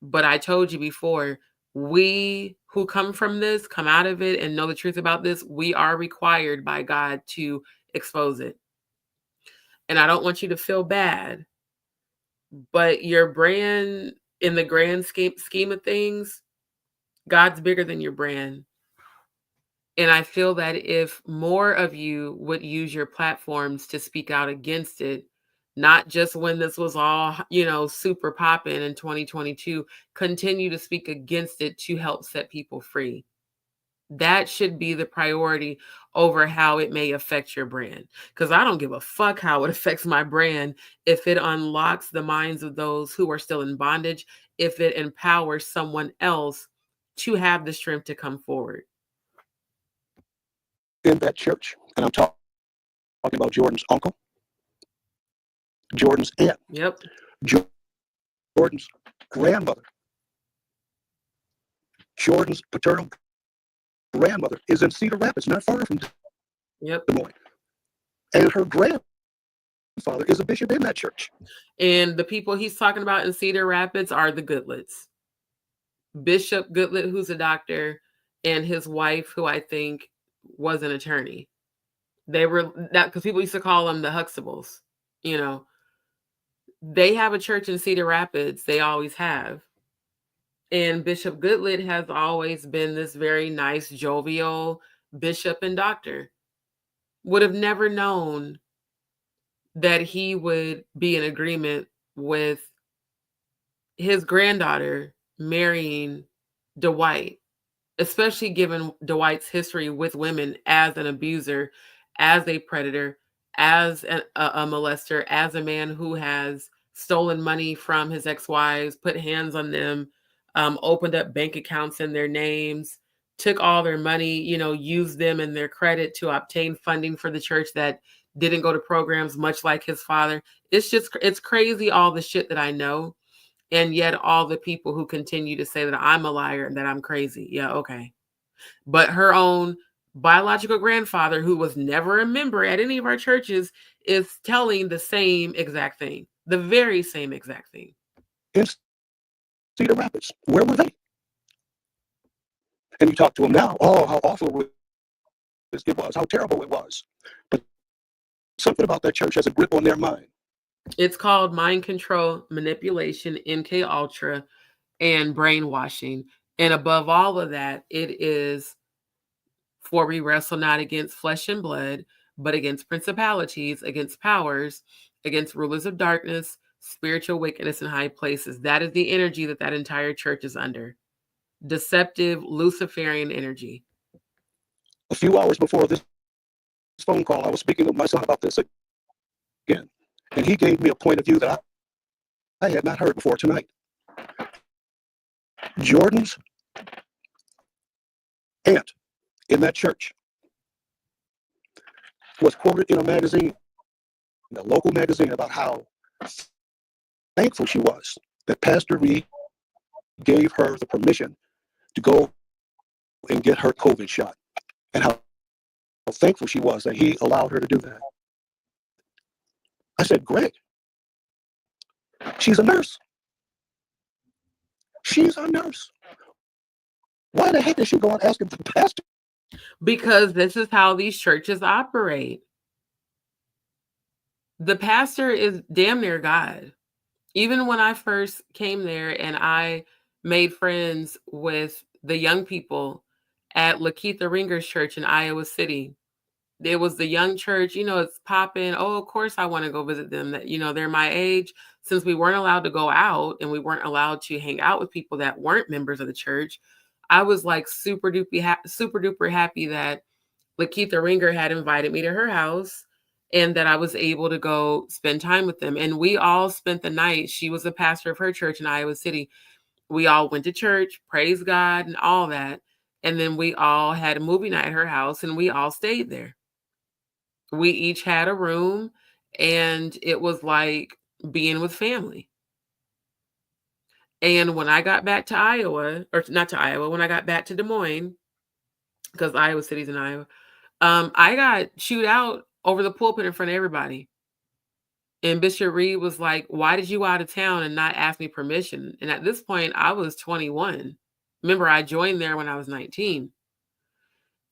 But I told you before, we who come from this, come out of it and know the truth about this, we are required by God to expose it. And I don't want you to feel bad, but your brand in the grand scheme of things, God's bigger than your brand. And I feel that if more of you would use your platforms to speak out against it, not just when this was all, super popping in 2022, continue to speak against it to help set people free. That should be the priority over how it may affect your brand. Because I don't give a fuck how it affects my brand if it unlocks the minds of those who are still in bondage, if it empowers someone else to have the strength to come forward. In that church, and I'm talking about Jordan's uncle, Jordan's aunt, yep, Jordan's grandmother, Jordan's paternal grandmother is in Cedar Rapids, not far from Des Moines. And her grandfather is a bishop in that church. And the people he's talking about in Cedar Rapids are the Goodlets. Bishop Goodlet, who's a doctor, and his wife, who I think was an attorney. They were that because people used to call them the Huxtables. You know, they have a church in Cedar Rapids. They always have. And Bishop Goodlet has always been this very nice, jovial bishop and doctor. Would have never known that he would be in agreement with his granddaughter marrying Dwight, especially given Dwight's history with women as an abuser, as a predator, as a molester, as a man who has stolen money from his ex-wives, put hands on them, opened up bank accounts in their names, took all their money, you know, used them and their credit to obtain funding for the church that didn't go to programs, much like his father. It's crazy all the shit that I know. And yet all the people who continue to say that I'm a liar and that I'm crazy. Yeah, okay. But her own biological grandfather, who was never a member at any of our churches, is telling the same exact thing. The very same exact thing. In Cedar Rapids, where were they? And you talk to them now, oh, how awful it was, how terrible it was. But something about that church has a grip on their mind. It's called mind control, manipulation, MK Ultra, and brainwashing. And above all of that, it is for we wrestle not against flesh and blood, but against principalities, against powers, against rulers of darkness, spiritual wickedness in high places. That is the energy that entire church is under. Deceptive, Luciferian energy. A few hours before this phone call, I was speaking with my son about this again. And he gave me a point of view that I had not heard before tonight. Jordan's aunt in that church was quoted in a magazine, in a local magazine, about how thankful she was that Pastor Reed gave her the permission to go and get her COVID shot, and how thankful she was that he allowed her to do that. I said, Greg, she's a nurse. She's a nurse. Why the heck did she go and ask him the pastor? Because this is how these churches operate. The pastor is damn near God. Even when I first came there and I made friends with the young people at Lakeitha Ringer's church in Iowa City, it was the young church, you know, it's popping. Oh, of course I want to go visit them. That, you know, they're my age. Since we weren't allowed to go out and we weren't allowed to hang out with people that weren't members of the church, I was like super duper happy that Lakeitha Ringer had invited me to her house and that I was able to go spend time with them. And we all spent the night. She was the pastor of her church in Iowa City. We all went to church, praise God and all that. And then we all had a movie night at her house and we all stayed there. We each had a room and it was like being with family. And when I got back to Iowa, or not to Iowa, when I got back to Des Moines, because Iowa City's in Iowa, I got chewed out over the pulpit in front of everybody. And Bishop Reed was like, why did you go out of town and not ask me permission? And at this point, I was 21. Remember, I joined there when I was 19.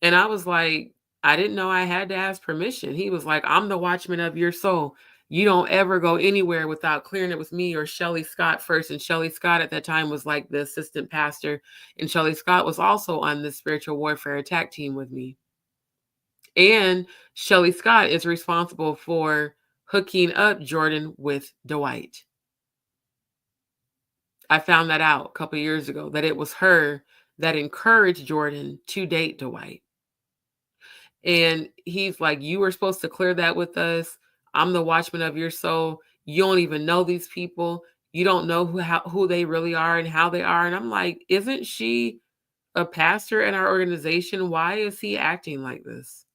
And I was like, I didn't know I had to ask permission. He was like, I'm the watchman of your soul. You don't ever go anywhere without clearing it with me or Shelly Scott first. And Shelly Scott at that time was like the assistant pastor. And Shelly Scott was also on the spiritual warfare attack team with me. And Shelly Scott is responsible for hooking up Jordan with Dwight. I found that out a couple of years ago, that it was her that encouraged Jordan to date Dwight. And he's like, you were supposed to clear that with us. I'm the watchman of your soul. You don't even know these people. You don't know who they really are and how they are. And I'm like, isn't she a pastor in our organization? Why is he acting like this?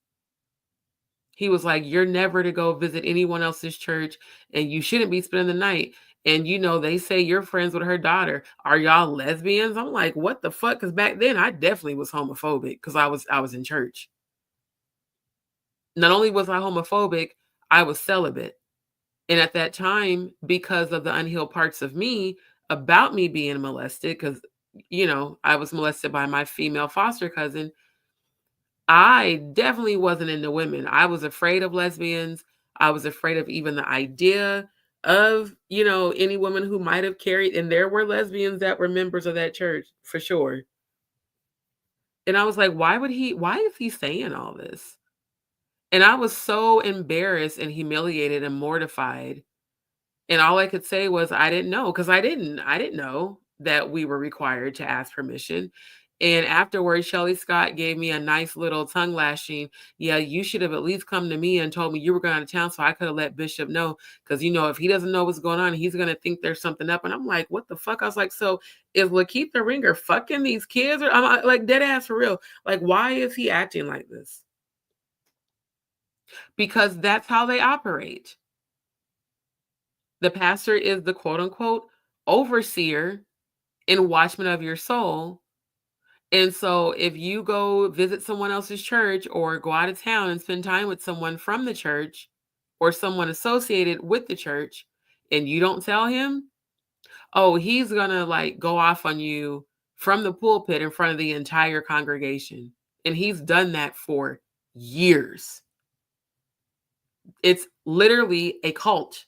He was like, you're never to go visit anyone else's church, and you shouldn't be spending the night. And they say you're friends with her daughter. Are y'all lesbians? I'm like, what the fuck? Because back then I definitely was homophobic because I was in church. Not only was I homophobic, I was celibate. And at that time, because of the unhealed parts of me about me being molested, because, I was molested by my female foster cousin, I definitely wasn't into women. I was afraid of lesbians. I was afraid of even the idea of, any woman who might have carried, and there were lesbians that were members of that church for sure. And I was like, why is he saying all this? And I was so embarrassed and humiliated and mortified. And all I could say was, I didn't know, because I didn't know that we were required to ask permission. And afterwards, Shelly Scott gave me a nice little tongue lashing. Yeah, you should have at least come to me and told me you were going out of town so I could have let Bishop know. Because, if he doesn't know what's going on, he's going to think there's something up. And I'm like, what the fuck? I was like, so is Lakeitha Ringer fucking these kids? Or I'm like, dead ass for real. Like, why is he acting like this? Because that's how they operate. The pastor is the quote unquote overseer and watchman of your soul. And so if you go visit someone else's church or go out of town and spend time with someone from the church or someone associated with the church and you don't tell him, oh, he's going to go off on you from the pulpit in front of the entire congregation. And he's done that for years. It's literally a cult.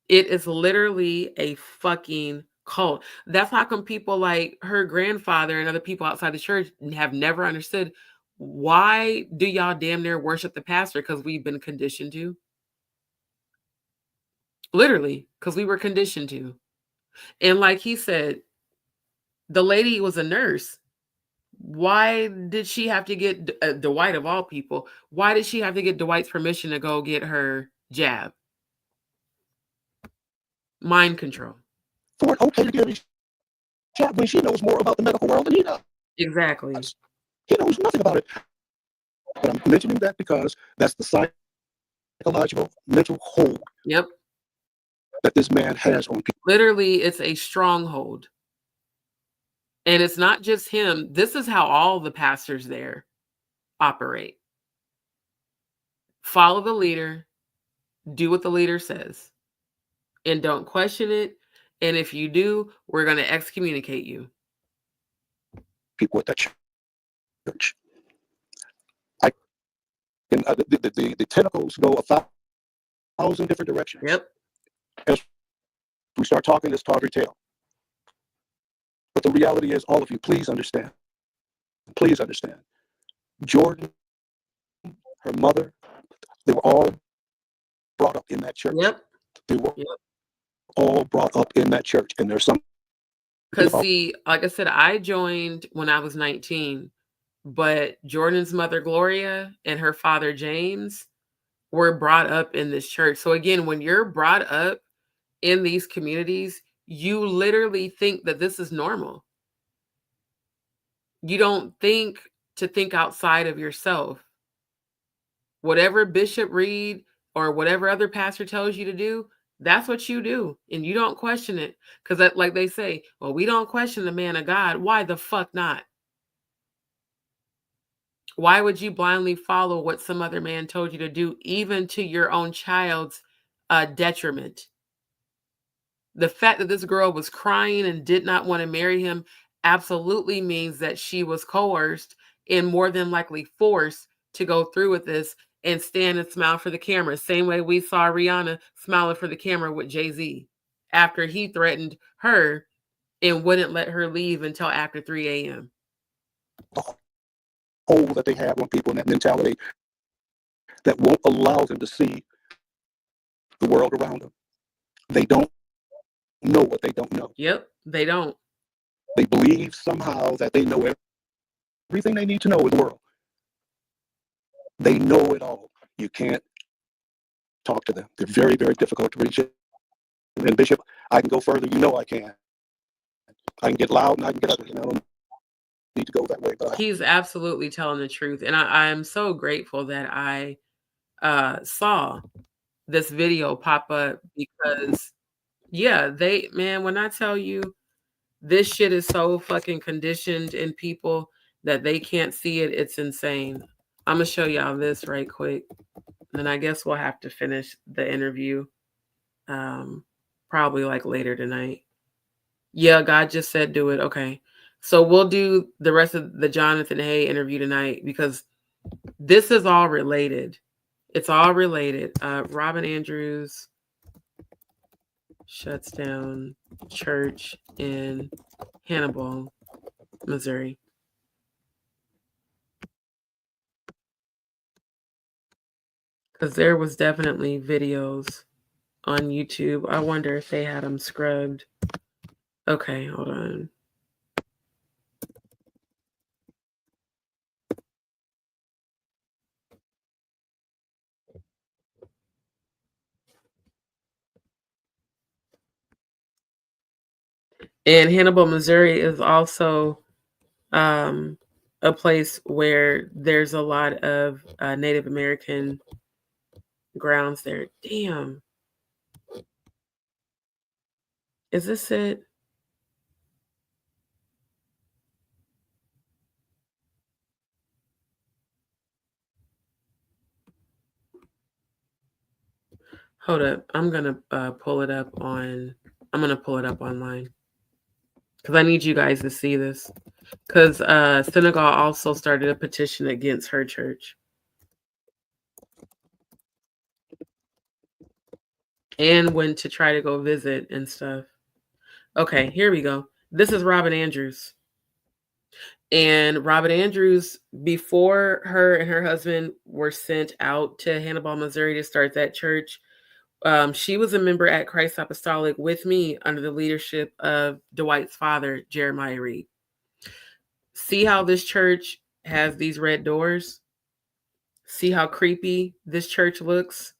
It is literally a fucking cult. That's how come people like her grandfather and other people outside the church have never understood, why do y'all damn near worship the pastor? Because we've been conditioned to. Literally, because we were conditioned to. And like he said, the lady was a nurse. Why did she have to get Dwight, of all people? Why did she have to get Dwight's permission to go get her jab? Mind control. For it okay to give his jab when she knows more about the medical world than he does. Exactly. He knows nothing about it. But I'm mentioning that because that's the psychological mental hold. Yep. That this man has on people. Literally, it's a stronghold. And it's not just him. This is how all the pastors there operate. Follow the leader, do what the leader says, and don't question it. And if you do, we're going to excommunicate you. People at that church. The tentacles go 1,000 different directions. Yep. As we start talking this tawdry tale. But the reality is, all of you, please understand. Please understand. Jordan, her mother, they were all brought up in that church. Yep. They were all brought up in that church. And there's some. Because see, like I said, I joined when I was 19, but Jordan's mother, Gloria, and her father, James, were brought up in this church. So again, when you're brought up in these communities, you literally think that this is normal. You don't think outside of yourself. Whatever Bishop Reed or whatever other pastor tells you to do, that's what you do. And you don't question it. Because like they say, well, we don't question the man of God. Why the fuck not? Why would you blindly follow what some other man told you to do, even to your own child's detriment? The fact that this girl was crying and did not want to marry him absolutely means that she was coerced and more than likely forced to go through with this and stand and smile for the camera. Same way we saw Rhianna smiling for the camera with Jay-Z after he threatened her and wouldn't let her leave until after 3 a.m. Hold that they have on people and that mentality that won't allow them to see the world around them. They don't know what they don't know. Yep, they don't. They believe somehow that they know everything they need to know in the world. They know it all. You can't talk to them. They're very, very difficult to reach. And Bishop, I can go further. You know I can. I can get loud and I can get ugly. And I don't need to go that way. But he's absolutely telling the truth. And I'm so grateful that I saw this video pop up because, yeah, when I tell you this shit is so fucking conditioned in people that they can't see it, it's insane. I'm going to show y'all this right quick. And I guess we'll have to finish the interview probably like later tonight. Yeah, God just said do it. Okay. So we'll do the rest of the Jonathan Hay interview tonight because this is all related. It's all related. Robin Andrews shuts down church in Hannibal, Missouri. Because there was definitely videos on YouTube. I wonder if they had them scrubbed. Okay, hold on. And Hannibal, Missouri is also a place where there's a lot of Native American grounds there. Damn. Is this it? Hold up. I'm going to pull it up online because I need you guys to see this. Because Senegal also started a petition against her church. And went to try to go visit and stuff. Okay, here we go. This is Robin Andrews. And Robin Andrews, before her and her husband were sent out to Hannibal, Missouri to start that church, she was a member at Christ Apostolic with me under the leadership of Dwight's father, Jeremiah Reed. See how this church has these red doors? See how creepy this church looks?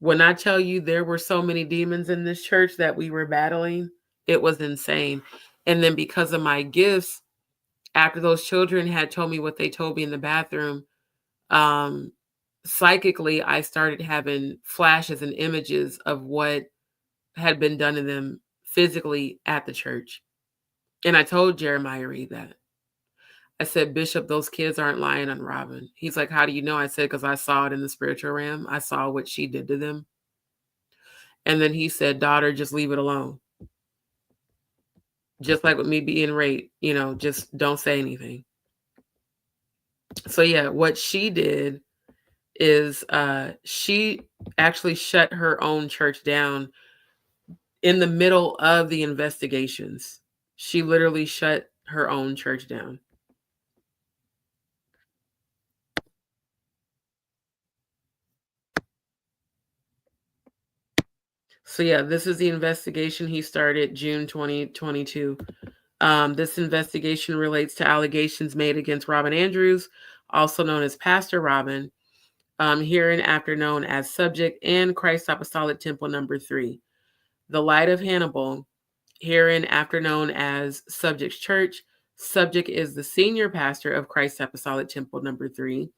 When I tell you there were so many demons in this church that we were battling, it was insane. And then because of my gifts, after those children had told me what they told me in the bathroom, psychically, I started having flashes and images of what had been done to them physically at the church. And I told Jeremiah Reed that. I said, Bishop, those kids aren't lying on Robin. He's like, how do you know? I said, because I saw it in the spiritual realm. I saw what she did to them. And then he said, daughter, just leave it alone. Just like with me being raped, just don't say anything. So yeah, what she did is she actually shut her own church down in the middle of the investigations. She literally shut her own church down. So yeah, this is the investigation he started June 2022. This investigation relates to allegations made against Robin Andrews, also known as Pastor Robin, hereinafter known as Subject, and Christ Apostolic Temple number 3. The Light of Hannibal, hereinafter known as Subject's Church. Subject is the senior pastor of Christ Apostolic Temple number 3.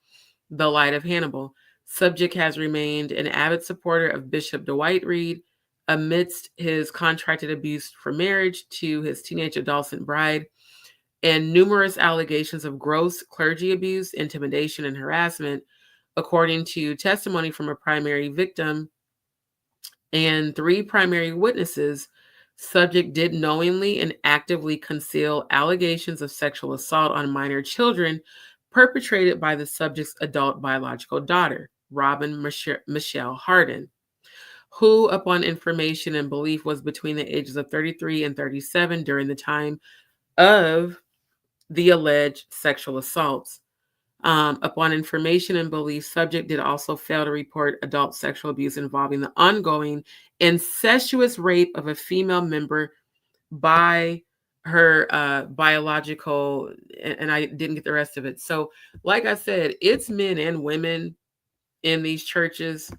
The Light of Hannibal. Subject has remained an avid supporter of Bishop Dwight Reed amidst his contracted abuse for marriage to his teenage adolescent bride and numerous allegations of gross clergy abuse, intimidation, and harassment, according to testimony from a primary victim and 3 primary witnesses. Subject did knowingly and actively conceal allegations of sexual assault on minor children perpetrated by the subject's adult biological daughter, Robin Michelle Hardin, who, upon information and belief, was between the ages of 33 and 37 during the time of the alleged sexual assaults. Upon information and belief, subject did also fail to report adult sexual abuse involving the ongoing incestuous rape of a female member by her biological, and I didn't get the rest of it. So, like I said, it's men and women in these churches.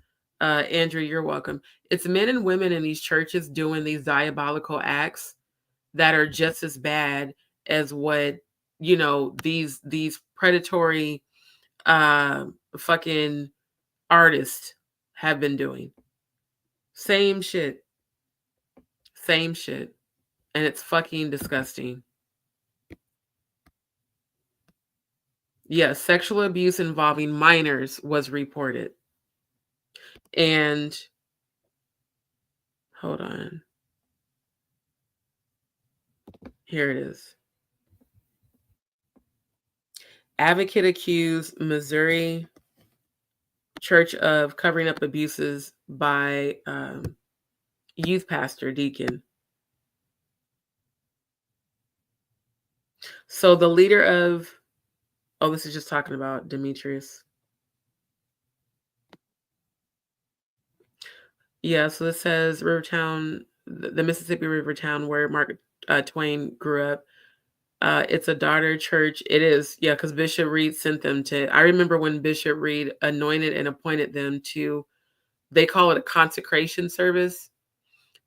Andrew, you're welcome. It's men and women in these churches doing these diabolical acts that are just as bad as what, you know, these predatory fucking artists have been doing. Same shit. Same shit. And it's fucking disgusting. Yeah, sexual abuse involving minors was reported. And hold on. Here it is. Advocate accused Missouri Church of covering up abuses by youth pastor deacon. So the leader of, oh, this is just talking about Demetrius. Yeah, so it says Rivertown, the Mississippi River town where Mark Twain grew up. It's a daughter church. It is, yeah, because Bishop Reed sent them to, I remember when Bishop Reed anointed and appointed them to, they call it a consecration service.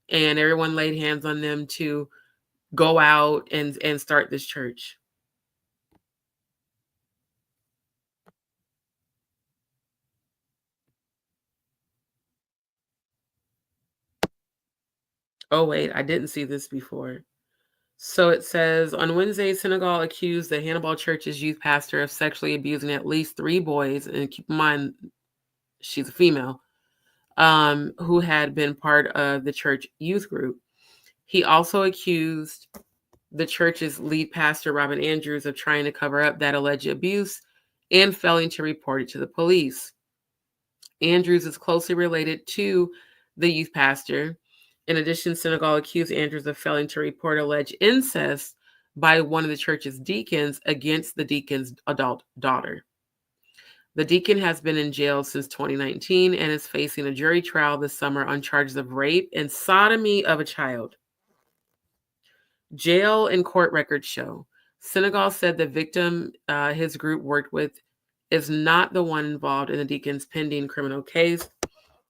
And everyone laid hands on them to go out and start this church. Oh, wait, I didn't see this before. So it says, on Wednesday, Senegal accused the Hannibal Church's youth pastor of sexually abusing at least 3 boys. And keep in mind, she's a female, who had been part of the church youth group. He also accused the church's lead pastor, Robin Andrews, of trying to cover up that alleged abuse and failing to report it to the police. Andrews is closely related to the youth pastor. In addition, Senegal accused Andrews of failing to report alleged incest by one of the church's deacons against the deacon's adult daughter. The deacon has been in jail since 2019 and is facing a jury trial this summer on charges of rape and sodomy of a child. Jail and court records show Senegal said the victim his group worked with is not the one involved in the deacon's pending criminal case.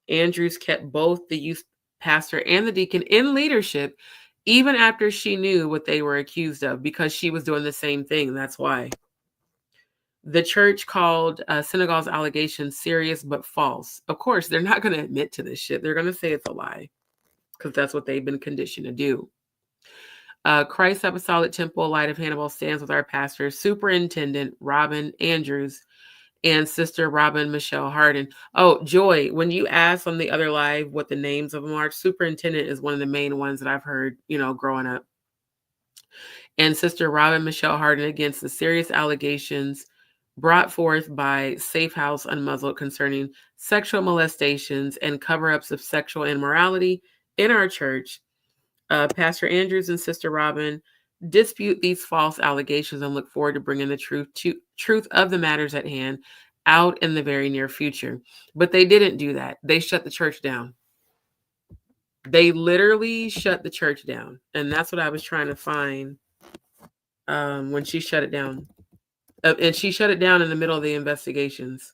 Andrews kept both the youth pastor and the deacon in leadership, even after she knew what they were accused of, because she was doing the same thing. That's why. The church called Senegal's allegations serious but false. Of course, they're not going to admit to this shit. They're going to say it's a lie because that's what they've been conditioned to do. Christ Apostolic Temple Light of Hannibal stands with our pastor, Superintendent Robin Andrews, and Sister Robin Michelle Harden. Oh, Joy, when you asked on the other live what the names of them are, Superintendent is one of the main ones that I've heard, you know, growing up. And Sister Robin Michelle Harden against the serious allegations brought forth by Safe House Unmuzzled concerning sexual molestations and cover-ups of sexual immorality in our church. Pastor Andrews and Sister Robin dispute these false allegations and look forward to bringing the truth of the matters at hand out in the very near future. But they didn't do that. They shut the church down. They literally shut the church down. And that's what I was trying to find when she shut it down. And she shut it down in the middle of the investigations.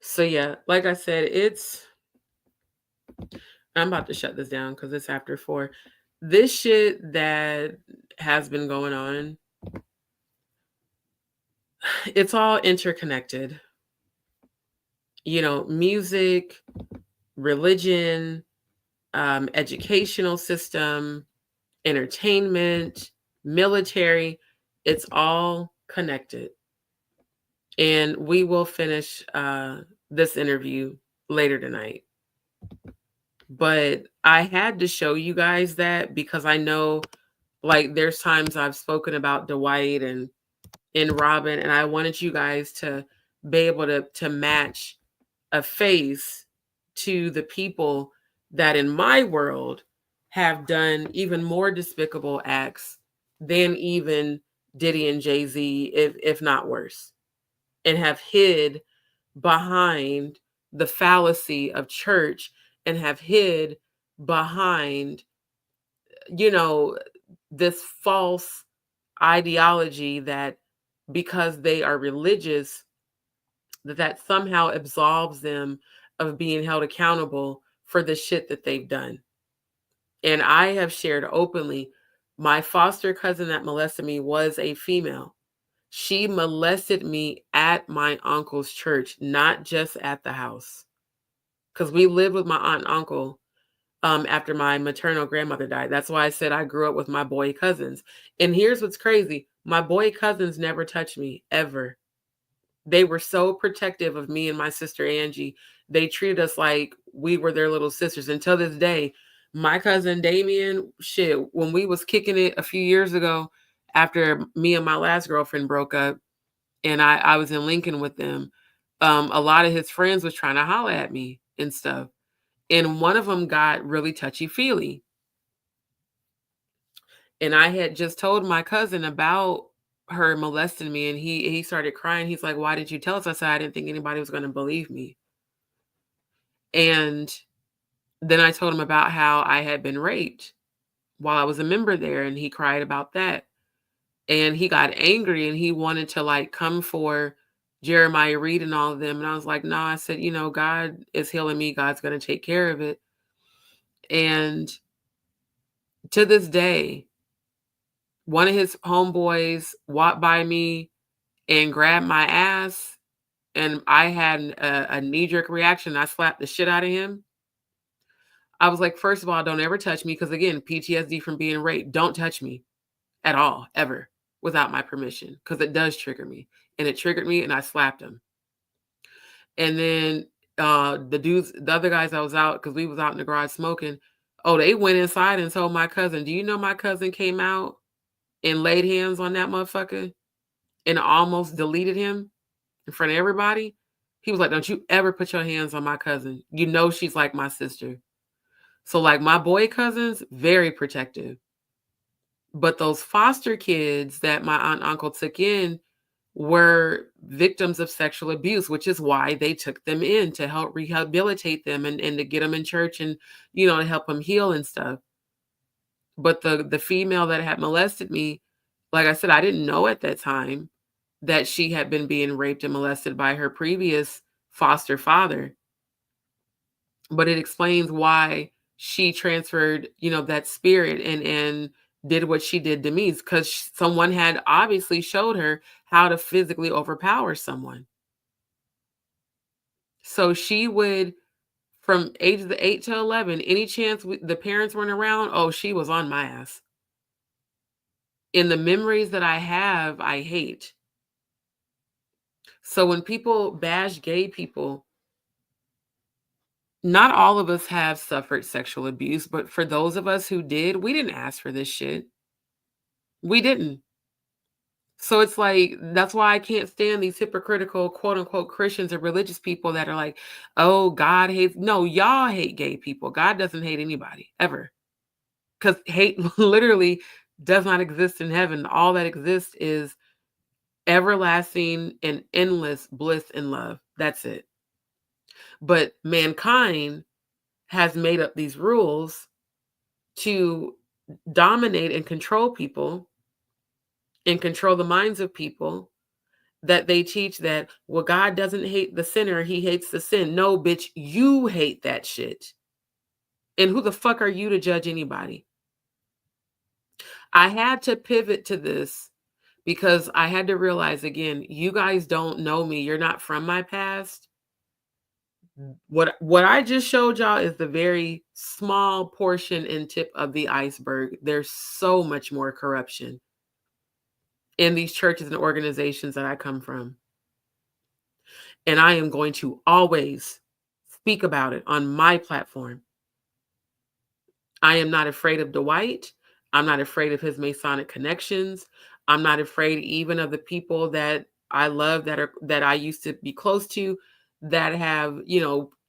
So yeah, like I said, I'm about to shut this down because it's after 4. This shit that has been going on, it's all interconnected. You know, music, religion, educational system, entertainment, military, it's all connected. And we will finish this interview later tonight. But I had to show you guys that because I know, like, there's times I've spoken about Dwight and Robin, and I wanted you guys to be able to match a face to the people that in my world have done even more despicable acts than even Diddy and Jay-Z, if not worse, and have hid behind the fallacy of church and have hid behind, you know, this false ideology that because they are religious, that somehow absolves them of being held accountable for the shit that they've done. And I have shared openly, my foster cousin that molested me was a female. She molested me at my uncle's church, not just at the house. Because we lived with my aunt and uncle after my maternal grandmother died. That's why I said I grew up with my boy cousins. And here's what's crazy. My boy cousins never touched me, ever. They were so protective of me and my sister Angie. They treated us like we were their little sisters. Until this day, my cousin Damien, shit, when we was kicking it a few years ago, after me and my last girlfriend broke up, and I was in Lincoln with them, a lot of his friends was trying to holler at me and stuff. And one of them got really touchy-feely. And I had just told my cousin about her molesting me, and he started crying. He's like, "Why did you tell us?" I said, "I didn't think anybody was going to believe me." And then I told him about how I had been raped while I was a member there, and he cried about that. And he got angry, and he wanted to like come for Jeremiah Reed and all of them. And I was like, "No," I said, God is healing me. God's going to take care of it. And to this day, one of his homeboys walked by me and grabbed my ass, and I had a knee-jerk reaction. I slapped the shit out of him. I was like, first of all, don't ever touch me, because again, PTSD from being raped. Don't touch me at all, ever, without my permission, because it does trigger me. And it triggered me, and I slapped him. And then the other guys I was out, because we was out in the garage smoking, they went inside and told my cousin. Do you know my cousin came out and laid hands on that motherfucker and almost deleted him in front of everybody? He was like, "Don't you ever put your hands on my cousin. You know she's like my sister." So like my boy cousins, very protective. But those foster kids that my aunt and uncle took in were victims of sexual abuse, which is why they took them in, to help rehabilitate them and to get them in church and, to help them heal and stuff. But the female that had molested me, like I said, I didn't know at that time that she had been being raped and molested by her previous foster father. But it explains why she transferred, that spirit and did what she did to me, because someone had obviously showed her how to physically overpower someone. So she would, from ages 8 to 11, any chance the parents weren't around, she was on my ass. In the memories that I have, I hate. So when people bash gay people, not all of us have suffered sexual abuse, but for those of us who did, we didn't ask for this shit. We didn't. So it's like, that's why I can't stand these hypocritical, quote unquote, Christians or religious people that are like, "Oh, God hates." No, y'all hate gay people. God doesn't hate anybody, ever. Because hate literally does not exist in heaven. All that exists is everlasting and endless bliss and love. That's it. But mankind has made up these rules to dominate and control people and control the minds of people, that they teach that, well, God doesn't hate the sinner, he hates the sin. No, bitch, you hate that shit. And who the fuck are you to judge anybody? I had to pivot to this because I had to realize, again, you guys don't know me. You're not from my past. What I just showed y'all is the very small portion and tip of the iceberg. There's so much more corruption in these churches and organizations that I come from. And I am going to always speak about it on my platform. I am not afraid of Dwight. I'm not afraid of his Masonic connections. I'm not afraid even of the people that I love, that I used to be close to, that have,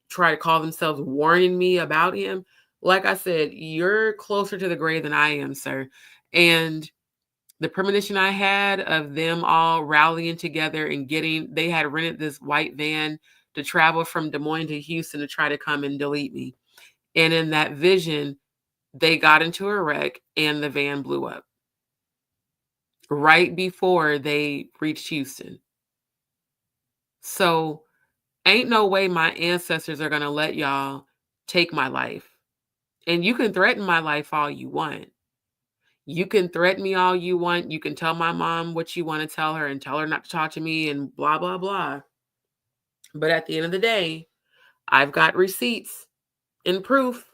tried to call themselves warning me about him. Like I said, you're closer to the grave than I am, sir. And the premonition I had of them all rallying together and they had rented this white van to travel from Des Moines to Houston to try to come and delete me. And in that vision, they got into a wreck and the van blew up right before they reached Houston. So ain't no way my ancestors are going to let y'all take my life. And you can threaten my life all you want. You can threaten me all you want. You can tell my mom what you want to tell her and tell her not to talk to me and blah, blah, blah. But at the end of the day, I've got receipts and proof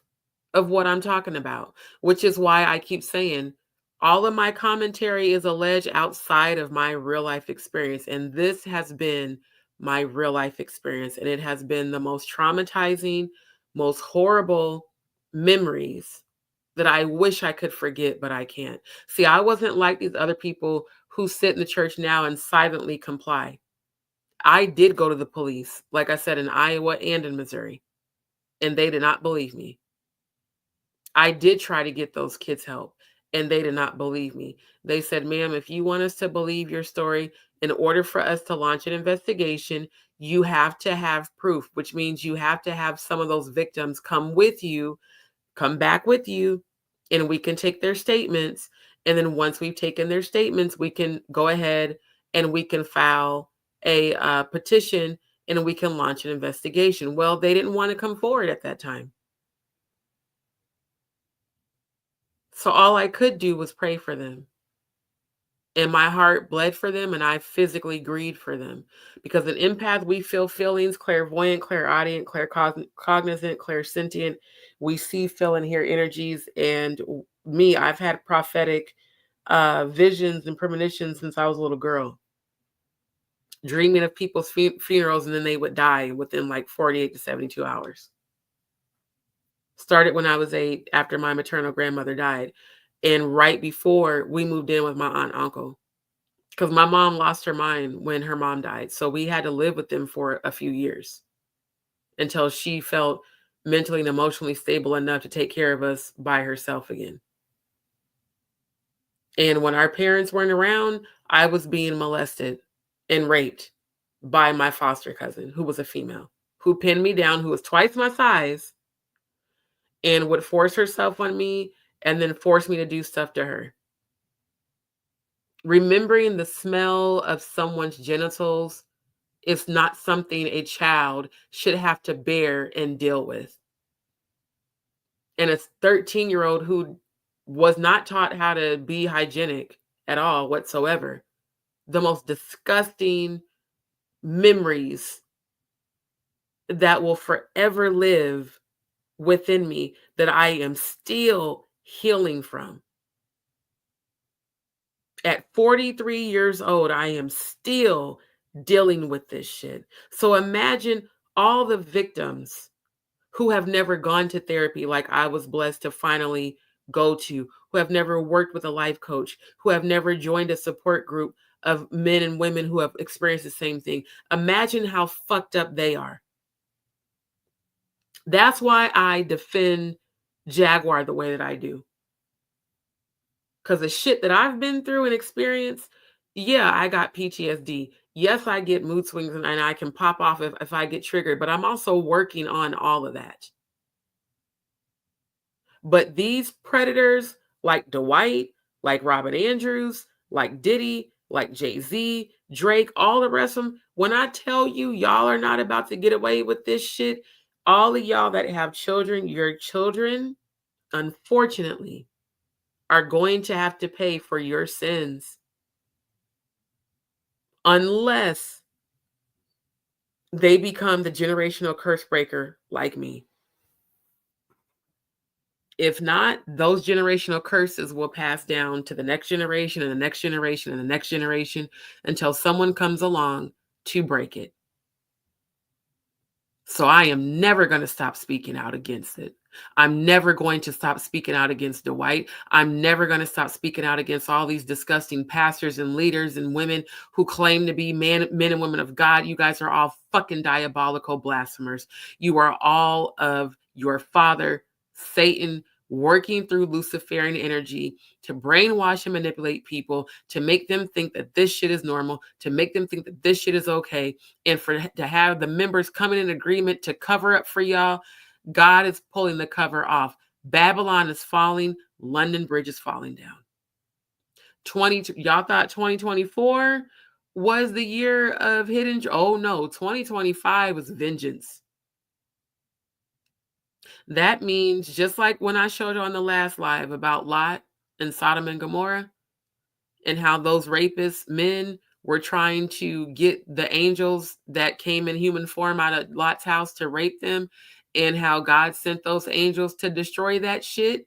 of what I'm talking about, which is why I keep saying all of my commentary is alleged outside of my real life experience. And this has been my real life experience. And it has been the most traumatizing, most horrible memories that I wish I could forget, but I can't. See, I wasn't like these other people who sit in the church now and silently comply. I did go to the police, like I said, in Iowa and in Missouri, and they did not believe me. I did try to get those kids help, and they did not believe me. They said, ma'am, if you want us to believe your story, in order for us to launch an investigation, you have to have proof, which means you have to have some of those victims come back with you, and we can take their statements. And then once we've taken their statements, we can go ahead and we can file a petition and we can launch an investigation. Well, they didn't want to come forward at that time. So all I could do was pray for them. And my heart bled for them, and I physically grieved for them. Because an empath, we feel feelings, clairvoyant, clairaudient, claircognizant, clairsentient. We see, feel, and hear energies. And me, I've had prophetic visions and premonitions since I was a little girl. Dreaming of people's funerals, and then they would die within like 48 to 72 hours. Started when I was 8, after my maternal grandmother died. And right before we moved in with my aunt and uncle. Because my mom lost her mind when her mom died. So we had to live with them for a few years until she felt mentally and emotionally stable enough to take care of us by herself again. And when our parents weren't around, I was being molested and raped by my foster cousin, who was a female, who pinned me down, who was twice my size, and would force herself on me and then force me to do stuff to her. Remembering the smell of someone's genitals is not something a child should have to bear and deal with. And a 13-year-old who was not taught how to be hygienic at all whatsoever. The most disgusting memories that will forever live within me that I am still healing from. At 43 years old, I am still dealing with this shit. So imagine all the victims who have never gone to therapy like I was blessed to finally go to, who have never worked with a life coach, who have never joined a support group of men and women who have experienced the same thing. Imagine how fucked up they are. That's why I defend Jaguar the way that I do. Because the shit that I've been through and experienced, yeah, I got PTSD. Yes, I get mood swings and I can pop off if I get triggered, but I'm also working on all of that. But these predators like Dwight, like Robin Andrews, like Diddy, like Jay-Z, Drake, all the rest of them, when I tell you y'all are not about to get away with this shit, all of y'all that have children, your children, unfortunately, are going to have to pay for your sins. Unless they become the generational curse breaker like me. If not, those generational curses will pass down to the next generation and the next generation and the next generation until someone comes along to break it. So I am never going to stop speaking out against it. I'm never going to stop speaking out against Dwight. I'm never going to stop speaking out against all these disgusting pastors and leaders and women who claim to be men and women of God. You guys are all fucking diabolical blasphemers. You are all of your father Satan working through Luciferian energy to brainwash and manipulate people, to make them think that this shit is normal, to make them think that this shit is okay, and to have the members coming in agreement to cover up for y'all. God is pulling the cover off. Babylon is falling. London Bridge is falling down. Y'all thought 2024 was the year of hidden. Oh no, 2025 was vengeance. That means, just like when I showed you on the last live about Lot and Sodom and Gomorrah, and how those rapist men were trying to get the angels that came in human form out of Lot's house to rape them, and how God sent those angels to destroy that shit.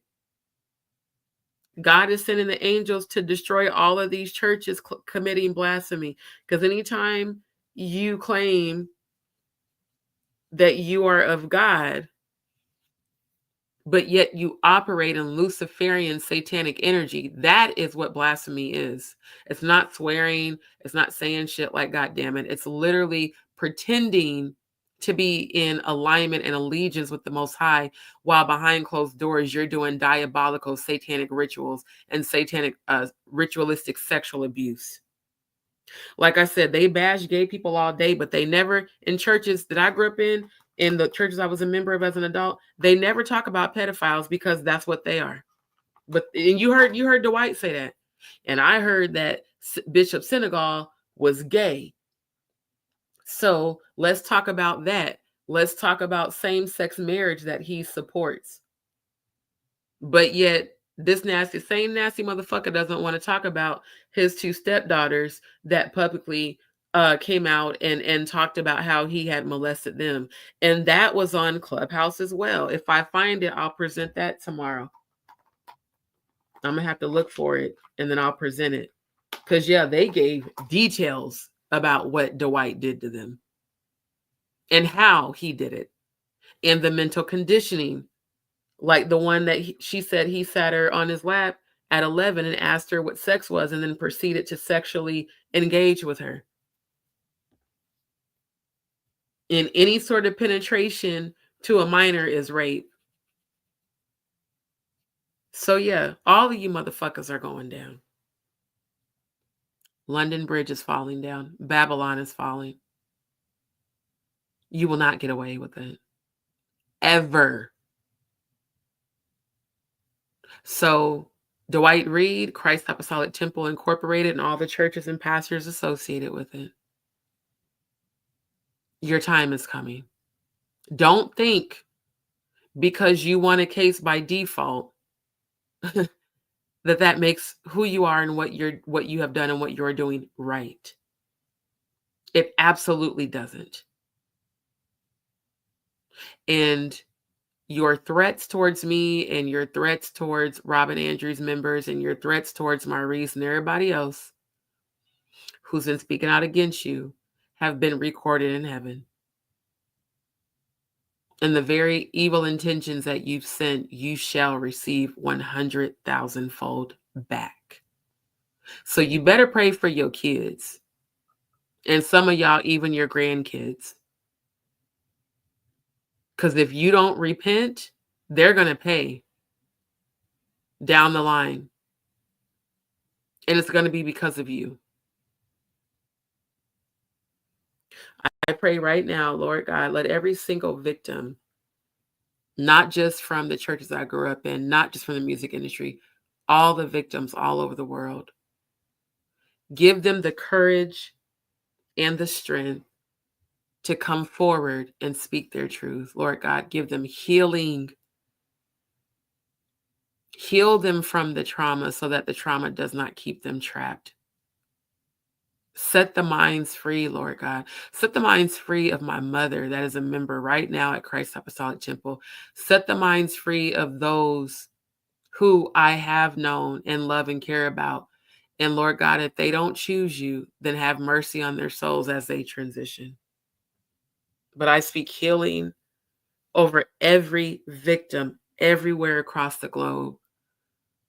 God is sending the angels to destroy all of these churches committing blasphemy. Because anytime you claim that you are of God, but yet you operate in Luciferian satanic energy, that is what blasphemy is. It's not swearing. It's not saying shit like, God damn it. It's literally pretending to be in alignment and allegiance with the Most High, while behind closed doors, you're doing diabolical satanic rituals and satanic ritualistic sexual abuse. Like I said, they bash gay people all day, but they never, in churches that I grew up in the churches I was a member of as an adult, they never talk about pedophiles, because that's what they are. But and you heard Dwight say that, and I heard that Bishop Senegal was gay. So let's talk about that. Let's talk about same-sex marriage that he supports. But yet this same nasty motherfucker doesn't want to talk about his two stepdaughters that publicly came out and talked about how he had molested them. And that was on Clubhouse as well. If I find it, I'll present that tomorrow. I'm going to have to look for it, and then I'll present it. Because, yeah, they gave details about what Dwight did to them and how he did it, and the mental conditioning. Like the one that she said he sat her on his lap at 11 and asked her what sex was, and then proceeded to sexually engage with her. And any sort of penetration to a minor is rape. So yeah, all of you motherfuckers are going down. London Bridge is falling down. Babylon is falling. You will not get away with it. Ever. So Dwight Reed, Christ Apostolic Temple Incorporated, and all the churches and pastors associated with it. Your time is coming. Don't think because you won a case by default that makes who you are and what you have done and what you're doing right. It absolutely doesn't. And your threats towards me, and your threats towards Robin Andrews members, and your threats towards Maurice and everybody else who's been speaking out against you have been recorded in heaven. And the very evil intentions that you've sent, you shall receive 100,000-fold back. So you better pray for your kids. And some of y'all, even your grandkids. Because if you don't repent, they're going to pay down the line. And it's going to be because of you. I pray right now, Lord God, let every single victim, not just from the churches I grew up in, not just from the music industry, all the victims all over the world, give them the courage and the strength to come forward and speak their truth. Lord God, give them healing. Heal them from the trauma so that the trauma does not keep them trapped. Set the minds free, Lord God. Set the minds free of my mother that is a member right now at Christ Apostolic Temple. Set the minds free of those who I have known and love and care about. And Lord God, if they don't choose you, then have mercy on their souls as they transition. But I speak healing over every victim everywhere across the globe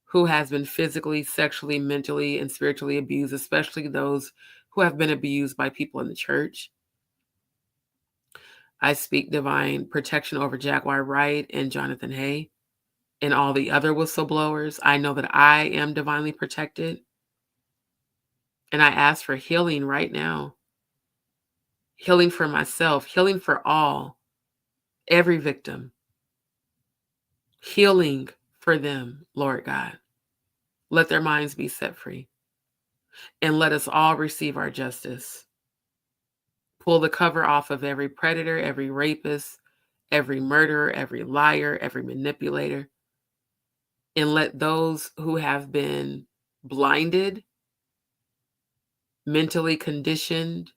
who has been physically, sexually, mentally, and spiritually abused, especially those who have been abused by people in the church. I speak divine protection over Jaguar Wright and Jonathan Hay. and all the other whistleblowers. I know that I am divinely protected. And I ask for healing right now. Healing for myself, healing for all, every victim. Healing for them, Lord God. Let their minds be set free. And let us all receive our justice. Pull the cover off of every predator, every rapist, every murderer, every liar, every manipulator. And let those who have been blinded, mentally conditioned,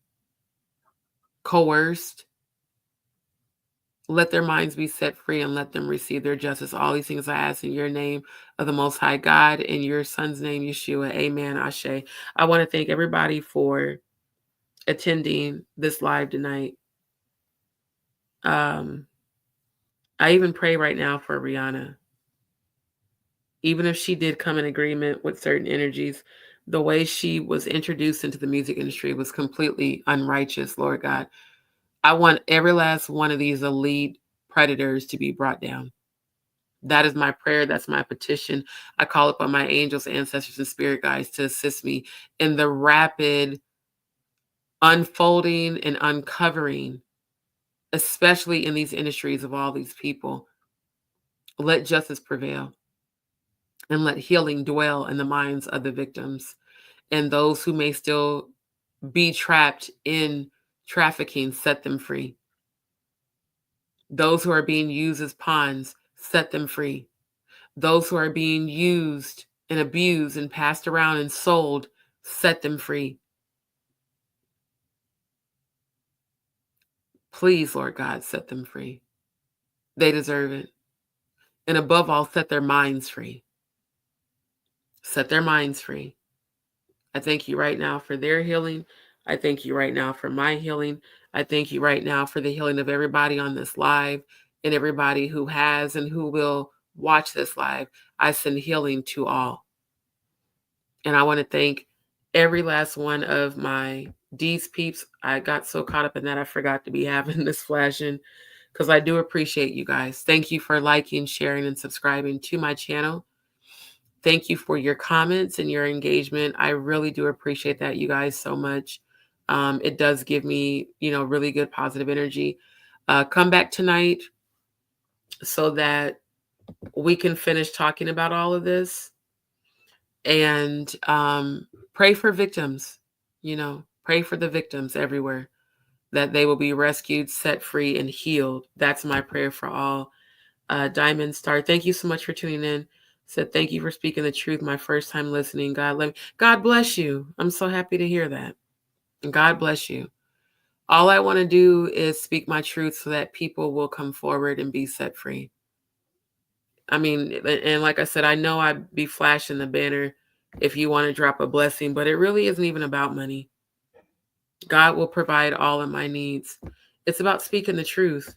coerced, let their minds be set free and let them receive their justice. All these things I ask in your name of the Most High God, in your Son's name, Yeshua. Amen. Ashe. I want to thank everybody for attending this live tonight. I even pray right now for Rhianna. Even if she did come in agreement with certain energies, the way she was introduced into the music industry was completely unrighteous, Lord God. I want every last one of these elite predators to be brought down. That is my prayer. That's my petition. I call upon my angels, ancestors, and spirit guides to assist me in the rapid unfolding and uncovering, especially in these industries of all these people. Let justice prevail and let healing dwell in the minds of the victims and those who may still be trapped in trafficking, set them free. Those who are being used as pawns, set them free. Those who are being used and abused and passed around and sold, set them free. Please, Lord God, set them free. They deserve it. And above all, set their minds free. Set their minds free. I thank you right now for their healing. I thank you right now for my healing. I thank you right now for the healing of everybody on this live and everybody who has and who will watch this live. I send healing to all. And I want to thank every last one of my DzPeepz. I got so caught up in that I forgot to be having this flashing because I do appreciate you guys. Thank you for liking, sharing, and subscribing to my channel. Thank you for your comments and your engagement. I really do appreciate that, you guys, so much. It does give me, really good positive energy. Come back tonight so that we can finish talking about all of this. And pray for victims, pray for the victims everywhere, that they will be rescued, set free, and healed. That's my prayer for all. Diamond Star, thank you so much for tuning in. Said, thank you for speaking the truth. My first time listening. God bless you. I'm so happy to hear that. And God bless you. All I want to do is speak my truth so that people will come forward and be set free. I mean, and like I said, I know I'd be flashing the banner if you want to drop a blessing, but it really isn't even about money. God will provide all of my needs. It's about speaking the truth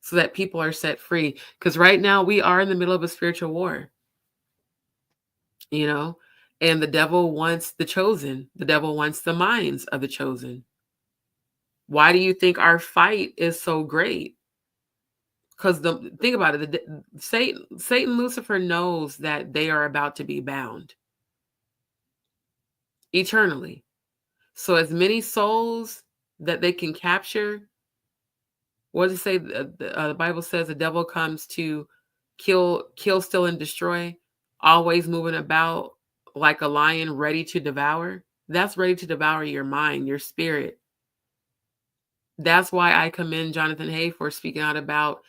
so that people are set free. Because right now we are in the middle of a spiritual war, and the devil wants the chosen. The devil wants the minds of the chosen. Why do you think our fight is so great? Because think about it, Satan, Lucifer knows that they are about to be bound eternally. So as many souls that they can capture, what does it say? The Bible says the devil comes to kill, steal, and destroy, always moving about like a lion ready to devour. That's ready to devour your mind, your spirit. That's why I commend Jonathan Hay for speaking out about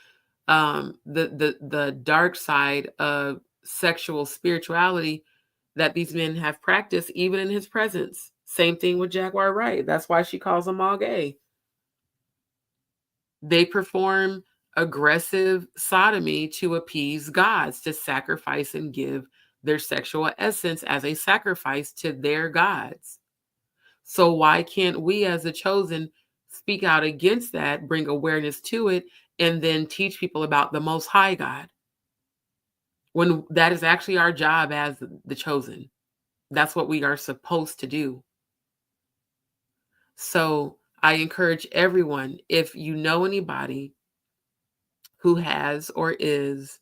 the dark side of sexual spirituality that these men have practiced even in his presence. Same thing with Jaguar Wright. That's why she calls them all gay. They perform aggressive sodomy to appease gods, to sacrifice and give their sexual essence as a sacrifice to their gods. So why can't we as the chosen speak out against that, bring awareness to it, and then teach people about the Most High God, when that is actually our job as the chosen? That's what we are supposed to do. So I encourage everyone, if you know anybody who has or is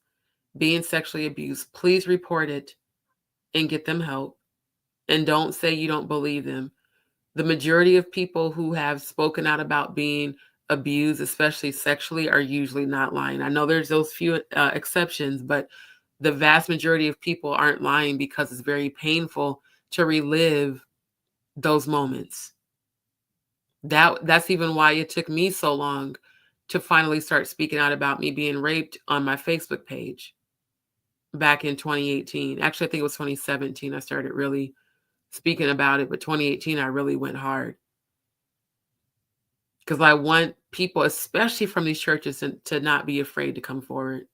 being sexually abused, please report it and get them help. And don't say you don't believe them. The majority of people who have spoken out about being abused, especially sexually, are usually not lying. I know there's those few exceptions, but the vast majority of people aren't lying because it's very painful to relive those moments. That's even why it took me so long to finally start speaking out about me being raped on my Facebook page back in 2018. Actually, I think it was 2017 I started really speaking about it, but 2018 I really went hard. Because I want people, especially from these churches, to not be afraid to come forward.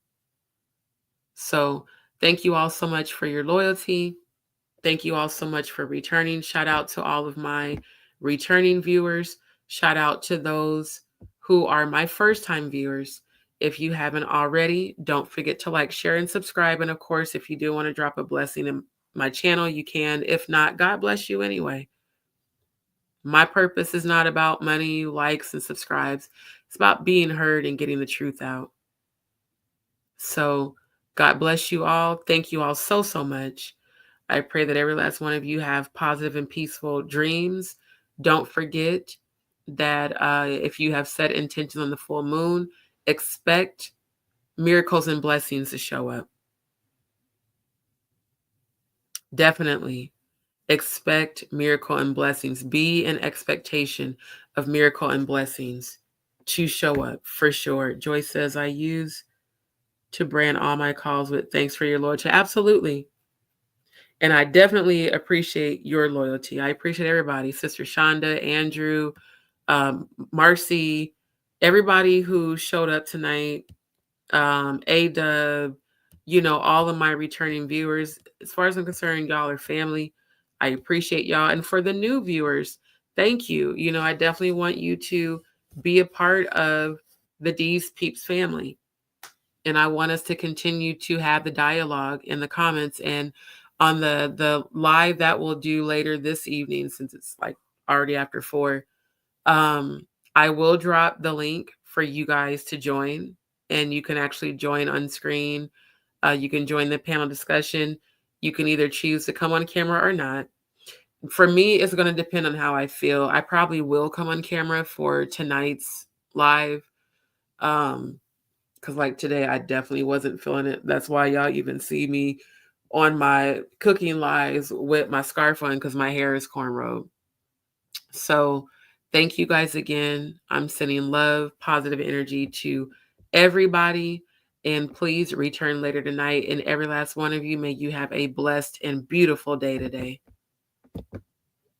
So thank you all so much for your loyalty. Thank you all so much for returning. Shout out to all of my returning viewers. Shout out to those who are my first-time viewers. If you haven't already, don't forget to like, share, and subscribe. And of course, if you do want to drop a blessing in my channel, you can. If not, God bless you anyway. My purpose is not about money, likes, and subscribes. It's about being heard and getting the truth out. So God bless you all. Thank you all so, so much. I pray that every last one of you have positive and peaceful dreams. Don't forget that if you have set intentions on the full moon, expect miracles and blessings to show up. Definitely expect miracle and blessings. Be in expectation of miracle and blessings to show up for sure. Joyce says, I use to brand all my calls with thanks for your loyalty. Absolutely. And I definitely appreciate your loyalty. I appreciate everybody. Sister Shonda, Andrew, Marcy, everybody who showed up tonight, A-Dub, all of my returning viewers. As far as I'm concerned, y'all are family. I appreciate y'all. And for the new viewers, thank you. I definitely want you to be a part of the DzPeepz family. And I want us to continue to have the dialogue in the comments and on the live that we'll do later this evening, since it's like already after 4. I will drop the link for you guys to join, and you can actually join on screen. You can join the panel discussion. You can either choose to come on camera or not. For me, it's going to depend on how I feel. I probably will come on camera for tonight's live. Because like today, I definitely wasn't feeling it. That's why y'all even see me on my cooking lives with my scarf on, because my hair is cornrowed. So thank you guys again. I'm sending love, positive energy to everybody. And please return later tonight. And every last one of you, may you have a blessed and beautiful day today.